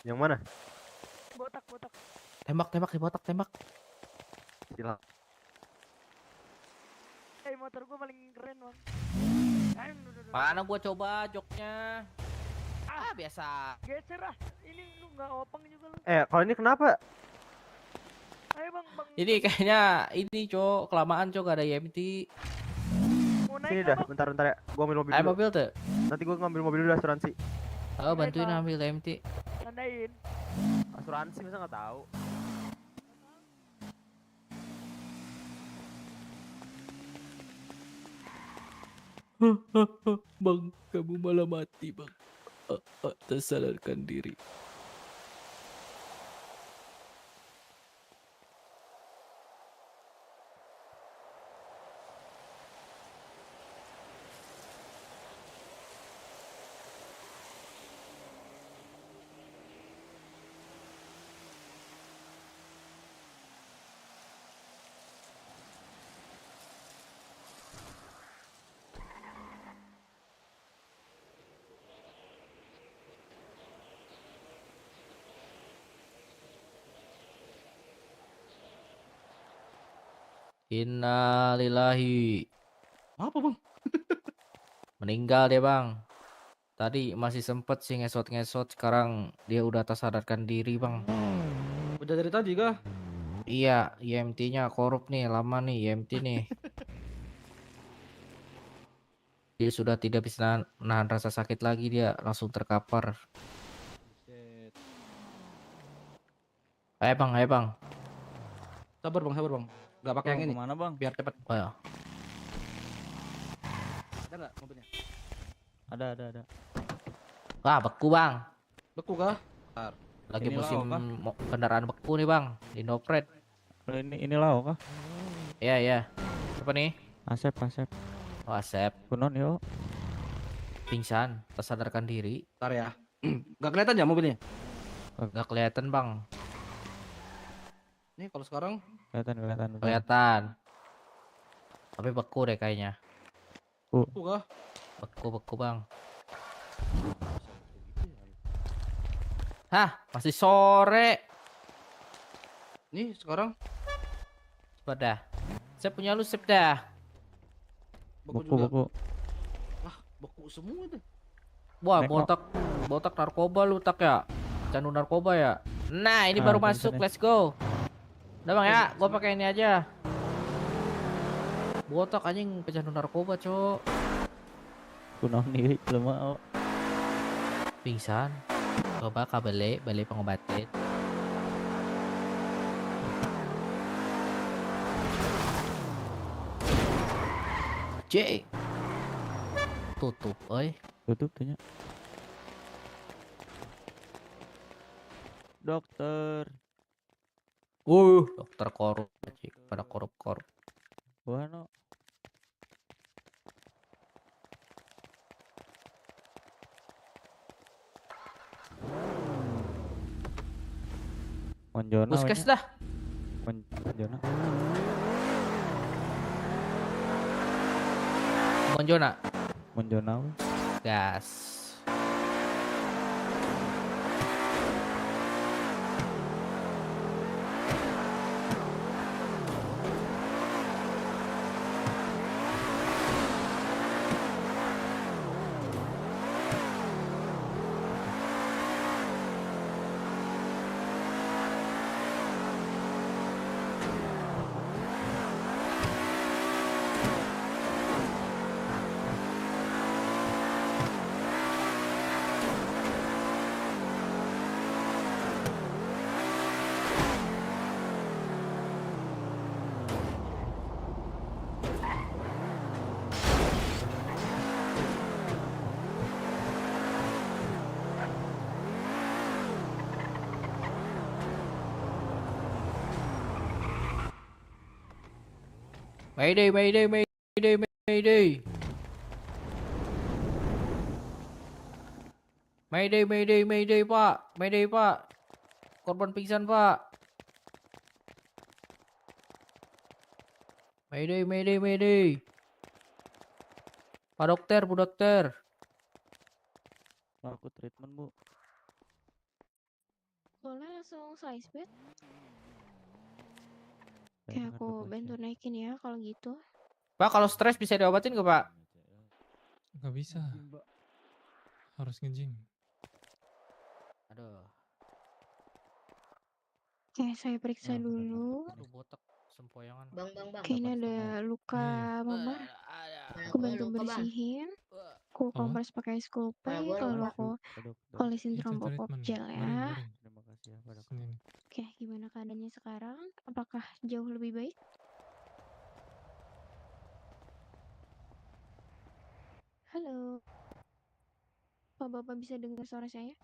[SPEAKER 13] Yang mana?
[SPEAKER 11] Botak.
[SPEAKER 26] Tembak di botak tembak.
[SPEAKER 13] Silang.
[SPEAKER 11] Motor gua paling keren, Bang.
[SPEAKER 26] Mana gua coba joknya. Biasa.
[SPEAKER 11] Geser ah. Ini lu nggak opang juga lu.
[SPEAKER 13] Kalau ini kenapa?
[SPEAKER 11] Ayo Bang.
[SPEAKER 26] Ini kayaknya ini cok kelamaan cok gak ada IMT.
[SPEAKER 13] Sini dah, bentar ya. Gua ambil mobil dulu.
[SPEAKER 26] Mobil tuh.
[SPEAKER 13] Nanti gua ngambil mobil dulu asuransi.
[SPEAKER 26] Bantuin ambil IMT.
[SPEAKER 11] Tandain.
[SPEAKER 13] Asuransi masa nggak tahu?
[SPEAKER 26] Bang, kamu malah mati bang. Tersadarkan diri. Innalillahi.
[SPEAKER 3] Apa bang?
[SPEAKER 26] Meninggal dia bang. Tadi masih sempet sih ngesot-ngesot, sekarang dia udah tersadarkan diri bang.
[SPEAKER 3] Udah dari tadi kah?
[SPEAKER 26] Iya, IMT-nya korup nih, lama nih IMT nih. Dia sudah tidak bisa menahan rasa sakit lagi, dia langsung terkapar. Ayo bang.
[SPEAKER 3] Sabar bang. Gak pakai yang ini.
[SPEAKER 18] Mana bang?
[SPEAKER 3] Biar cepat.
[SPEAKER 26] Oh ya.
[SPEAKER 3] Ada nggak mobilnya?
[SPEAKER 18] Ada.
[SPEAKER 26] Beku bang.
[SPEAKER 3] Beku kah?
[SPEAKER 26] Lagi
[SPEAKER 18] Ini
[SPEAKER 26] musim
[SPEAKER 18] lau,
[SPEAKER 26] kendaraan beku nih bang, di Nopred.
[SPEAKER 18] Ini lau kah?
[SPEAKER 26] Iya. Siapa nih?
[SPEAKER 18] Asep.
[SPEAKER 26] Oh, Asep.
[SPEAKER 18] Kunon yuk.
[SPEAKER 26] Pingsan, tersadarkan diri.
[SPEAKER 3] Ntar ya. Gak kelihatan ya mobilnya?
[SPEAKER 26] Gak kelihatan bang.
[SPEAKER 3] Nih kalau sekarang
[SPEAKER 26] Kelihatan. Tapi beku deh kayaknya.
[SPEAKER 3] beku kah?
[SPEAKER 26] Beku bang. Hah, masih sore.
[SPEAKER 3] Nih sekarang
[SPEAKER 26] Dah. Saya punya lu sip dah.
[SPEAKER 3] beku juga.
[SPEAKER 18] Beku.
[SPEAKER 3] Beku semua tuh.
[SPEAKER 26] Wah,
[SPEAKER 18] Neko.
[SPEAKER 26] botak narkoba lu tak ya? Candu narkoba ya? Nah, ini baru masuk, let's go. Udah bang ya, gua pakai ini aja. Botak anjing pecandu narkoba, cok.
[SPEAKER 18] Kunon nih, belum mau.
[SPEAKER 26] Pingsan. Coba balik pengobatan. J. Tutup, oi.
[SPEAKER 13] Tutup tanya. Dokter.
[SPEAKER 26] Dokter korup, cik. Pada korup-korup.
[SPEAKER 13] Bueno. Monjona.
[SPEAKER 26] Puskes dah.
[SPEAKER 13] Monjona.
[SPEAKER 26] Monjona.
[SPEAKER 13] Monjona.
[SPEAKER 26] Gas. Mayday, mayday, mayday, mayday. Mayday, mayday, mayday, Pak. Mayday, Pak. Korban pingsan, Pak. Mayday, mayday, mayday. Pak dokter, Bu dokter.
[SPEAKER 13] Aku treatment, Bu.
[SPEAKER 10] Boleh langsung slice bed? Kayak aku bantu naikin ya kalau gitu.
[SPEAKER 26] Pak, kalau stres bisa diobatin nggak, Pak?
[SPEAKER 2] Nggak bisa. Harus nge-gym.
[SPEAKER 26] Aduh.
[SPEAKER 10] Oke, saya periksa dulu.
[SPEAKER 26] Aduh, botak sempoyangan.
[SPEAKER 20] Bang.
[SPEAKER 10] Kayaknya ada luka memar. Aku bantu bersihin. Aku kompres pakai Scoopy. Lalu aku olesin trombopop gel ya.
[SPEAKER 13] Terima kasih ya, Pak Dokter.
[SPEAKER 2] Sini.
[SPEAKER 10] Oke, gimana keadaannya sekarang? Apakah jauh lebih baik? Halo. Bapak bisa dengar suara saya?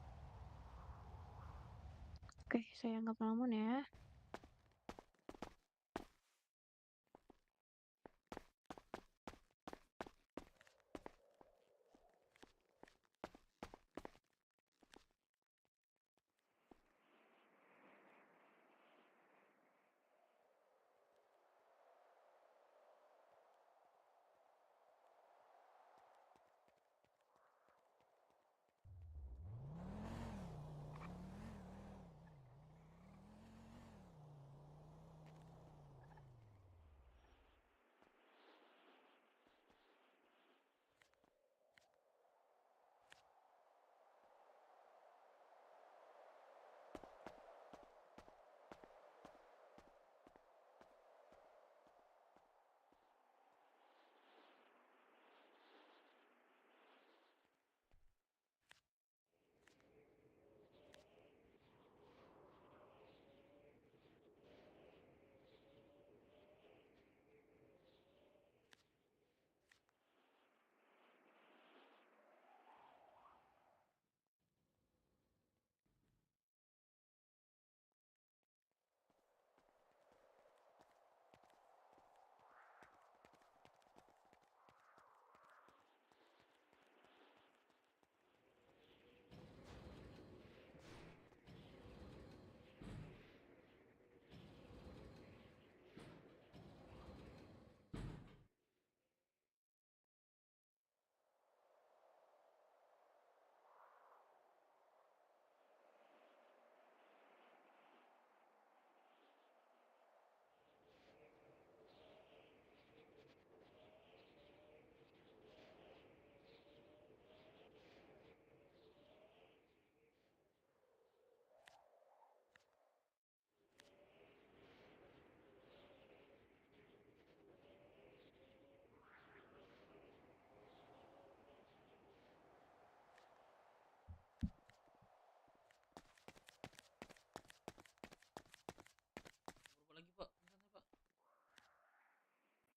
[SPEAKER 10] Oke, saya anggap ngelamun ya.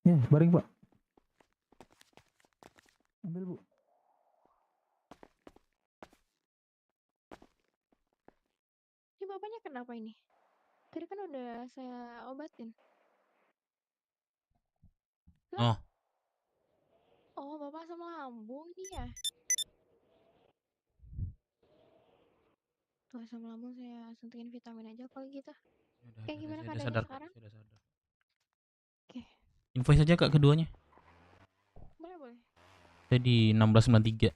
[SPEAKER 23] Ya, baring Pak.
[SPEAKER 10] kan udah saya obatin.
[SPEAKER 1] Oh,
[SPEAKER 10] Oh, Bapak asam lambung nih ya? Tuh asam lambung saya suntikin vitamin aja kalau gitu. Kayak gimana
[SPEAKER 1] sudah
[SPEAKER 10] keadaannya
[SPEAKER 1] sadar kok,
[SPEAKER 10] sekarang?
[SPEAKER 1] sudah sadar.
[SPEAKER 10] Oke,
[SPEAKER 1] Invoice aja Kak keduanya.
[SPEAKER 10] boleh boleh.
[SPEAKER 1] Saya di 1693.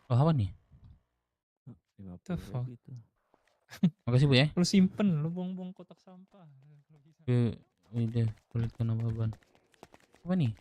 [SPEAKER 1] Oh, apa nih?
[SPEAKER 2] The fuck?
[SPEAKER 1] Makasih Bu ya.
[SPEAKER 2] Lu simpen, lu buang-buang kotak sampah.
[SPEAKER 1] Udah, kulitkan apa ban? Apa nih?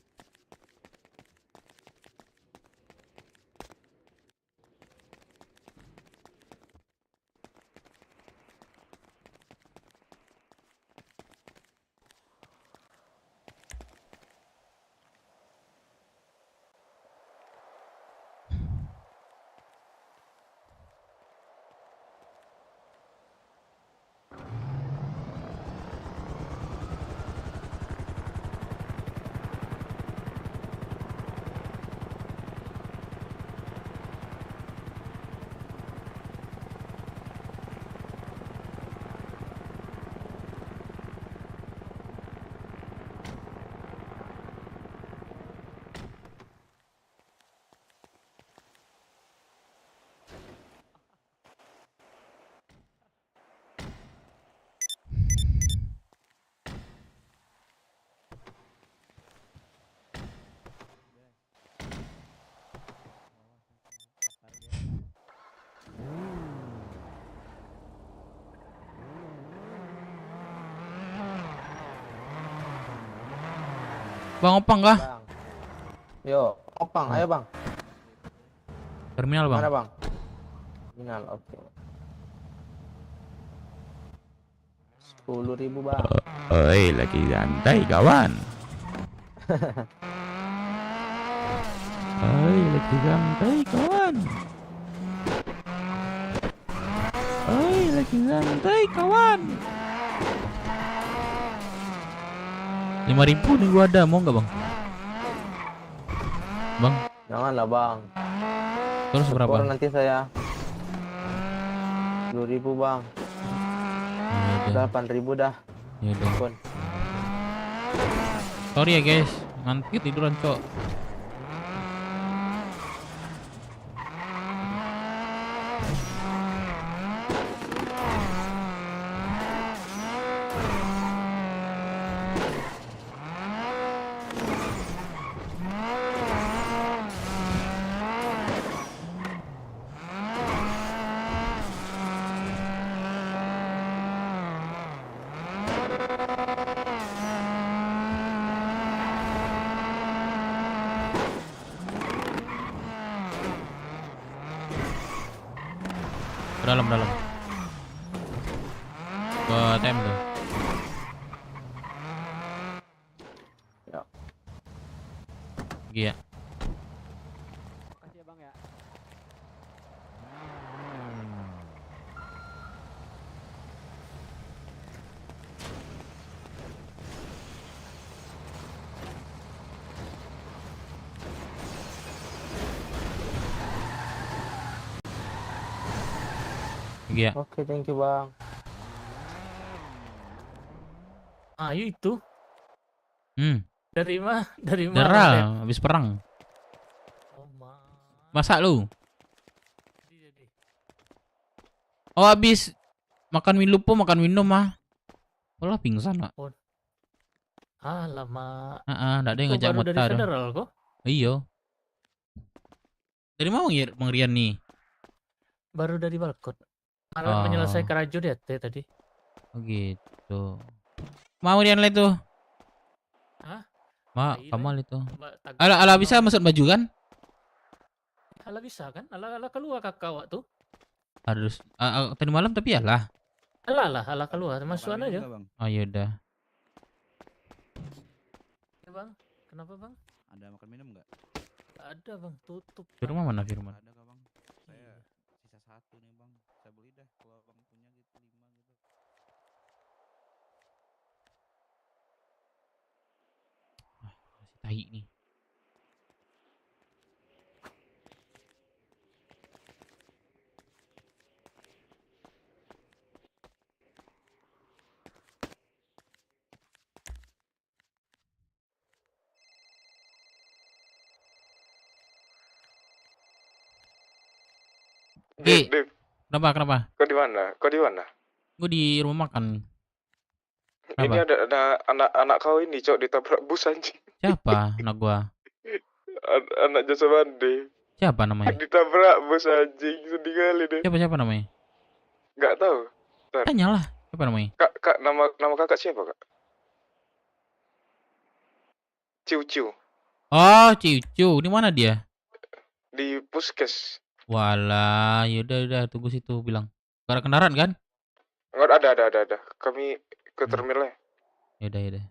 [SPEAKER 1] Bang Opang kah?
[SPEAKER 5] Yo, Opang, ayo Bang.
[SPEAKER 1] Terminal Bang.
[SPEAKER 5] Mana Bang? Terminal, oke. 10.000 Bang.
[SPEAKER 8] Oi, lagi santai kawan. Oi, lagi santai kawan. Oi, lagi santai kawan.
[SPEAKER 1] 5.000 nih gua ada, mau nggak Bang? Bang,
[SPEAKER 5] Janganlah Bang.
[SPEAKER 1] terus berapa?
[SPEAKER 5] Skor nanti saya 10.000 Bang.
[SPEAKER 1] Ya udah.
[SPEAKER 5] 8.000 dah.
[SPEAKER 1] Ya udah.
[SPEAKER 5] Pun.
[SPEAKER 1] Sorry ya guys, nanti tiduran cok. Dalam. Gua tem tuh.
[SPEAKER 5] Ya.
[SPEAKER 1] Iya.
[SPEAKER 13] Makasih ya Bang ya.
[SPEAKER 1] Iya.
[SPEAKER 5] Oke, thank you Bang.
[SPEAKER 26] Ayo itu.
[SPEAKER 1] Dari
[SPEAKER 26] mana?
[SPEAKER 1] Darah, habis perang. Masak lu? Oh, habis makan minum mah. Olah pingsan, Pak.
[SPEAKER 26] Alamak.
[SPEAKER 1] Nggak ada yang
[SPEAKER 26] Itu
[SPEAKER 1] ngajak
[SPEAKER 26] baru dari
[SPEAKER 1] motor.
[SPEAKER 26] federal kok.
[SPEAKER 1] Iya. Dari mana Bang Rian nih?
[SPEAKER 26] Baru dari Balkot.
[SPEAKER 1] Oh.
[SPEAKER 26] Menyelesaikan rajurit tadi.
[SPEAKER 1] Oh gitu. Mau Rian lah itu.
[SPEAKER 26] Hah?
[SPEAKER 1] Kamal itu.
[SPEAKER 26] Tag-
[SPEAKER 1] Ala bisa masuk baju kan?
[SPEAKER 26] Ala bisa kan? Ala keluar kakak awak tuh.
[SPEAKER 1] Harus tadi malam tapi ya lah.
[SPEAKER 26] Ala keluar masukan aja.
[SPEAKER 1] Oh ya udah.
[SPEAKER 26] Ya Bang, kenapa Bang?
[SPEAKER 12] Ada makan minum nggak?
[SPEAKER 26] Ada Bang, tutup.
[SPEAKER 1] Firman mana Firman?
[SPEAKER 12] Ada kah Bang? Saya sisa 1 nih Bang. Saya beli dah kalau Bang punya gitu 5 gitu.
[SPEAKER 1] Masih tai nih. Ki, kenapa?
[SPEAKER 4] Kau di mana?
[SPEAKER 1] Gue di rumah makan.
[SPEAKER 4] Ini ada anak kau ini, Cok, ditabrak bus anjing.
[SPEAKER 1] Siapa anak gua?
[SPEAKER 4] Anak jasa mandi.
[SPEAKER 1] Siapa namanya?
[SPEAKER 4] Ditabrak bus anjing, sedih kali deh.
[SPEAKER 1] Siapa namanya?
[SPEAKER 4] Gak tahu.
[SPEAKER 1] Tanyalah, siapa namanya?
[SPEAKER 4] Kak, nama kakak siapa, Kak? Ciu.
[SPEAKER 1] Oh, Ciu. Di mana dia?
[SPEAKER 4] Di puskes.
[SPEAKER 1] Walah, yaudah tunggu situ bilang. Gak ada kendaraan kan?
[SPEAKER 4] Enggak ada. Kami ke terminalnya.
[SPEAKER 1] Yaudah.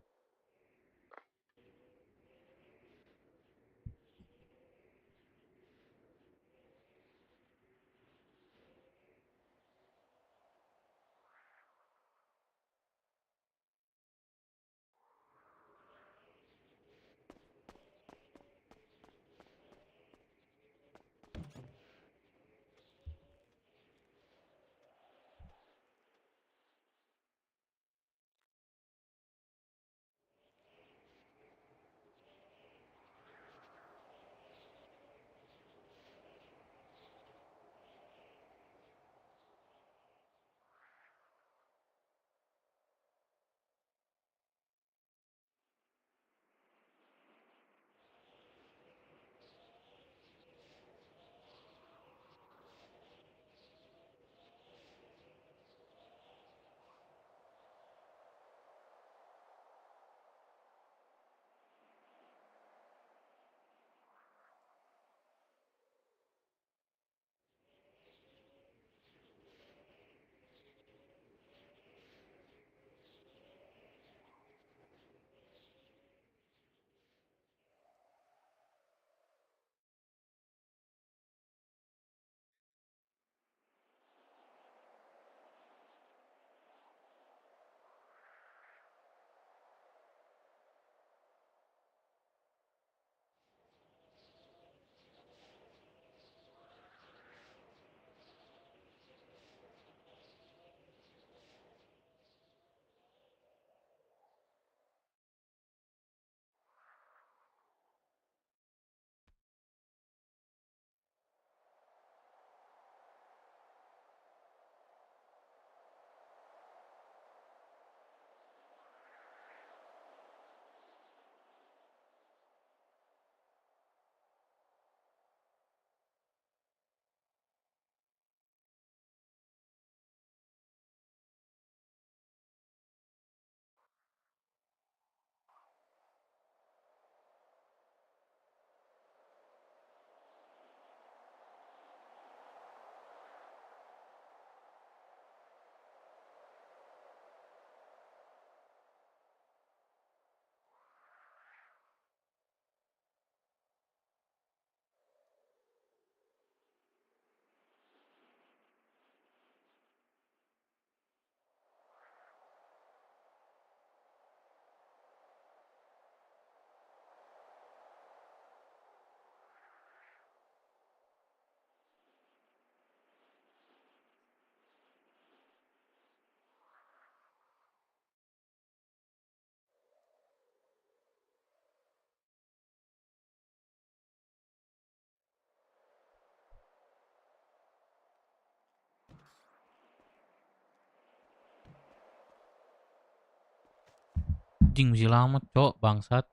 [SPEAKER 1] Anjing masih lama, Cok, bangsat.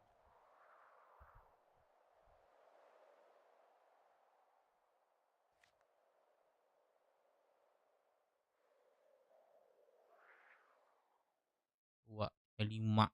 [SPEAKER 1] Dua, 5.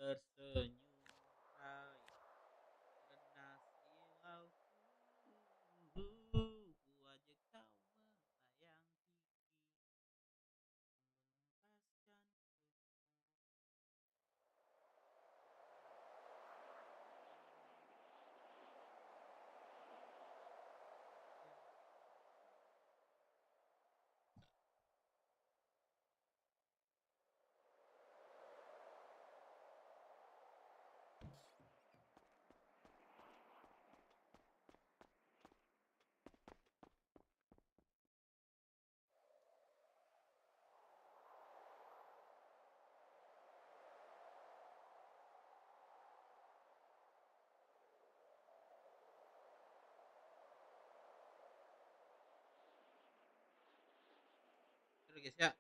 [SPEAKER 1] Tersenyum hai karena silauku wajah kau melayang guys ya.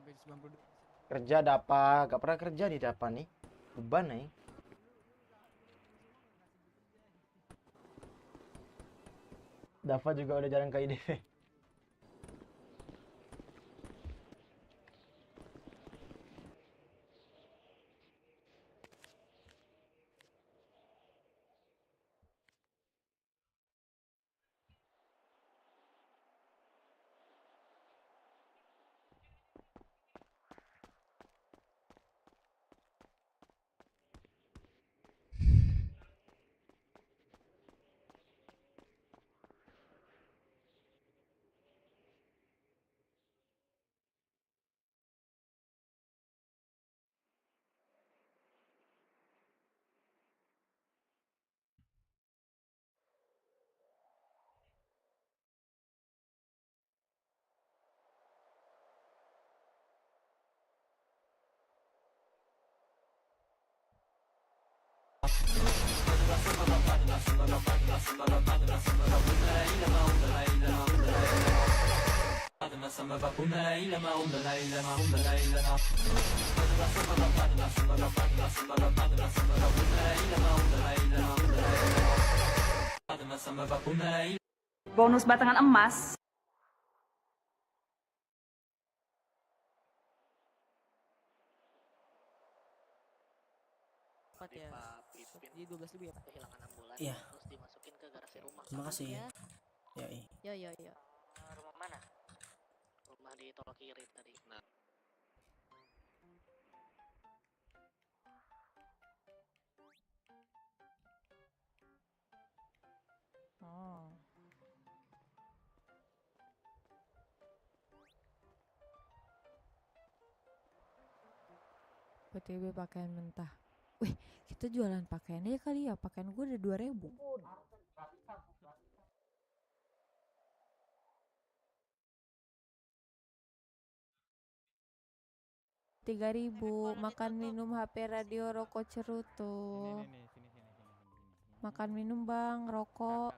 [SPEAKER 18] Sampai 92.
[SPEAKER 6] Kerja dapat, gak pernah kerja nih dapat nih. Beban nih. Dava juga udah jarang ke IDV.
[SPEAKER 17] Bonus batangan emas.
[SPEAKER 14] Jadi 12.000 ya Pak? Kehilangan ambulan.
[SPEAKER 15] Iya.
[SPEAKER 14] Terus dimasukin ke garasi rumah.
[SPEAKER 15] Terima kasih.
[SPEAKER 14] Ya.
[SPEAKER 15] Ya.
[SPEAKER 14] Rumah mana? Rumah di tol kiri tadi. Nah.
[SPEAKER 9] Oh. PTB pakaian mentah. Wih, kita jualan pakaian aja kali ya. Pakaian gue udah 2.000. Rp3.000 makan minum HP radio rokok cerutu. Makan minum bang, rokok.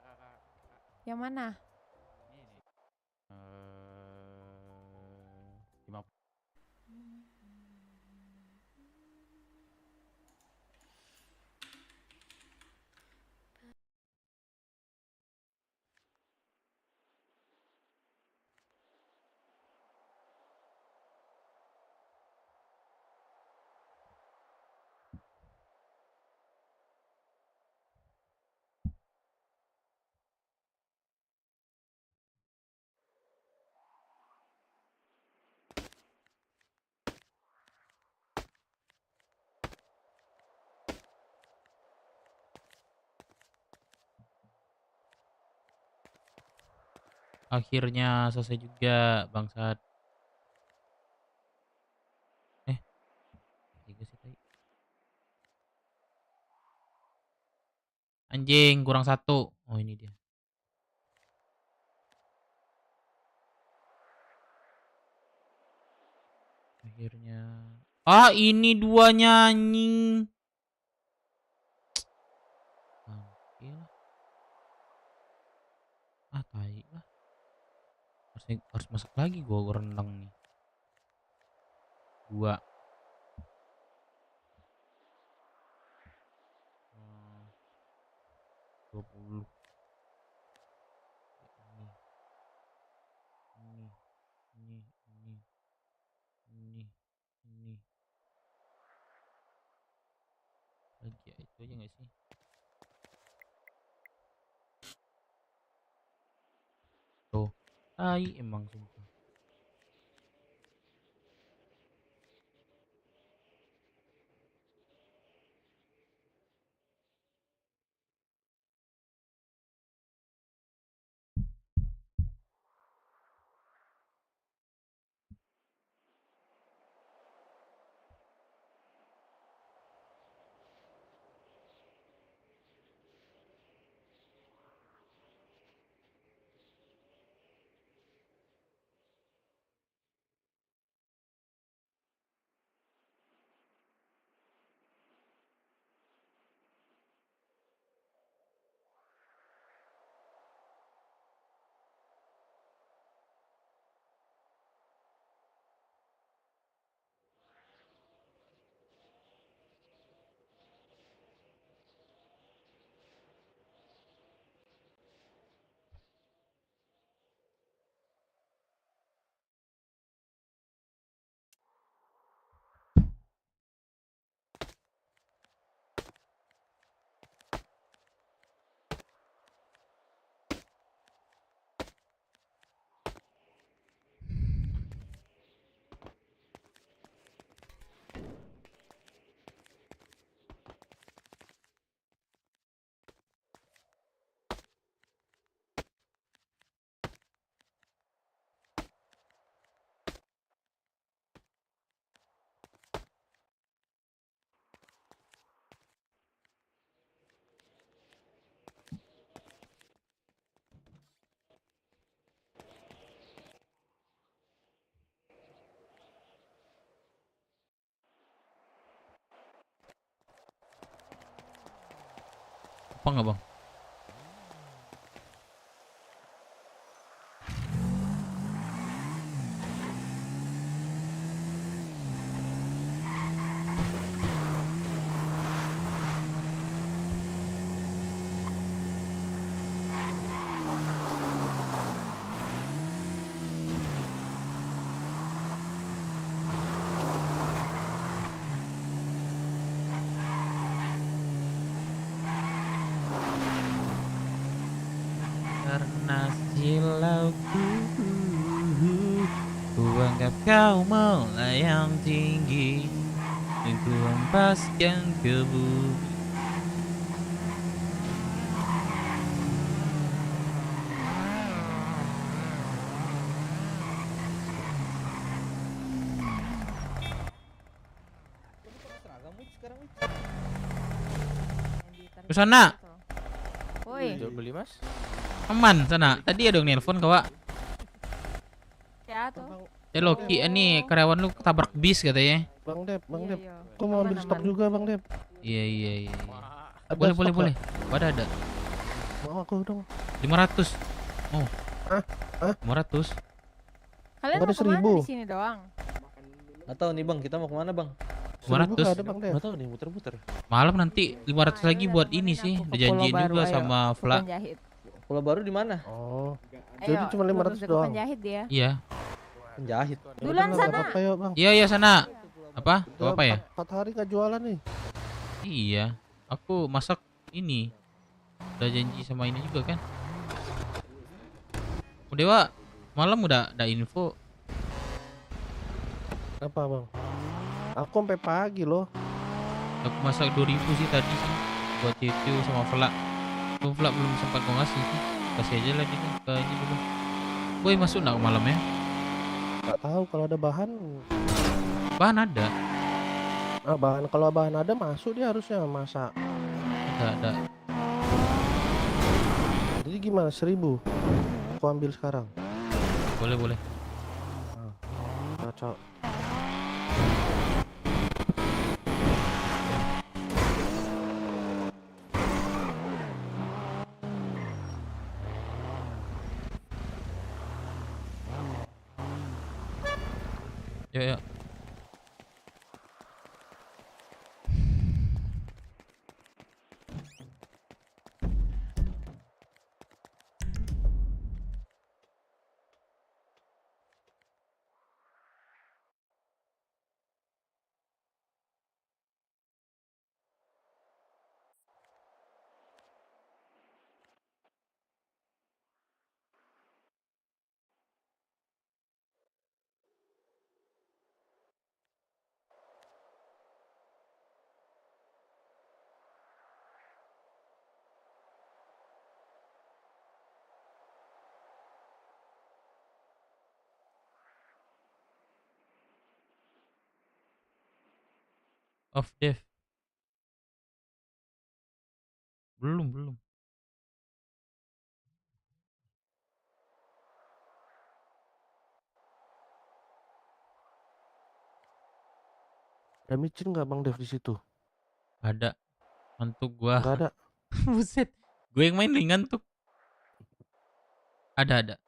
[SPEAKER 9] Yang mana?
[SPEAKER 1] Akhirnya selesai juga bangsat. Tiga sih tadi. Anjing kurang 1. Oh ini dia. Akhirnya. Ah ini 2 anjing. Bangke lah. Ah tai lah. Harus masak lagi gua rendang nih. 2. Hmm, 20. Ini. Lagi ya itu aja nggak sih? Tuh, tai emang sumpah. apa nggak bang? Karena silauku, ku anggap kau melayang tinggi, dan ku hempaskan ke bumi. Ke sana.
[SPEAKER 9] Woi.
[SPEAKER 26] Jual beli mas?
[SPEAKER 1] Aman sana. Tadi ada yang nelpon kau, Wak.
[SPEAKER 9] Ya tuh.
[SPEAKER 1] Loki, ini karyawan lu ketabrak bis katanya.
[SPEAKER 16] Bang Dep, Bang
[SPEAKER 9] Iya,
[SPEAKER 16] Dep.
[SPEAKER 9] iya.
[SPEAKER 16] Aku mau ambil stok juga, Bang Dep.
[SPEAKER 1] Iya.
[SPEAKER 16] Ada
[SPEAKER 1] Boleh,
[SPEAKER 16] stok,
[SPEAKER 1] boleh.
[SPEAKER 16] Pak?
[SPEAKER 1] Ada.
[SPEAKER 16] Mau aku dong.
[SPEAKER 1] 500. Oh.
[SPEAKER 16] Hah?
[SPEAKER 1] 500.
[SPEAKER 9] Kalian
[SPEAKER 16] Ada
[SPEAKER 9] mau kemana
[SPEAKER 16] 1000.
[SPEAKER 9] di sini doang?
[SPEAKER 13] Nggak tahu nih bang, kita mau kemana bang?
[SPEAKER 1] 500.
[SPEAKER 16] Nggak ada, Bang Dep.
[SPEAKER 13] Nggak tahu nih, muter-muter.
[SPEAKER 1] Malam nanti 500 lagi buat ini sih. Udah janjiin juga sama Vla.
[SPEAKER 9] Penjahit.
[SPEAKER 13] Pulau Baru di mana?
[SPEAKER 16] Oh.
[SPEAKER 9] Ayo,
[SPEAKER 16] Jadi cuma 500
[SPEAKER 9] lurus ke
[SPEAKER 16] doang.
[SPEAKER 9] Penjahit dia.
[SPEAKER 1] Iya.
[SPEAKER 13] Penjahit.
[SPEAKER 9] Duluan sana.
[SPEAKER 16] Apa yuk, Bang?
[SPEAKER 1] Iya sana. Apa? Gak apa ya?
[SPEAKER 16] 4 hari nggak jualan nih.
[SPEAKER 1] Iya. Aku masak ini. Udah janji sama ini juga kan. Udah Wak. Malam udah ada info.
[SPEAKER 16] Apa, Bang? Aku sampai pagi loh.
[SPEAKER 1] Aku masak 2000 sih tadi sih. Buat Cicu sama Vla. Vla belum sempat gua ngasih sih. Kasih aja lah dia ke ini dulu. Boy masuk nggak malam ya?
[SPEAKER 16] Nggak tahu kalau ada bahan.
[SPEAKER 1] Bahan ada.
[SPEAKER 16] Kalau bahan ada masuk dia harusnya masak.
[SPEAKER 1] Ada.
[SPEAKER 16] Jadi gimana? 1000. Aku ambil sekarang.
[SPEAKER 1] Boleh.
[SPEAKER 16] Cocok.
[SPEAKER 1] Ya. Off Dev. Belum.
[SPEAKER 16] Ada micin nggak Bang Dev di situ?
[SPEAKER 1] Ada. Ngantuk gua.
[SPEAKER 16] Nggak ada.
[SPEAKER 1] Buset. Gue yang main lu yang ngantuk. Ada.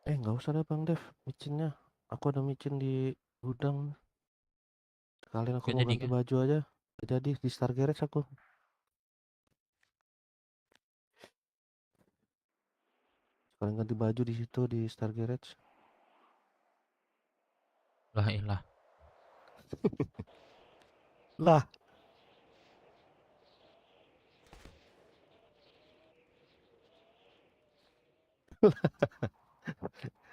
[SPEAKER 16] Nggak usah deh Bang Dev, micinnya. Aku ada micin di gudang. Sekalian aku
[SPEAKER 1] Nggak
[SPEAKER 16] mau
[SPEAKER 1] jadi,
[SPEAKER 16] ganti
[SPEAKER 1] kan?
[SPEAKER 16] baju aja. Nggak jadi di Star Garage aku. Sekalian ganti baju di situ di Star Garage.
[SPEAKER 1] Lah ilah.
[SPEAKER 16] Lah.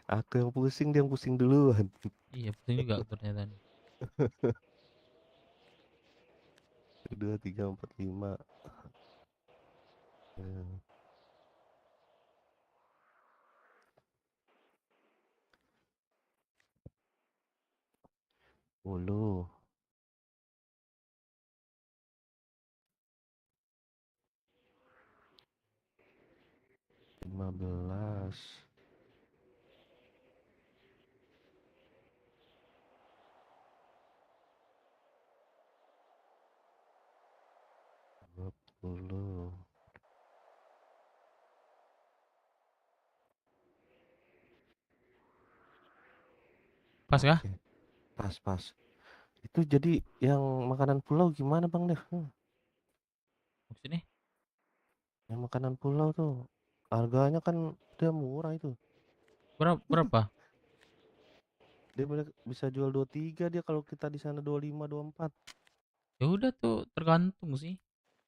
[SPEAKER 16] Aku yang pusing, dia yang pusing duluan.
[SPEAKER 1] Iya, pusing juga ternyata.
[SPEAKER 16] 2, 3, 4, 5. Ulu. 15. Puluh.
[SPEAKER 1] Pas kah?
[SPEAKER 16] Oke. Pas. Itu jadi yang makanan pulau gimana Bang Dev?
[SPEAKER 1] Maksudnya?
[SPEAKER 16] Yang makanan pulau tuh harganya kan dia murah itu.
[SPEAKER 1] Berapa?
[SPEAKER 16] Dia bisa jual 23 dia kalau kita di sana 25, 24.
[SPEAKER 1] Ya udah tuh tergantung sih.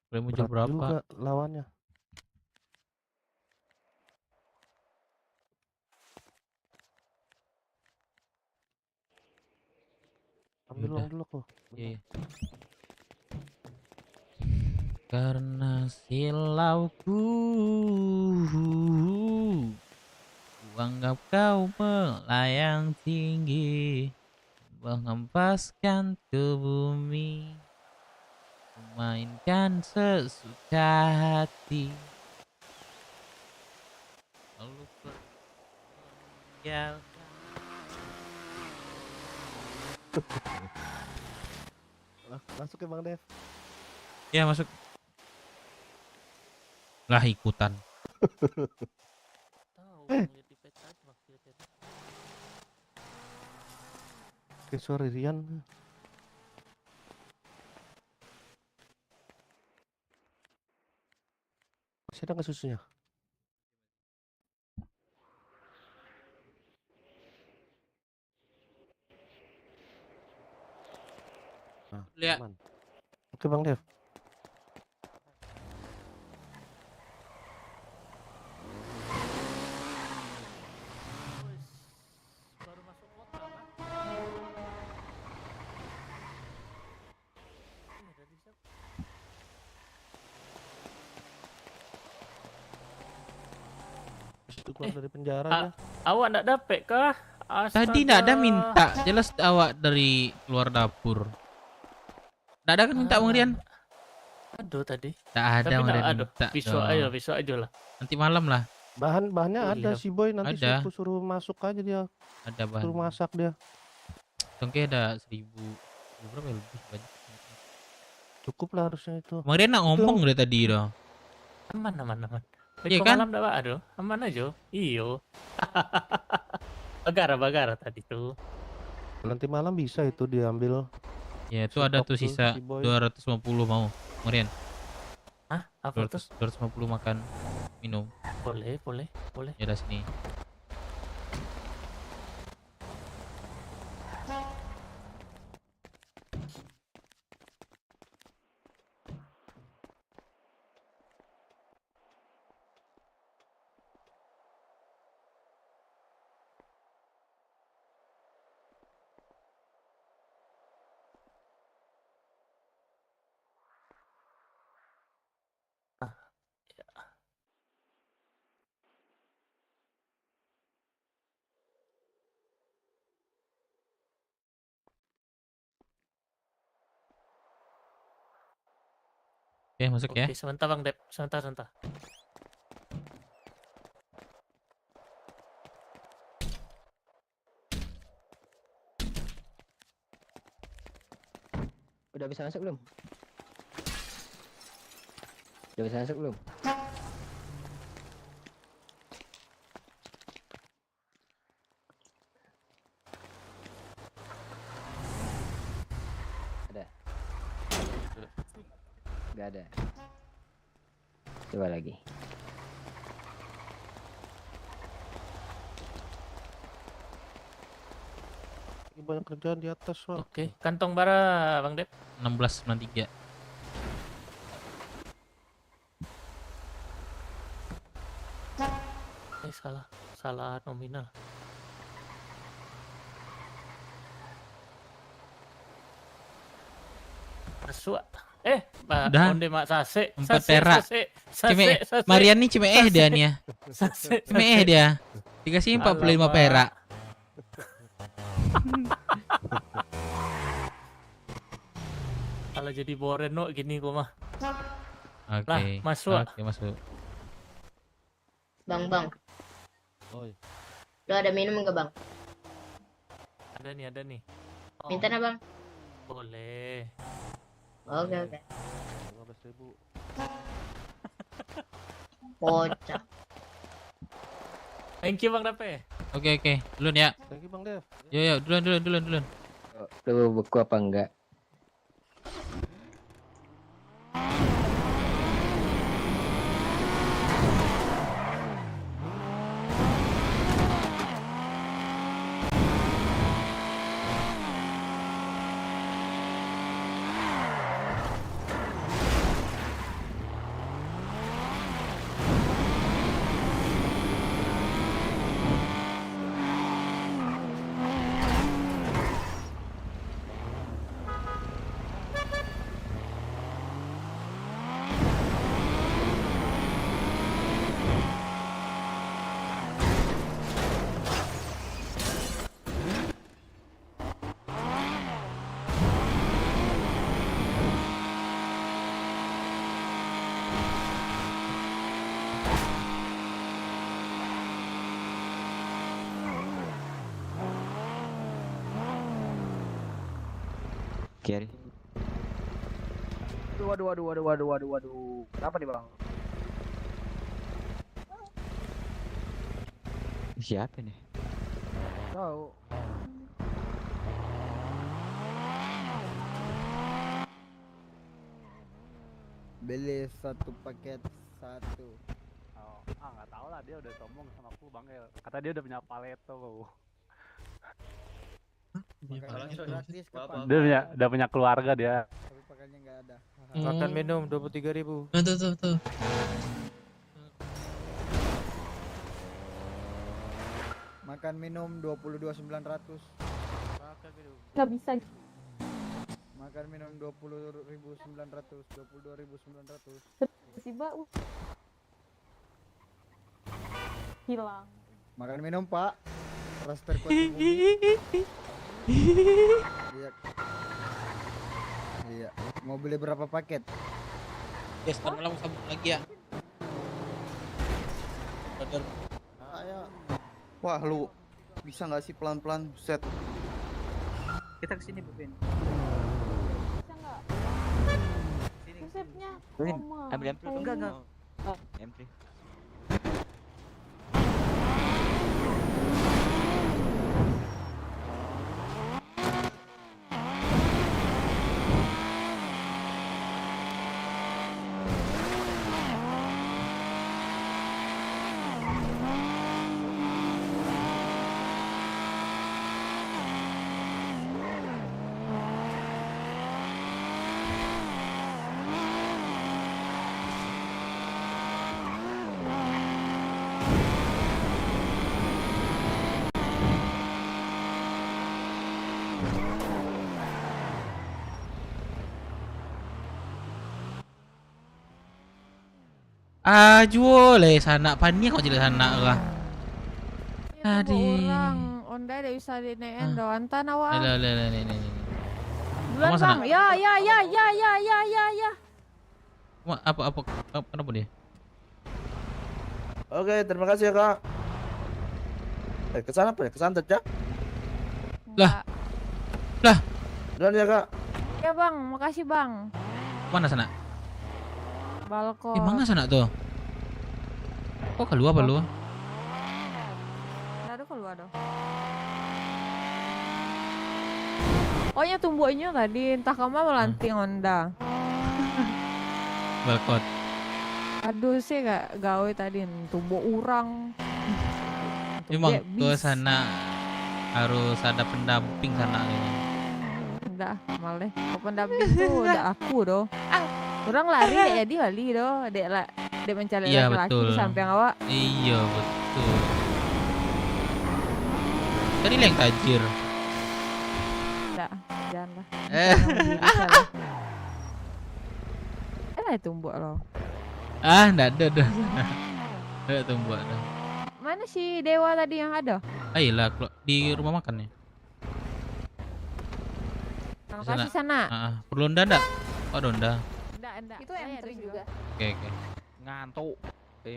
[SPEAKER 1] Boleh mau jual
[SPEAKER 16] Berat juga
[SPEAKER 1] berapa?
[SPEAKER 16] lawannya. Ambil uang dulu kok.
[SPEAKER 1] Iya. Karena silauku anggap kau melayang tinggi, menghempaskan ke bumi, memainkan sesuka hati, lalu meninggalkan.
[SPEAKER 16] Masuk ya Bang Dev.
[SPEAKER 1] Ya masuk. Lah ikutan.
[SPEAKER 16] Oke, sorry Rian. Masih ada nggak susunya? Nah,
[SPEAKER 1] Lihat.
[SPEAKER 16] aman. Oke Bang Dev. Itu keluar dari penjara ya.
[SPEAKER 26] Awak ndak dapet kah?
[SPEAKER 1] Tadi ndak ada minta, jelas awak dari luar dapur. Ndak ada kan minta Bang Rian?
[SPEAKER 26] Aduh tadi.
[SPEAKER 1] Ndak ada Bang Rian minta.
[SPEAKER 26] Besok aja lah.
[SPEAKER 1] Nanti malam lah.
[SPEAKER 16] Bahannya
[SPEAKER 26] Oh,
[SPEAKER 16] ada
[SPEAKER 26] iya.
[SPEAKER 16] si Boy nanti
[SPEAKER 1] Ada.
[SPEAKER 16] suruh masuk aja dia.
[SPEAKER 1] Ada bahan.
[SPEAKER 16] Suruh masak dia.
[SPEAKER 1] Tongke ada 1000 berapa ya, lebih banyak.
[SPEAKER 16] Cukup lah harusnya itu.
[SPEAKER 1] Bang Rian nak ngomong dari tadi dah.
[SPEAKER 26] Aman.
[SPEAKER 1] Iya
[SPEAKER 26] Beko
[SPEAKER 1] kan?
[SPEAKER 26] malam dak aduh, aman aja. Iyo. Bagara tadi tuh.
[SPEAKER 16] Nanti malam bisa itu diambil.
[SPEAKER 1] Ya itu ada
[SPEAKER 16] Stok
[SPEAKER 1] tuh
[SPEAKER 16] tuh
[SPEAKER 1] sisa
[SPEAKER 16] si Boy.
[SPEAKER 1] 250 mau. Bang Rian.
[SPEAKER 26] Hah? Apa tuh?
[SPEAKER 1] 250 makan minum.
[SPEAKER 26] Boleh.
[SPEAKER 1] Ya udah sini. Oke, masuk ya.
[SPEAKER 26] Oke, sebentar Bang Dep, sebentar.
[SPEAKER 5] Udah bisa masuk belum? Udah bisa masuk belum? Ada? Gak ada. Coba lagi.
[SPEAKER 16] Ini banyak kerjaan di atas, Wak.
[SPEAKER 26] Oke, kantong bara Bang Dep.
[SPEAKER 1] 1693.
[SPEAKER 26] Salah nominal. Masuk.
[SPEAKER 1] Udah.
[SPEAKER 26] Onde mak sase.
[SPEAKER 1] 4 perak. Cime Marian nih cime dia nih ya. Cime dia. Dikasih 45 perak.
[SPEAKER 26] Kalau jadi boreno gini gua mah.
[SPEAKER 1] Oke.
[SPEAKER 26] Lah, masuk.
[SPEAKER 1] Oke, masuk.
[SPEAKER 20] Bang.
[SPEAKER 16] Oi.
[SPEAKER 20] Lo ada minum nggak bang?
[SPEAKER 2] Ada nih.
[SPEAKER 20] Minta na bang?
[SPEAKER 2] Boleh.
[SPEAKER 20] Oke.
[SPEAKER 16] 15.000.
[SPEAKER 20] Kocak.
[SPEAKER 2] Thank you Bang Dape.
[SPEAKER 1] Oke. Duluan ya.
[SPEAKER 16] Thank you Bang Dev.
[SPEAKER 1] Ya, duluan.
[SPEAKER 5] Lu beku apa enggak? Kiari.
[SPEAKER 6] Waduh. Kenapa nih bang?
[SPEAKER 5] Siapa nih?
[SPEAKER 6] Tahu. Beli 1 paket 1.
[SPEAKER 12] Nggak tahu lah, dia udah sombong sama aku Bang El. Kata dia udah punya paleto. Dia udah punya keluarga dia.
[SPEAKER 6] Tapi pakainya nggak ada.
[SPEAKER 3] Makan minum 23.000.
[SPEAKER 2] Tuh.
[SPEAKER 6] Makan minum 22.900.
[SPEAKER 10] Nggak bisa.
[SPEAKER 6] Makan minum 20.900. 22.900.
[SPEAKER 10] Tiba-tiba hilang.
[SPEAKER 6] Makan minum Pak. Ras terkuat di bumi. Iya. Mau beli berapa paket?
[SPEAKER 1] Yes, malam sambung lagi ya.
[SPEAKER 6] Ayo.
[SPEAKER 12] Wah lu bisa nggak sih pelan-pelan, set.
[SPEAKER 18] Kita kesini Bu Ben.
[SPEAKER 10] Bisa nggak? Konsepnya sama.
[SPEAKER 5] Ambil
[SPEAKER 18] Enggak.
[SPEAKER 5] M3.
[SPEAKER 1] Jual sana pani kok jadi sana lah. Aduh.
[SPEAKER 9] Orang onda ada bisa dineen doan tan awak.
[SPEAKER 1] Ini.
[SPEAKER 9] Bulan bang. Ya.
[SPEAKER 1] Apa kenapa dia?
[SPEAKER 12] Oke, terima kasih ya Kak. Kesana apa ya? Kesantet ya?
[SPEAKER 1] Lah.
[SPEAKER 12] Duluan ya Kak.
[SPEAKER 9] Ya bang, makasih bang.
[SPEAKER 1] Mana sana?
[SPEAKER 9] Balkon.
[SPEAKER 1] Mana sana tuh? Kok keluar apa lu?
[SPEAKER 9] Ada keluar dong. Pokoknya tumbuhnya tadi entah kamu melanting Honda.
[SPEAKER 1] Balkon.
[SPEAKER 9] Aduh sih gak gawe tadi tumbuh urang.
[SPEAKER 1] Emang ke sana harus ada pendamping sana ini.
[SPEAKER 9] Udah malah. Kok pendamping tuh udah aku doh. Orang lari dek jadi lari doh. Dek mencari
[SPEAKER 1] Iya,
[SPEAKER 9] laki-laki
[SPEAKER 1] betul.
[SPEAKER 9] di samping awak.
[SPEAKER 1] Iya betul. Tadi yang tajir.
[SPEAKER 9] Enggak, janganlah. Tumbuh loh.
[SPEAKER 1] Enggak ada dah. Ada tumbuh dah.
[SPEAKER 9] Mana si Dewa tadi yang ada?
[SPEAKER 1] Ayolah di rumah makan ya.
[SPEAKER 9] Makasih sana.
[SPEAKER 1] Perlu Honda enggak? Oh Honda.
[SPEAKER 9] Enggak.
[SPEAKER 10] Itu M3 juga.
[SPEAKER 1] Oke.
[SPEAKER 13] Ngantuk.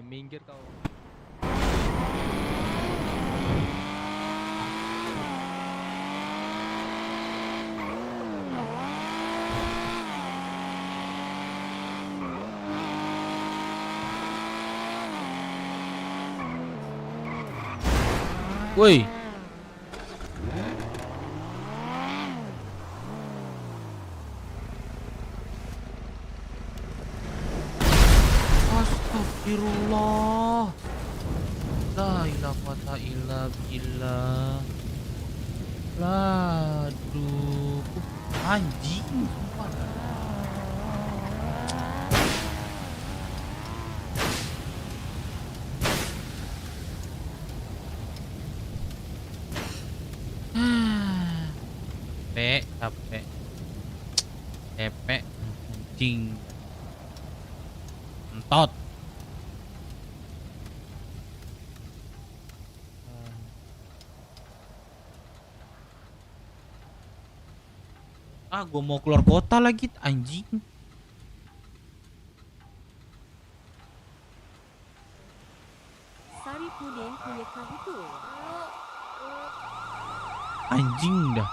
[SPEAKER 13] Minggir kau.
[SPEAKER 1] Woi. Astagfirullah. La ilaha illallah. Laduh, anjing sumpah. Capek. Capek, anjing. Entot. Gue mau keluar kota lagi, anjing.
[SPEAKER 17] Saripudin punya kabutu.
[SPEAKER 1] Anjing dah.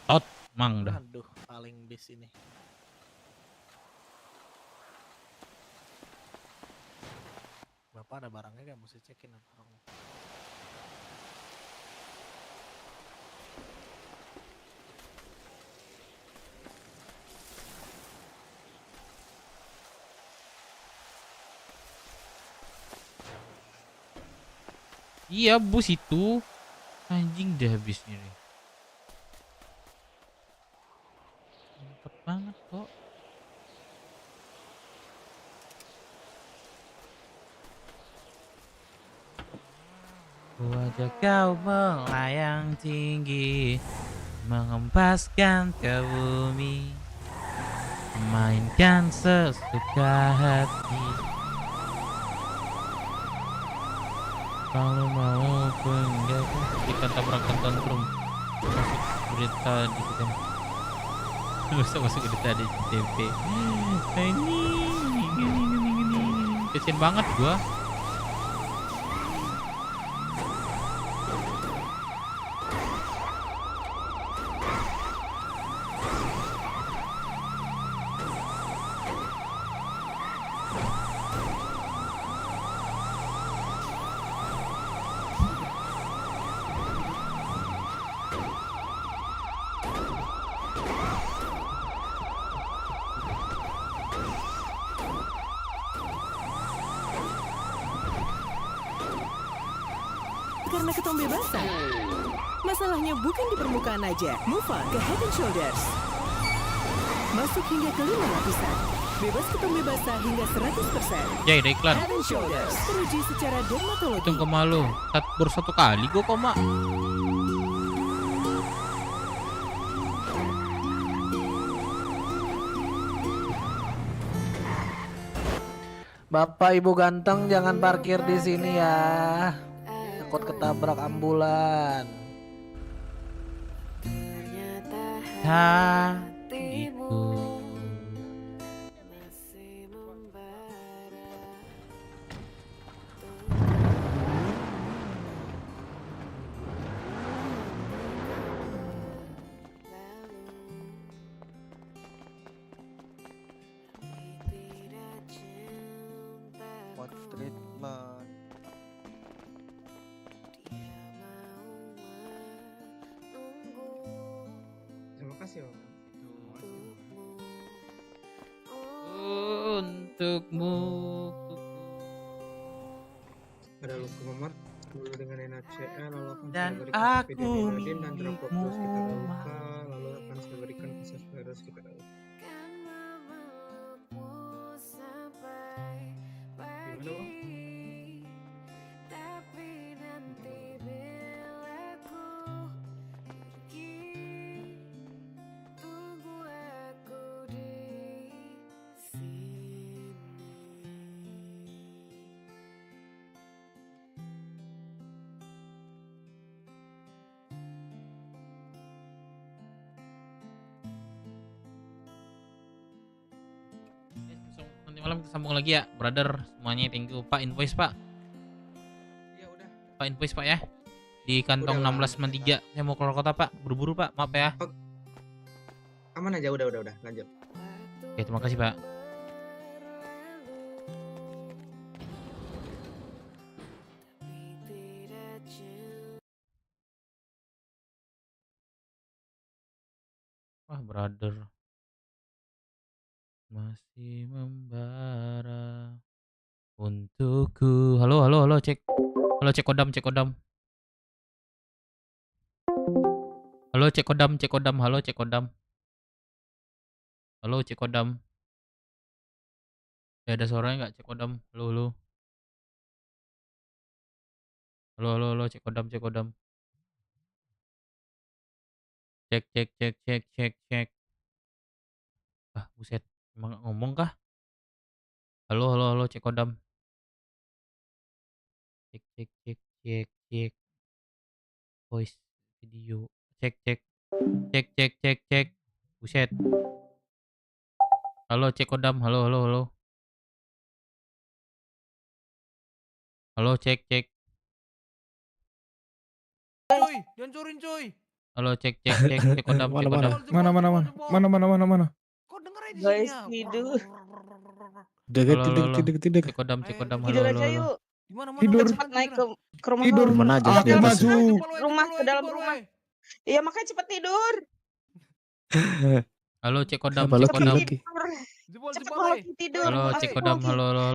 [SPEAKER 1] Tot, mang dah.
[SPEAKER 14] Aduh, paling bis ini. Bapak ada barangnya gak? Mesti cekin barangnya.
[SPEAKER 1] Iya, bus itu. Anjing dah habisnya nih. Cepet banget kok. Wajah kau melayang tinggi, mengempaskan ke bumi, mainkan sesuka hati. Kalau mau pindah kita tabrakan tantrum. Masuk berita di situ. Masuk berita di TV. Ini kesian banget gua.
[SPEAKER 17] Karena ketombebasan. Masalahnya bukan di permukaan aja. Move on ke Head & Shoulders. Masuk hingga ke 5 lapisan. Bebas ketombe basah hingga 100%.
[SPEAKER 1] Ya, ada iklan.
[SPEAKER 17] Head & Shoulders teruji secara dermatologi.
[SPEAKER 1] Hitung ke malu. Baru 1 kali gua koma.
[SPEAKER 14] Bapak Ibu ganteng jangan parkir di sini ya. Takut ketabrak ambulan.
[SPEAKER 1] Itu.
[SPEAKER 14] Treatment.
[SPEAKER 3] Terima kasih Om.
[SPEAKER 1] Untukmu.
[SPEAKER 3] Pada Luka Memar dulu dengan NACL lalu akan
[SPEAKER 1] Dan
[SPEAKER 3] saya berikan
[SPEAKER 1] aku
[SPEAKER 3] Radim dan Drapot
[SPEAKER 1] milikmu.
[SPEAKER 3] terus kita luka lalu akan saya berikan kasus virus kita luka. Gimana Bang?
[SPEAKER 1] malam kita sambung lagi ya, brother. Semuanya thank you. Pak invoice, Pak.
[SPEAKER 7] Iya udah.
[SPEAKER 1] Pak invoice, Pak ya. Di kantong
[SPEAKER 7] Udah,
[SPEAKER 1] 1693. Saya mau keluar kota, Pak. Buru-buru, Pak. Maaf ya.
[SPEAKER 7] Aman aja, udah, lanjut.
[SPEAKER 1] Oke, terima kasih, Pak. Wah, brother. Masih membara untukku. Halo, cek. Halo, cek kodam. Halo, cek kodam. Halo, cek kodam. Halo, cek kodam. Ya, ada suaranya nggak, cek kodam? Halo. Halo, cek kodam. Cek. Ah, buset. Emang nggak ngomong kah? Halo, cek kodam. Cek. Voice, video. Cek. Buset. Halo, cek kodam. Halo. Halo, cek.
[SPEAKER 3] Cuy, jangan curin cuy.
[SPEAKER 1] Halo, cek kodam.
[SPEAKER 23] Mana?
[SPEAKER 3] Kok denger aja di
[SPEAKER 19] Guys,
[SPEAKER 3] sini ya?
[SPEAKER 19] tidur.
[SPEAKER 23] Tidur.
[SPEAKER 1] Cek kodam.
[SPEAKER 19] Tidur aja yuk.
[SPEAKER 23] Tidur.
[SPEAKER 19] Cepat naik ke rumah.
[SPEAKER 23] Tidur.
[SPEAKER 19] Mana
[SPEAKER 23] aja di atas.
[SPEAKER 19] Rumah ke dalam rumah. Iya, makanya cepat tidur.
[SPEAKER 1] Halo, cek kodam.
[SPEAKER 23] Apa lagi?
[SPEAKER 19] Cepat tidur.
[SPEAKER 1] Halo, cek kodam. Halo.